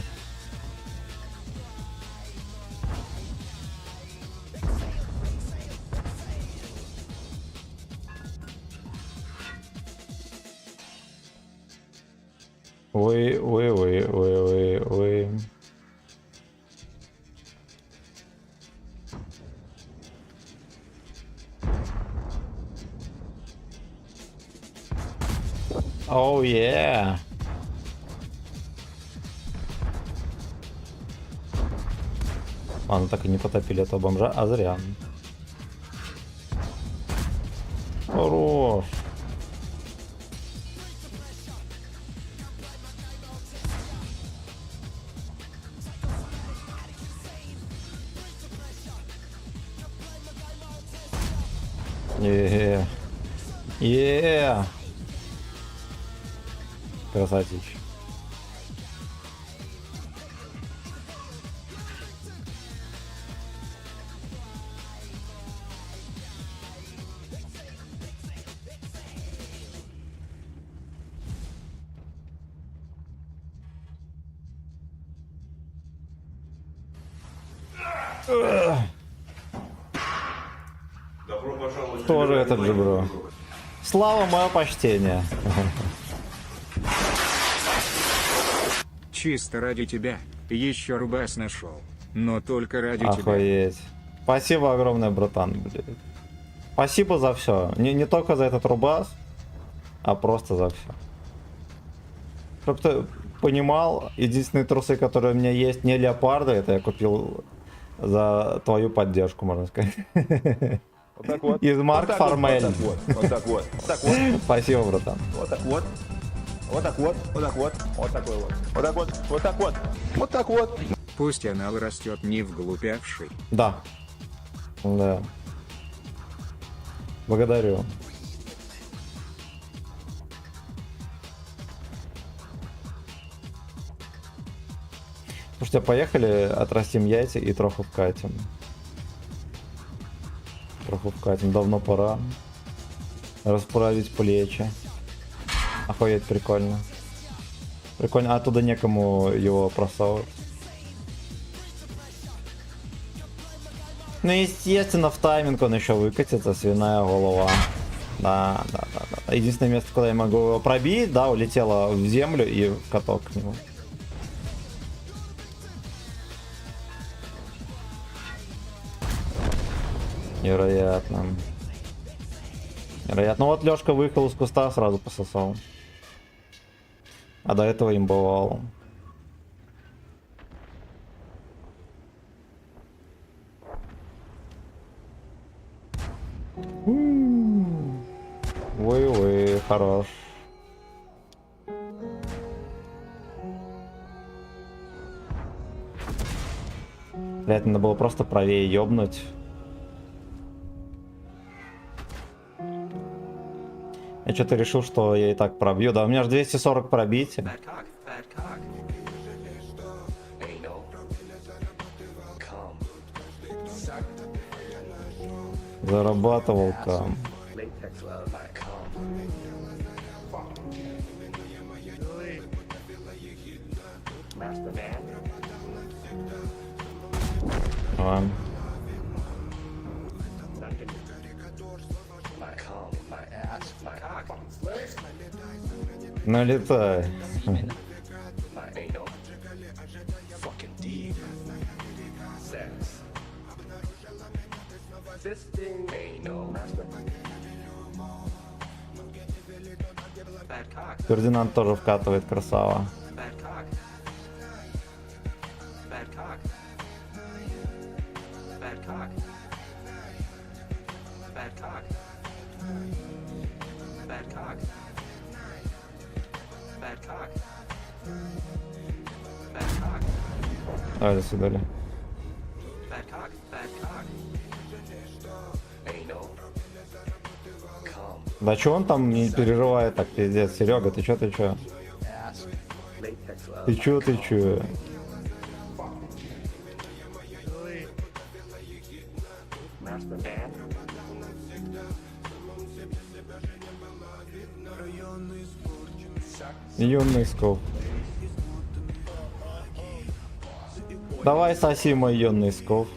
Ой. Оу, е. Ладно, так и не потопили этого бомжа, а зря. Хорош. Е. Е. Красавчик. Тоже этот же, бро. Слава, мое почтение. Чисто ради тебя. Еще рубас нашел. Но только ради тебя. Охуеть. Спасибо огромное, братан, блядь. Спасибо за все. Не только за этот рубас, а просто за все. Чтоб ты понимал, единственные трусы, которые у меня есть, не леопарды, это я купил за твою поддержку, можно сказать. Вот так вот. Из Марк Вот так Формель. Вот, вот так вот. Вот так вот. Спасибо, братан. Вот так вот. Вот так вот. Вот так вот. Вот такой вот. Вот так вот. Вот так вот. Вот так вот. Пусть анал растет не вглупявший. Да. Да. Благодарю. Слушайте, поехали, отрастим яйца и троху вкатим. Троху вкатим, давно пора. Расправить плечи. Охуеть, прикольно. Прикольно, а оттуда некому его просовывать. Ну, естественно, в тайминг он еще выкатится, свиная голова. Да. Единственное место, куда я могу его пробить, да, улетело в землю и в каток к нему. Невероятно. Невероятно. Вот Лёшка выехал из куста, сразу пососал. А до этого им бывало. Вы, хорош. Блять, надо было просто правее ёбнуть. Я что-то решил, что я и так пробью. Да, у меня же 240 пробитий. Зарабатывал там. Ладно. Налетай. Фердинанд тоже вкатывает, красава. Давай до свидания. Да чё он там не переживает так, пиздец? Серега, ты чё? Ты чё? Юный скоп. Давай соси мой юный скоп.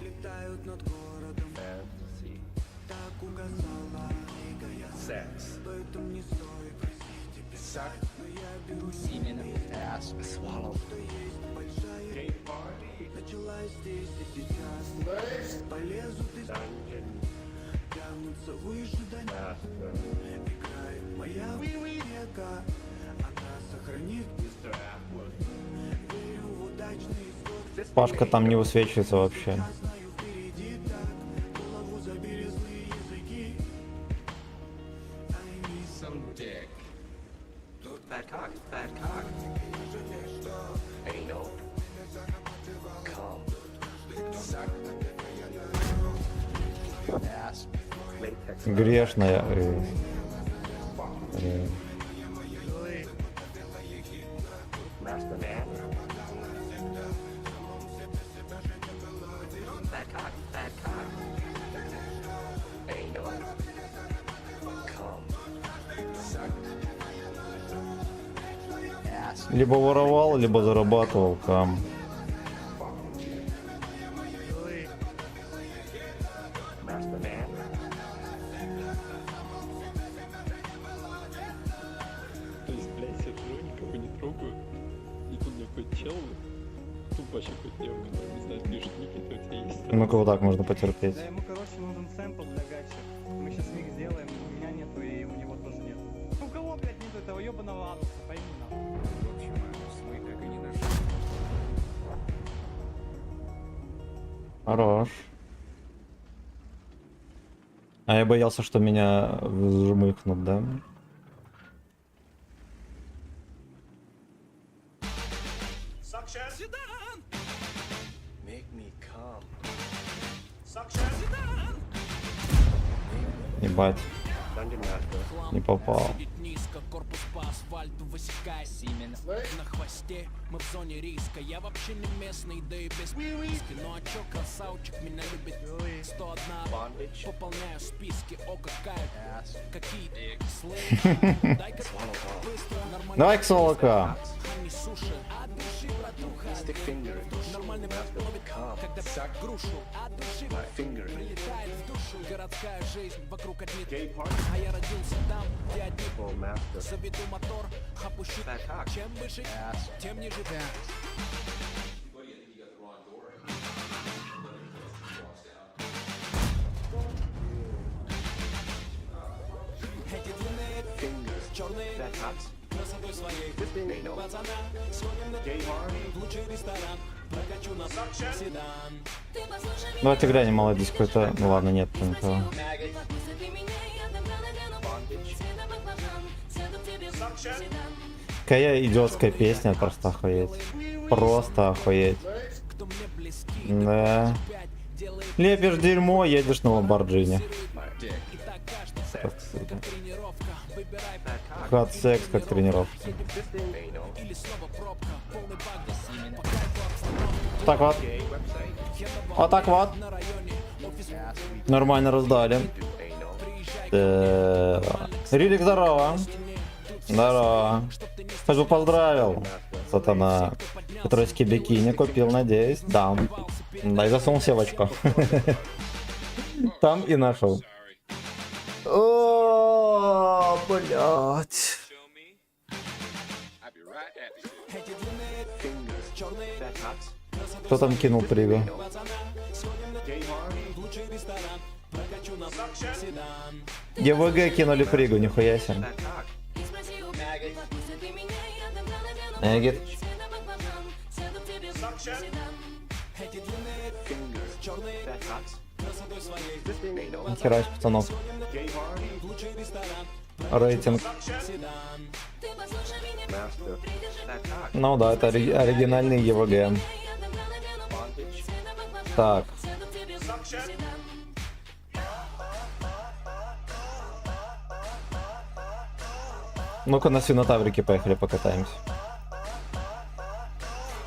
Пашка там не высвечивается вообще. Bad cock, bad cock. Ain't no. Come. Suck. Ass. Latex. Грешная. Master man. Bad cock, bad cock. Ain't no. Come. Suck. Ass. Либо воровал, либо зарабатывал кам. Master man. То есть, блядь, сижу, никого не трогаю. И тут мне какой-то чел, тупо вообще какой-то девка, который, не знаю, пишет ники, то у тебя есть. Ну-ка вот так можно потерпеть. Да ему, короче, нужен сэмпл для гачи. Мы сейчас миг сделаем, у меня нету и у него тоже нет. У кого, блядь, нету этого ебаного ануса, пойми нахуй. В общем, мы так и не нашли. Хорош. А я боялся, что меня жмыхнут, да? Make me come. Ебать, Dungeon Master. не попал. Низко, корпус по асфальту высекает Сименс. На хвосте мы в зоне риска. Я вообще не местный, да и без списки. Ну а чё, красавчик меня любит 101. Bondage. Пополняю списки, о какая Ass. какие слышь. Дай-ка быстро, нормально. Давай к солока. Не суши, от души, братуха. Stick finger. Нормальный Master. Come. когда Suck грушу, от души my finger. прилетает в душу. Городская жизнь вокруг одни. Gay party. А я родился там, где одни. Full master. Заведу мотор, опущу. Bad cock. Чем выше, Ass. тем ниже. Эти длинные Fingers. черные Bad cocks. красотой своей. This thing ain't no. Пацана, сходим на Gay party. в лучший ресторан. Прокачу на седан. Давайте глянем, молодец какой-то. Ну ладно, нет никого. Bondage. Какая идиотская песня, просто охуеть. Просто охуеть. Кто мне близки, Да. пять делает Лепишь дерьмо, едешь на Ламборджини. My dick. и так каждый Sex. как тренировка. Выбирай Bad cock. Хат секс как тренировка. This thing ain't no. или снова пробка. Полный бак до Симена. Так вот. Gay website. Вот так вот. На районе офис Ass. We Нормально раздали. do ain't no. Рилик, здорово. Здорово. Хоть бы поздравил, сатана. Тросики бикини купил, надеюсь. Да. Да, и засунул севочку. Там и нашел. О, блять. Fingers. Bad cocks. Кто там кинул пригу? Gay party. лучший ресторан. Прокачу на седан. ЕВГ кинули пригу, нихуя себе. Bad cock. Эгет. Fingers. Bad cocks. This thing ain't no. Херась, пацанов. Gay party. Лучший ресторан. Рейтинг. Седан. Master. Bad cock. Ну да, это оригинальный ЕВГ. Bondage. Так. Ну-ка на свинотаврике поехали покатаемся.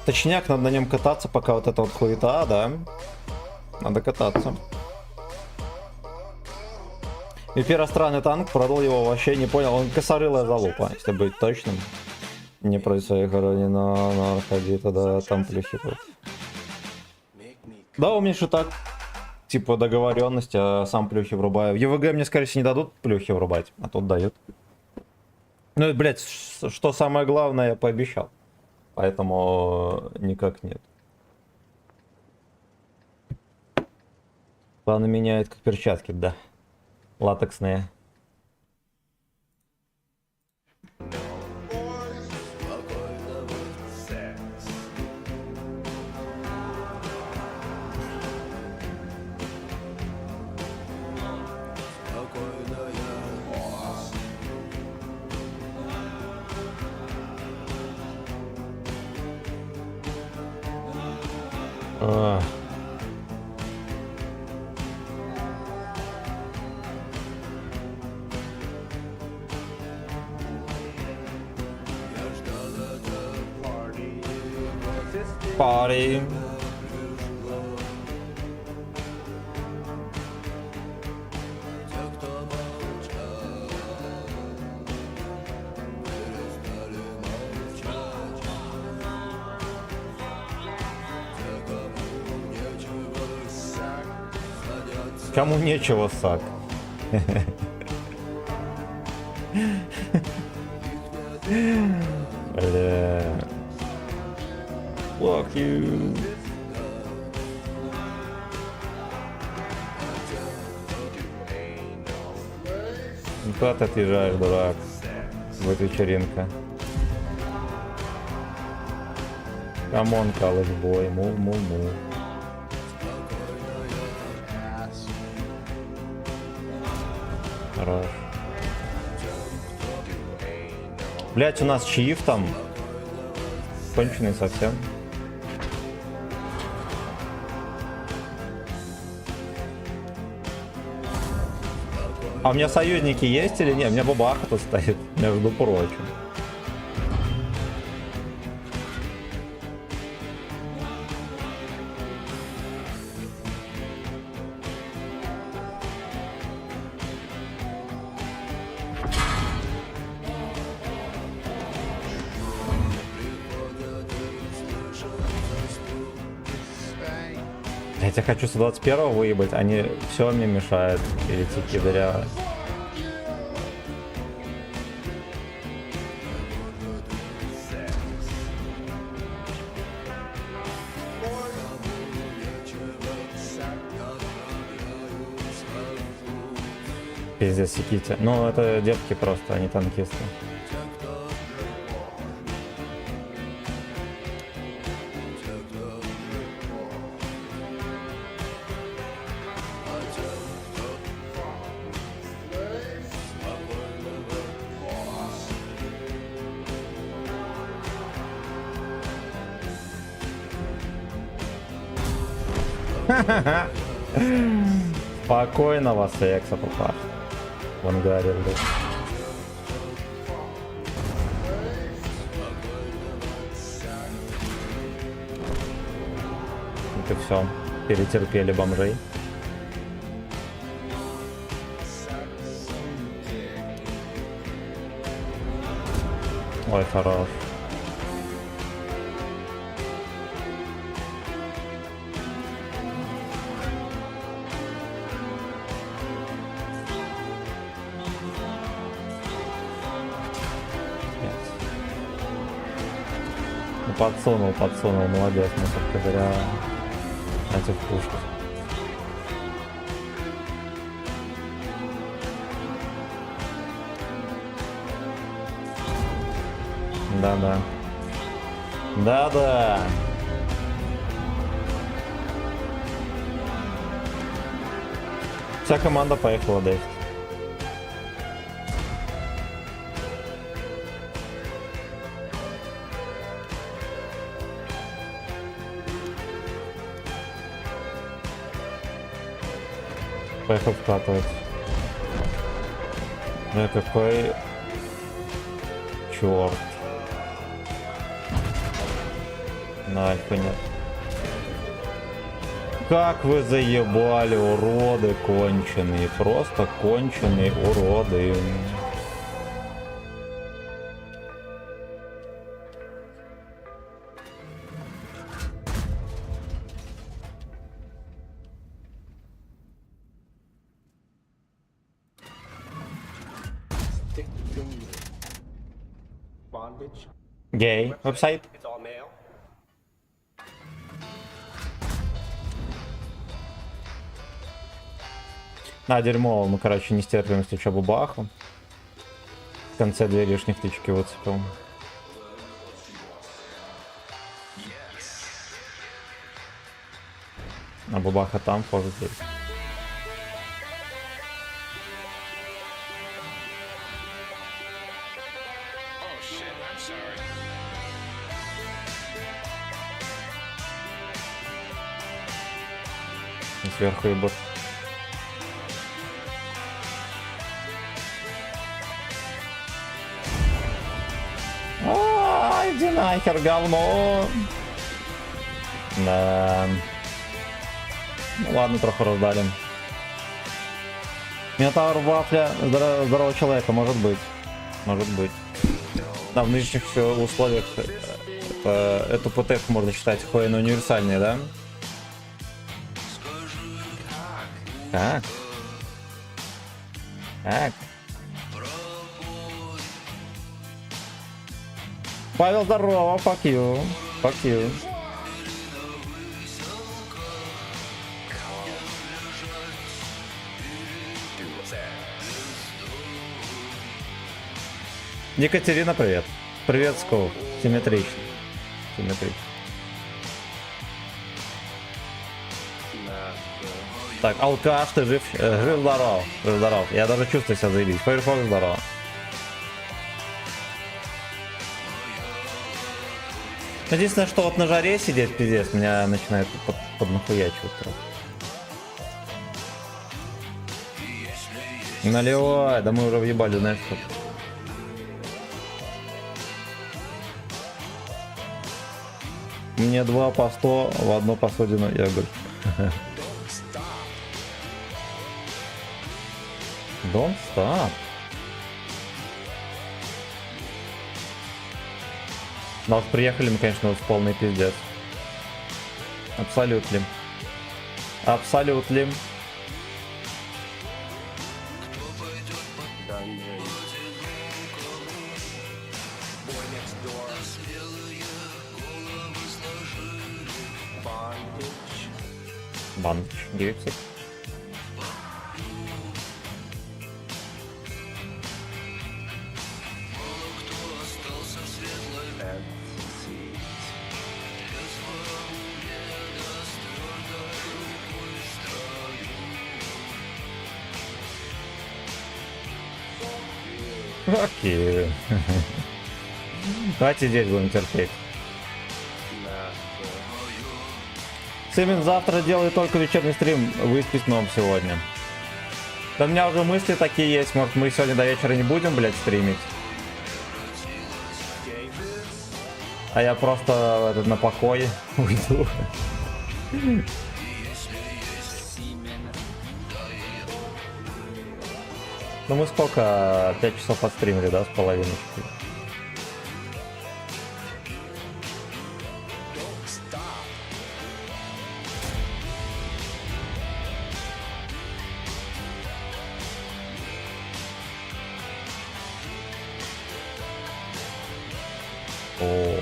Точняк, надо на нем кататься, пока вот эта вот хуета, да? Надо кататься. И первостранный танк продал его, вообще не понял. Он косорылая залупа, если быть точным. Не против своих уровней, но ходи туда, там плюхи тут. Make me Да, у меня же так, типа договоренность, а сам плюхи врубаю. В ЕВГ мне, скорее всего, не дадут плюхи врубать, а тут дают. Ну, блять, что самое главное, я пообещал. Поэтому никак нет. Планы меняют как перчатки, да. Латексные. Ах. Пари. Кому нечего сак. Бля. Fuck you. Куда ты отъезжаешь, дурак? Вот вечеринка. Камон, college boy, му. Хорош. Блять, у нас чииф там. Конченый совсем. А у меня союзники есть или нет? У меня бабаха тут стоит, между прочим. Я хочу 121 выебать, они все мне мешают. Или тики дырявы. Пиздец, секите. Ну, это девки просто, они танкисты. Спокойного секса, папа. В ангаре, блядь. Это все. Перетерпели бомжей. Ой, хорош. Подсунул, молодец, мы благодаря этих пушках. Да-да. Вся команда поехала дефить. Поехал вкатывать. Да какой черт. На альфа нет. Как вы заебали, уроды конченые. Просто конченые уроды. Гей, веб-сайт. На, дерьмо, мы, короче, не стерпим, если что, бабаху. В конце 2 лишних тычки выцепил. А бабаха там, позже здесь. И сверху ебут. Иди нахер, говно. Да. Ну ладно, трохи роздали. Минотавр вафля здорового человека, может быть. Может быть. Да, в нынешних условиях эту ПТХ можно считать хуйно универсальной, да? Как? Как? Павел, здорово, fuck you. Fuck you. Екатерина, привет. Привет, Скоу. Симметрично. Симметрично. Так, алкаш, ты жив? Жив-здоров. Жив-здоров. Я даже чувствую себя заебись. Firefox, здорово. Единственное, что вот на жаре сидеть, пиздец, меня начинает поднахуячивать. Наливай, да мы уже въебали, знаешь, что. Мне 2 по 100 в одну посудину, я говорю. Don't stop. Но вот приехали мы, конечно, в полный пиздец. Абсолютно. Абсолютно. Бандыч, директор. Окей. Давайте здесь будем терпеть. Симин завтра делает только вечерний стрим, выспи сном сегодня. Да у меня уже мысли такие есть, может мы сегодня до вечера не будем, блядь, стримить. А я просто на покой уйду. Ну мы сколько? 5 часов отстримили, да, с половиной? О,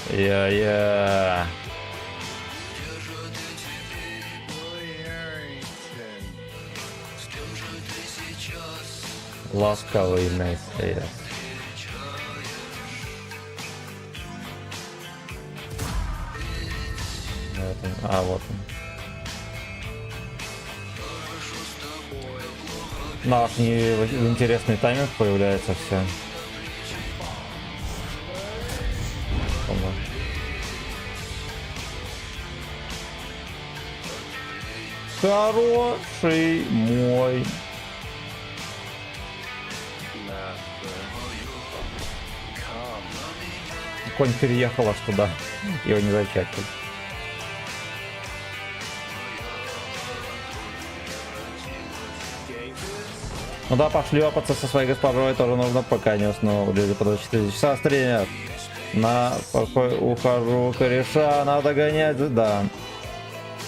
я. Ласковый настоящий. А, вот он. Наш интересный тайминг появляется все. Хороший мой. Конь переехал аж туда. Его не зачекать. Ну да, пошлепаться со своей госпожой тоже нужно, пока не уснул. Люди по 24 часа стримят. На покой ухожу, кореша, надо гонять, да.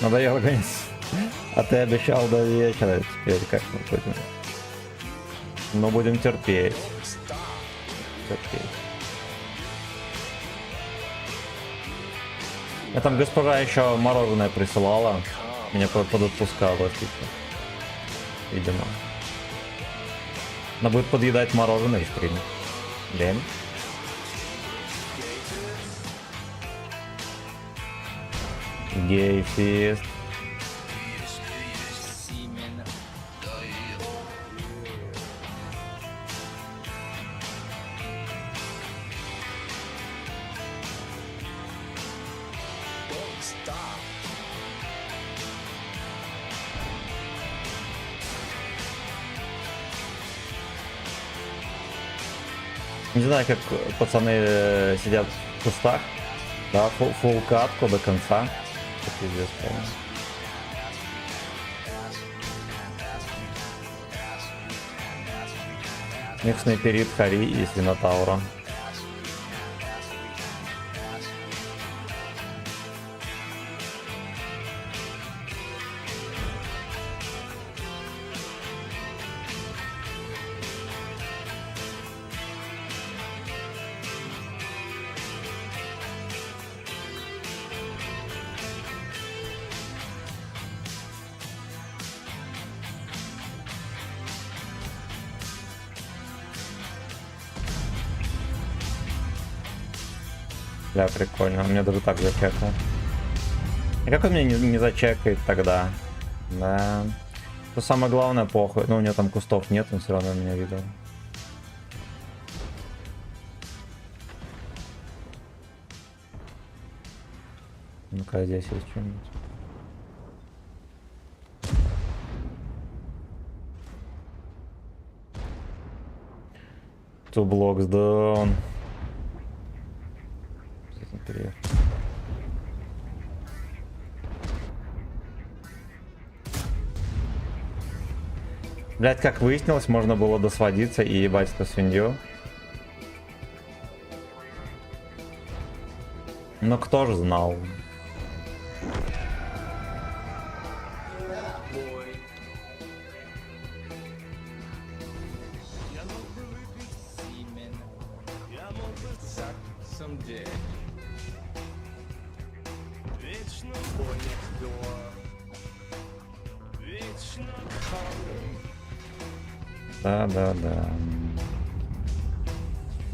Надоело гонять. А ты обещал до вечера. Теперь как мы будем? Но будем терпеть. Терпеть. Я там госпожа еще мороженое присылала. Меня подотпускала, типа. Видимо. Она будет подъедать мороженое в стриме. Блин. Гейфист. Не знаю, как пацаны сидят в кустах. Да, фулл катку до конца. Это пиздец, полный. Них снайперит Хари и Свинотаура. Бля, прикольно. Он меня даже так зачекал. И как он меня не зачекает тогда? Да. То самое главное, похуй. Ну, у него там кустов нет, он все равно меня видел. Ну-ка, здесь есть что-нибудь. Two blocks down. Приехал. Блять, как выяснилось, можно было досводиться и ебать эту свинью. Но кто же знал? Да-да-да.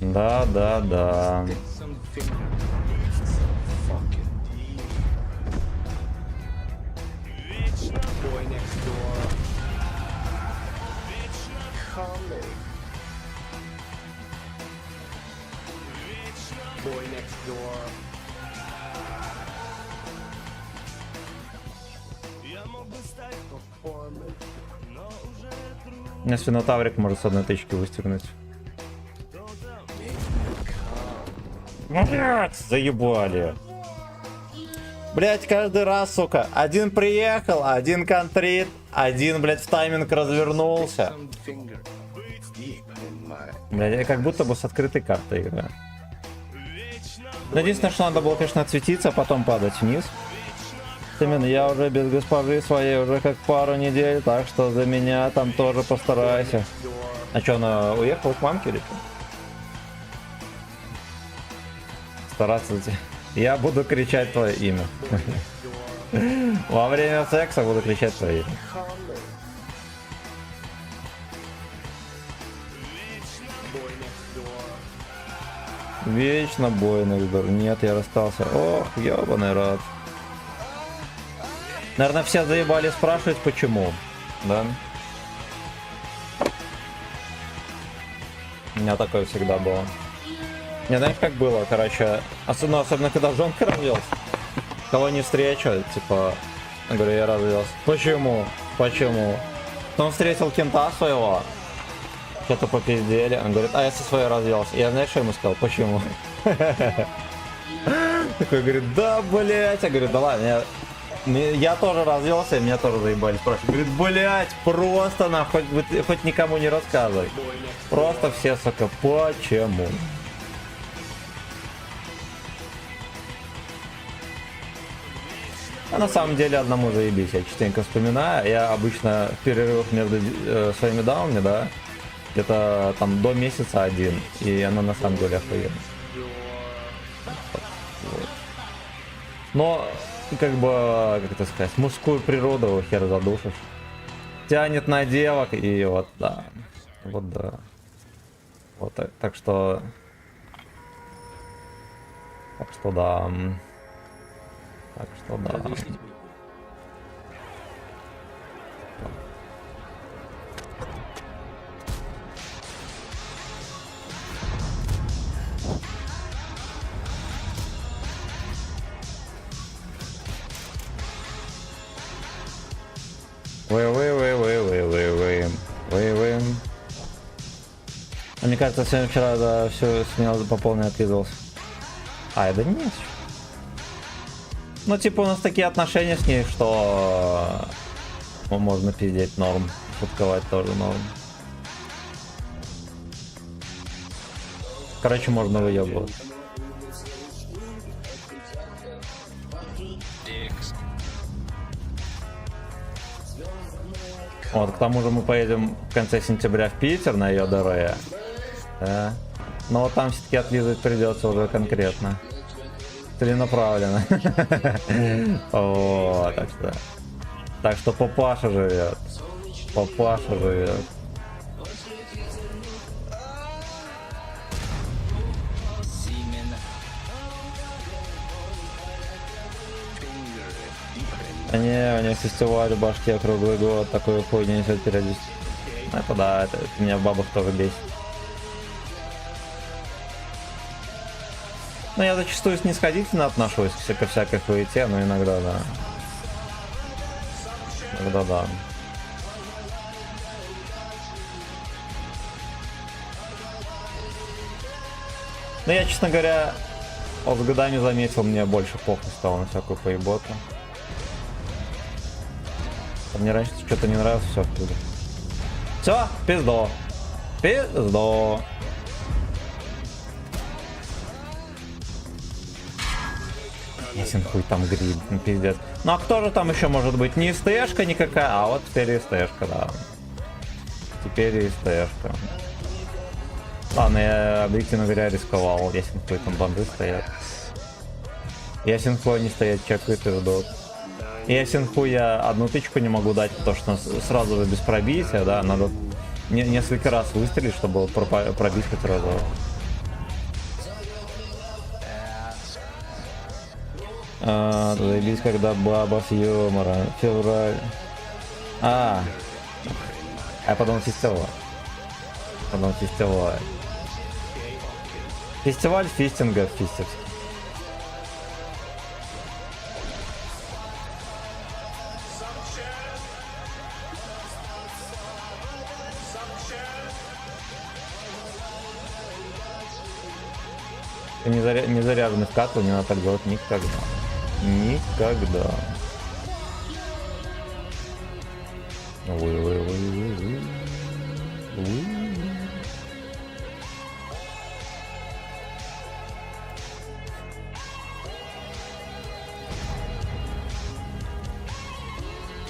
Да-да-да. У меня свинотаврик может с одной тычки выстрелить. Блять, заебали. Блять, каждый раз, сука. Один приехал, один контрит, один, блять, в тайминг развернулся. Блять, я как будто бы с открытой картой играю. Единственное, что надо было, конечно, отсветиться, а потом падать вниз. Именно, я уже без госпожи своей уже как пару недель, так что за меня там тоже постарайся. А что, она уехала к мамке или что? Стараться за тебя. Я буду кричать твое имя. Во время секса буду кричать твое имя. Вечно бой иногда. Нет, я расстался. Ох, ёбаный рад. Наверное, все заебали спрашивать, почему. Да? У меня такое всегда было. Не, знаешь, как было, короче, особенно когда жонка развелся. Кого не встречу, типа, я говорю, я развелся. Почему? Почему? Потом встретил кента своего, что-то попиздели, он говорит, а я со своей развелся. Я, знаешь, что ему сказал? Почему? Такой говорит, да, блять. Я говорю, да ладно, я тоже развелся, и меня тоже заебали спрашивать. Говорит, блять, просто нахуй, хоть никому не рассказывай. Просто все, сука, почему? А на самом деле одному заебись, я частенько вспоминаю. Я обычно в перерывах между своими даунами, да, где-то там до месяца один, и она на самом деле охуенная. Вот. Но, как бы, как это сказать, мужскую природу хер задушишь. Тянет на девок, и вот, да. Вот, да. Вот, так что... Так что, да. Так что, да. Вы. А мне кажется, сегодня вчера да, все снял по полной отвязался. А, это нет. Ну, типа, у нас такие отношения с ней, что можно пиздеть норм. Шутковать тоже норм. Короче, можно выебывать. Вот, к тому же мы поедем в конце сентября в Питер на ее ДР. Да. Но вот там все-таки отлизывать придется уже конкретно. Целенаправленно. Вот, так что папаша живет. Папаша живет. А не, у них фестиваль в башке круглый год, такую хуйню несет периодически. Это да, это меня в бабах тоже бесит. Ну, я зачастую снисходительно отношусь ко всякой хуете, но иногда да. Иногда да. Но я, честно говоря, вот с годами заметил, мне больше похуй стало на всякую поеботу. Мне раньше что-то не нравилось, все оттуда. Все, пиздо. Пиздо. Ясен хуй там гриб, ну, пиздец. Ну а кто же там еще может быть? Не СТшка никакая, а вот теперь СТшка, да. Теперь СТшка. Ладно, я объективно говоря рисковал. Ясен хуй там банды стоят. Ясен хуй они стоят, чекают и ждут. Ясен хуй я одну тычку не могу дать, потому что сразу же без пробития, да, надо несколько раз выстрелить, чтобы пробить хоть разок. Заебись, когда баба с юмора. Февраль. А потом фестиваль. Фестиваль фистинга фистивский. Не заряженный в катлу, не надо так делать никогда. Никогда.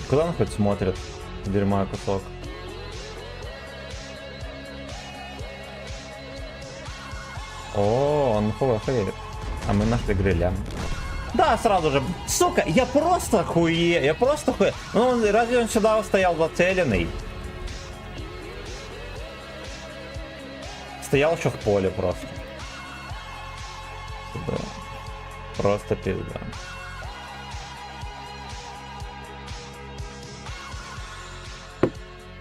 Куда он хоть смотрит? Дерьма кусок. О, он хуя. А мы нашли гриля. Да, сразу же. Сука, я просто хуе. Ну, разве он сюда стоял зацеленный? Стоял еще в поле просто. Да. Просто пизда.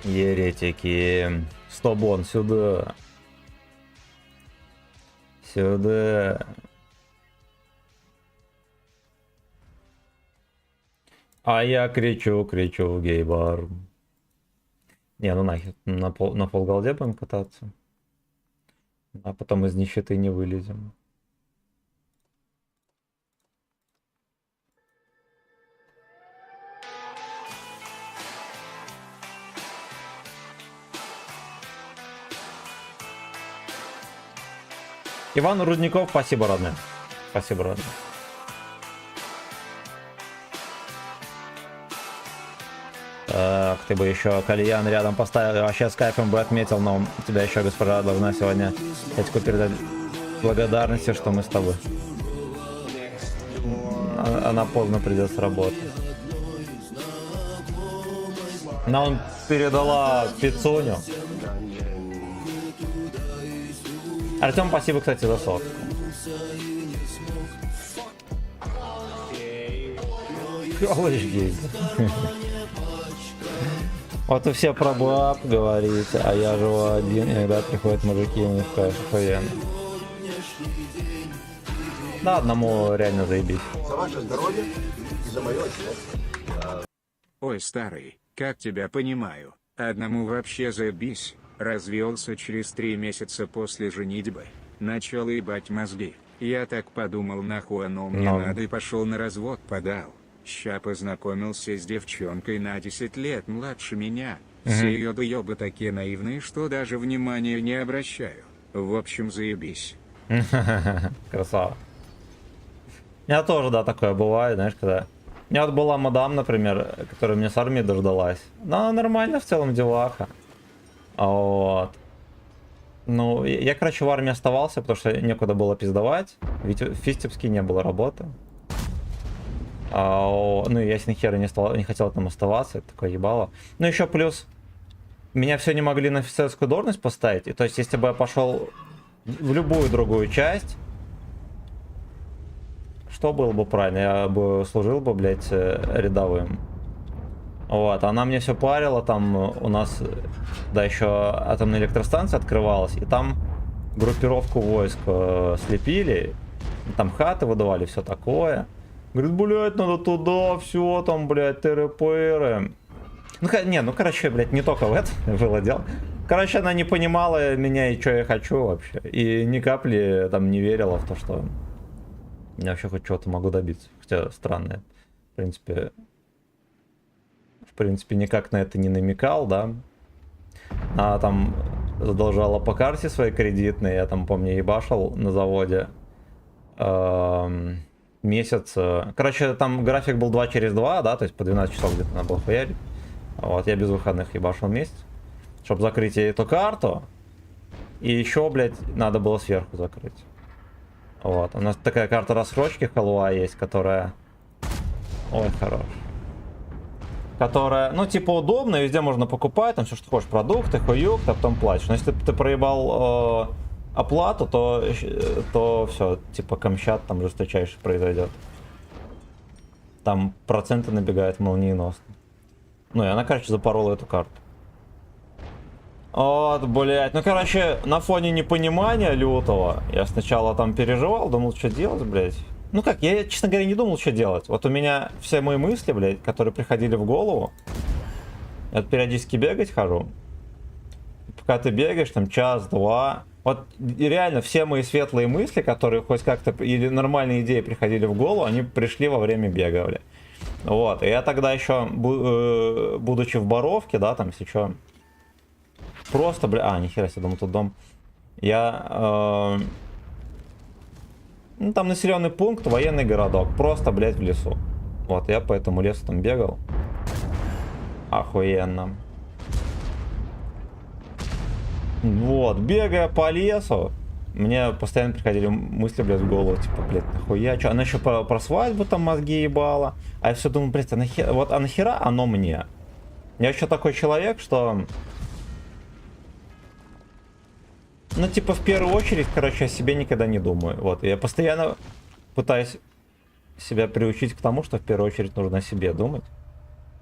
Еретики. Стобон, сюда. Сюда. А я кричу в гей-бар. Не, ну нахер, на полголде будем кататься. А потом из нищеты не вылезем. Иван Рудников, спасибо, родной. Спасибо, родной. Так, ты бы еще кальян рядом поставил, вообще с кайфом бы отметил, но тебя еще госпожа должна сегодня Этику передать благодарности, что мы с тобой. Она поздно придет с работы. Но он передала пиццуню. Артем, спасибо, кстати, за сок. Вот вы все про баб говорите, а я живу один, иногда приходят мужики, у них кайф охуенно. Да, одному реально заебись. За ваше здоровье и за мое счастье. Ой, старый, как тебя понимаю, одному вообще заебись. Развелся через 3 месяца после женитьбы. Начал ебать мозги. Я так подумал, нахуй оно мне Ну. надо, и пошел на развод, подал. Ща познакомился с девчонкой на 10 лет младше меня. Все ее доебы такие наивные, что даже внимания не обращаю. В общем, заебись. Красава. У меня тоже, да, такое бывает, знаешь, когда... У меня вот была мадам, например, которая мне с армии дождалась. Но нормально в целом деваха. Вот. Ну, я, короче, в армии оставался, потому что некуда было пиздовать. Ведь в Фистевске не было работы. Ну, я с нихера не хотел там оставаться, это такое ебало. Ну, еще плюс, меня все не могли на офицерскую должность поставить. И то есть, если бы я пошел в любую другую часть, что было бы правильно? Я бы служил бы, блядь, рядовым. Вот, она мне все парила, там у нас, да, еще атомная электростанция открывалась, и там группировку войск слепили, там хаты выдавали, все такое. Говорит, блядь, надо туда, все там, блядь, ТРПРы. Ну, короче, блядь, не только в это было дело. Короче, она не понимала меня и что я хочу вообще. И ни капли там не верила в то, что я вообще хоть чего-то могу добиться. Хотя странно, в принципе, никак на это не намекал, да. Она там задолжала по карте своей кредитной, я там, помню, ебашил на заводе месяц. Короче, там график был 2 через 2, да, то есть по 12 часов где-то надо было хуярить. Вот, я без выходных ебашил месяц, чтобы закрыть ей эту карту. И еще, блядь, надо было сверху закрыть. Вот, у нас такая карта рассрочки халуа есть, которая... Ой, хорош. Которая, ну, типа, удобная, везде можно покупать, там все, что хочешь, продукты, хуюк, ты потом платишь. Но если ты проебал оплату, то все, типа, камчат там жесточайший произойдет. Там проценты набегают молниеносно. Ну, и она, короче, запорола эту карту. Вот, блядь. Ну, короче, на фоне непонимания лютого я сначала там переживал, думал, что делать, блядь. Ну как, я, честно говоря, не думал, что делать. Вот у меня все мои мысли, блядь, которые приходили в голову, я периодически бегать хожу. Пока ты бегаешь, там, час-два. Вот и реально все мои светлые мысли, которые хоть как-то или нормальные идеи приходили в голову, они пришли во время бега, блядь. Вот, и я тогда еще, будучи в Боровке, да, там, сейчас просто, бля, нихера себе, думаю, тут дом. Я... Ну, там населенный пункт, военный городок. Просто, блядь, в лесу. Вот, я по этому лесу там бегал. Охуенно. Вот, бегая по лесу, мне постоянно приходили мысли, блядь, в голову. Типа, блядь, нахуя, что? Она еще про свадьбу там мозги ебала. А я все думаю, блядь, а нахера оно мне? Я еще такой человек, что... Ну, типа, в первую очередь, короче, о себе никогда не думаю. Вот, я постоянно пытаюсь себя приучить к тому, что в первую очередь нужно о себе думать.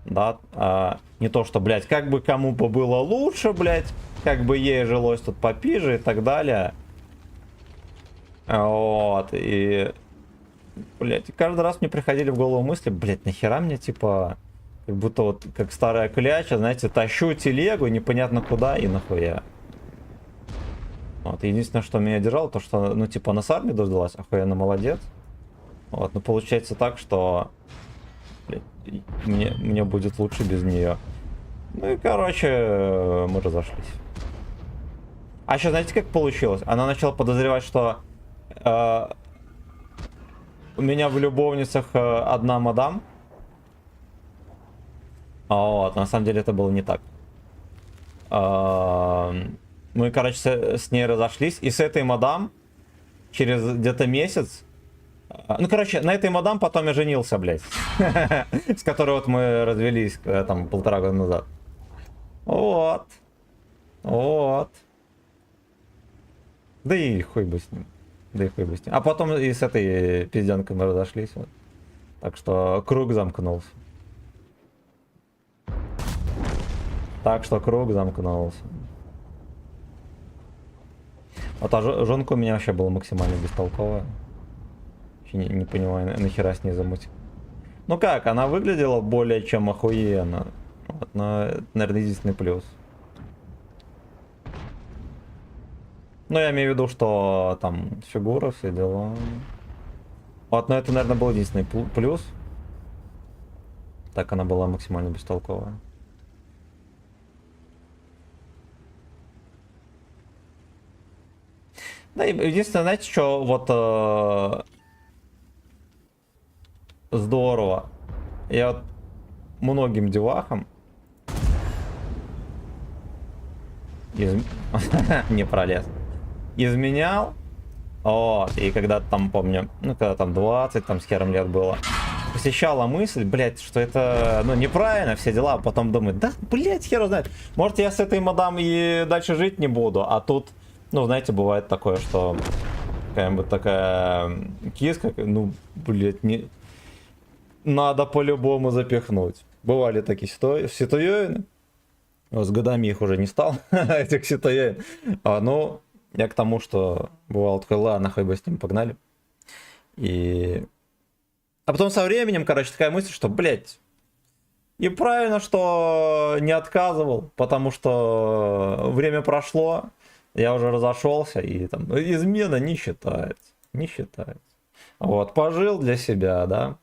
Да, не то, что, блядь, как бы кому бы было лучше, блядь, как бы ей жилось тут попиже и так далее. Вот, и... Блядь, каждый раз мне приходили в голову мысли, блядь, нахера мне, типа, как будто вот, как старая кляча, знаете, тащу телегу непонятно куда и нахуя. Вот, единственное, что меня держало, то что, ну, типа, она с армии дождалась, охуенно молодец. Вот, но получается так, что, блядь, мне будет лучше без нее. Ну и, короче, мы разошлись. А еще знаете, как получилось? Она начала подозревать, что у меня в любовницах одна мадам. Вот, на самом деле это было не так. Мы, короче, с ней разошлись, и с этой мадам через где-то месяц... Ну, короче, на этой мадам потом я женился, блядь. С которой вот мы развелись там 1,5 года назад. Вот. Вот. Да и хуй бы с ним. А потом и с этой пизденкой мы разошлись. Вот. Так что круг замкнулся. Вот жонка у меня вообще была максимально бестолковая. Вообще не понимаю, нахера с ней замутить. Ну как, она выглядела более чем охуенно. Вот, но это, наверное, единственный плюс. Ну, я имею в виду, что там фигура, все дела. Вот, но это, наверное, был единственный плюс. Так она была максимально бестолковая. Да, и единственное, знаете, что вот здорово. Я вот многим девахам не пролез. Изменял. Вот, и когда там, помню, ну, когда там 20, там с хером лет было, посещала мысль, блять, что это, ну, неправильно, все дела, а потом думаю, да, блять, хер знает, может, я с этой мадам и дальше жить не буду, а тут, ну, знаете, бывает такое, что какая-нибудь такая киска, ну, блять, не... надо по-любому запихнуть. Бывали такие ситуации, с годами их уже не стал, этих ситуаций, ну... Я к тому, что бывало такое, ладно, хоть бы с ним погнали. И... А потом со временем, короче, такая мысль, что, блядь, и правильно, что не отказывал, потому что время прошло, я уже разошелся, и там измена не считается. Не считается. Вот, пожил для себя, да.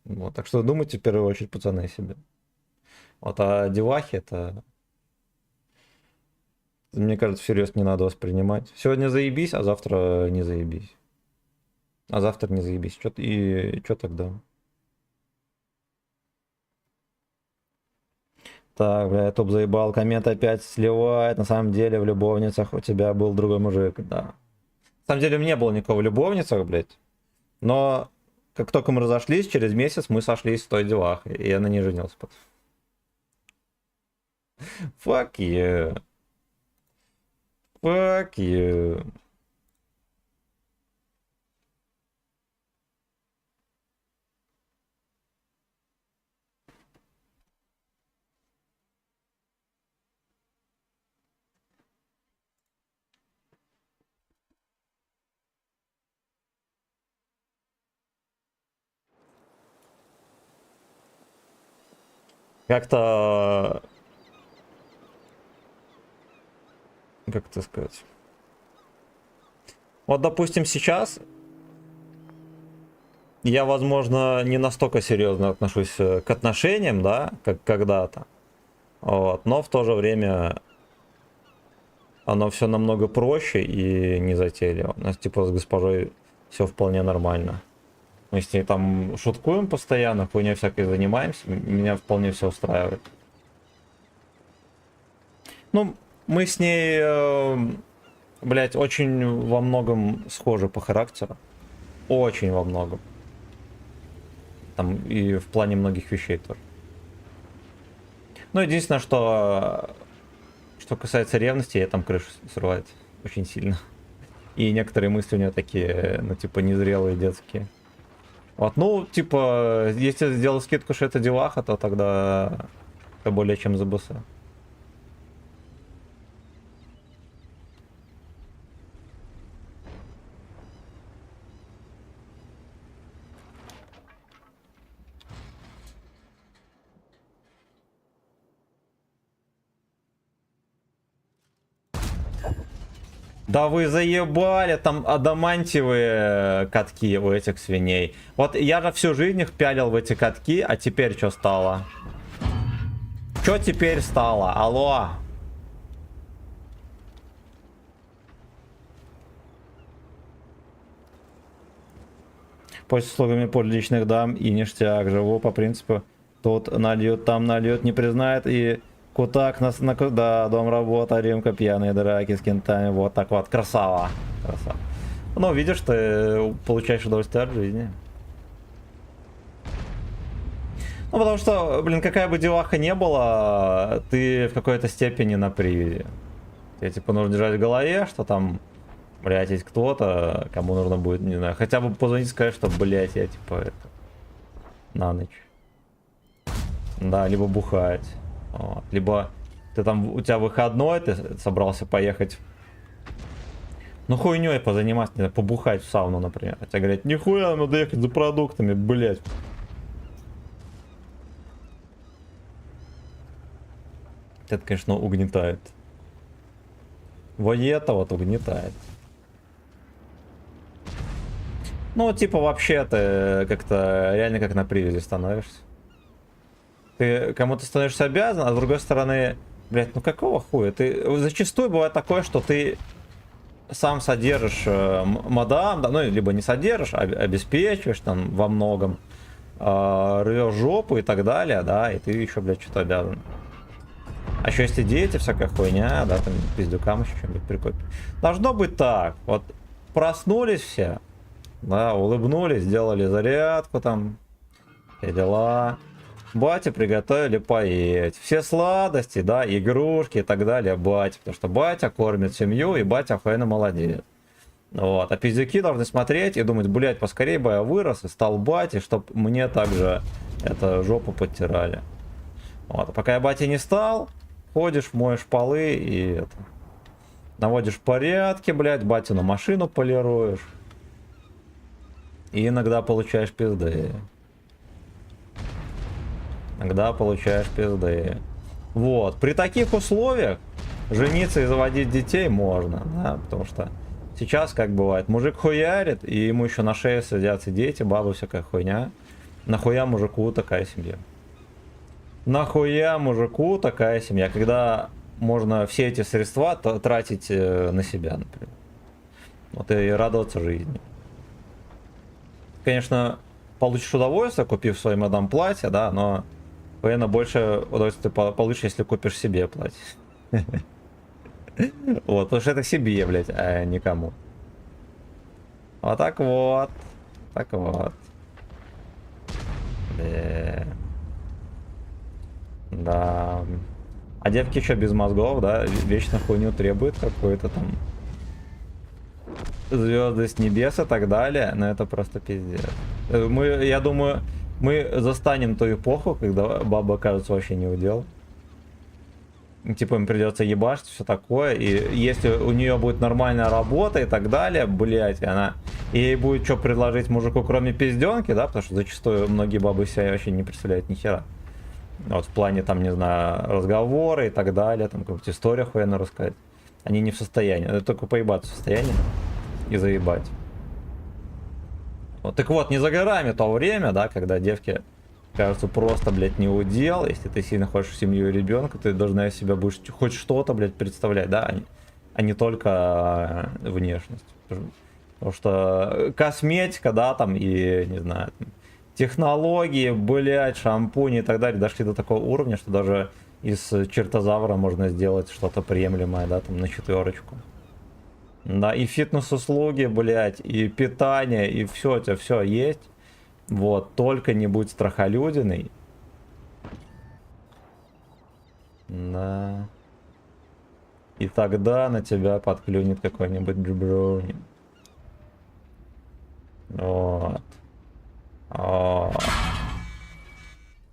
Вот, так что думайте в первую очередь, пацаны, о себе. Вот, а девахи это... Мне кажется, всерьез не надо воспринимать. Сегодня заебись, а завтра не заебись. А завтра не заебись. Чё тогда? Так, бля, топ заебал. Коммент опять сливает. На самом деле в любовницах у тебя был другой мужик. Да. На самом деле у меня не было никого в любовницах, блядь. Но как только мы разошлись, через месяц мы сошлись с той девахой. И я на ней женился. Fuck you. Fuck you. Как-то... Как это сказать? Вот, допустим, сейчас я, возможно, не настолько серьезно отношусь к отношениям, да, как когда-то. Вот, но в то же время оно все намного проще и не затейливо. У нас, типа, с госпожой все вполне нормально. Мы с ней там шуткуем постоянно, хуйней всякой занимаемся. Меня вполне все устраивает. Ну, мы с ней, блять, очень во многом схожи по характеру. Очень во многом. Там и в плане многих вещей тоже. Ну, единственное, что касается ревности, я там крышу срывает очень сильно. И некоторые мысли у нее такие, ну, типа, незрелые, детские. Вот, ну, типа, если сделал скидку, что это деваха, то тогда это более чем за БС. Да вы заебали, там адамантиевые катки у этих свиней. Вот я же всю жизнь их пялил в эти катки, а теперь что стало? Что теперь стало? Алло? После слугами публичных дам и ништяк. Живу по принципу, тут нальют, там нальют, не признает и... Кутак, да, дом работа, Римка, пьяные драки с кентами, вот так вот, красава. Красава. Ну, видишь, ты получаешь удовольствие от жизни. Ну, потому что, блин, какая бы деваха не была, ты в какой-то степени на привязи. Тебе, типа, нужно держать в голове, что там, блядь, есть кто-то, кому нужно будет, не знаю, хотя бы позвонить и сказать, что, блядь, я, типа, это, на ночь. Да, либо бухать. Вот. Либо ты там, у тебя выходной, ты собрался поехать, ну, хуйней позаниматься, не знаю, побухать в сауну, например. А тебе говорят, нихуя, надо ехать за продуктами, блять. Это, конечно, угнетает. Воета вот угнетает. Ну, типа, вообще ты как-то реально как на привязи становишься. Ты кому-то становишься обязан, а с другой стороны, блядь, ну какого хуя? Ты зачастую бывает такое, что ты сам содержишь мадам, да, ну, либо не содержишь, а обеспечиваешь там во многом, рвешь жопу и так далее, да, и ты еще, блядь, что-то обязан. А еще если дети, всякая хуйня, да, там пиздюкам еще что-нибудь прикольно. Должно быть так, вот проснулись все, да, улыбнулись, сделали зарядку там, все дела. Батя приготовили поесть. Все сладости, да, игрушки и так далее, батя. Потому что батя кормит семью, и батя охуенно молодец. Вот. А пиздюки должны смотреть и думать, блядь, поскорее бы я вырос и стал батей, чтобы мне также это жопу подтирали. Вот. А пока я батей не стал, ходишь, моешь полы и это, наводишь порядки, блядь, батину машину полируешь. И иногда получаешь пизды. Иногда получаешь пизды. Вот. При таких условиях жениться и заводить детей можно, да, потому что сейчас, как бывает, мужик хуярит, и ему еще на шее садятся дети, бабы, всякая хуйня. Нахуя мужику такая семья? Нахуя мужику такая семья, когда можно все эти средства тратить на себя, например. Вот и радоваться жизни. Конечно, получишь удовольствие, купив своей мадам платье, да, но наверное, больше удовольствия получишь, если купишь себе платье. Вот, потому что это себе, блядь, а никому. Вот так вот. Так вот. Да. А девки еще без мозгов, да, вечно хуйню требуют какой-то там звезды с небес и так далее, но это просто пиздец. Я думаю, мы застанем ту эпоху, когда баба окажется вообще не удел. Типа им придется ебашить, все такое. И если у нее будет нормальная работа и так далее, блять, ей будет что предложить мужику, кроме пизденки, да, потому что зачастую многие бабы себя вообще не представляют ни хера. Вот в плане там, не знаю, разговоры и так далее, там какую-то историю хуйно рассказать. Они не в состоянии, это только поебаться в состоянии и заебать. Вот, так вот, не за горами то время, да, когда девки кажется просто, блядь, не удел. Если ты сильно хочешь семью и ребенка, ты должна из себя будешь хоть что-то, блядь, представлять, да, а не только внешность. Потому что косметика, да, там, и, не знаю, там, технологии, блядь, шампуни и так далее дошли до такого уровня, что даже из чертозавра можно сделать что-то приемлемое, да, там, на 4. Да, и фитнес-услуги, блядь, и питание, и все, у тебя все есть. Вот, только не будь страхолюдиной. Да. И тогда на тебя подклюнет какой-нибудь джиброни. Вот. Вот.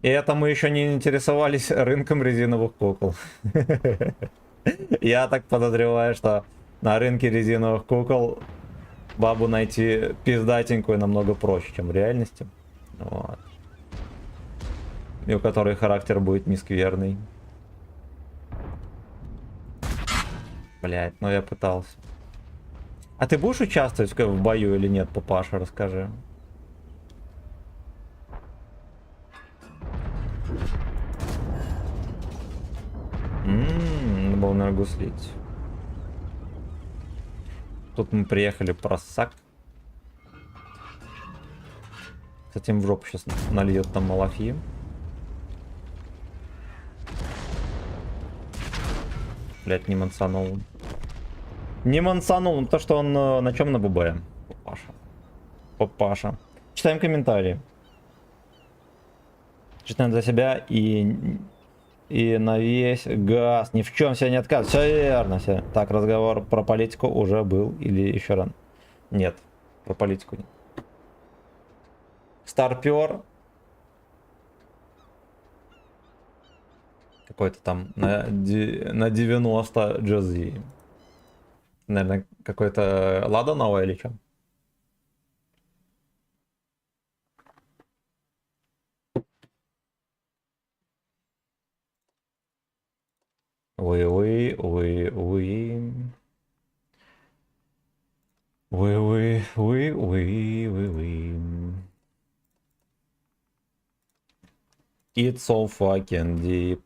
И это мы еще не интересовались рынком резиновых кукол. Я так подозреваю, что на рынке резиновых кукол бабу найти пиздатенькую намного проще, чем в реальности. Вот. И у которой характер будет не скверный. Блять, ну я пытался. А ты будешь участвовать в бою или нет, папаша, расскажи. Надо было, наверное, гуслить. Тут мы приехали просак. С этим в жопу сейчас нальет там Малафи. Блять, не мансанул. Не мансанул, ну то что он на чем на ББ. Папаша. Папаша. Читаем комментарии. Читаем за себя и на весь газ. Ни в чем себя не отказывать. Все верно. Все. Так, разговор про политику уже был или еще рано? Нет, про политику нет. Старпер. Какой-то там на 90 джази. Наверное, какой-то Лада новая или что? Уи. We. It's so fucking deep.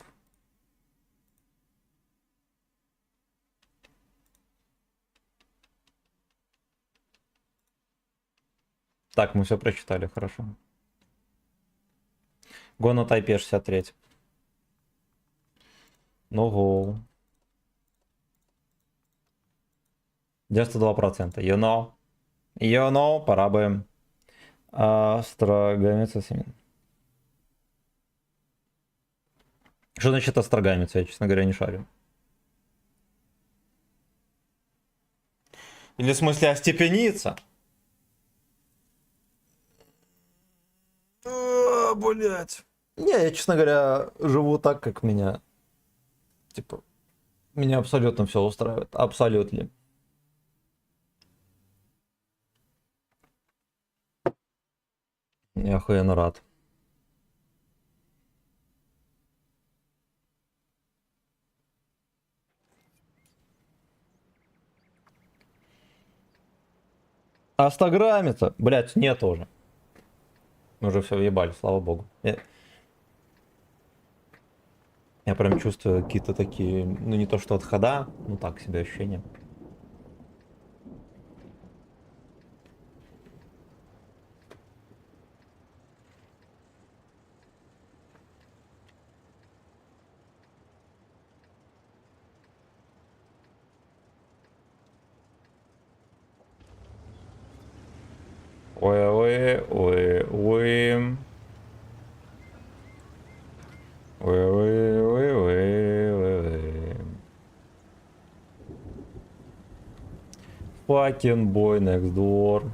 Так, мы все прочитали, хорошо. Гона Тайпе 63. Ну гол. 92%. You know, пора бы астрогамиться семен. Что значит астрогамиться? Я, честно говоря, не шарю. Или в смысле остепениться? Блять. Не, я, честно говоря, живу так, как меня. Типа, меня абсолютно все устраивает. Абсолютно. Я охуенно рад. Астаграмится? Блять, нет уже. Мы уже все въебали, слава богу. Я прям чувствую какие-то такие, ну не то что отхода, ну так себе ощущения. Ой. Fucking boy next door.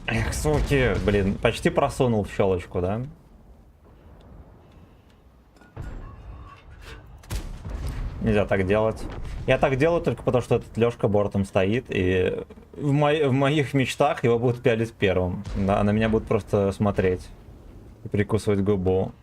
Эх, суки, блин, почти просунул в щелочку, да? Нельзя так делать. Я так делаю только потому, что этот Лёшка бортом стоит, и в моих мечтах его будут пялить первым. Да, на меня будут просто смотреть и прикусывать губу.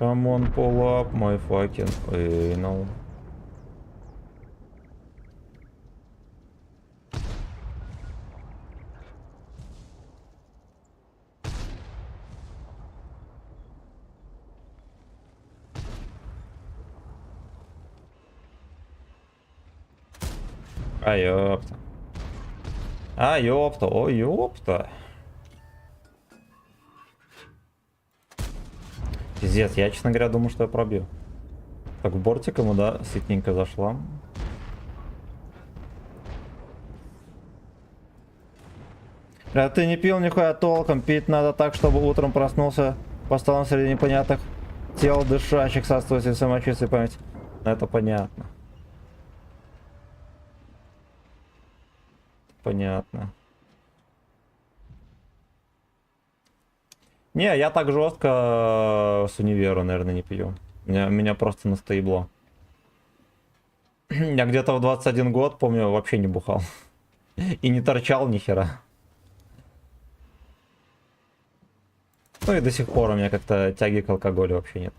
Come on, pull up my fucking anal. А ёпта. А ёпта, о ёпта. Пиздец, я, честно говоря, думаю, что я пробью. Так, в бортик ему, да, сытненько зашла. Бля, ты не пил нихуя толком, пить надо так, чтобы утром проснулся по столам среди непонятных тел, дышащих, со отсутствием самочувствия и памяти. Это понятно. Понятно. Не, я так жестко с универа, наверное, не пью. Меня просто настоебло. Я где-то в 21 год, помню, вообще не бухал. И не торчал ни хера. Ну и до сих пор у меня как-то тяги к алкоголю вообще нет.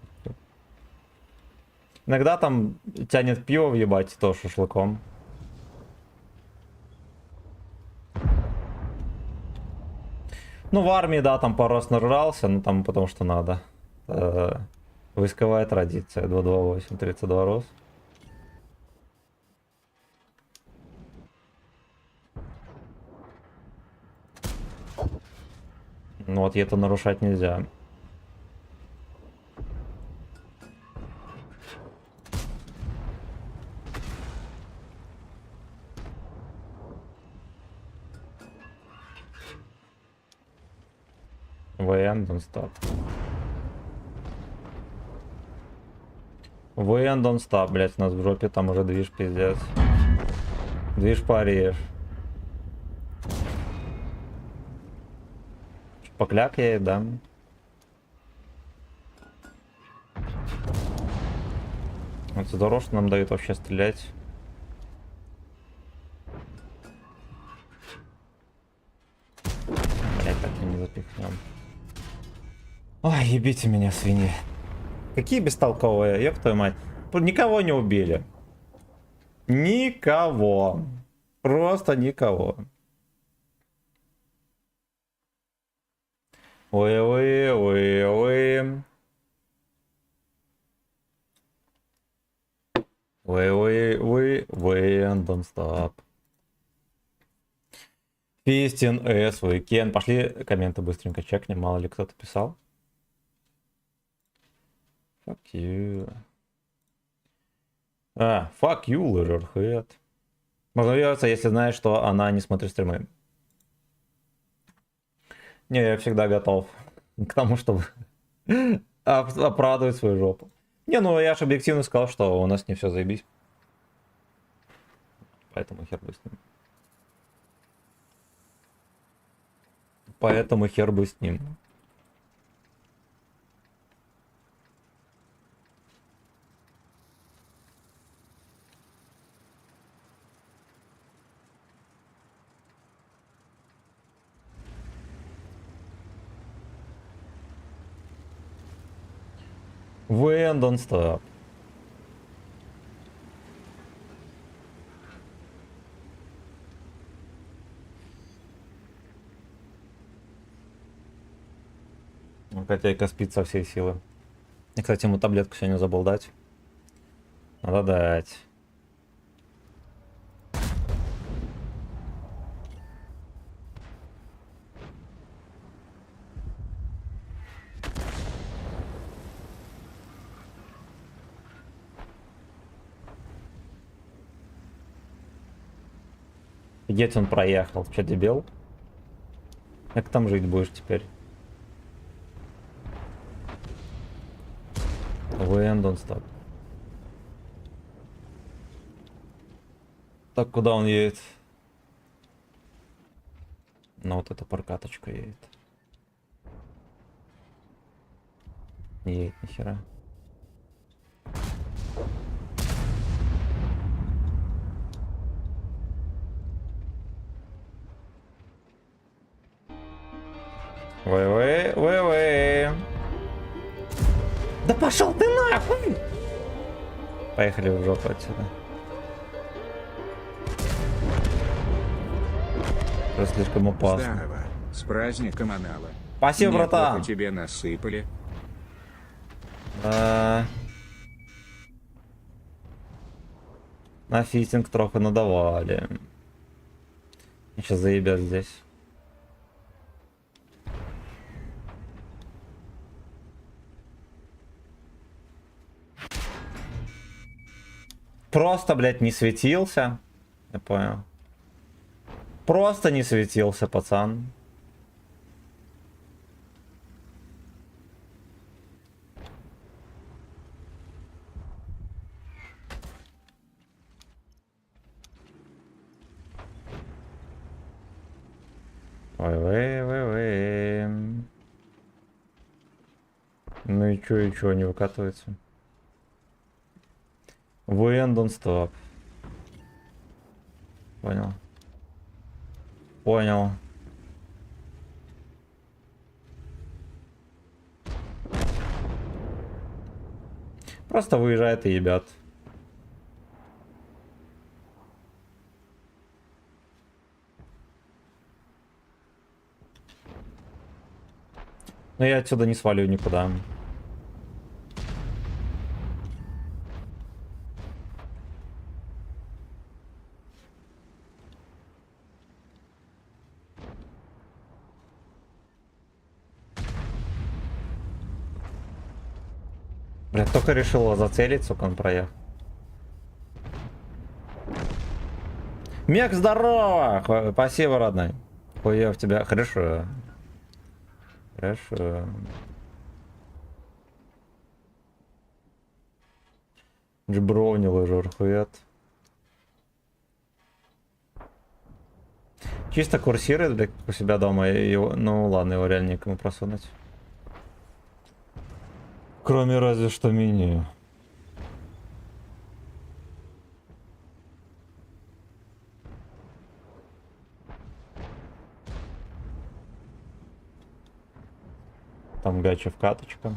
Иногда там тянет пиво въебать, то шашлыком. Ну, в армии, да, там пару раз нажрался, ну там потому что надо. Войсковая традиция, 228, 32 роз. Ну вот, это нарушать нельзя. ВН, don't stop. ВН, don't stop, блять, у нас в жопе там уже движ, пиздец. Движ Париж. Покляк я ей дам. Вот здорово, что нам дают вообще стрелять. Блять, как-то не запихнем. Ой, ебите меня, свиньи. Какие бестолковые, ёб твою мать. Никого не убили. Никого. Просто никого. Ой-ой-ой-ой. Ой-ой-ой-ой, don't stop. Фистин, С, Weekend. Пошли комменты быстренько чекнем, мало ли кто-то писал. Fuck you. Fuck you, Leatherhead. Можно вериться, если знаешь, что она не смотрит стримы. Не, я всегда готов к тому, чтобы оправдывать свою жопу. Не, ну я же объективно сказал, что у нас не все заебись. Поэтому хер бы с ним. Поэтому хер бы с ним. When don't stop. Котейка спит со всей силы. И, кстати, ему таблетку сегодня забыл дать. Надо дать. Где он проехал? Че, дебил? Как там жить будешь теперь? When don't stop. Так, куда он едет? На вот эта паркаточка едет. Не едет нихера. Вы. Да пошел ты нахуй! Поехали в жопу отсюда. Это слишком опасно. Здорово. С праздником, Анала. Спасибо, братан. Неплохо тебе насыпали. На фитинг трохи надавали. Сейчас заебят здесь. Просто, блядь, не светился. Я понял. Просто не светился, пацан. Ой. Ну и чё, не выкатывается? When don't stop. Понял. Просто выезжает и ебят. Но я отсюда не свалю никуда. Бля, только решила зацелить, сука, он проехал. Мег, здорово! Спасибо, родной. Хуя в тебя. Хорошо. Хорошо. Джбровни лыжер, хует. Чисто курсирует, блядь, у себя дома. Его, ну ладно, его реально некому просунуть. Кроме разве что мини. Там гача в каточка.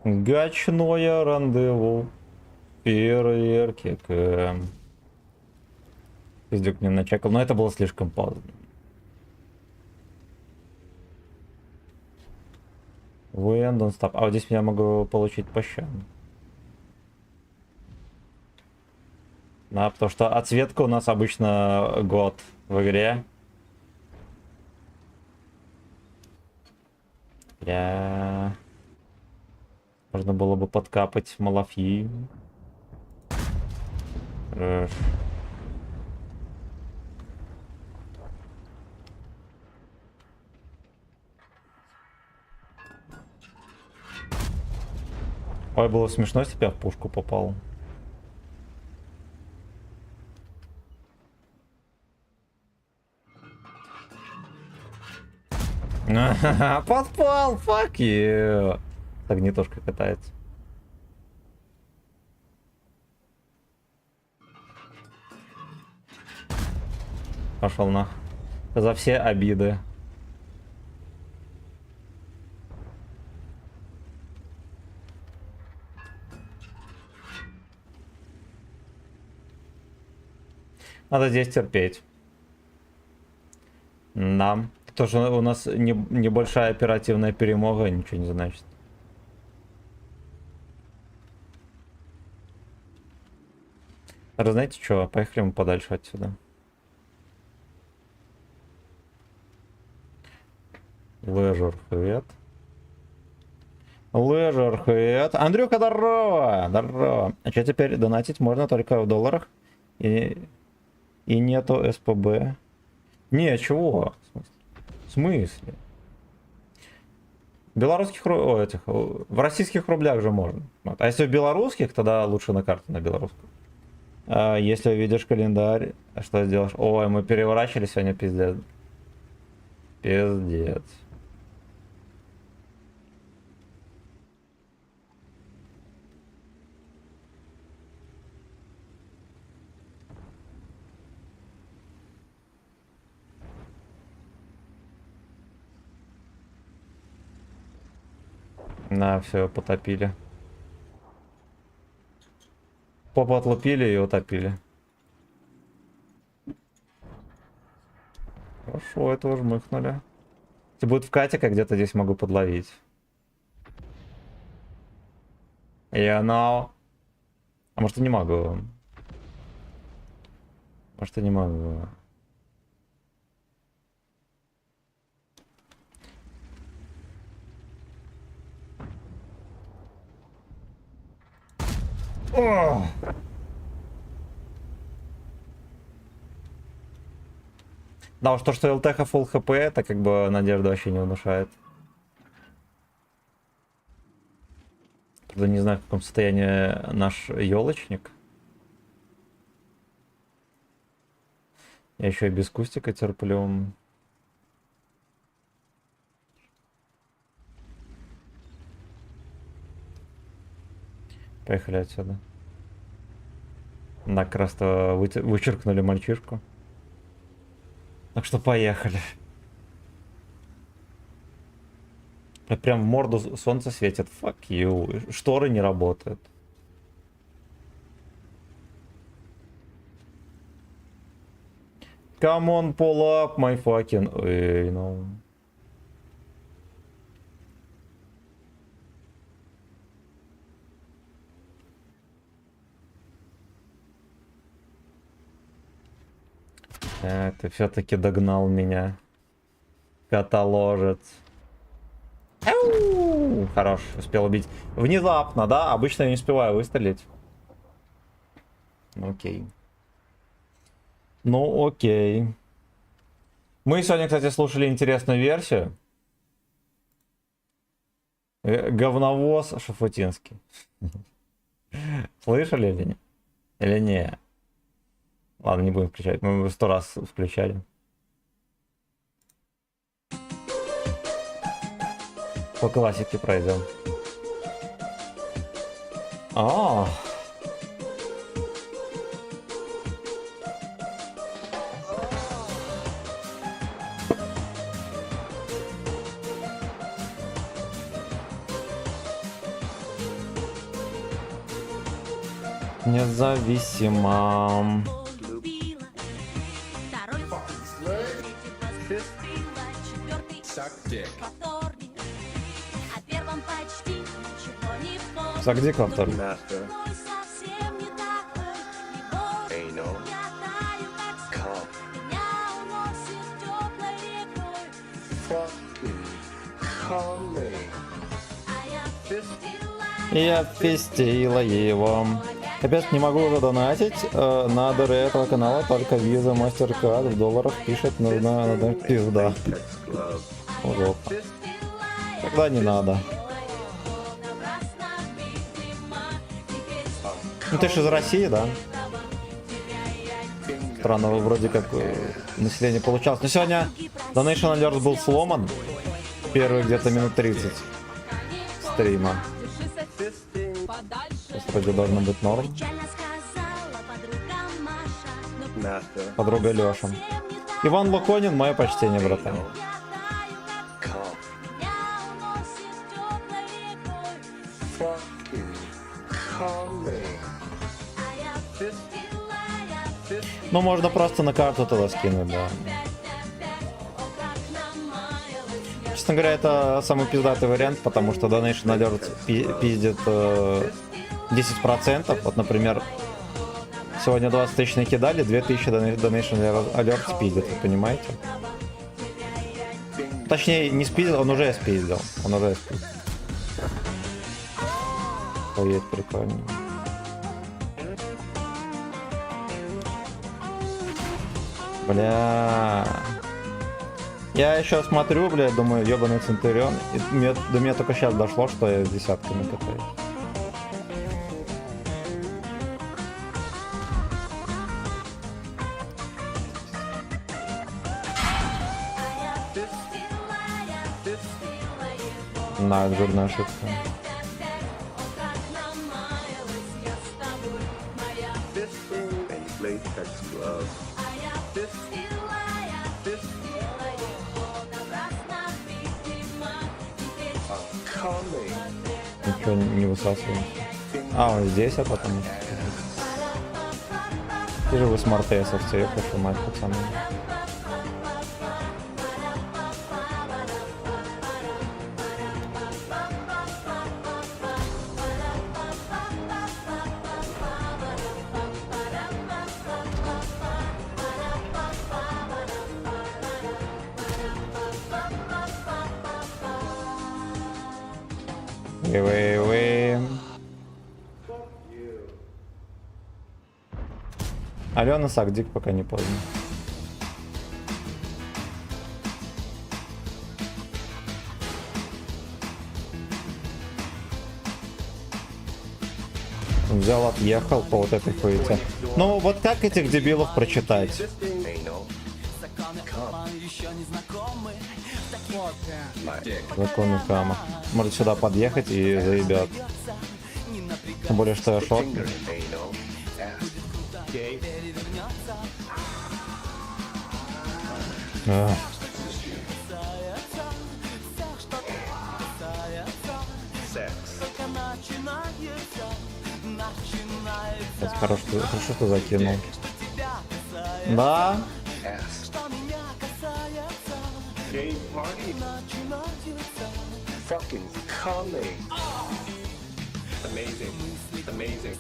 Гачное рандеву. Фейерверки. Пиздюк не начекал, но это было слишком поздно. When don't stop. А вот здесь я могу получить пощаду. Да, потому что отсветка у нас обычно год в игре. Можно было бы подкапать Малафи. Ой, было смешно, если бы я в пушку попал. Подпал, fuck you. Огнетушка катается. Пошел на. За все обиды. Надо здесь терпеть. Да. Тоже у нас небольшая оперативная перемога, ничего не значит. Знаете что, поехали мы подальше отсюда. Лежер хед. Лежер хед. Андрюха, здорово! Здорово. А что теперь донатить можно только в долларах? И нету СПБ. Не, чего? В смысле? Белорусских этих, в российских рублях же можно. Вот. А если в белорусских, тогда лучше на карту на белорусскую. А если увидишь календарь, что сделаешь? Ой, мы переворачивали сегодня, пиздец. Пиздец. На, все, потопили. Попу отлупили и утопили. Хорошо, этого жмыхнули. Если будет в катика, где-то здесь могу подловить. Я know. А может, и не могу. Может, и не могу. О! Да уж то, что ЛТХ full хп, это как бы надежда вообще не внушает. Правда, не знаю, в каком состоянии наш елочник. Я еще и без кустика терплю. Поехали отсюда. Так, раз-то вычеркнули мальчишку. Так что поехали. Прям в морду солнце светит. Fuck you. Шторы не работают. Come on, pull up, my fucking... Эй, ну... Так, ты все-таки догнал меня. Котоложец. Ау! Хорош, успел убить. Внезапно, да? Обычно я не успеваю выстрелить. Окей. Ну, окей. Мы сегодня, кстати, слушали интересную версию. Говновоз Шафутинский. Слышали или нет? Или не? Ладно, не будем включать. Мы 100 раз включали. По классике пройдем. А. Независимо. Сагдик во втором. Я фистила его. Капец, не могу задонатить. На ДР этого канала только виза, MasterCard в долларах пишет, нужна пизда. Удобно. Тогда не надо. Ну ты же из России, да? Странно, вроде как население получалось. Но сегодня Donation Alert был сломан. Первые где-то минут 30 стрима. Сейчас вроде должно быть норм. Подруга Леша. Иван Луконин, мое почтение, братан. Ну, можно просто на карту туда скинуть, да. Честно говоря, это самый пиздатый вариант, потому что Donation Alert пиздит 10%. Вот, например, сегодня 20 тысяч накидали, 2000 Donation Alert спиздит, вы понимаете? Точнее, не спиздил, он уже спиздил. Он уже спиздил. Ой, прикольно. Бля. Я еще смотрю, бля, думаю, ебаный Центурион. И до меня только сейчас дошло, что я с десятками катаюсь. На, это жирная ошибка. Ничего не высасываем. А, он здесь, а потом... Ты же вы смарт-эсовцы, я прошу мать, пацаны. Алена Сагдик, пока не поздно. Взял, отъехал по вот этой хуете. Ну вот как этих дебилов прочитать? Законы Кама. Может сюда подъехать и заебят. Тем более, что я шот. Хорошо, что закинул. Да. Amazing. Amazing.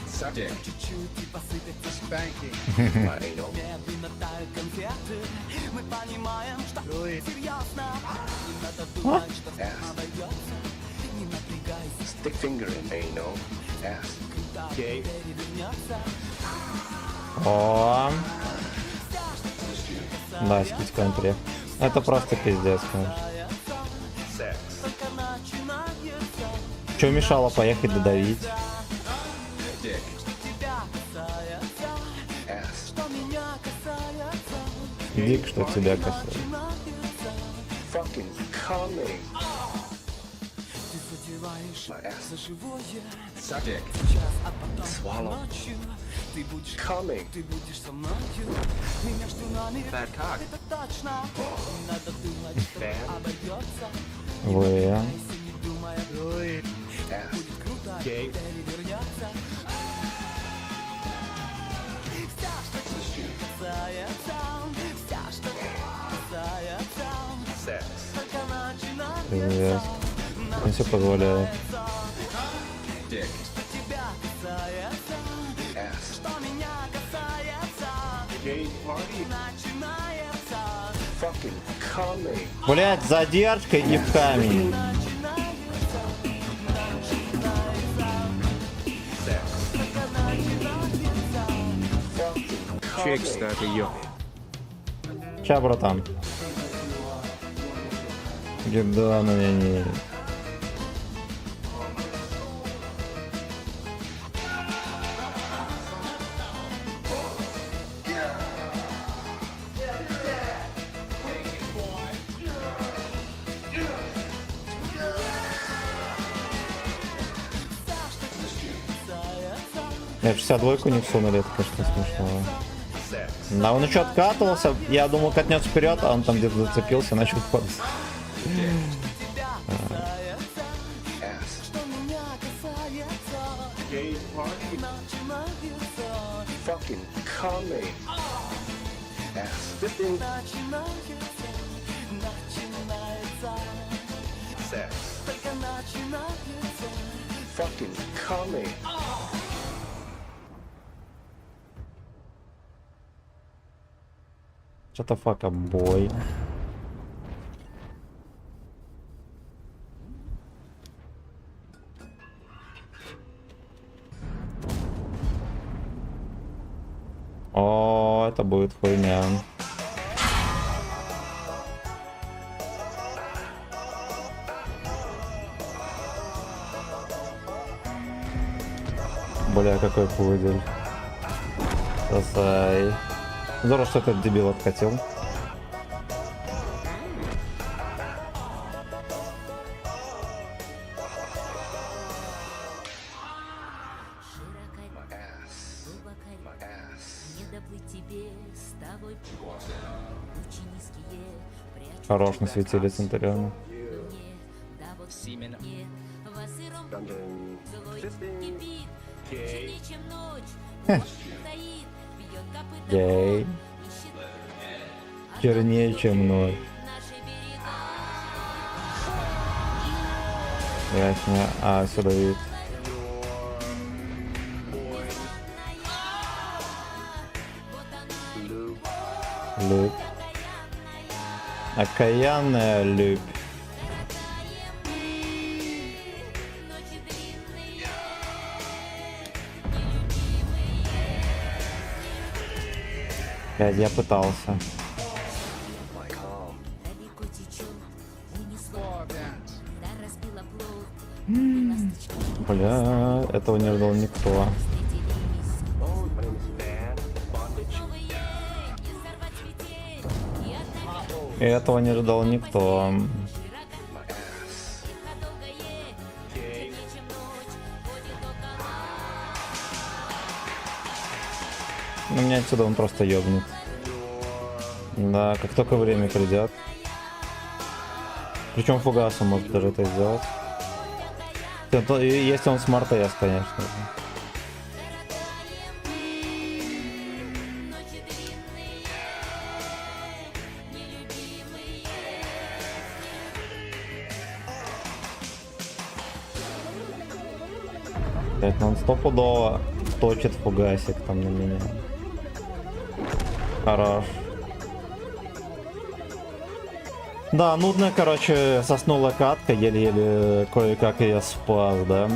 Subject. Spanking. Stick finger in anal. Ass. Okay. О. Да, скид контри. Это просто пиздец, конечно. Sex. Че мешало поехать додавить? Dick. Ass. Дик, что тебя касается. Fucking coming. My ass. Suck dick. Swallow. Coming. Fat cock. Bad. Вы. Ass. Gay. Sex. Пиздец. Он все позволяет. Dick. Ass. Gay party. Fucking coming. Блять, задержка и в камень. Чек статы ё. Ча, братан? Еда на не. Я 62-ку не всунули, это, конечно, смешно. Да, он еще откатывался, я думал, катнется вперед, а он там где-то зацепился, начал падать. Gay party. Fucking coming. Ass. Dipping. Sex. Fucking coming. Shut the fuck up, boy. О, это будет хуйня. Бля, какой пудель. Сосай. Здорово, что этот дебил откатил. Хорош на светили Центуриона. Гей. Чернее, чем ночь. Ясно. А, сюда вид. Любь. Окаянная любь. Блядь, я пытался. Бля, этого не ждал никто. Этого не ждал никто. Ну, меня отсюда он просто ёбнет. Да, как только время придет. Причем фугасом может даже это сделать. Если он смарт АЭС, конечно же. Блять, ну он стопудово точит фугасик там на меня. Хорош. Да, нудная, короче, соснула катка, еле-еле кое-как я спас, да.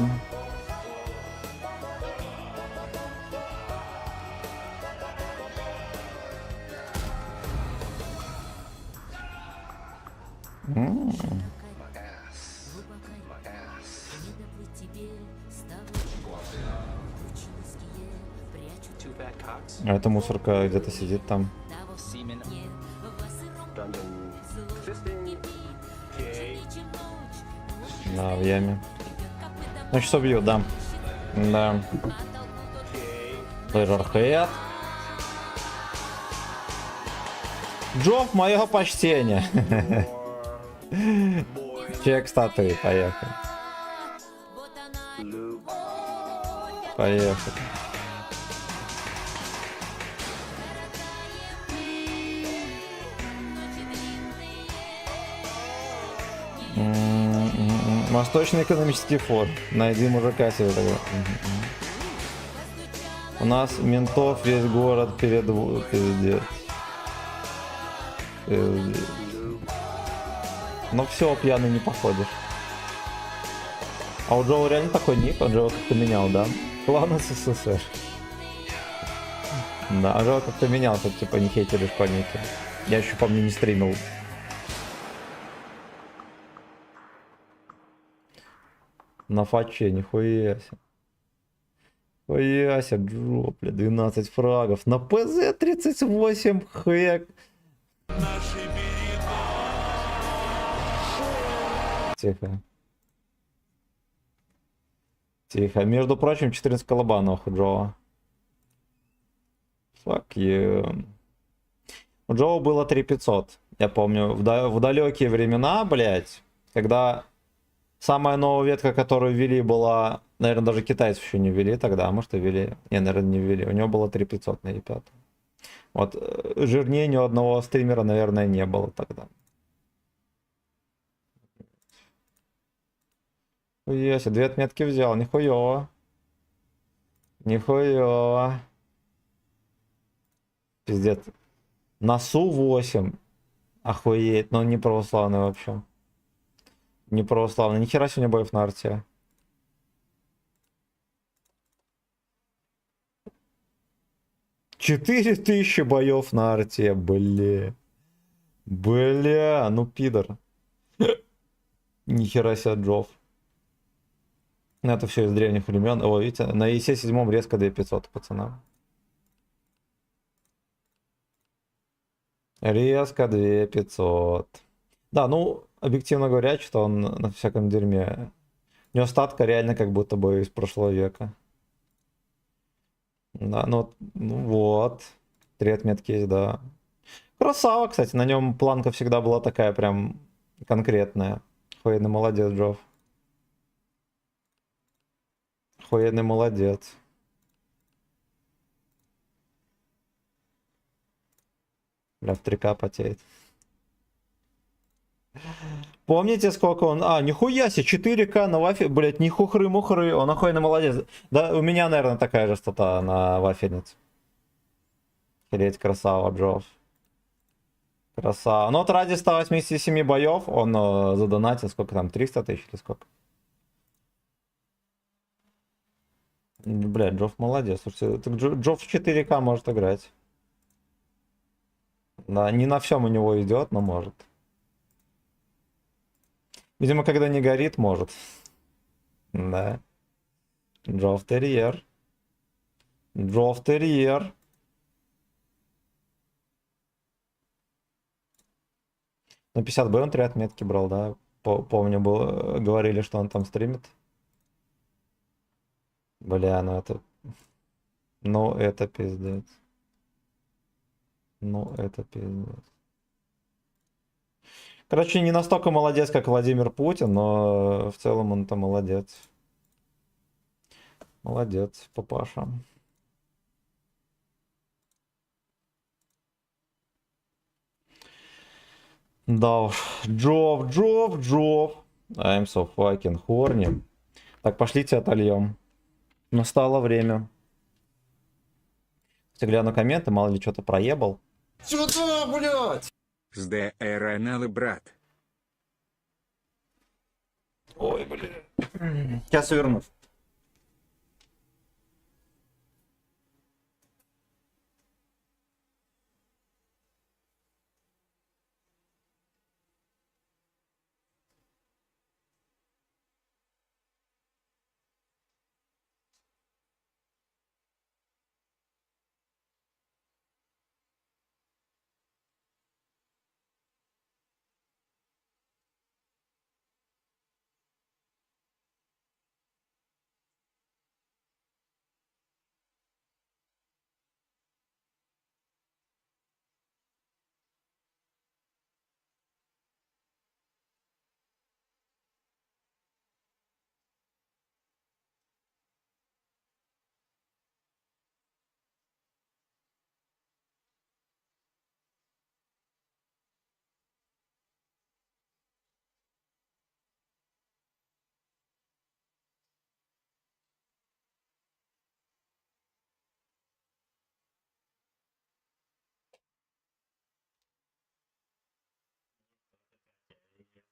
А эта мусорка где-то сидит там. Да, в яме. Ну, сейчас убью, да. Да. Лежархед. Джофф, моего почтения. Чек статуи, поехали. Поехали. Восточный экономический форум. Найди мужика себе тогда. У нас ментов весь город перед... Пиздец. Пиздец. Но все, пьяный не походишь. А у Джоу реально такой ник? Он Джоу как-то менял, да? Клан СССР. Да, а Джоу как-то менял, чтобы типа не хейтили школьники. Я еще помню, не стримил. На фаче, нихуя себе. Нихуя себе, Джо, бля, 12 фрагов. На ПЗ 38 хэк. Тихо. Тихо. Между прочим, 14 колобанов у Джо. Fuck you. У Джо было 3500. Я помню, в далекие времена, блять, когда... Самая новая ветка, которую ввели, была... Наверное, даже китайцев еще не ввели тогда. А может и ввели. Не, наверное, не ввели. У него было 3500 на E5. Вот. Жирнее ни у одного стримера, наверное, не было тогда. Хуяси, 2 отметки взял. Нихуево. Нихуево. Пиздец. На Су-8. Охуеть. Но он не православный вообще. Не православный. Нихера сегодня боев на арте. $4000 боев на арте, бля. Бля, ну пидор. Нихера себе, Джофф. Это все из древних времен. О, видите, на ИСе 7 резко 2500, пацана. Резко 2500. Да, ну, объективно говоря, что он на всяком дерьме. У него статка реально как будто бы из прошлого века. Да, ну вот. 3 отметки есть, да. Красава, кстати, на нем планка всегда была такая прям конкретная. Охуенный молодец, Джофф. Охуенный молодец. Бля, в 3К потеет. Помните, сколько он... А, нихуя себе, 4К на вафе, блять, не хухры-мухры, он охуенный молодец. Да, у меня, наверное, такая же стата на вафельнице. Хереть, красава, Джофф. Красава. Ну вот ради 187 боев он задонатил, сколько там, 300 тысяч или сколько? Блядь, Джофф молодец. Слушайте, Джофф в 4К может играть. Да, не на всем у него идет, но может. Видимо, когда не горит, может. Да. Джофф терьер. Джофф терьер. На 50 Б он 3 отметки брал, да? Помню, говорили, что он там стримит. Бля, ну это... Ну это пиздец. Ну это пиздец. Короче, не настолько молодец, как Владимир Путин, но в целом он-то молодец. Молодец, папаша. Да уж. Джофф. I'm so fucking horny. Так, пошлите отольем. Настало время. Кстати, гляну комменты, мало ли что-то проебал. Сюда, блядь! С ДРНЛ, брат. Ой, блин. Сейчас вернусь.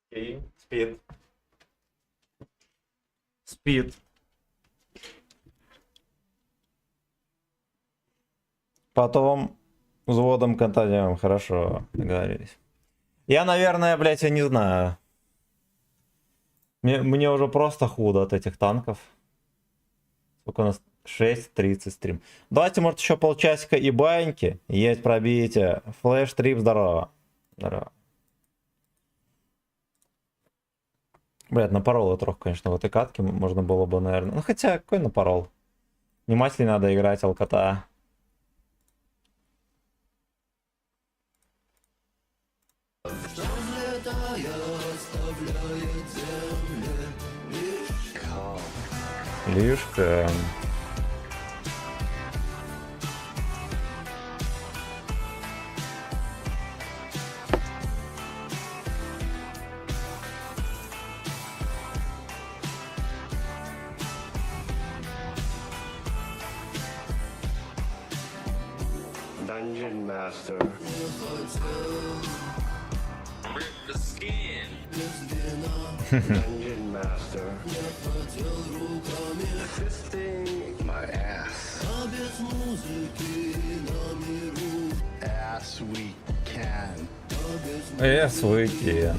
Окей, спит. Спит. Потом взводом контанем. Хорошо, договорились. Я, наверное, блядь, я не знаю. Мне уже просто худо от этих танков. Сколько у нас? 6:30 стрим. Давайте, может, еще полчасика и баньки. Есть пробитие. Флэш, трип, здорово. Здорово. Блядь, напорол я трохи, конечно, в этой катке можно было бы, наверное. Ну, хотя, какой напорол? Внимательно надо играть, алкота. Лишка. Dungeon Master. Rip the skin. Dungeon Master. Fisting my ass. Ass we can. Yes, we can.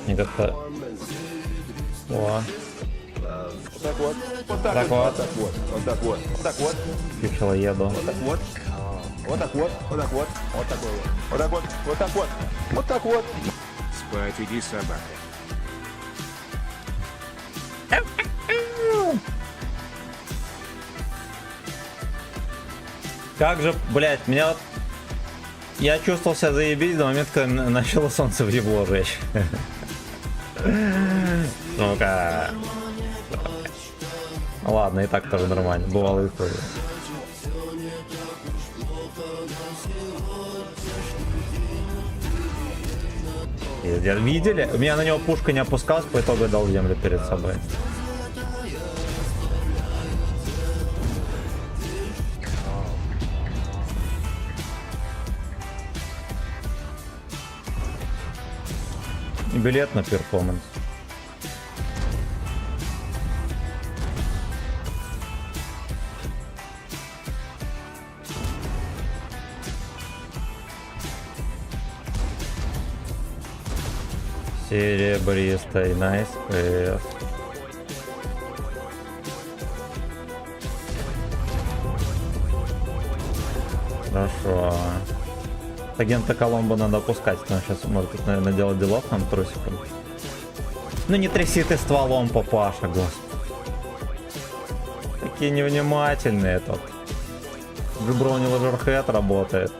Не как-то... О. Вот так вот. Вот так, Так вот. вот. Вот так вот. Вот так вот. Вот так вот. Пиксела еду. Вот так вот. Вот так вот. Вот так вот. Вот такой вот. Вот так вот. Вот так вот. Вот так вот. Спать иди, собака. Как же, блядь, меня вот... Я чувствовал себя заебись до момента, когда начало солнце в ебло жечь. Ну-ка. Ладно, и так тоже нормально. Бывало история. Видели? У меня на него пушка не опускалась, по итогу дал землю перед собой. И билет на перформанс. Серебристый, найс, привет. Хорошо. Агента Коломбо надо опускать, но сейчас может быть, наверное, делать делов нам трусиком. Ну не тряси ты стволом, папаша, господи. Такие невнимательные тут. Виброни Ладжерхед работает.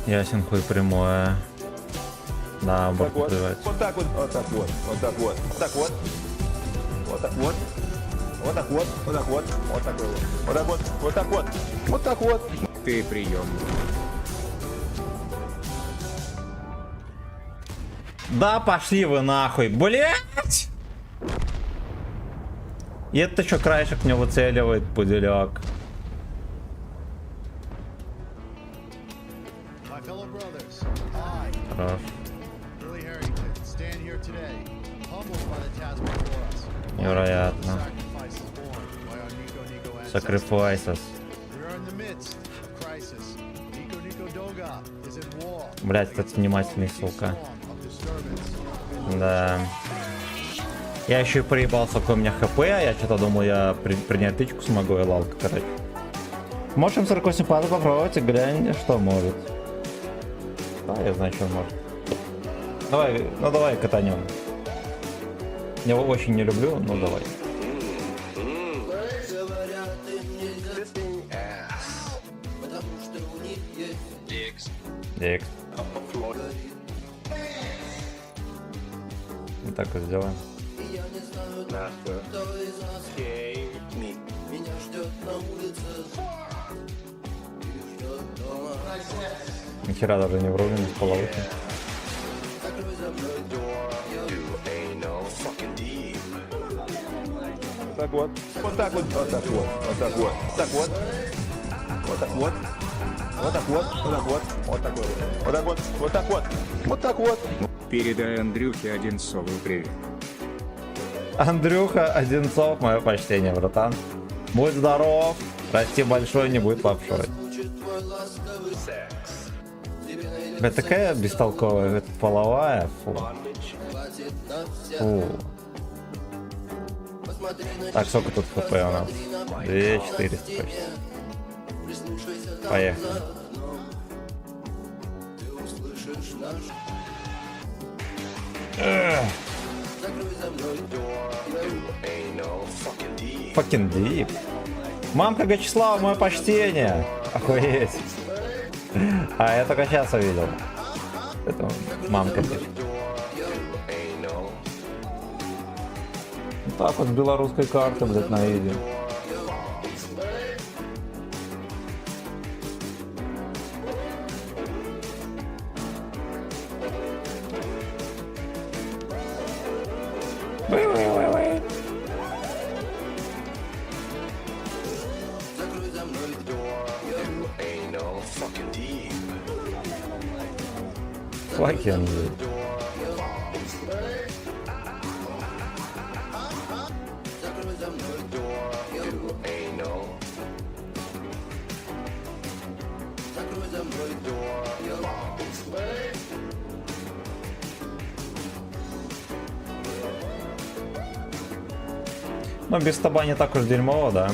Ясен хуй прямое. Да, борт Вот. открывается. Вот так вот. Вот так вот. Вот так вот. Вот так вот. Вот так вот. Вот так вот. Вот так вот. Вот так вот. Вот так вот. Вот так вот. Вот так вот. Ты приемный. Да пошли вы нахуй, блять! И это что, краешек мне выцеливает, пуделек. Хорош. Невероятно. Sacrifices. Блять, этот внимательный, сука. Да. Я еще и проебался, какой у меня хп, я что-то думал, я принять тычку смогу, и лалка, короче. Можем 48 падок попробовать и глянь, что может. Да, я знаю, что он может. Давай, ну давай катанем. Я его очень не люблю, но давай. Дикс. Вот так вот сделаем. Нихера даже не врубим, с половухи. Вот так вот. Вот так вот. Вот так вот. Вот так вот. Так вот. Вот так вот. Вот так вот. Вот так вот. Вот так вот. Вот так вот. Вот так вот. Вот так вот. Передай Андрюхе Одинцову привет. Андрюха Одинцов, мое почтение, братан. Будь здоров, расти большой, не будет лапшой. Бля, такая бестолковая, это половая, фу. Фу. Так, сколько тут хп у нас? 2400 почти. Поехали. Fucking deep. Мамка Гачеслава, мое почтение. Охуеть. А я только сейчас увидел. Это мамка пишет. Вот так вот с белорусской карты, блядь, на изи. Fucking deep. Ну, без таба не так уж дерьмово, да?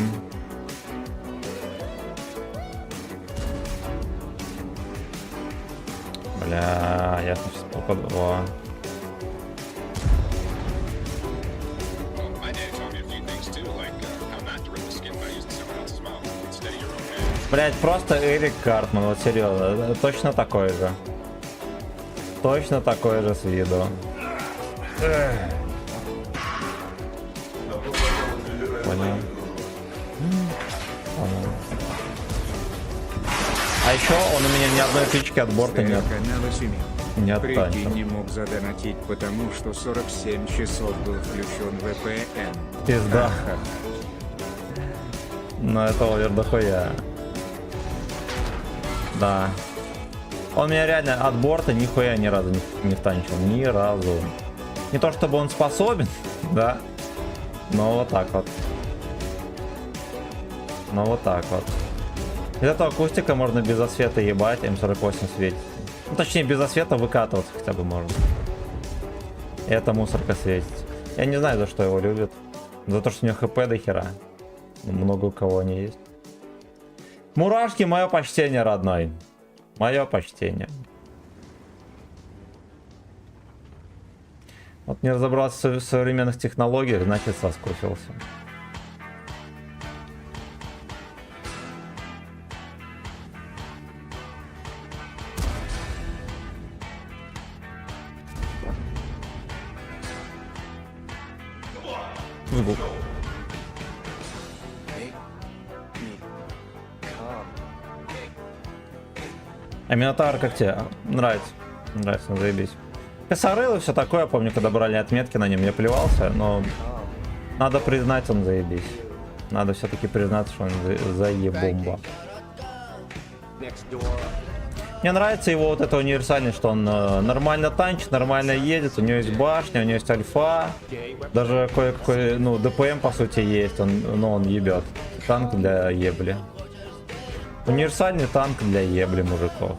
Бля, я сейчас попаду. My dad taught me a few things too, like how not to rip the skin by using someone else's mouth instead of your own head. Блять, просто Эрик Картман, вот серьезно, точно такой же. Точно такой же с виду. Понял. Понял. А еще он у меня ни одной тычки от борта нет. Канала Семен. Не Прикинь, оттанчил. не мог задонатить, потому что 47 часов был включен VPN. Пизда. Но это овер дохуя. Да. Он меня реально от борта нихуя ни разу не втанчил. Ни разу. Не то чтобы он способен, да. Но вот так вот. Но вот так вот. Из этого акустика можно без освета ебать, М48 светит. Ну, точнее, без освета выкатываться хотя бы можно. И эта мусорка светит. Я не знаю, за что его любят. За то, что у него хп до хера. Много у кого они есть. Мурашки, мое почтение, родной. Мое почтение. Вот не разобрался в современных технологиях, значит соскучился. Звук. А Минотавр как тебе? Нравится? Нравится, заебись. Косорыл и все такое, я помню, когда брали отметки на нем, я плевался, но надо признать, он заебись. Надо все-таки признаться, что он заебомба. Мне нравится его вот эта универсальность, что он нормально танчит, нормально едет, у него есть башня, у него есть альфа, даже кое-какой, ну, ДПМ по сути есть, он ебет. Танк для ебли. Универсальный танк для ебли, мужиков.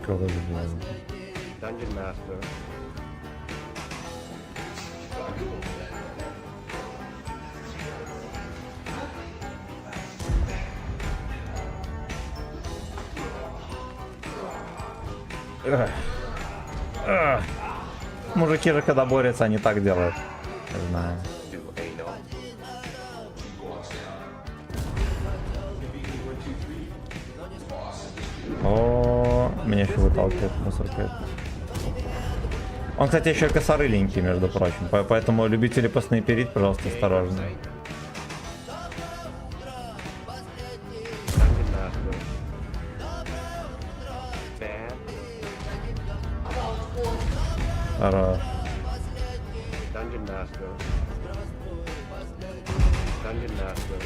Кого забыл? Dungeon Master. Мужики же когда борются, они так делают. Не знаю. О, меня еще выталкивает мусорка. Он, кстати, еще косорыленький, между прочим. Поэтому любители поснайперить, пожалуйста, осторожно. Хорош. Dungeon Master. Dungeon Master.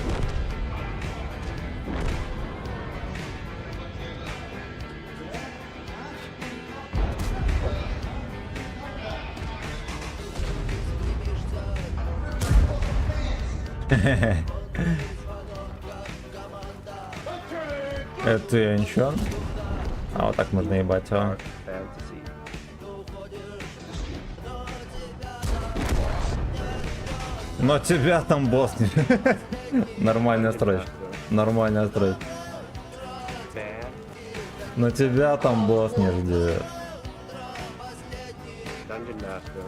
Это я ничего. А вот так можно ебать, а. Но тебя там босс не... Нормальная строчка. Нормальная строчка. Но тебя там босс не ждет. Dungeon Master.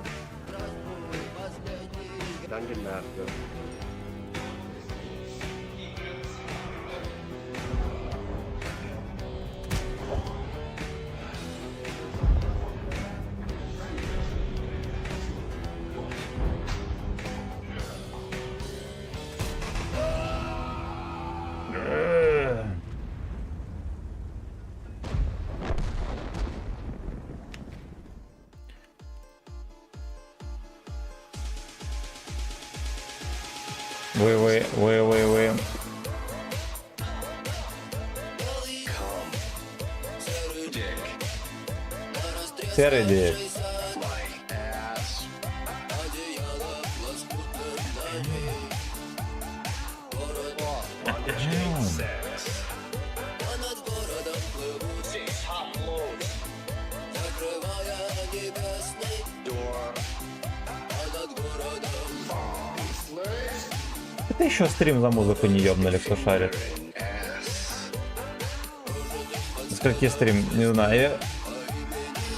Dungeon Master. Вы. Серый дик. Это еще стрим за музыку не ёбнули, кто шарит. Скольки стрим? Не знаю.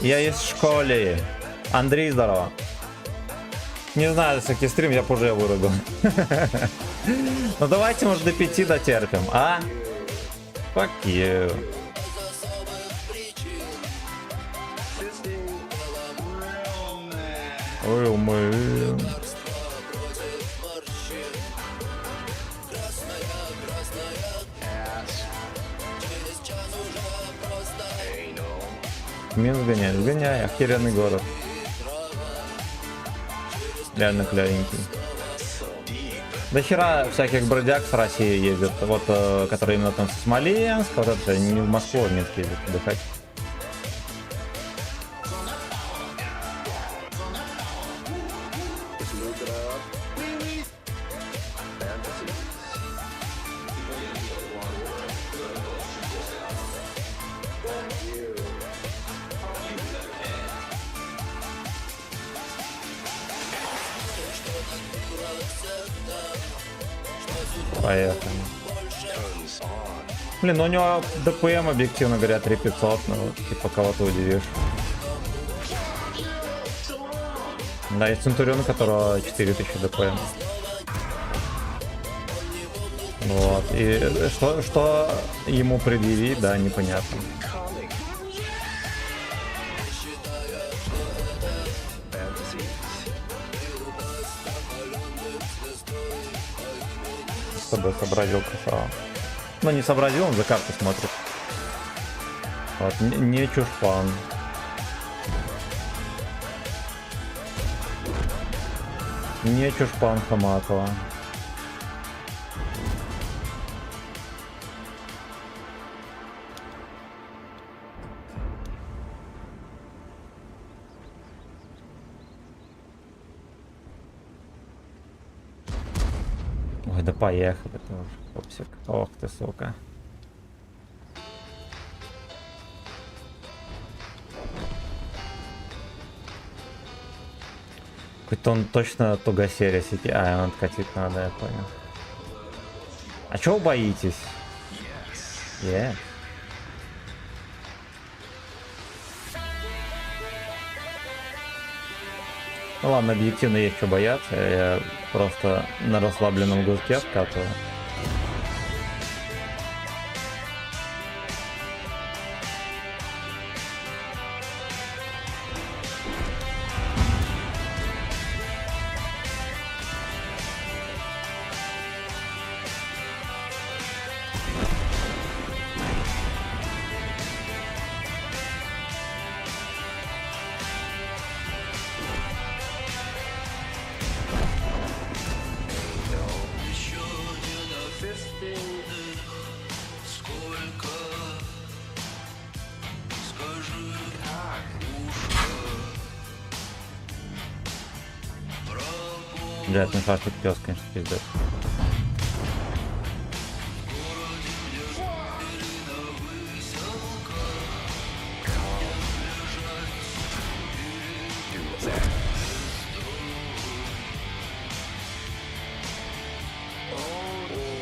Я есть в школе. Андрей, здорово. Не знаю, скольки стрим, я позже вырубил. Ну давайте, может, до 5 дотерпим, а? Fuck you. Ой, мы. Минус гоняй, охеренный город. Реально клевенький. До хера всяких бродяг с России ездят, вот, которые именно там с Смоленска, вот это, не в Москву, а в Минск ездят отдыхать. Поехали. Блин, ну у него ДПМ, объективно говоря, 3500, ну вот, типа кого-то удивишь. Да, есть Центурион, у которого 4000 ДПМ. Вот. И что ему предъявить, да, непонятно. Чтобы сообразил красава. Ну не сообразил, он за карту смотрит. Вот, не чушпан. Не чушпан Хаматова. Ой, да поехали тоже, попсик. Ох ты, сука. Какой-то он точно тугосерия сети. А, он откатить надо, я понял. А чего вы боитесь? Yeah. Ну ладно, объективно есть что бояться. Я просто на расслабленном гуске скатываю. Блядь, ну фашик пёс, конечно, пиздец.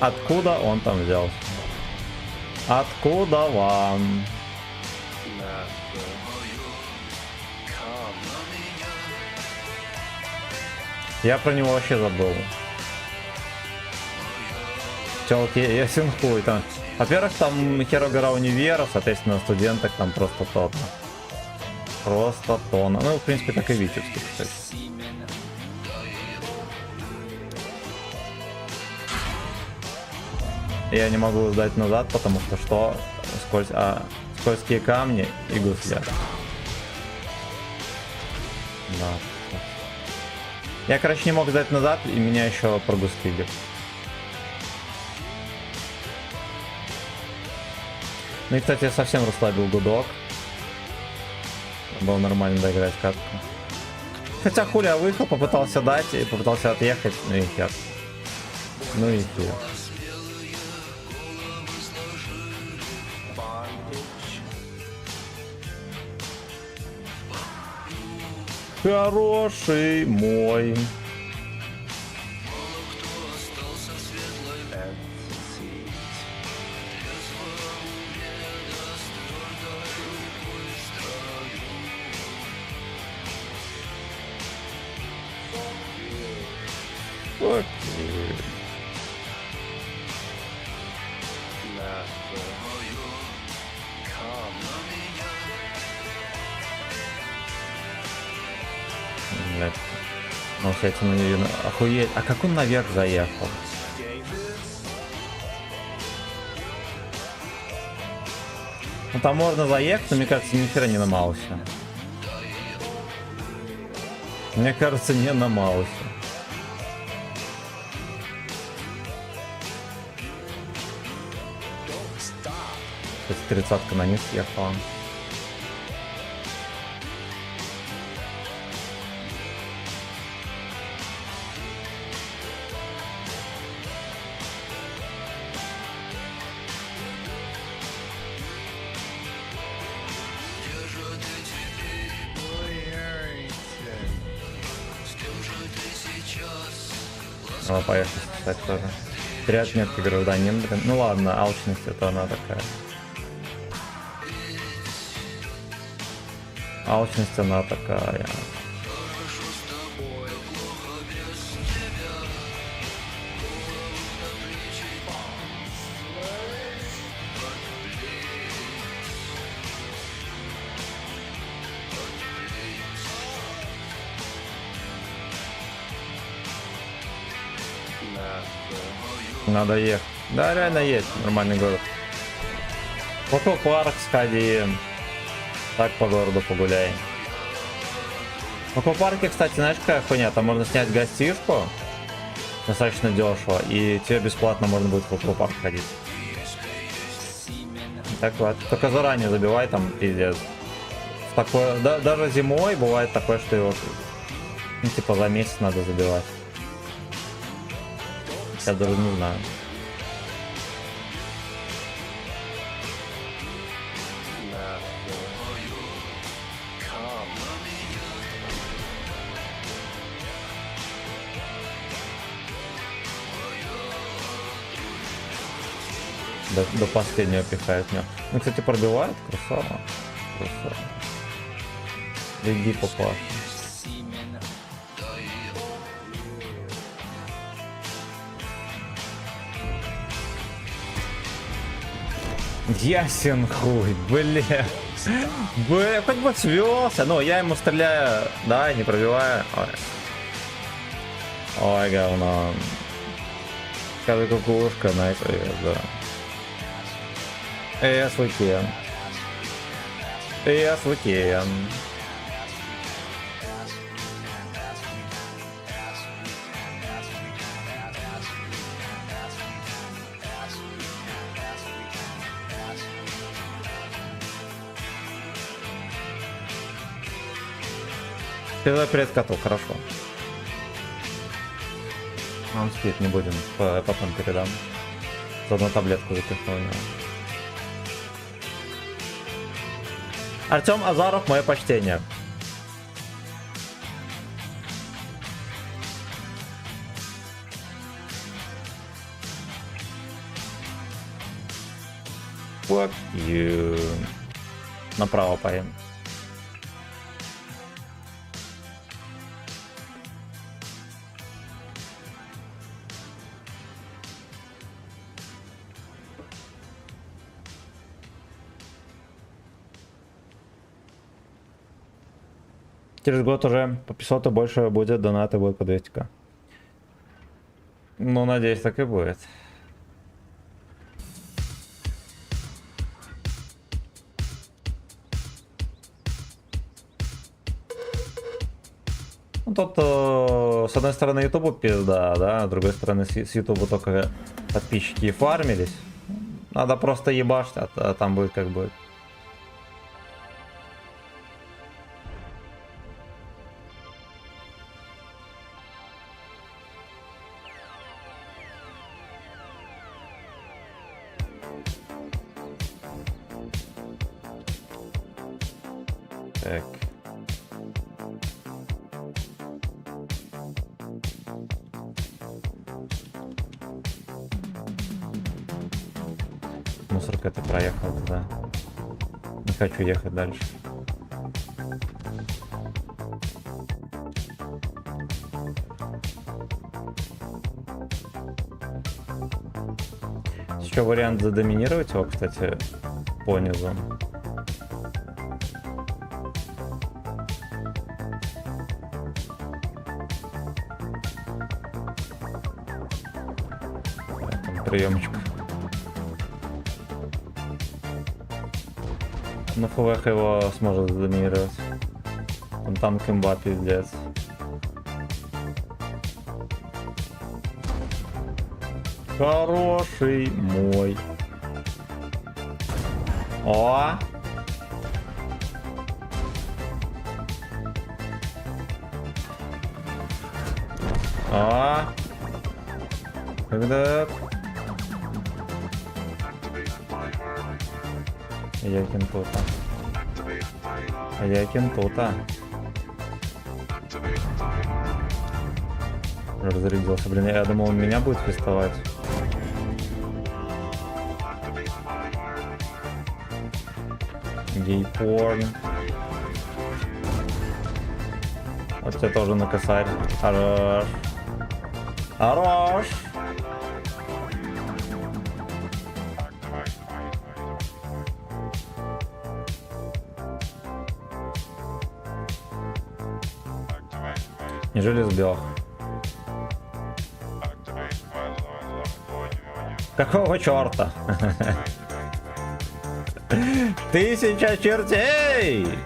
Откуда он там взялся? Откуда вам? Я про него вообще забыл. Челки, я синхую там. Во-первых, там хера гора универа, соответственно, студенток там просто тонна. Просто тонна. Ну, в принципе, как и Витебский, кстати. Я не могу сдать назад, потому что скользкие камни и гусляр. Да. Я, короче, не мог сдать назад, и меня еще прогустили. Ну и, кстати, я совсем расслабил гудок. Было нормально доиграть катку. Хотя хули, я выехал, попытался дать и попытался отъехать, ну и хер. Ну и хер. Хороший мой. Окей. Блять. Ну, с этим не видно. Охуеть. А как он наверх заехал? Ну, там можно заехать, но мне кажется, ни хера не на Маусе. Мне кажется, не на Маусе. Кстати, 30-ка на низ съехала. Надо поехать, кстати, тоже. Терять метки гражданин, блин. Ну ладно, алчность это она такая. Алчность она такая. Надо ехать. Да, реально есть. Нормальный город. В аквапарк сходим. Так по городу погуляем. В аквапарке, кстати, знаешь, какая хуйня? Там можно снять гостишку достаточно дешево, и тебе бесплатно можно будет в аквапарк ходить. Так вот. Только заранее забивай, там пиздец. Такое, даже зимой бывает такое, что его, ну, типа за месяц надо забивать. Я даже не знаю. До последнего пихает меня. Ну, кстати, пробивает. Красава. Красава. Беги, папаша. Ясен хуй, бля. Бля, хоть бы свелся. Ну, я ему стреляю. Да, не пробиваю. Ой, ой, говно. Скажи, кукушка, найс, да. Yes, we can. Yes, we can. Передай привет коту, хорошо. Он спит, не будем, потом передам. Заодно таблетку запихну у него. Артем Азаров, мое почтение. Fuck you. Направо поем. Через год уже по 500 и больше будет, донаты будет по 200к. Ну, надеюсь, так и будет. Ну, тут, с одной стороны, ютубу пизда, да, с другой стороны, с ютубу только подписчики фармились. Надо просто ебашить, а там будет как будет. Так. Мусорка это проехал туда. Не хочу ехать дальше. Еще вариант задоминировать его, кстати, по низу. Приемчик. На ФВХ его сможет задоминировать. Там кимба пиздец. Хороший мой. О! А! Когда? Я кентута. Я кентута. Разрядился. Блин, я думал, он меня будет фестовать. Гей-порн. Вот тебя тоже на косарь. Хорош. Хорош. Неужели сбег? Какого черта? 1000 чертей!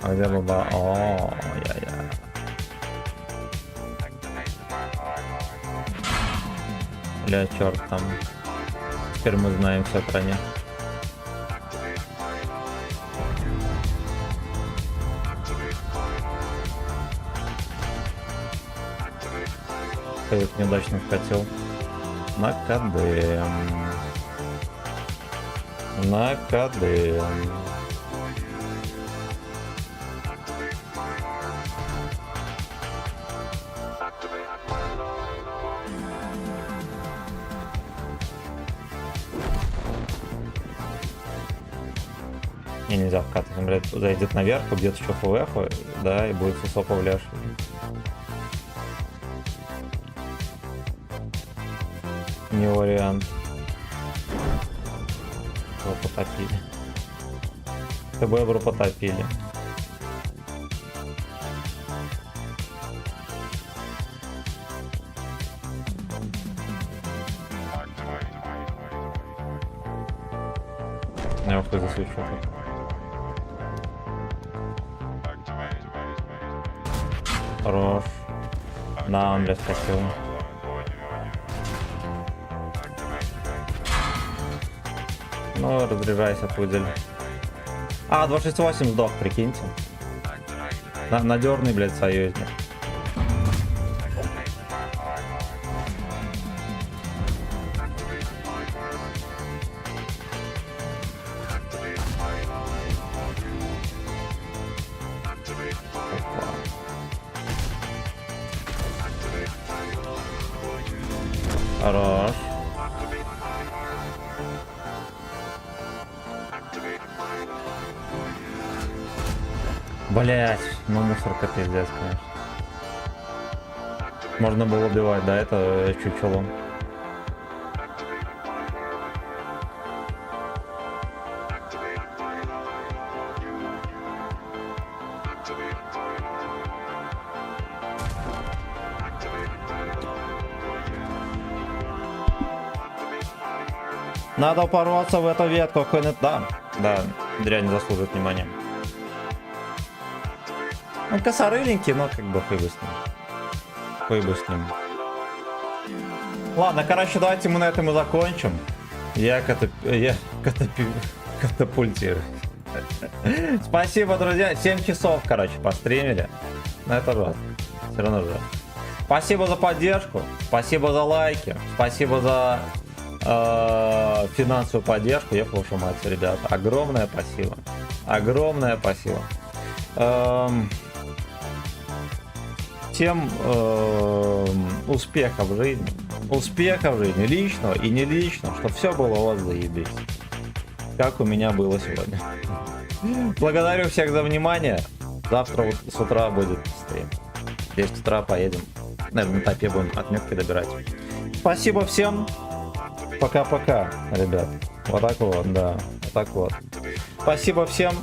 А где баба? О, я. Бля, черт там. Теперь мы знаем все про них. Каюк неудачно вкатил. На КД. На КД. Не, нельзя вкатывать, он, блядь, зайдет наверх, убьет еще ФВХ, да, и будет сусопа в ляж. Не вариант. Его потопили. ТБ потопили. Я вот засвечу. Хорош. Да, он, блядь, хотел. Ну, разряжайся, пудель. А, 268 сдох, прикиньте. Надежный, блядь, союзник. Хорош. Блять, ну мусорка пиздец, конечно. Можно было убивать, да, это чучело. Надо упороться в эту ветку, какой-нибудь... Да, дрянь заслуживает внимания. Он косорыленький, но как бы хуй бы с ним. Хуй бы с ним. Ладно, короче, давайте мы на этом и закончим. Я катапультирую. Спасибо, друзья. 7 часов, короче, постримили. Но это жестко. Все равно жестко. Спасибо за поддержку. Спасибо за лайки. Спасибо за финансовую поддержку. Я вашу мать, ребята. Огромное спасибо. Огромное спасибо. Всем успехов в жизни. Успехов в жизни. Личного и не личного. Чтобы все было у вас заебись. Как у меня было сегодня. Благодарю всех за внимание. Завтра с утра будет стрим. В 10 утра поедем. Наверное, на топе будем отметки добирать. Спасибо всем. Пока-пока, ребят. Вот так вот, да. Вот так вот. Спасибо всем.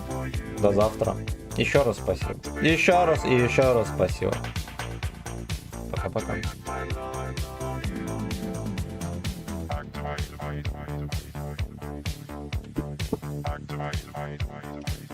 До завтра. Еще раз спасибо. Еще раз и еще раз спасибо. Пока-пока. Activate.